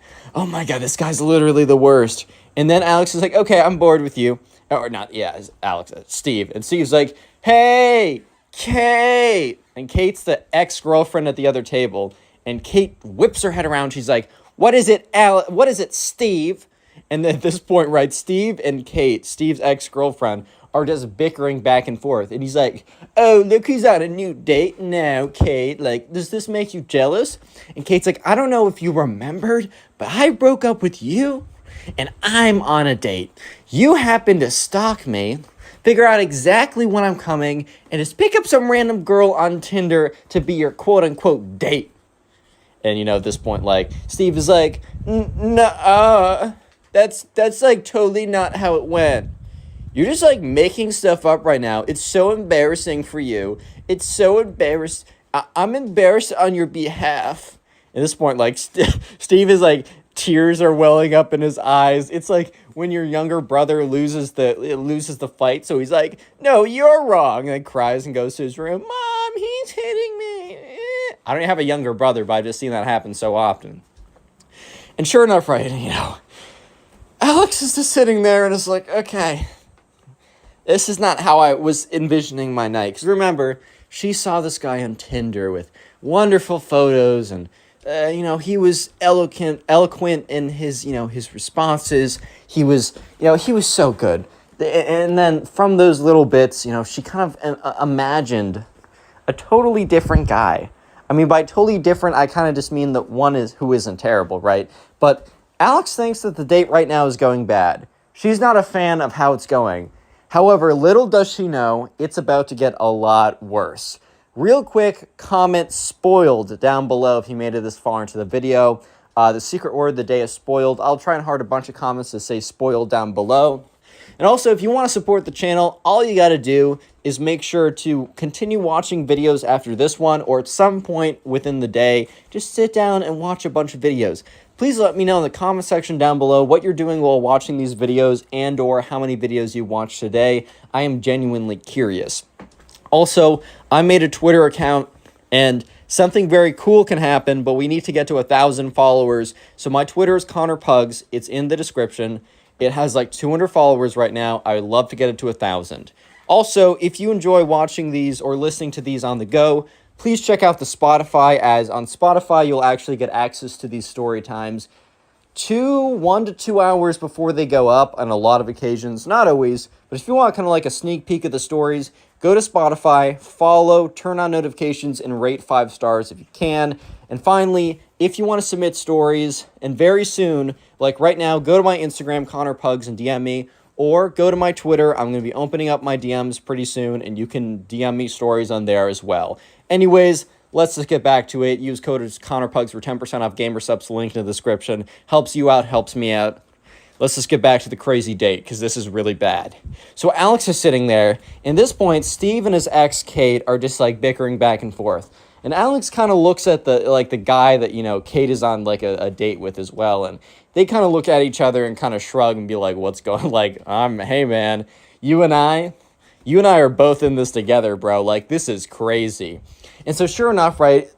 this guy's literally the worst. And then Alex is like, okay, I'm bored with you. Or not, yeah, Alex, Steve. And Steve's like, hey, Kate. And Kate's the ex-girlfriend at the other table. And Kate whips her head around. She's like, what is it, Steve? And then at this point, right, Steve and Kate, Steve's ex-girlfriend, are just bickering back and forth. And he's like, oh, look who's on a new date now, Kate. Like, does this make you jealous? And Kate's like, I don't know if you remembered, but I broke up with you, and I'm on a date. You happen to stalk me, figure out exactly when I'm coming, and just pick up some random girl on Tinder to be your quote-unquote date. And, at this point, like, Steve is like, no, that's like totally not how it went. You're just, like, making stuff up right now. It's so embarrassing for you. It's so embarrassing. I'm embarrassed on your behalf. At this point, like, Steve is, like, tears are welling up in his eyes. It's like when your younger brother loses the fight, so he's like, no, you're wrong, and then cries and goes to his room. Mom, he's hitting me. I don't have a younger brother, but I've just seen that happen so often. And sure enough, right, Alex is just sitting there and is like, okay, this is not how I was envisioning my night. Because remember, she saw this guy on Tinder with wonderful photos, and he was eloquent in his, his responses. He was so good. And then from those little bits, she kind of imagined a totally different guy. I mean, by totally different, I kind of just mean that one who isn't terrible, right? But Alex thinks that the date right now is going bad. She's not a fan of how it's going. However, little does she know, it's about to get a lot worse. Real quick, comment spoiled down below if you made it this far into the video. The secret word of the day is spoiled. I'll try and heart a bunch of comments to say spoiled down below. And also, if you want to support the channel, all you got to do is make sure to continue watching videos after this one, or at some point within the day, just sit down and watch a bunch of videos. Please let me know in the comment section down below what you're doing while watching these videos and or how many videos you watched today. I am genuinely curious. Also, I made a Twitter account, and something very cool can happen, but we need to get to 1,000 followers. So my Twitter is connorpugs. It's in the description. It has like 200 followers right now. I would love to get it to 1,000. Also, if you enjoy watching these or listening to these on the go, please check out the Spotify, as on Spotify, you'll actually get access to these story times 1 to 2 hours before they go up on a lot of occasions. Not always, but if you want kind of like a sneak peek of the stories, go to Spotify, follow, turn on notifications, and rate 5 stars if you can. And finally, if you want to submit stories, and very soon, like right now, go to my Instagram, connorpugs, and DM me, or go to my Twitter. I'm going to be opening up my DMs pretty soon, and you can DM me stories on there as well. Anyways, let's just get back to it. Use code connorpugs for 10% off GamerSupps, link in the description. Helps you out, helps me out. Let's just get back to the crazy date, because this is really bad. So Alex is sitting there. And at this point, Steve and his ex, Kate, are just like bickering back and forth. And Alex kind of looks at the guy that, you know, Kate is on like a date with as well. And they kind of look at each other and kind of shrug and be like, what's going, like, hey man, you and I are both in this together, bro. Like, this is crazy. And so sure enough, right,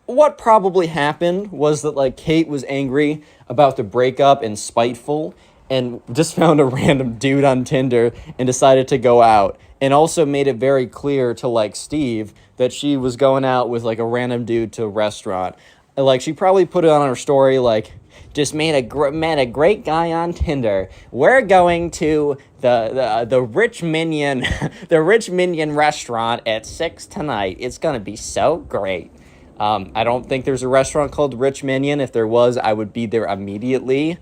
what probably happened was that, like, Kate was angry about the breakup and spiteful and just found a random dude on Tinder and decided to go out, and also made it very clear to, like, Steve that she was going out with, like, a random dude to a restaurant. Like, she probably put it on her story, like, just met a great guy on Tinder. We're going to the Rich Minion the Rich Minion restaurant at 6 tonight. It's gonna be so great. I don't think there's a restaurant called Rich Minion. If there was, I would be there immediately.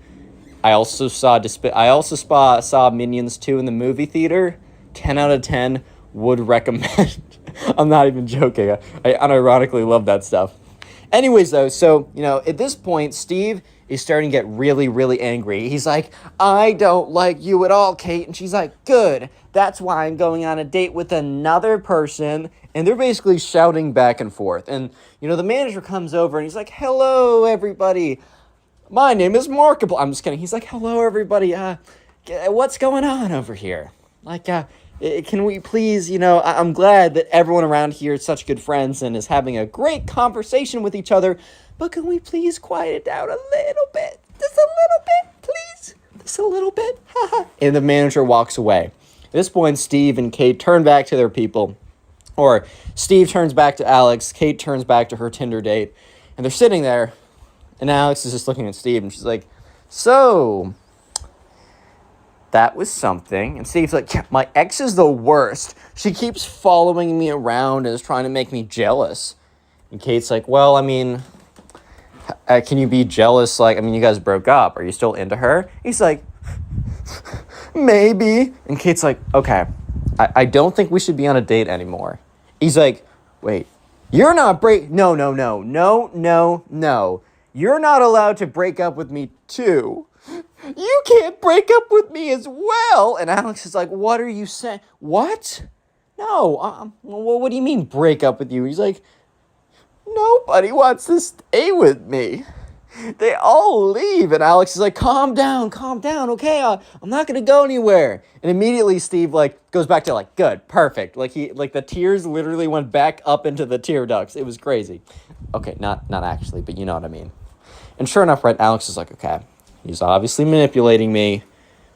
I also saw Minions 2 in the movie theater. 10 out of 10 would recommend. I'm not even joking. I unironically love that stuff. Anyways, though, so, you know, at this point, Steve is starting to get really, really angry. He's like, I don't like you at all, Kate. And she's like, good. That's why I'm going on a date with another person. And they're basically shouting back and forth. And, you know, the manager comes over and he's like, hello, everybody. My name is Markable. I'm just kidding. He's like, hello, everybody. What's going on over here? Like, can we please, you know, I'm glad that everyone around here is such good friends and is having a great conversation with each other, but can we please quiet it down a little bit? Just a little bit, please? Just a little bit? And the manager walks away. At this point, Steve and Kate turn back to their people, or Steve turns back to Alex, Kate turns back to her Tinder date, and they're sitting there, and Alex is just looking at Steve, and she's like, so that was something. And Steve's like, my ex is the worst. She keeps following me around and is trying to make me jealous. And Kate's like, well, I mean, can you be jealous? Like, I mean, you guys broke up. Are you still into her? He's like, maybe. And Kate's like, okay, I don't think we should be on a date anymore. He's like, wait, you're not no. You're not allowed to break up with me too. You can't break up with me as well. And Alex is like, what are you saying? What? No. Well, what do you mean break up with you? He's like, nobody wants to stay with me. They all leave. And Alex is like, calm down. Okay, I'm not going to go anywhere. And immediately Steve, like, goes back to, like, good, perfect. Like, the tears literally went back up into the tear ducts. It was crazy. Okay, not actually, but you know what I mean. And sure enough, right, Alex is like, okay, he's obviously manipulating me,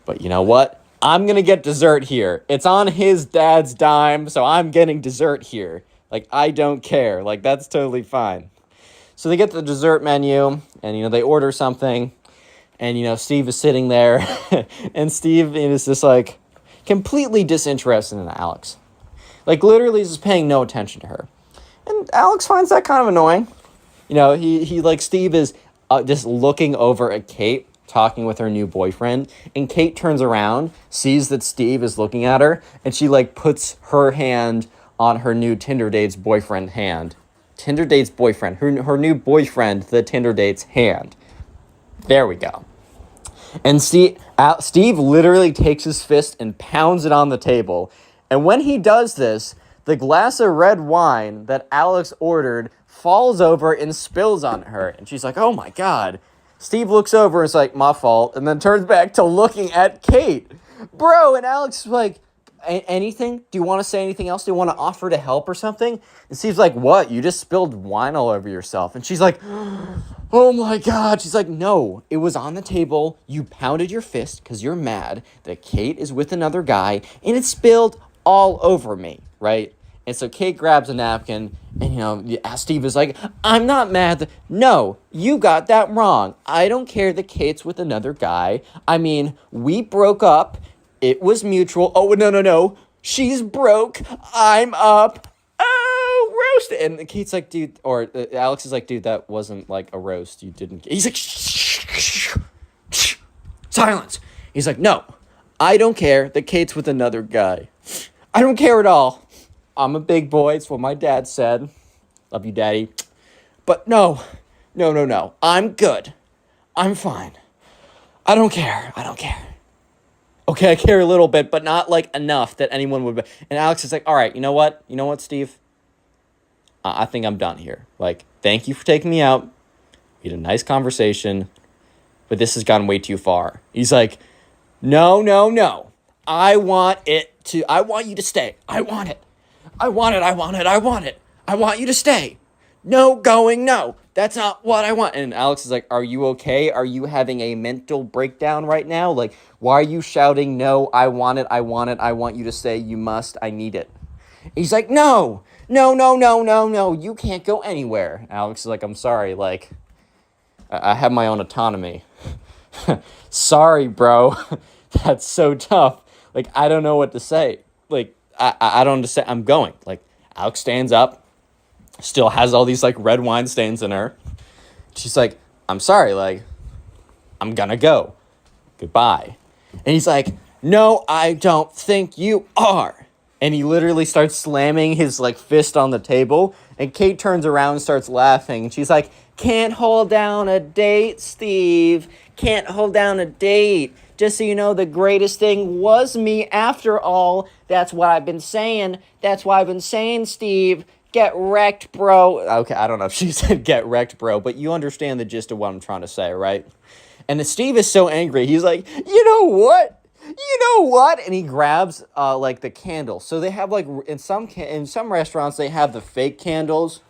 but you know what? I'm going to get dessert here. It's on his dad's dime, so I'm getting dessert here. Like, I don't care. Like, that's totally fine. So they get the dessert menu, and, you know, they order something, and, you know, Steve is sitting there, and Steve is just, like, completely disinterested in Alex. Like, literally just paying no attention to her. And Alex finds that kind of annoying. You know, he like, Steve is just looking over at Kate, talking with her new boyfriend, and Kate turns around, sees that Steve is looking at her, and she, like, puts her hand on her new Tinder date's boyfriend hand. Tinder date's boyfriend. Her new boyfriend, the Tinder date's hand. There we go. And Steve literally takes his fist and pounds it on the table. And when he does this, the glass of red wine that Alex ordered falls over and spills on her. And she's like, oh my God. Steve looks over and is like, my fault. And then turns back to looking at Kate. Bro, and Alex is like, anything? Do you want to say anything else? Do you want to offer to help or something? And Steve's like, what? You just spilled wine all over yourself. And she's like, oh my God. She's like, no, it was on the table. You pounded your fist because you're mad that Kate is with another guy and it spilled all over me, right? And so Kate grabs a napkin and, Steve is like, I'm not mad. No, you got that wrong. I don't care that Kate's with another guy. I mean, we broke up. It was mutual. Oh, no. She's broke. I'm up. Oh, roast. And Kate's like, dude, or Alex is like, dude, that wasn't like a roast. You didn't. He's like, shh. Silence. He's like, no, I don't care that Kate's with another guy. I don't care at all. I'm a big boy. It's what my dad said. Love you, Daddy. But no. I'm good. I'm fine. I don't care. Okay, I care a little bit, but not like enough that anyone would be. And Alex is like, all right, you know what, Steve? I think I'm done here. Like, thank you for taking me out. We had a nice conversation, but this has gone way too far. He's like, no. I want you to stay. I want it. I want you to stay. No going, no. That's not what I want. And Alex is like, are you okay? Are you having a mental breakdown right now? Like, why are you shouting, no, I want it. I want you to say, you must, I need it. He's like, no. You can't go anywhere. Alex is like, I'm sorry. Like, I have my own autonomy. Sorry, bro. That's so tough. Like, I don't know what to say. Like, I don't understand. I'm going. Like, Alex stands up, still has all these, like, red wine stains in her. She's like, I'm sorry, like, I'm gonna go. Goodbye. And he's like, no, I don't think you are. And he literally starts slamming his, like, fist on the table. And Kate turns around and starts laughing. And she's like, can't hold down a date, Steve. Can't hold down a date. Just so you know, the greatest thing was me after all. That's what I've been saying. That's what I've been saying, Steve. Get wrecked, bro. Okay, I don't know if she said get wrecked, bro, but you understand the gist of what I'm trying to say, right? And Steve is so angry. He's like, you know what? And he grabs, like, the candle. So they have, like, in some restaurants, they have the fake candles.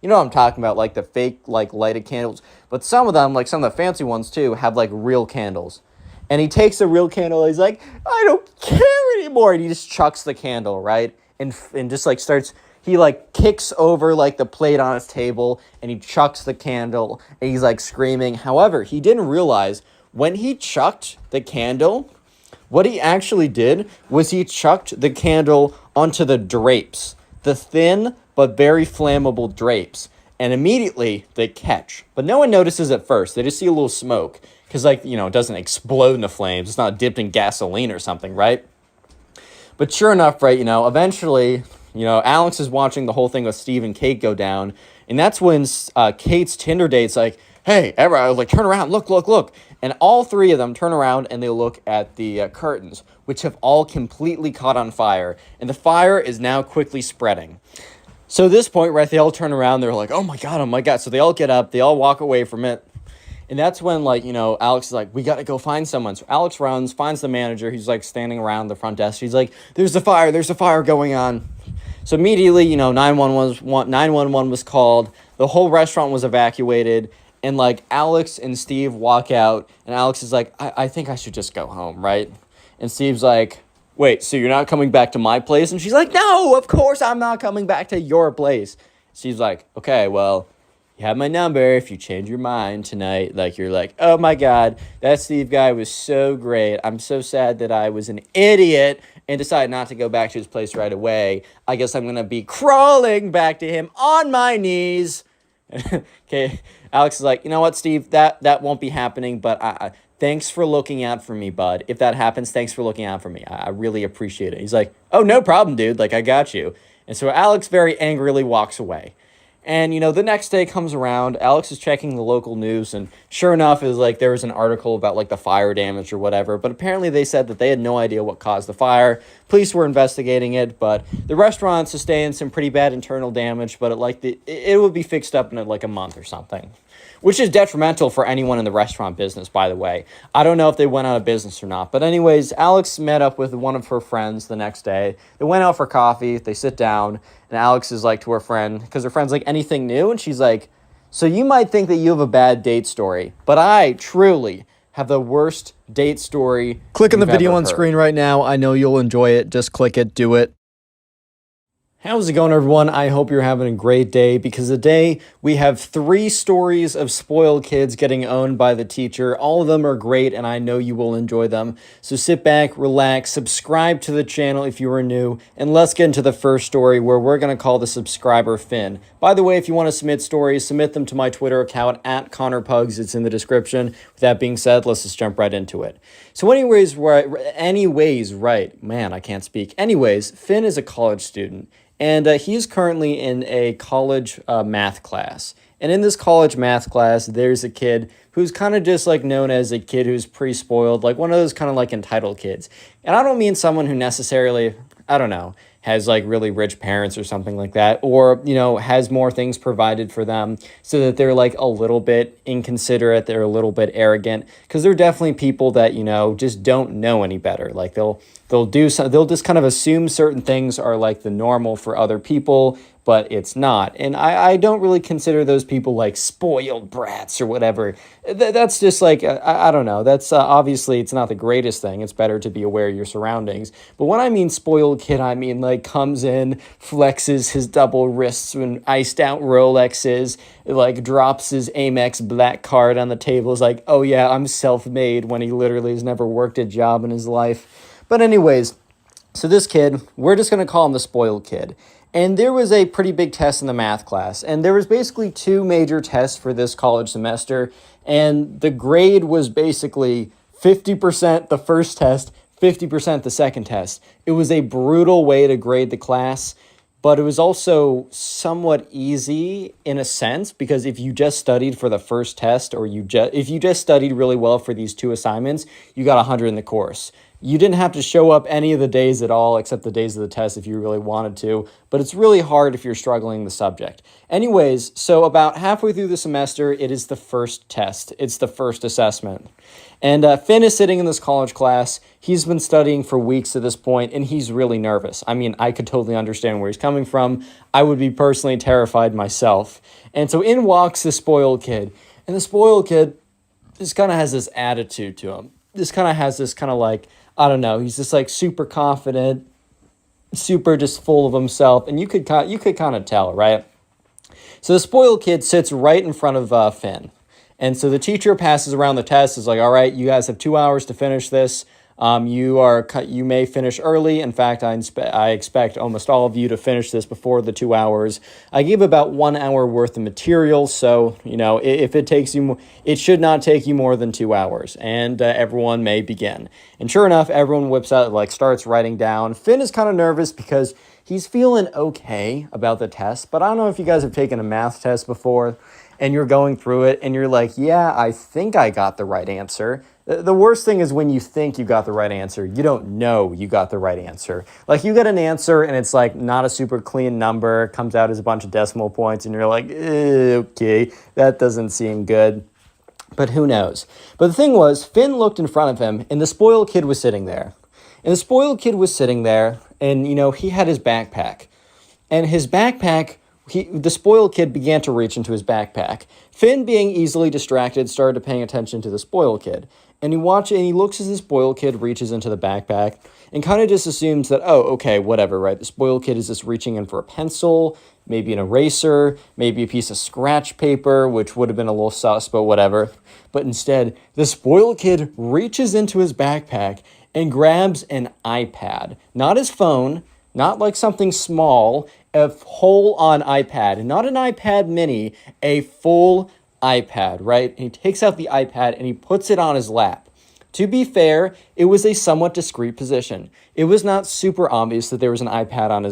You know what I'm talking about, like, the fake, like, lighted candles. But some of them, like, some of the fancy ones, too, have, like, real candles. And he takes the real candle, and he's like, I don't care anymore. And he just chucks the candle, right? And just, like, he, like, kicks over, like, the plate on his table, and he chucks the candle, and he's, like, screaming. However, he didn't realize when he chucked the candle, what he actually did was he chucked the candle onto the drapes, the thin but very flammable drapes. And immediately they catch. But no one notices at first. They just see a little smoke. Because, like, it doesn't explode into flames. It's not dipped in gasoline or something, right? But sure enough, right, eventually, Alex is watching the whole thing with Steve and Kate go down. And that's when Kate's Tinder date's like, hey, everyone, like, turn around, look. And all three of them turn around and they look at the curtains, which have all completely caught on fire. And the fire is now quickly spreading. So at this point, right, they all turn around. They're like, oh, my God. So they all get up. They all walk away from it. And that's when, like, Alex is like, we got to go find someone. So Alex runs, finds the manager. He's, like, standing around the front desk. He's like, there's a fire going on. So immediately, 911 was called. The whole restaurant was evacuated. And, like, Alex and Steve walk out. And Alex is like, I think I should just go home, right? And Steve's like, wait, so you're not coming back to my place? And she's like, no, of course I'm not coming back to your place. Steve's like, okay, well, you have my number. If you change your mind tonight, like, you're like, oh my God, that Steve guy was so great. I'm so sad that I was an idiot and decided not to go back to his place right away. I guess I'm going to be crawling back to him on my knees. Okay, Alex is like, you know what, Steve, that won't be happening, but thanks for looking out for me, bud. If that happens, thanks for looking out for me. I really appreciate it. He's like, oh, no problem, dude. Like, I got you. And so Alex very angrily walks away. And, the next day comes around, Alex is checking the local news, and sure enough, is like there was an article about like the fire damage or whatever, but apparently they said that they had no idea what caused the fire. Police were investigating it, but the restaurant sustained some pretty bad internal damage, but it would be fixed up in like a month or something. Which is detrimental for anyone in the restaurant business, by the way. I don't know if they went out of business or not. But anyways, Alex met up with one of her friends the next day. They went out for coffee. They sit down. And Alex is like to her friend, because her friend's like, anything new? And she's like, so you might think that you have a bad date story, but I truly have the worst date story.
Click on the video on
heard.
screen right now. I know you'll enjoy it. Just click it. Do it.
How's it going, everyone? I hope you're having a great day, because today we have 3 stories of spoiled kids getting owned by the teacher. All of them are great, and I know you will enjoy them. So sit back, relax, subscribe to the channel if you are new, and let's get into the first story, where we're going to call the subscriber Finn. By the way, if you want to submit stories, submit them to my Twitter account, @connorpugs. It's in the description. With that being said, let's just jump right into it. So anyways, right. Man, I can't speak. Anyways, Finn is a college student. And he's currently in a college math class. And in this college math class, there's a kid who's kind of just like known as a kid who's pretty spoiled, like one of those kind of like entitled kids. And I don't mean someone who necessarily, I don't know, has like really rich parents or something like that, or, has more things provided for them so that they're like a little bit inconsiderate, they're a little bit arrogant, because they're definitely people that, just don't know any better. Like they'll just kind of assume certain things are like the normal for other people, but it's not. And I don't really consider those people like spoiled brats or whatever. That's just like, I don't know. That's obviously it's not the greatest thing. It's better to be aware of your surroundings. But when I mean spoiled kid, I mean like comes in, flexes his double wrists and iced out Rolexes, like drops his Amex black card on the table, is like, oh yeah, I'm self-made, when he literally has never worked a job in his life. But anyways, so this kid, we're just going to call him the spoiled kid. And there was a pretty big test in the math class. And there was basically 2 major tests for this college semester. And the grade was basically 50% the first test, 50% the second test. It was a brutal way to grade the class. But it was also somewhat easy in a sense, because if you just studied for the first test, or if you just studied really well for these 2 assignments, you got 100 in the course. You didn't have to show up any of the days at all, except the days of the test if you really wanted to, but it's really hard if you're struggling the subject. Anyways, so about halfway through the semester, it is the first test. It's the first assessment. And Finn is sitting in this college class. He's been studying for weeks at this point, and he's really nervous. I mean, I could totally understand where he's coming from. I would be personally terrified myself. And so in walks the spoiled kid. And the spoiled kid just kind of has this attitude to him. This kind of has this kind of like, I don't know, he's just like super confident, super just full of himself. And you could kind of tell, right? So the spoiled kid sits right in front of Finn. And so the teacher passes around the test, is like, all right, you guys have 2 hours to finish this. You may finish early. In fact, I expect almost all of you to finish this before the 2 hours. I give about 1 hour worth of material, so if it takes you, it should not take you more than 2 hours, and everyone may begin. And sure enough, everyone whips out, like starts writing down. Finn is kind of nervous because he's feeling okay about the test, but I don't know if you guys have taken a math test before, and you're going through it, and you're like, yeah, I think I got the right answer. The worst thing is when you think you got the right answer, you don't know you got the right answer. Like you get an answer and it's like not a super clean number, comes out as a bunch of decimal points, and you're like, okay, that doesn't seem good. But who knows? But the thing was, Finn looked in front of him, and the spoiled kid was sitting there. And the spoiled kid was sitting there, and he had his backpack. And his backpack, the spoiled kid began to reach into his backpack. Finn, being easily distracted, started paying attention to the spoiled kid. And he looks as the spoiled kid reaches into the backpack and kind of just assumes that, oh, okay, whatever, right? The spoiled kid is just reaching in for a pencil, maybe an eraser, maybe a piece of scratch paper, which would have been a little sus, but whatever. But instead, the spoiled kid reaches into his backpack and grabs an iPad. Not his phone, not like something small, a full-on iPad. Not an iPad mini, a full iPad, right? And he takes out the iPad and he puts it on his lap. To be fair, it was a somewhat discreet position. It was not super obvious that there was an iPad on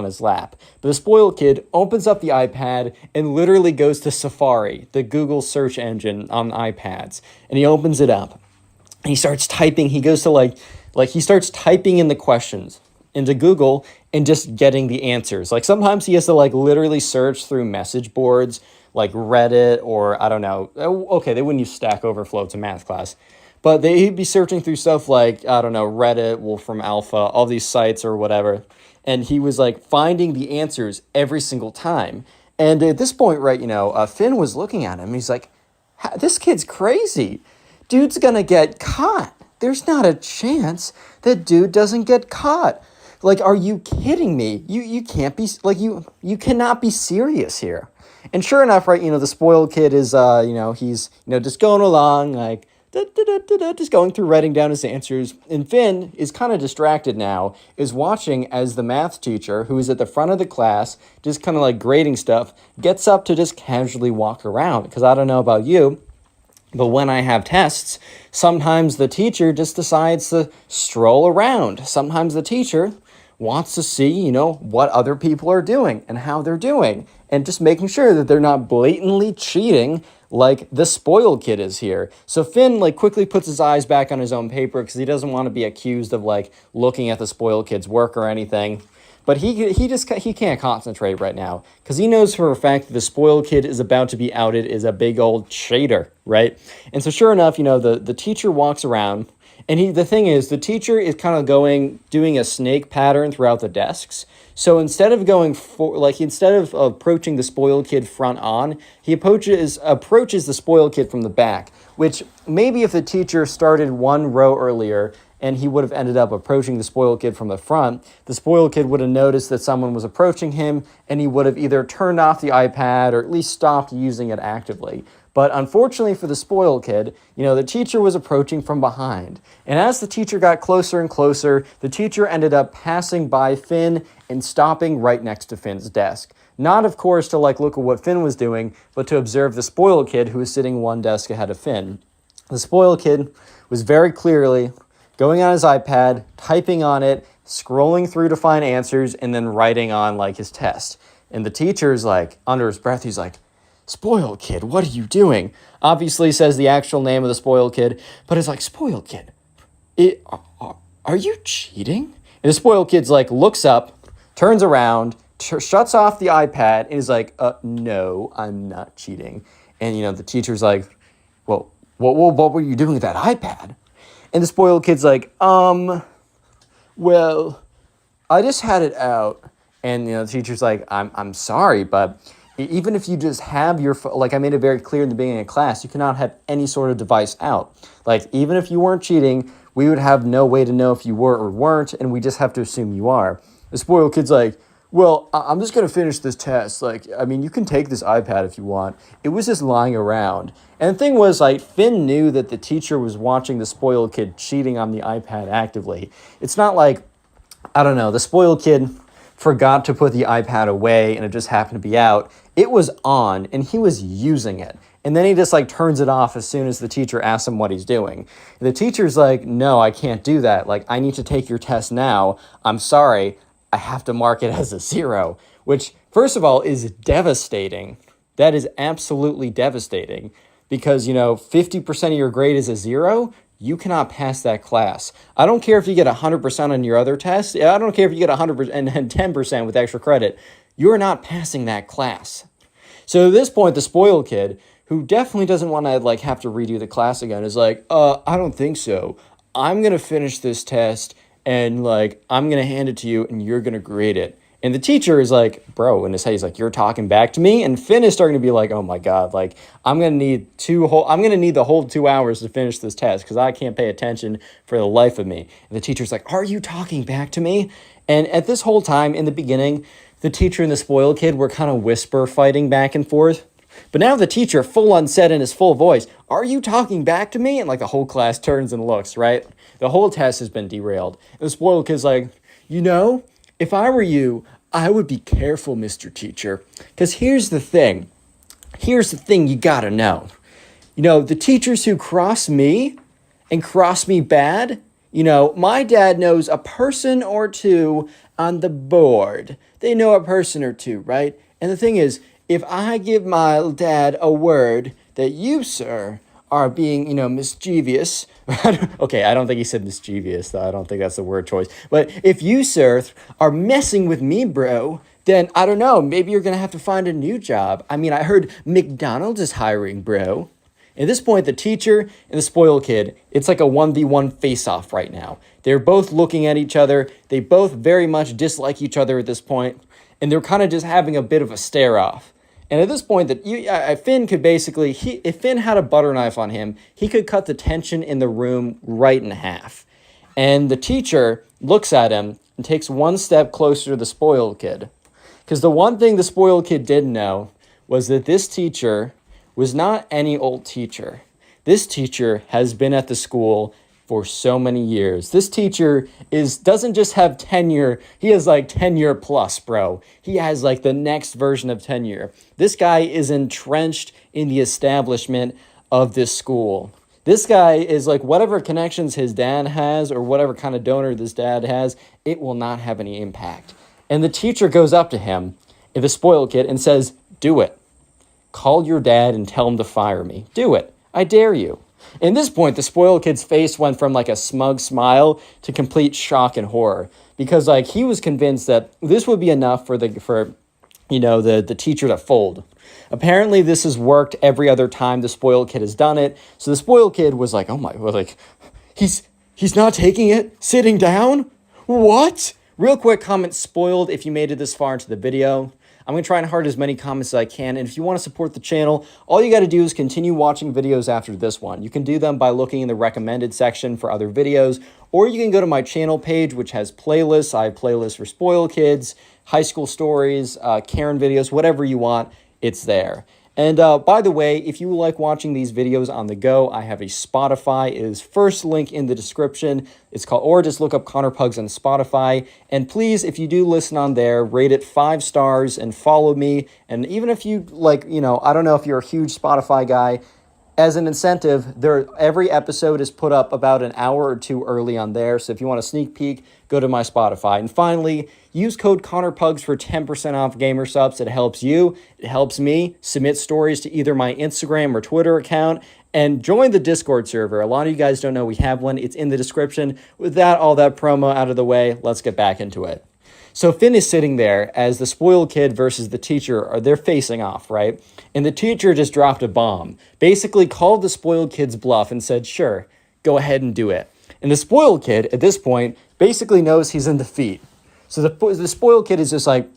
his lap. But the spoiled kid opens up the iPad and literally goes to Safari, the Google search engine on iPads. And he opens it up. And he starts typing. He goes to he starts typing in the questions into Google and just getting the answers. Like sometimes he has to literally search through message boards like Reddit or I don't know. Okay, they wouldn't use Stack Overflow. It's a math class. But he'd be searching through stuff like, I don't know, Reddit, Wolfram Alpha, all these sites or whatever. And he was finding the answers every single time. And at this point, right, Finn was looking at him. He's like, this kid's crazy. Dude's gonna get caught. There's not a chance that dude doesn't get caught. Are you kidding me? You can't be, you cannot be serious here. And sure enough, right, the spoiled kid is, he's, just going along, just going through writing down his answers. And Finn is kind of distracted now, is watching as the math teacher, who is at the front of the class, just kind of grading stuff, gets up to just casually walk around. Because I don't know about you, but when I have tests, sometimes the teacher just decides to stroll around. Sometimes the teacher wants to see, what other people are doing and how they're doing. And just making sure that they're not blatantly cheating like the spoiled kid is here. So Finn quickly puts his eyes back on his own paper because he doesn't want to be accused of looking at the spoiled kid's work or anything. But he can't concentrate right now because he knows for a fact that the spoiled kid is about to be outed as a big old cheater, right? And so sure enough, the teacher walks around, and the thing is, the teacher is kind of doing a snake pattern throughout the desks. So instead of approaching the spoiled kid front on, he approaches the spoiled kid from the back, which maybe if the teacher started one row earlier and he would have ended up approaching the spoiled kid from the front, the spoiled kid would have noticed that someone was approaching him and he would have either turned off the iPad or at least stopped using it actively. But unfortunately for the spoiled kid, the teacher was approaching from behind. And as the teacher got closer and closer, the teacher ended up passing by Finn and stopping right next to Finn's desk. Not, of course, to look at what Finn was doing, but to observe the spoiled kid who was sitting one desk ahead of Finn. The spoiled kid was very clearly going on his iPad, typing on it, scrolling through to find answers, and then writing on his test. And the teacher's under his breath, he's like, "Spoiled kid, what are you doing?" Obviously says the actual name of the spoiled kid, but it's spoiled kid, are you cheating? And the spoiled kid's looks up, turns around, shuts off the iPad, and is no, I'm not cheating. And, the teacher's well, what were you doing with that iPad? And the spoiled kid's well, I just had it out. And, the teacher's I'm sorry, but even if you just have your, I made it very clear in the beginning of class, you cannot have any sort of device out. Even if you weren't cheating, we would have no way to know if you were or weren't, and we just have to assume you are. The spoiled kid's well, I'm just going to finish this test. You can take this iPad if you want. It was just lying around. And the thing was, Finn knew that the teacher was watching the spoiled kid cheating on the iPad actively. It's not I don't know, the spoiled kid forgot to put the iPad away and it just happened to be out. It was on and he was using it. And then he just turns it off as soon as the teacher asks him what he's doing. And the teacher's no, I can't do that. I need to take your test now. I'm sorry. I have to mark it as a 0, which first of all is devastating. That is absolutely devastating because, 50% of your grade is a 0. You cannot pass that class. I don't care if you get 100% on your other test. I don't care if you get 100% and 10% with extra credit. You're not passing that class. So at this point, the spoiled kid, who definitely doesn't want to have to redo the class again, is I don't think so. I'm going to finish this test and I'm going to hand it to you and you're going to grade it. And the teacher is bro, in his head, he's you're talking back to me. And Finn is starting to be oh my God, I'm going to need the whole 2 hours to finish this test because I can't pay attention for the life of me. And the teacher's are you talking back to me? And at this whole time in the beginning, the teacher and the spoiled kid were kind of whisper fighting back and forth. But now the teacher full on said in his full voice, "Are you talking back to me?" And the whole class turns and looks, right? The whole test has been derailed. And the spoiled kid's if I were you, I would be careful, Mr. Teacher. Because here's the thing. Here's the thing you gotta know. The teachers who cross me and cross me bad? You know, my dad knows a person or two on the board. They know a person or two, right? And the thing is, if I give my dad a word that you, sir, are being, mischievous. Okay, I don't think he said mischievous, though. I don't think that's the word choice. But if you, sir, are messing with me, bro, then I don't know, maybe you're going to have to find a new job. I mean, I heard McDonald's is hiring, bro. At this point, the teacher and the spoiled kid, it's like a 1v1 face-off right now. They're both looking at each other. They both very much dislike each other at this point, and they're kind of just having a bit of a stare-off. And at this point, Finn could basically, if Finn had a butter knife on him, he could cut the tension in the room right in half. And the teacher looks at him and takes one step closer to the spoiled kid. Because the one thing the spoiled kid didn't know was that this teacher was not any old teacher. This teacher has been at the school for so many years. This teacher doesn't just have tenure, he has like tenure plus, bro. He has like the next version of tenure. This guy is entrenched in the establishment of this school. This guy is like whatever connections his dad has or whatever kind of donor this dad has, it will not have any impact. And the teacher goes up to him, the spoiled kid, and says, "Do it. Call your dad and tell him to fire me. Do it. I dare you." At this point, the spoiled kid's face went from like a smug smile to complete shock and horror because like he was convinced that this would be enough for the teacher to fold. Apparently, this has worked every other time the spoiled kid has done it. So the spoiled kid was like, "Oh my, like he's not taking it, sitting down? What?" Real quick comment, spoiled, if you made it this far into the video. I'm going to try and heart as many comments as I can, and if you want to support the channel, all you got to do is continue watching videos after this one. You can do them by looking in the recommended section for other videos, or you can go to my channel page, which has playlists. I have playlists for spoiled kids, high school stories, Karen videos, whatever you want, it's there. And by the way, if you like watching these videos on the go, I have a Spotify. It is first link in the description. It's called, or just look up Connor Pugs on Spotify. And please, if you do listen on there, rate it 5 stars and follow me. And even if you I don't know if you're a huge Spotify guy, as an incentive, every episode is put up about an hour or two early on there. So if you want a sneak peek, go to my Spotify. And finally, use code connorpugs for 10% off Gamer Subs. It helps you. It helps me submit stories to either my Instagram or Twitter account. And join the Discord server. A lot of you guys don't know we have one. It's in the description. With all that promo out of the way, let's get back into it. So Finn is sitting there as the spoiled kid versus the teacher they're facing off, right? And the teacher just dropped a bomb, basically called the spoiled kid's bluff and said, "Sure, go ahead and do it." And the spoiled kid at this point basically knows he's in defeat. So the spoiled kid is just like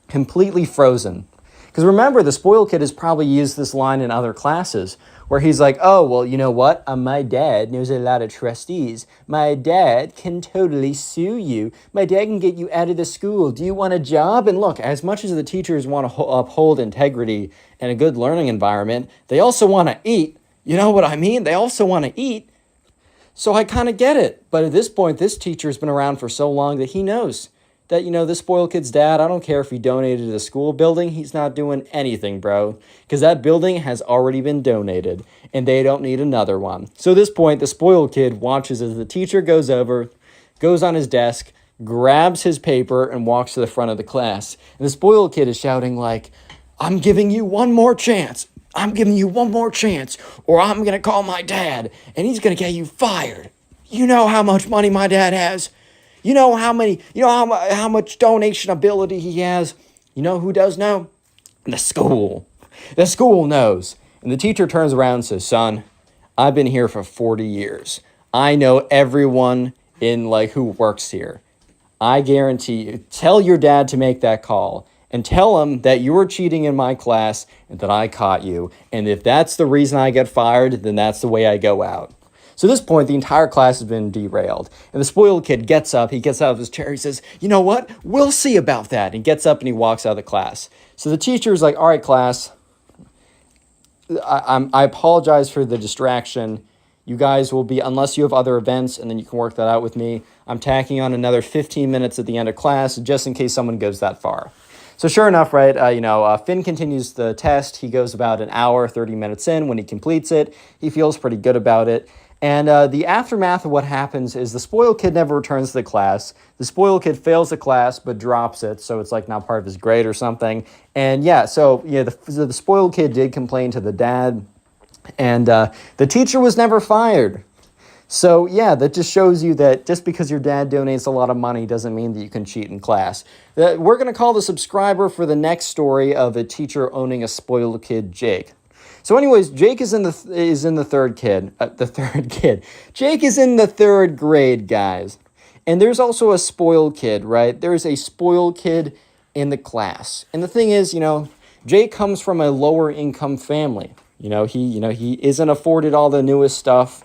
completely frozen. Because remember, the spoiled kid has probably used this line in other classes where he's like, "Oh, well, you know what? My dad knows a lot of trustees. My dad can totally sue you. My dad can get you out of the school. Do you want a job?" And look, as much as the teachers want to uphold integrity and a good learning environment, they also want to eat. You know what I mean? They also want to eat. So I kind of get it. But at this point, this teacher's been around for so long that he knows that, this spoiled kid's dad, I don't care if he donated to the school building, he's not doing anything, bro. Because that building has already been donated, and they don't need another one. So at this point, the spoiled kid watches as the teacher goes over, goes on his desk, grabs his paper, and walks to the front of the class. And the spoiled kid is shouting like, "I'm giving you one more chance. I'm giving you one more chance, or I'm going to call my dad, and he's going to get you fired. You know how much money my dad has? You know how much donation ability he has? You know who does know? The school. The school knows." And the teacher turns around and says, "Son, I've been here for 40 years. I know everyone who works here. I guarantee you, tell your dad to make that call and tell him that you were cheating in my class and that I caught you. And if that's the reason I get fired, then that's the way I go out." So at this point, the entire class has been derailed. And the spoiled kid gets up. He gets out of his chair. He says, "You know what? We'll see about that." And he gets up and he walks out of the class. So the teacher is like, "All right, class, I apologize for the distraction. You guys will be, unless you have other events, and then you can work that out with me, I'm tacking on another 15 minutes at the end of class just in case someone goes that far." So sure enough, right, Finn continues the test. He goes about an hour, 30 minutes in. When he completes it, he feels pretty good about it. And the aftermath of what happens is the spoiled kid never returns to the class. The spoiled kid fails the class but drops it, so it's like not part of his grade or something. And the spoiled kid did complain to the dad, and the teacher was never fired. So yeah, that just shows you that just because your dad donates a lot of money doesn't mean that you can cheat in class. We're going to call the subscriber for the next story of a teacher owning a spoiled kid, Jake. So anyways, Jake is in the third kid. Jake is in the third grade, guys. And there's also a spoiled kid, right? There's a spoiled kid in the class. And the thing is, Jake comes from a lower income family. He isn't afforded all the newest stuff.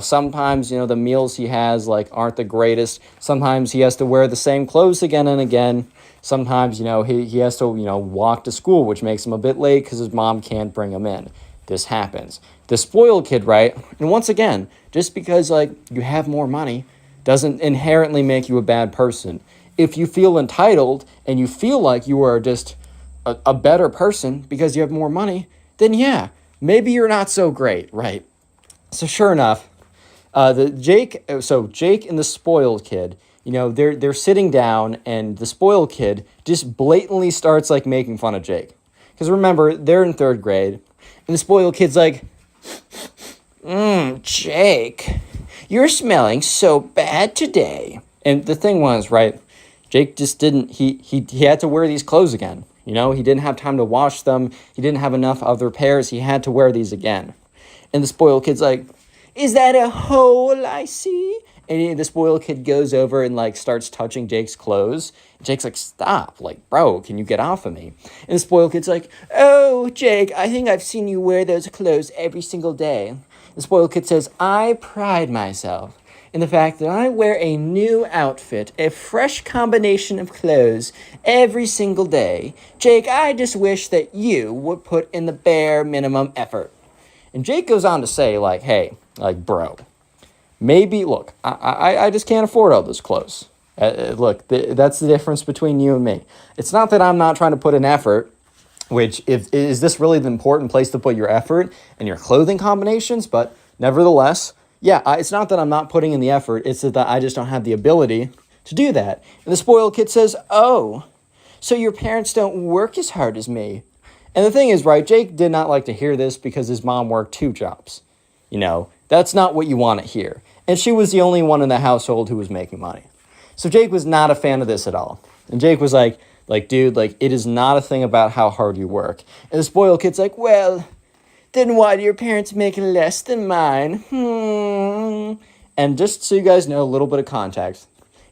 Sometimes, the meals he has aren't the greatest. Sometimes he has to wear the same clothes again and again. Sometimes, he has to, walk to school, which makes him a bit late because his mom can't bring him in. This happens. The spoiled kid, right? And once again, just because, you have more money doesn't inherently make you a bad person. If you feel entitled and you feel like you are just a better person because you have more money, then yeah, maybe you're not so great, right? So sure enough, Jake and the spoiled kid, they're sitting down, and the spoiled kid just blatantly starts making fun of Jake. Because remember, they're in third grade, and the spoiled kid's like, Jake, you're smelling so bad today. And the thing was, right, Jake just didn't, he had to wear these clothes again. He didn't have time to wash them. He didn't have enough other pairs. He had to wear these again. And the spoiled kid's like, is that a hole I see? And the spoiled kid goes over and starts touching Jake's clothes. And Jake's like, stop, bro, can you get off of me? And the spoiled kid's like, oh, Jake, I think I've seen you wear those clothes every single day. The spoiled kid says, I pride myself in the fact that I wear a new outfit, a fresh combination of clothes every single day. Jake, I just wish that you would put in the bare minimum effort. And Jake goes on to say, hey, bro, maybe, look, I just can't afford all those clothes. That's the difference between you and me. It's not that I'm not trying to put in effort, which, is this really the important place to put your effort and your clothing combinations? But nevertheless, yeah, it's not that I'm not putting in the effort. It's that I just don't have the ability to do that. And the spoiled kid says, oh, so your parents don't work as hard as me. And the thing is, right, Jake did not like to hear this because his mom worked 2 jobs. That's not what you want to hear. And she was the only one in the household who was making money. So Jake was not a fan of this at all. And Jake was like, dude, it is not a thing about how hard you work. And the spoiled kid's like, well, then why do your parents make less than mine? And just so you guys know a little bit of context,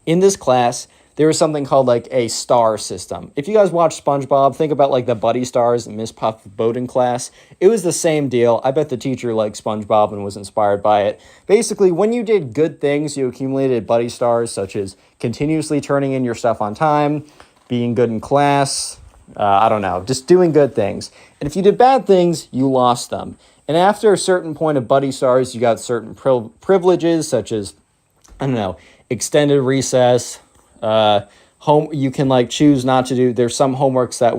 in this class, there was something called a star system. If you guys watch SpongeBob, think about the Buddy Stars and Miss Puff boating class. It was the same deal. I bet the teacher liked SpongeBob and was inspired by it. Basically, when you did good things, you accumulated Buddy Stars, such as continuously turning in your stuff on time, being good in class, just doing good things. And if you did bad things, you lost them. And after a certain point of Buddy Stars, you got certain privileges, such as, extended recess. You can choose not to do. There's some homeworks that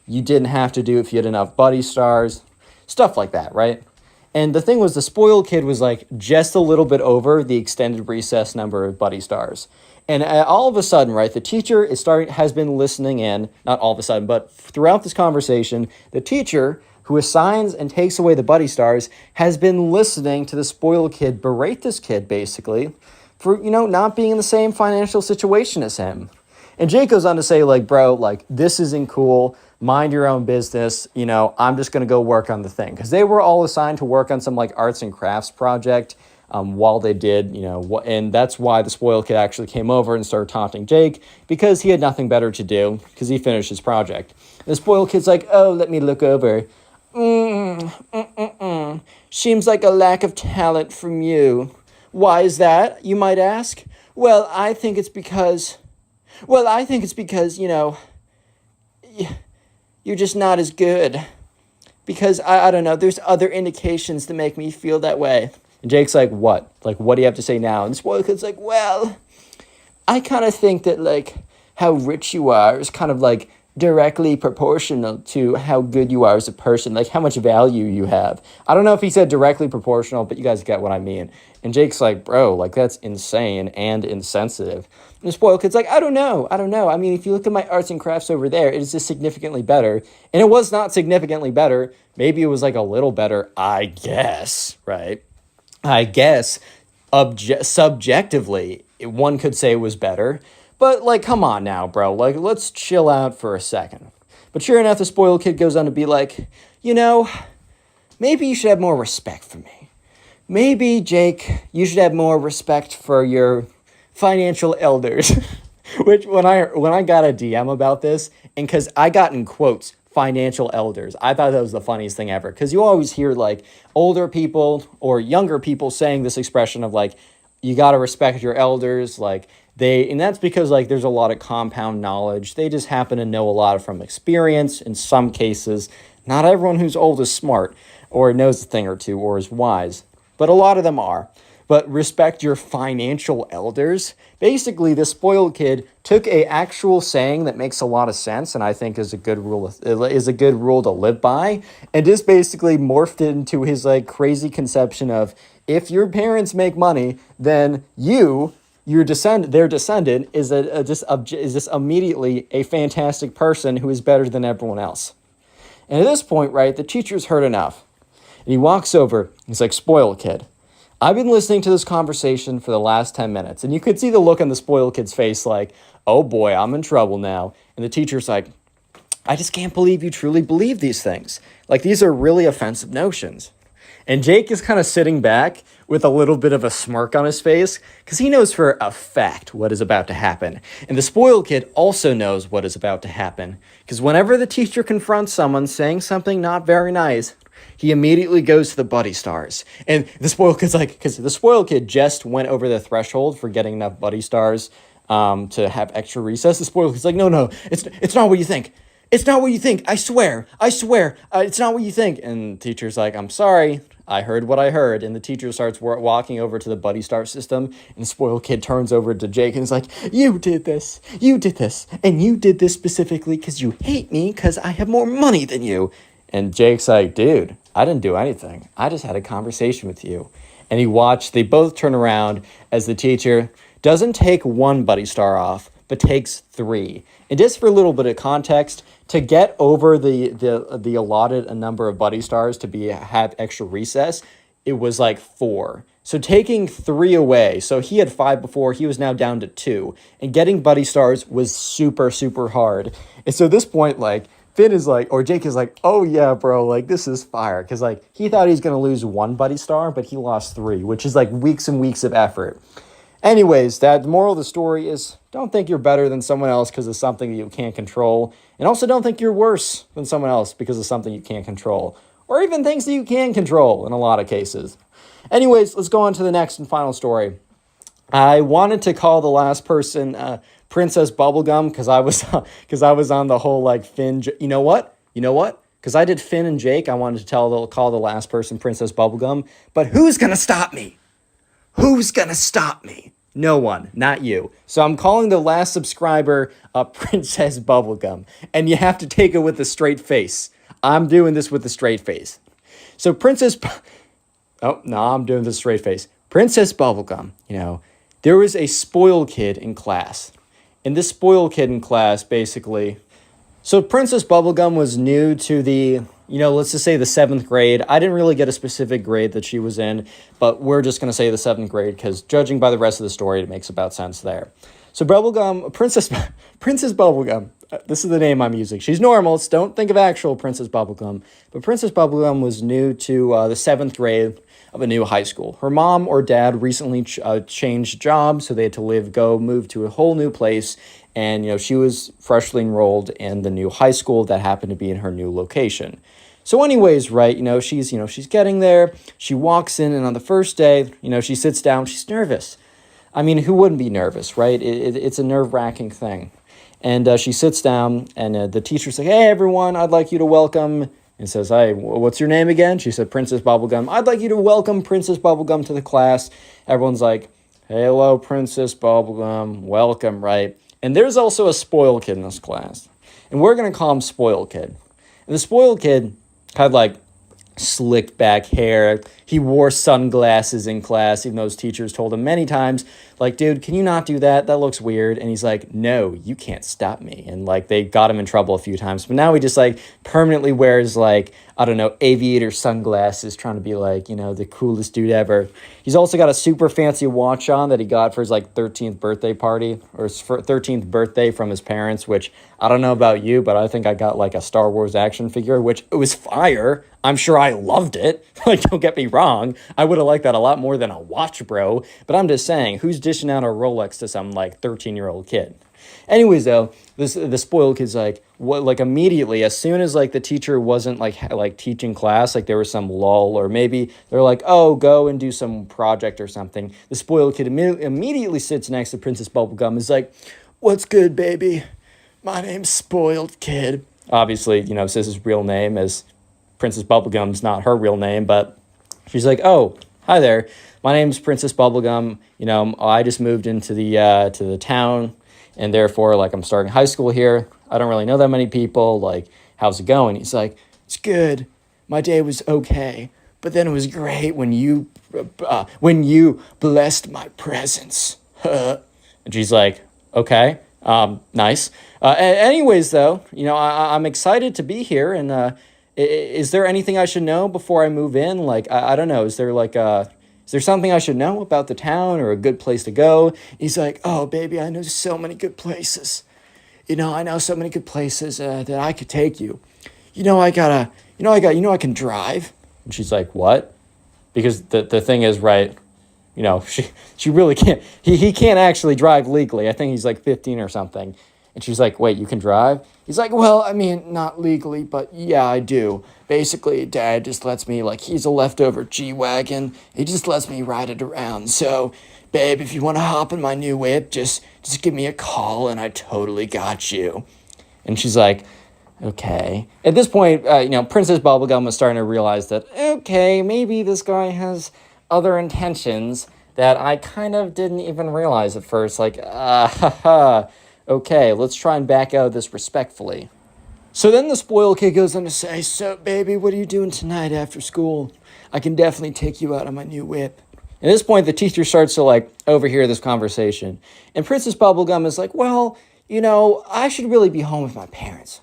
you didn't have to do if you had enough Buddy Stars, stuff like that, right? And the thing was, the spoiled kid was just a little bit over the extended recess number of Buddy Stars. And all of a sudden, right, the teacher has been listening in, not all of a sudden, but throughout this conversation, the teacher who assigns and takes away the Buddy Stars has been listening to the spoiled kid berate this kid, basically, for, not being in the same financial situation as him. And Jake goes on to say, bro, this isn't cool. Mind your own business. I'm just going to go work on the thing. Because they were all assigned to work on some, arts and crafts project while they did, and that's why the spoiled kid actually came over and started taunting Jake, because he had nothing better to do, because he finished his project. And the spoiled kid's like, oh, let me look over. Seems like a lack of talent from you. Why is that, you might ask? Well, I think it's because, you're just not as good. Because, I don't know, there's other indications that make me feel that way. And Jake's like, what? What do you have to say now? And the spoiled kid's like, well, I kind of think that, how rich you are is kind of, directly proportional to how good you are as a person, like how much value you have. I don't know if he said directly proportional, but you guys get what I mean. And Jake's like, bro, like that's insane and insensitive. And the spoiled kid's like, I don't know. I mean, if you look at my arts and crafts over there, it is just significantly better. And it was not significantly better. Maybe it was like a little better, I guess, right? I guess subjectively, one could say it was better. But, like, come on now, bro. Like, let's chill out for a second. But sure enough, the spoiled kid goes on to be like, you know, maybe you should have more respect for me. Maybe, Jake, you should have more respect for your financial elders. Which, when I got a DM about this, and because I got in quotes, financial elders, I thought that was the funniest thing ever. Because you always hear, like, older people or younger people saying this expression of, like, you got to respect your elders, like, and that's because, like, there's a lot of compound knowledge. They just happen to know a lot from experience. In some cases, not everyone who's old is smart or knows a thing or two or is wise, but a lot of them are. But respect your financial elders. Basically, the spoiled kid took a actual saying that makes a lot of sense and I think is a good rule to live by, and just basically morphed it into his like crazy conception of if your parents make money, then their descendant is just immediately a fantastic person who is better than everyone else. And at this point, right, the teacher's heard enough. And he walks over, he's like, spoiled kid, I've been listening to this conversation for the last 10 minutes. And you could see the look on the spoiled kid's face like, oh boy, I'm in trouble now. And the teacher's like, I just can't believe you truly believe these things. Like, these are really offensive notions. And Jake is kind of sitting back with a little bit of a smirk on his face because he knows for a fact what is about to happen. And the spoiled kid also knows what is about to happen because whenever the teacher confronts someone saying something not very nice, he immediately goes to the buddy stars. And the spoiled kid's like, because the spoiled kid just went over the threshold for getting enough buddy stars to have extra recess. The spoiled kid's like, no, it's not what you think. It's not what you think. I swear. It's not what you think. And the teacher's like, I'm sorry. I heard what I heard. And the teacher starts walking over to the buddy star system. And the spoiled kid turns over to Jake and is like, you did this. And you did this specifically because you hate me because I have more money than you. And Jake's like, dude, I didn't do anything. I just had a conversation with you. And they both turn around as the teacher doesn't take one buddy star off, but takes 3. And just for a little bit of context, to get over the allotted number of buddy stars to have extra recess, it was like 4. So taking 3 away, so he had 5 before, he was now down to 2. And getting buddy stars was super, super hard. And so at this point, like, Jake is like, oh yeah, bro, like this is fire. Because like he thought he was going to lose 1 buddy star, but he lost 3, which is like weeks and weeks of effort. Anyways, the moral of the story is don't think you're better than someone else because of something that you can't control. And also don't think you're worse than someone else because of something you can't control. Or even things that you can control in a lot of cases. Anyways, let's go on to the next and final story. I wanted to call the last person Princess Bubblegum because I was on the whole like Finn. You know what? Because I did Finn and Jake. I wanted to call the last person Princess Bubblegum. But who's gonna stop me? No one, not you. So I'm calling the last subscriber Princess Bubblegum, and you have to take it with a straight face. I'm doing this with a straight face. So I'm doing this straight face. Princess Bubblegum, there was a spoiled kid in class. And this spoiled kid in class, basically... So Princess Bubblegum was new to the, let's just say the 7th grade. I didn't really get a specific grade that she was in, but we're just going to say the 7th grade because judging by the rest of the story, it makes about sense there. So Princess Bubblegum, this is the name I'm using. She's normal, so don't think of actual Princess Bubblegum. But Princess Bubblegum was new to the 7th grade of a new high school. Her mom or dad recently changed jobs, so they had to move to a whole new place. And, she was freshly enrolled in the new high school that happened to be in her new location. So anyways, right, she's getting there. She walks in, and on the first day, she sits down. She's nervous. I mean, who wouldn't be nervous, right? It's a nerve-wracking thing. And she sits down, and the teacher's like, hey, everyone, I'd like you to welcome... And says, hey, what's your name again? She said, Princess Bubblegum. I'd like you to welcome Princess Bubblegum to the class. Everyone's like, hello, Princess Bubblegum. Welcome, right? And there's also a spoiled kid in this class. And we're going to call him Spoiled Kid. And the Spoiled Kid had like slicked back hair. He wore sunglasses in class, even though his teachers told him many times, like, dude, can you not do that? That looks weird. And he's like, no, you can't stop me. And like they got him in trouble a few times. But now he just like permanently wears like, I don't know, aviator sunglasses, trying to be like, you know, the coolest dude ever. He's also got a super fancy watch on that he got for his like 13th birthday party, or his 13th birthday from his parents, which I don't know about you, but I think I got like a Star Wars action figure, which it was fire. I'm sure I loved it. Like, don't get me wrong. I would have liked that a lot more than a watch, bro. But I'm just saying, who's dishing out a Rolex to some like 13-year-old kid? Anyways, though, the Spoiled Kid's like, what, like immediately, as soon as like the teacher wasn't like teaching class, like there was some lull, or maybe they're like, oh, go and do some project or something. The Spoiled Kid immediately sits next to Princess Bubblegum, is like, what's good, baby? My name's Spoiled Kid. Obviously, you know, says his real name, as Princess Bubblegum's not her real name, but she's like, oh, hi there. My name's Princess Bubblegum. You know, I just moved into the town, and therefore, like, I'm starting high school here. I don't really know that many people. Like, how's it going? He's like, it's good. My day was okay, but then it was great when you blessed my presence. And she's like, okay, nice. Anyways, though, you know, I'm excited to be here, and is there anything I should know before I move in? Like, I don't know. Is there something I should know about the town, or a good place to go? He's like, oh, baby, I know so many good places. You know, I know so many good places that I could take you. I can drive. And she's like, what? Because the thing is, right, you know, she really can't, he can't actually drive legally. I think he's like 15 or something. And she's like, wait, you can drive? He's like, well, I mean, not legally, but yeah, I do. Basically, Dad just lets me, like, he's a leftover G-Wagon. He just lets me ride it around. So, babe, if you want to hop in my new whip, just give me a call and I totally got you. And she's like, okay. At this point, you know, Princess Bubblegum was starting to realize that, okay, maybe this guy has other intentions that I kind of didn't even realize at first. Like, okay, let's try and back out of this respectfully. So then the Spoiled Kid goes on to say, so, baby, what are you doing tonight after school? I can definitely take you out on my new whip. At this point, the teacher starts to, like, overhear this conversation. And Princess Bubblegum is like, well, you know, I should really be home with my parents.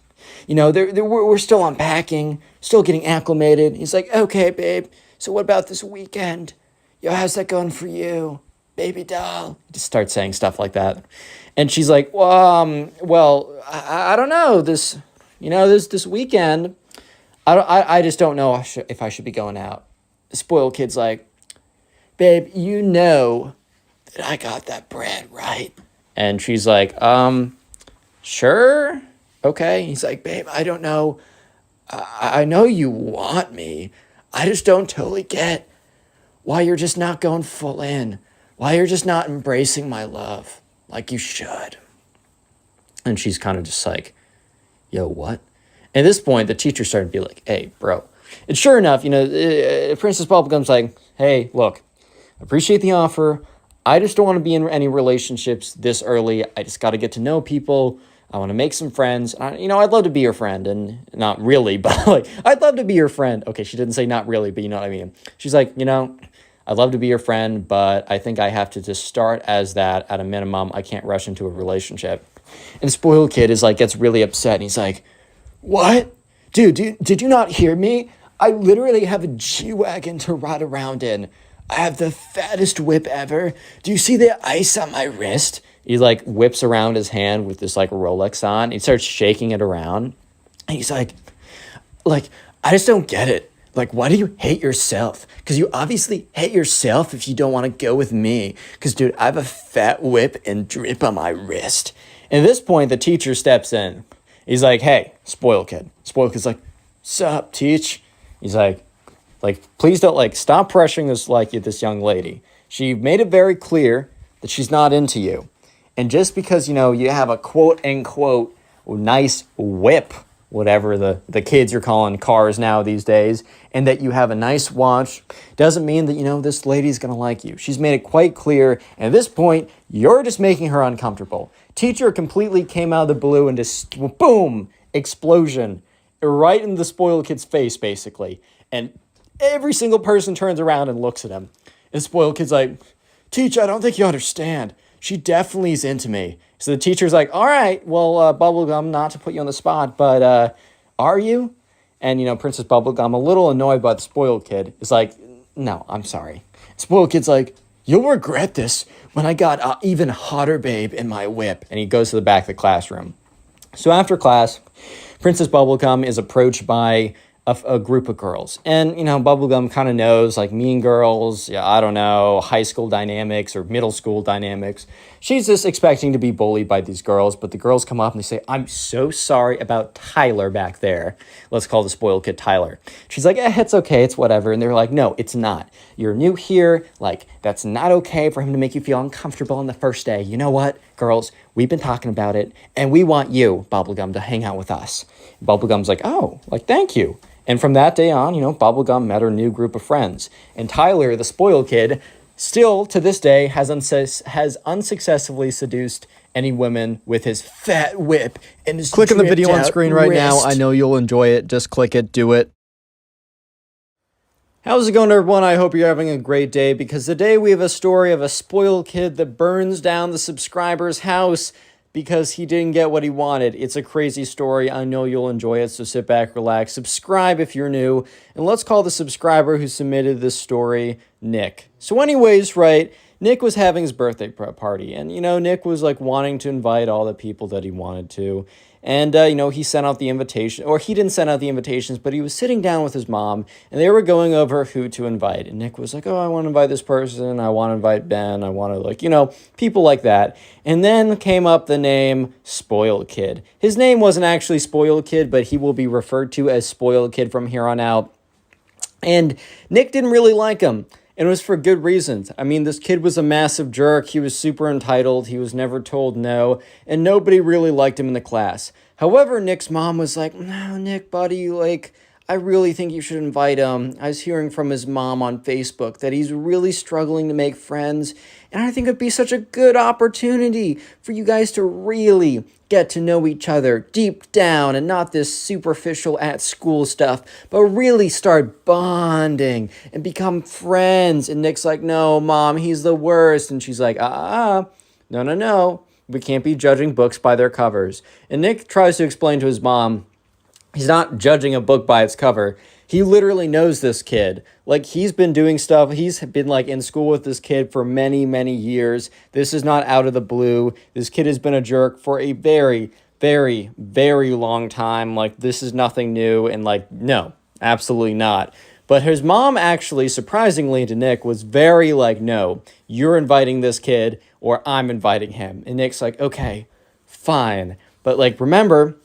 You know, we're still unpacking, still getting acclimated. He's like, okay, babe, so what about this weekend? Yo, how's that going for you? Baby doll. He just starts saying stuff like that. And she's like, well, I don't know, this weekend, I just don't know if I should be going out. The Spoiled Kid's like, babe, you know that I got that bread, right? And she's like, sure, okay. He's like, babe, I don't know. I know you want me. I just don't totally get why you're just not going full in. Why you're just not embracing my love like you should. And she's kind of just like, yo, what? At this point, the teacher started to be like, hey, bro. And sure enough, you know, Princess Bubblegum's like, hey, look, appreciate the offer. I just don't want to be in any relationships this early. I just got to get to know people. I want to make some friends. I'd love to be your friend. And not really, but like, I'd love to be your friend. Okay, she didn't say not really, but you know what I mean. She's like, you know, I'd love to be your friend, but I think I have to just start as that at a minimum. I can't rush into a relationship. And the Spoiled Kid is like, gets really upset. And he's like, what? Dude, did you not hear me? I literally have a G-Wagon to ride around in. I have the fattest whip ever. Do you see the ice on my wrist? He like whips around his hand with this like Rolex on. He starts shaking it around. And he's like, I just don't get it. Like, why do you hate yourself? Because you obviously hate yourself if you don't want to go with me. Because, dude, I have a fat whip and drip on my wrist. And at this point, the teacher steps in. He's like, hey, Spoiled Kid. Spoiled Kid's like, sup, teach? He's like, please don't, like, stop pressuring this young lady. She made it very clear that she's not into you. And just because, you know, you have a quote-unquote nice whip, whatever the kids are calling cars now these days, and that you have a nice watch doesn't mean that, this lady's going to like you. She's made it quite clear, and at this point, you're just making her uncomfortable. Teacher completely came out of the blue and just, boom, explosion, right in the spoiled kid's face, basically. And every single person turns around and looks at him. And the spoiled kid's like, Teacher, I don't think you understand. She definitely is into me. So the teacher's like, all right, well, Bubblegum, not to put you on the spot, but are you? And, Princess Bubblegum, a little annoyed by the spoiled kid, is like, no, I'm sorry. Spoiled kid's like, you'll regret this when I got an even hotter babe in my whip. And he goes to the back of the classroom. So after class, Princess Bubblegum is approached by a group of girls. And, Bubblegum kind of knows, like, Mean Girls, I don't know, high school dynamics or middle school dynamics. She's just expecting to be bullied by these girls, but the girls come up and they say, I'm so sorry about Tyler back there. Let's call the spoiled kid Tyler. She's like, it's okay, it's whatever. And they're like, no, it's not. You're new here. Like, that's not okay for him to make you feel uncomfortable on the first day. You know what, girls? We've been talking about it, and we want you, Bubblegum, to hang out with us. Bubblegum's like, oh, like, thank you. And from that day on, Bubblegum met her new group of friends. And Tyler, the spoiled kid, still to this day has unsuccessfully seduced any women with his fat whip and his
Click on the video on screen right now.
wrist.
I know you'll enjoy it. Just click it. Do it.
How's it going, everyone? I hope you're having a great day, because today we have a story of a spoiled kid that burns down the subscriber's house because he didn't get what he wanted. It's a crazy story. I know you'll enjoy it, so sit back, relax, subscribe if you're new, and let's call the subscriber who submitted this story Nick. So anyways, right, Nick was having his birthday party, and, Nick was, like, wanting to invite all the people that he wanted to, and, he sent out the invitation, or he didn't send out the invitations, but he was sitting down with his mom, and they were going over who to invite, and Nick was like, oh, I want to invite this person, I want to invite Ben, I want to, people like that, and then came up the name Spoiled Kid. His name wasn't actually Spoiled Kid, but he will be referred to as Spoiled Kid from here on out, and Nick didn't really like him. And it was for good reasons. I mean, this kid was a massive jerk. He was super entitled. He was never told no. And nobody really liked him in the class. However, Nick's mom was like, no, Nick, buddy, I really think you should invite him. I was hearing from his mom on Facebook that he's really struggling to make friends. And I think it'd be such a good opportunity for you guys to really get to know each other deep down, and not this superficial at school stuff, but really start bonding and become friends. And Nick's like, no, Mom, he's the worst. And she's like, no. We can't be judging books by their covers. And Nick tries to explain to his mom, he's not judging a book by its cover. He literally knows this kid. Like, he's been doing stuff. He's been, in school with this kid for many, many years. This is not out of the blue. This kid has been a jerk for a very, very, very long time. This is nothing new. And, no, absolutely not. But his mom actually, surprisingly to Nick, was very no, you're inviting this kid or I'm inviting him. And Nick's like, okay, fine. But, remember,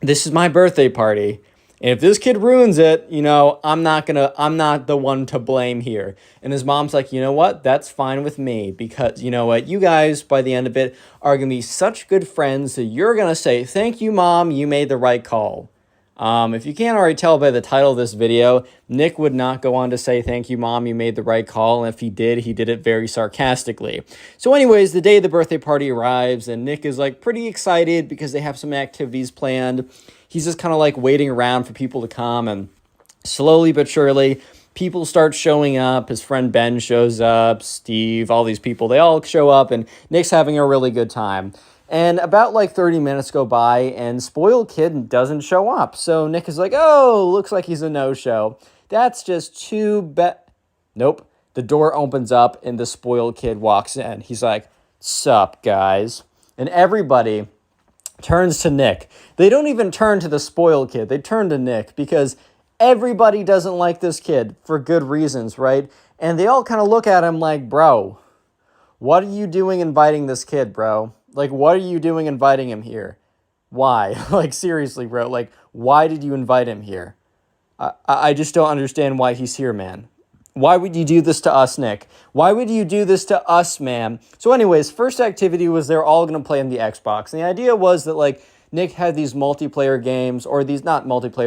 this is my birthday party. And if this kid ruins it, I'm not the one to blame here. And his mom's like, you know what? That's fine with me, because you know what? You guys, by the end of it, are going to be such good friends that you're going to say, thank you, Mom, you made the right call. If you can't already tell by the title of this video, Nick would not go on to say, thank you, Mom, you made the right call. And if he did it very sarcastically. So anyways, the day the birthday party arrives, and Nick is pretty excited because they have some activities planned. He's just kind of waiting around for people to come, and slowly but surely, people start showing up. His friend Ben shows up, Steve, all these people, they all show up, and Nick's having a really good time. And about 30 minutes go by, and Spoiled Kid doesn't show up. So Nick is like, oh, looks like he's a no-show. That's just too bad. Nope. The door opens up, and the Spoiled Kid walks in. He's like, sup, guys? And everybody turns to Nick. They don't even turn to the Spoiled Kid. They turn to Nick, because everybody doesn't like this kid for good reasons, right? And they all kind of look at him like, bro, what are you doing inviting this kid, bro? What are you doing inviting him here? Why? Seriously, bro. Why did you invite him here? I just don't understand why he's here, man. Why would you do this to us, Nick? Why would you do this to us, man? So anyways, first activity was they're all going to play on the Xbox. And the idea was that, Nick had these multiplayer games, or these not multiplayer,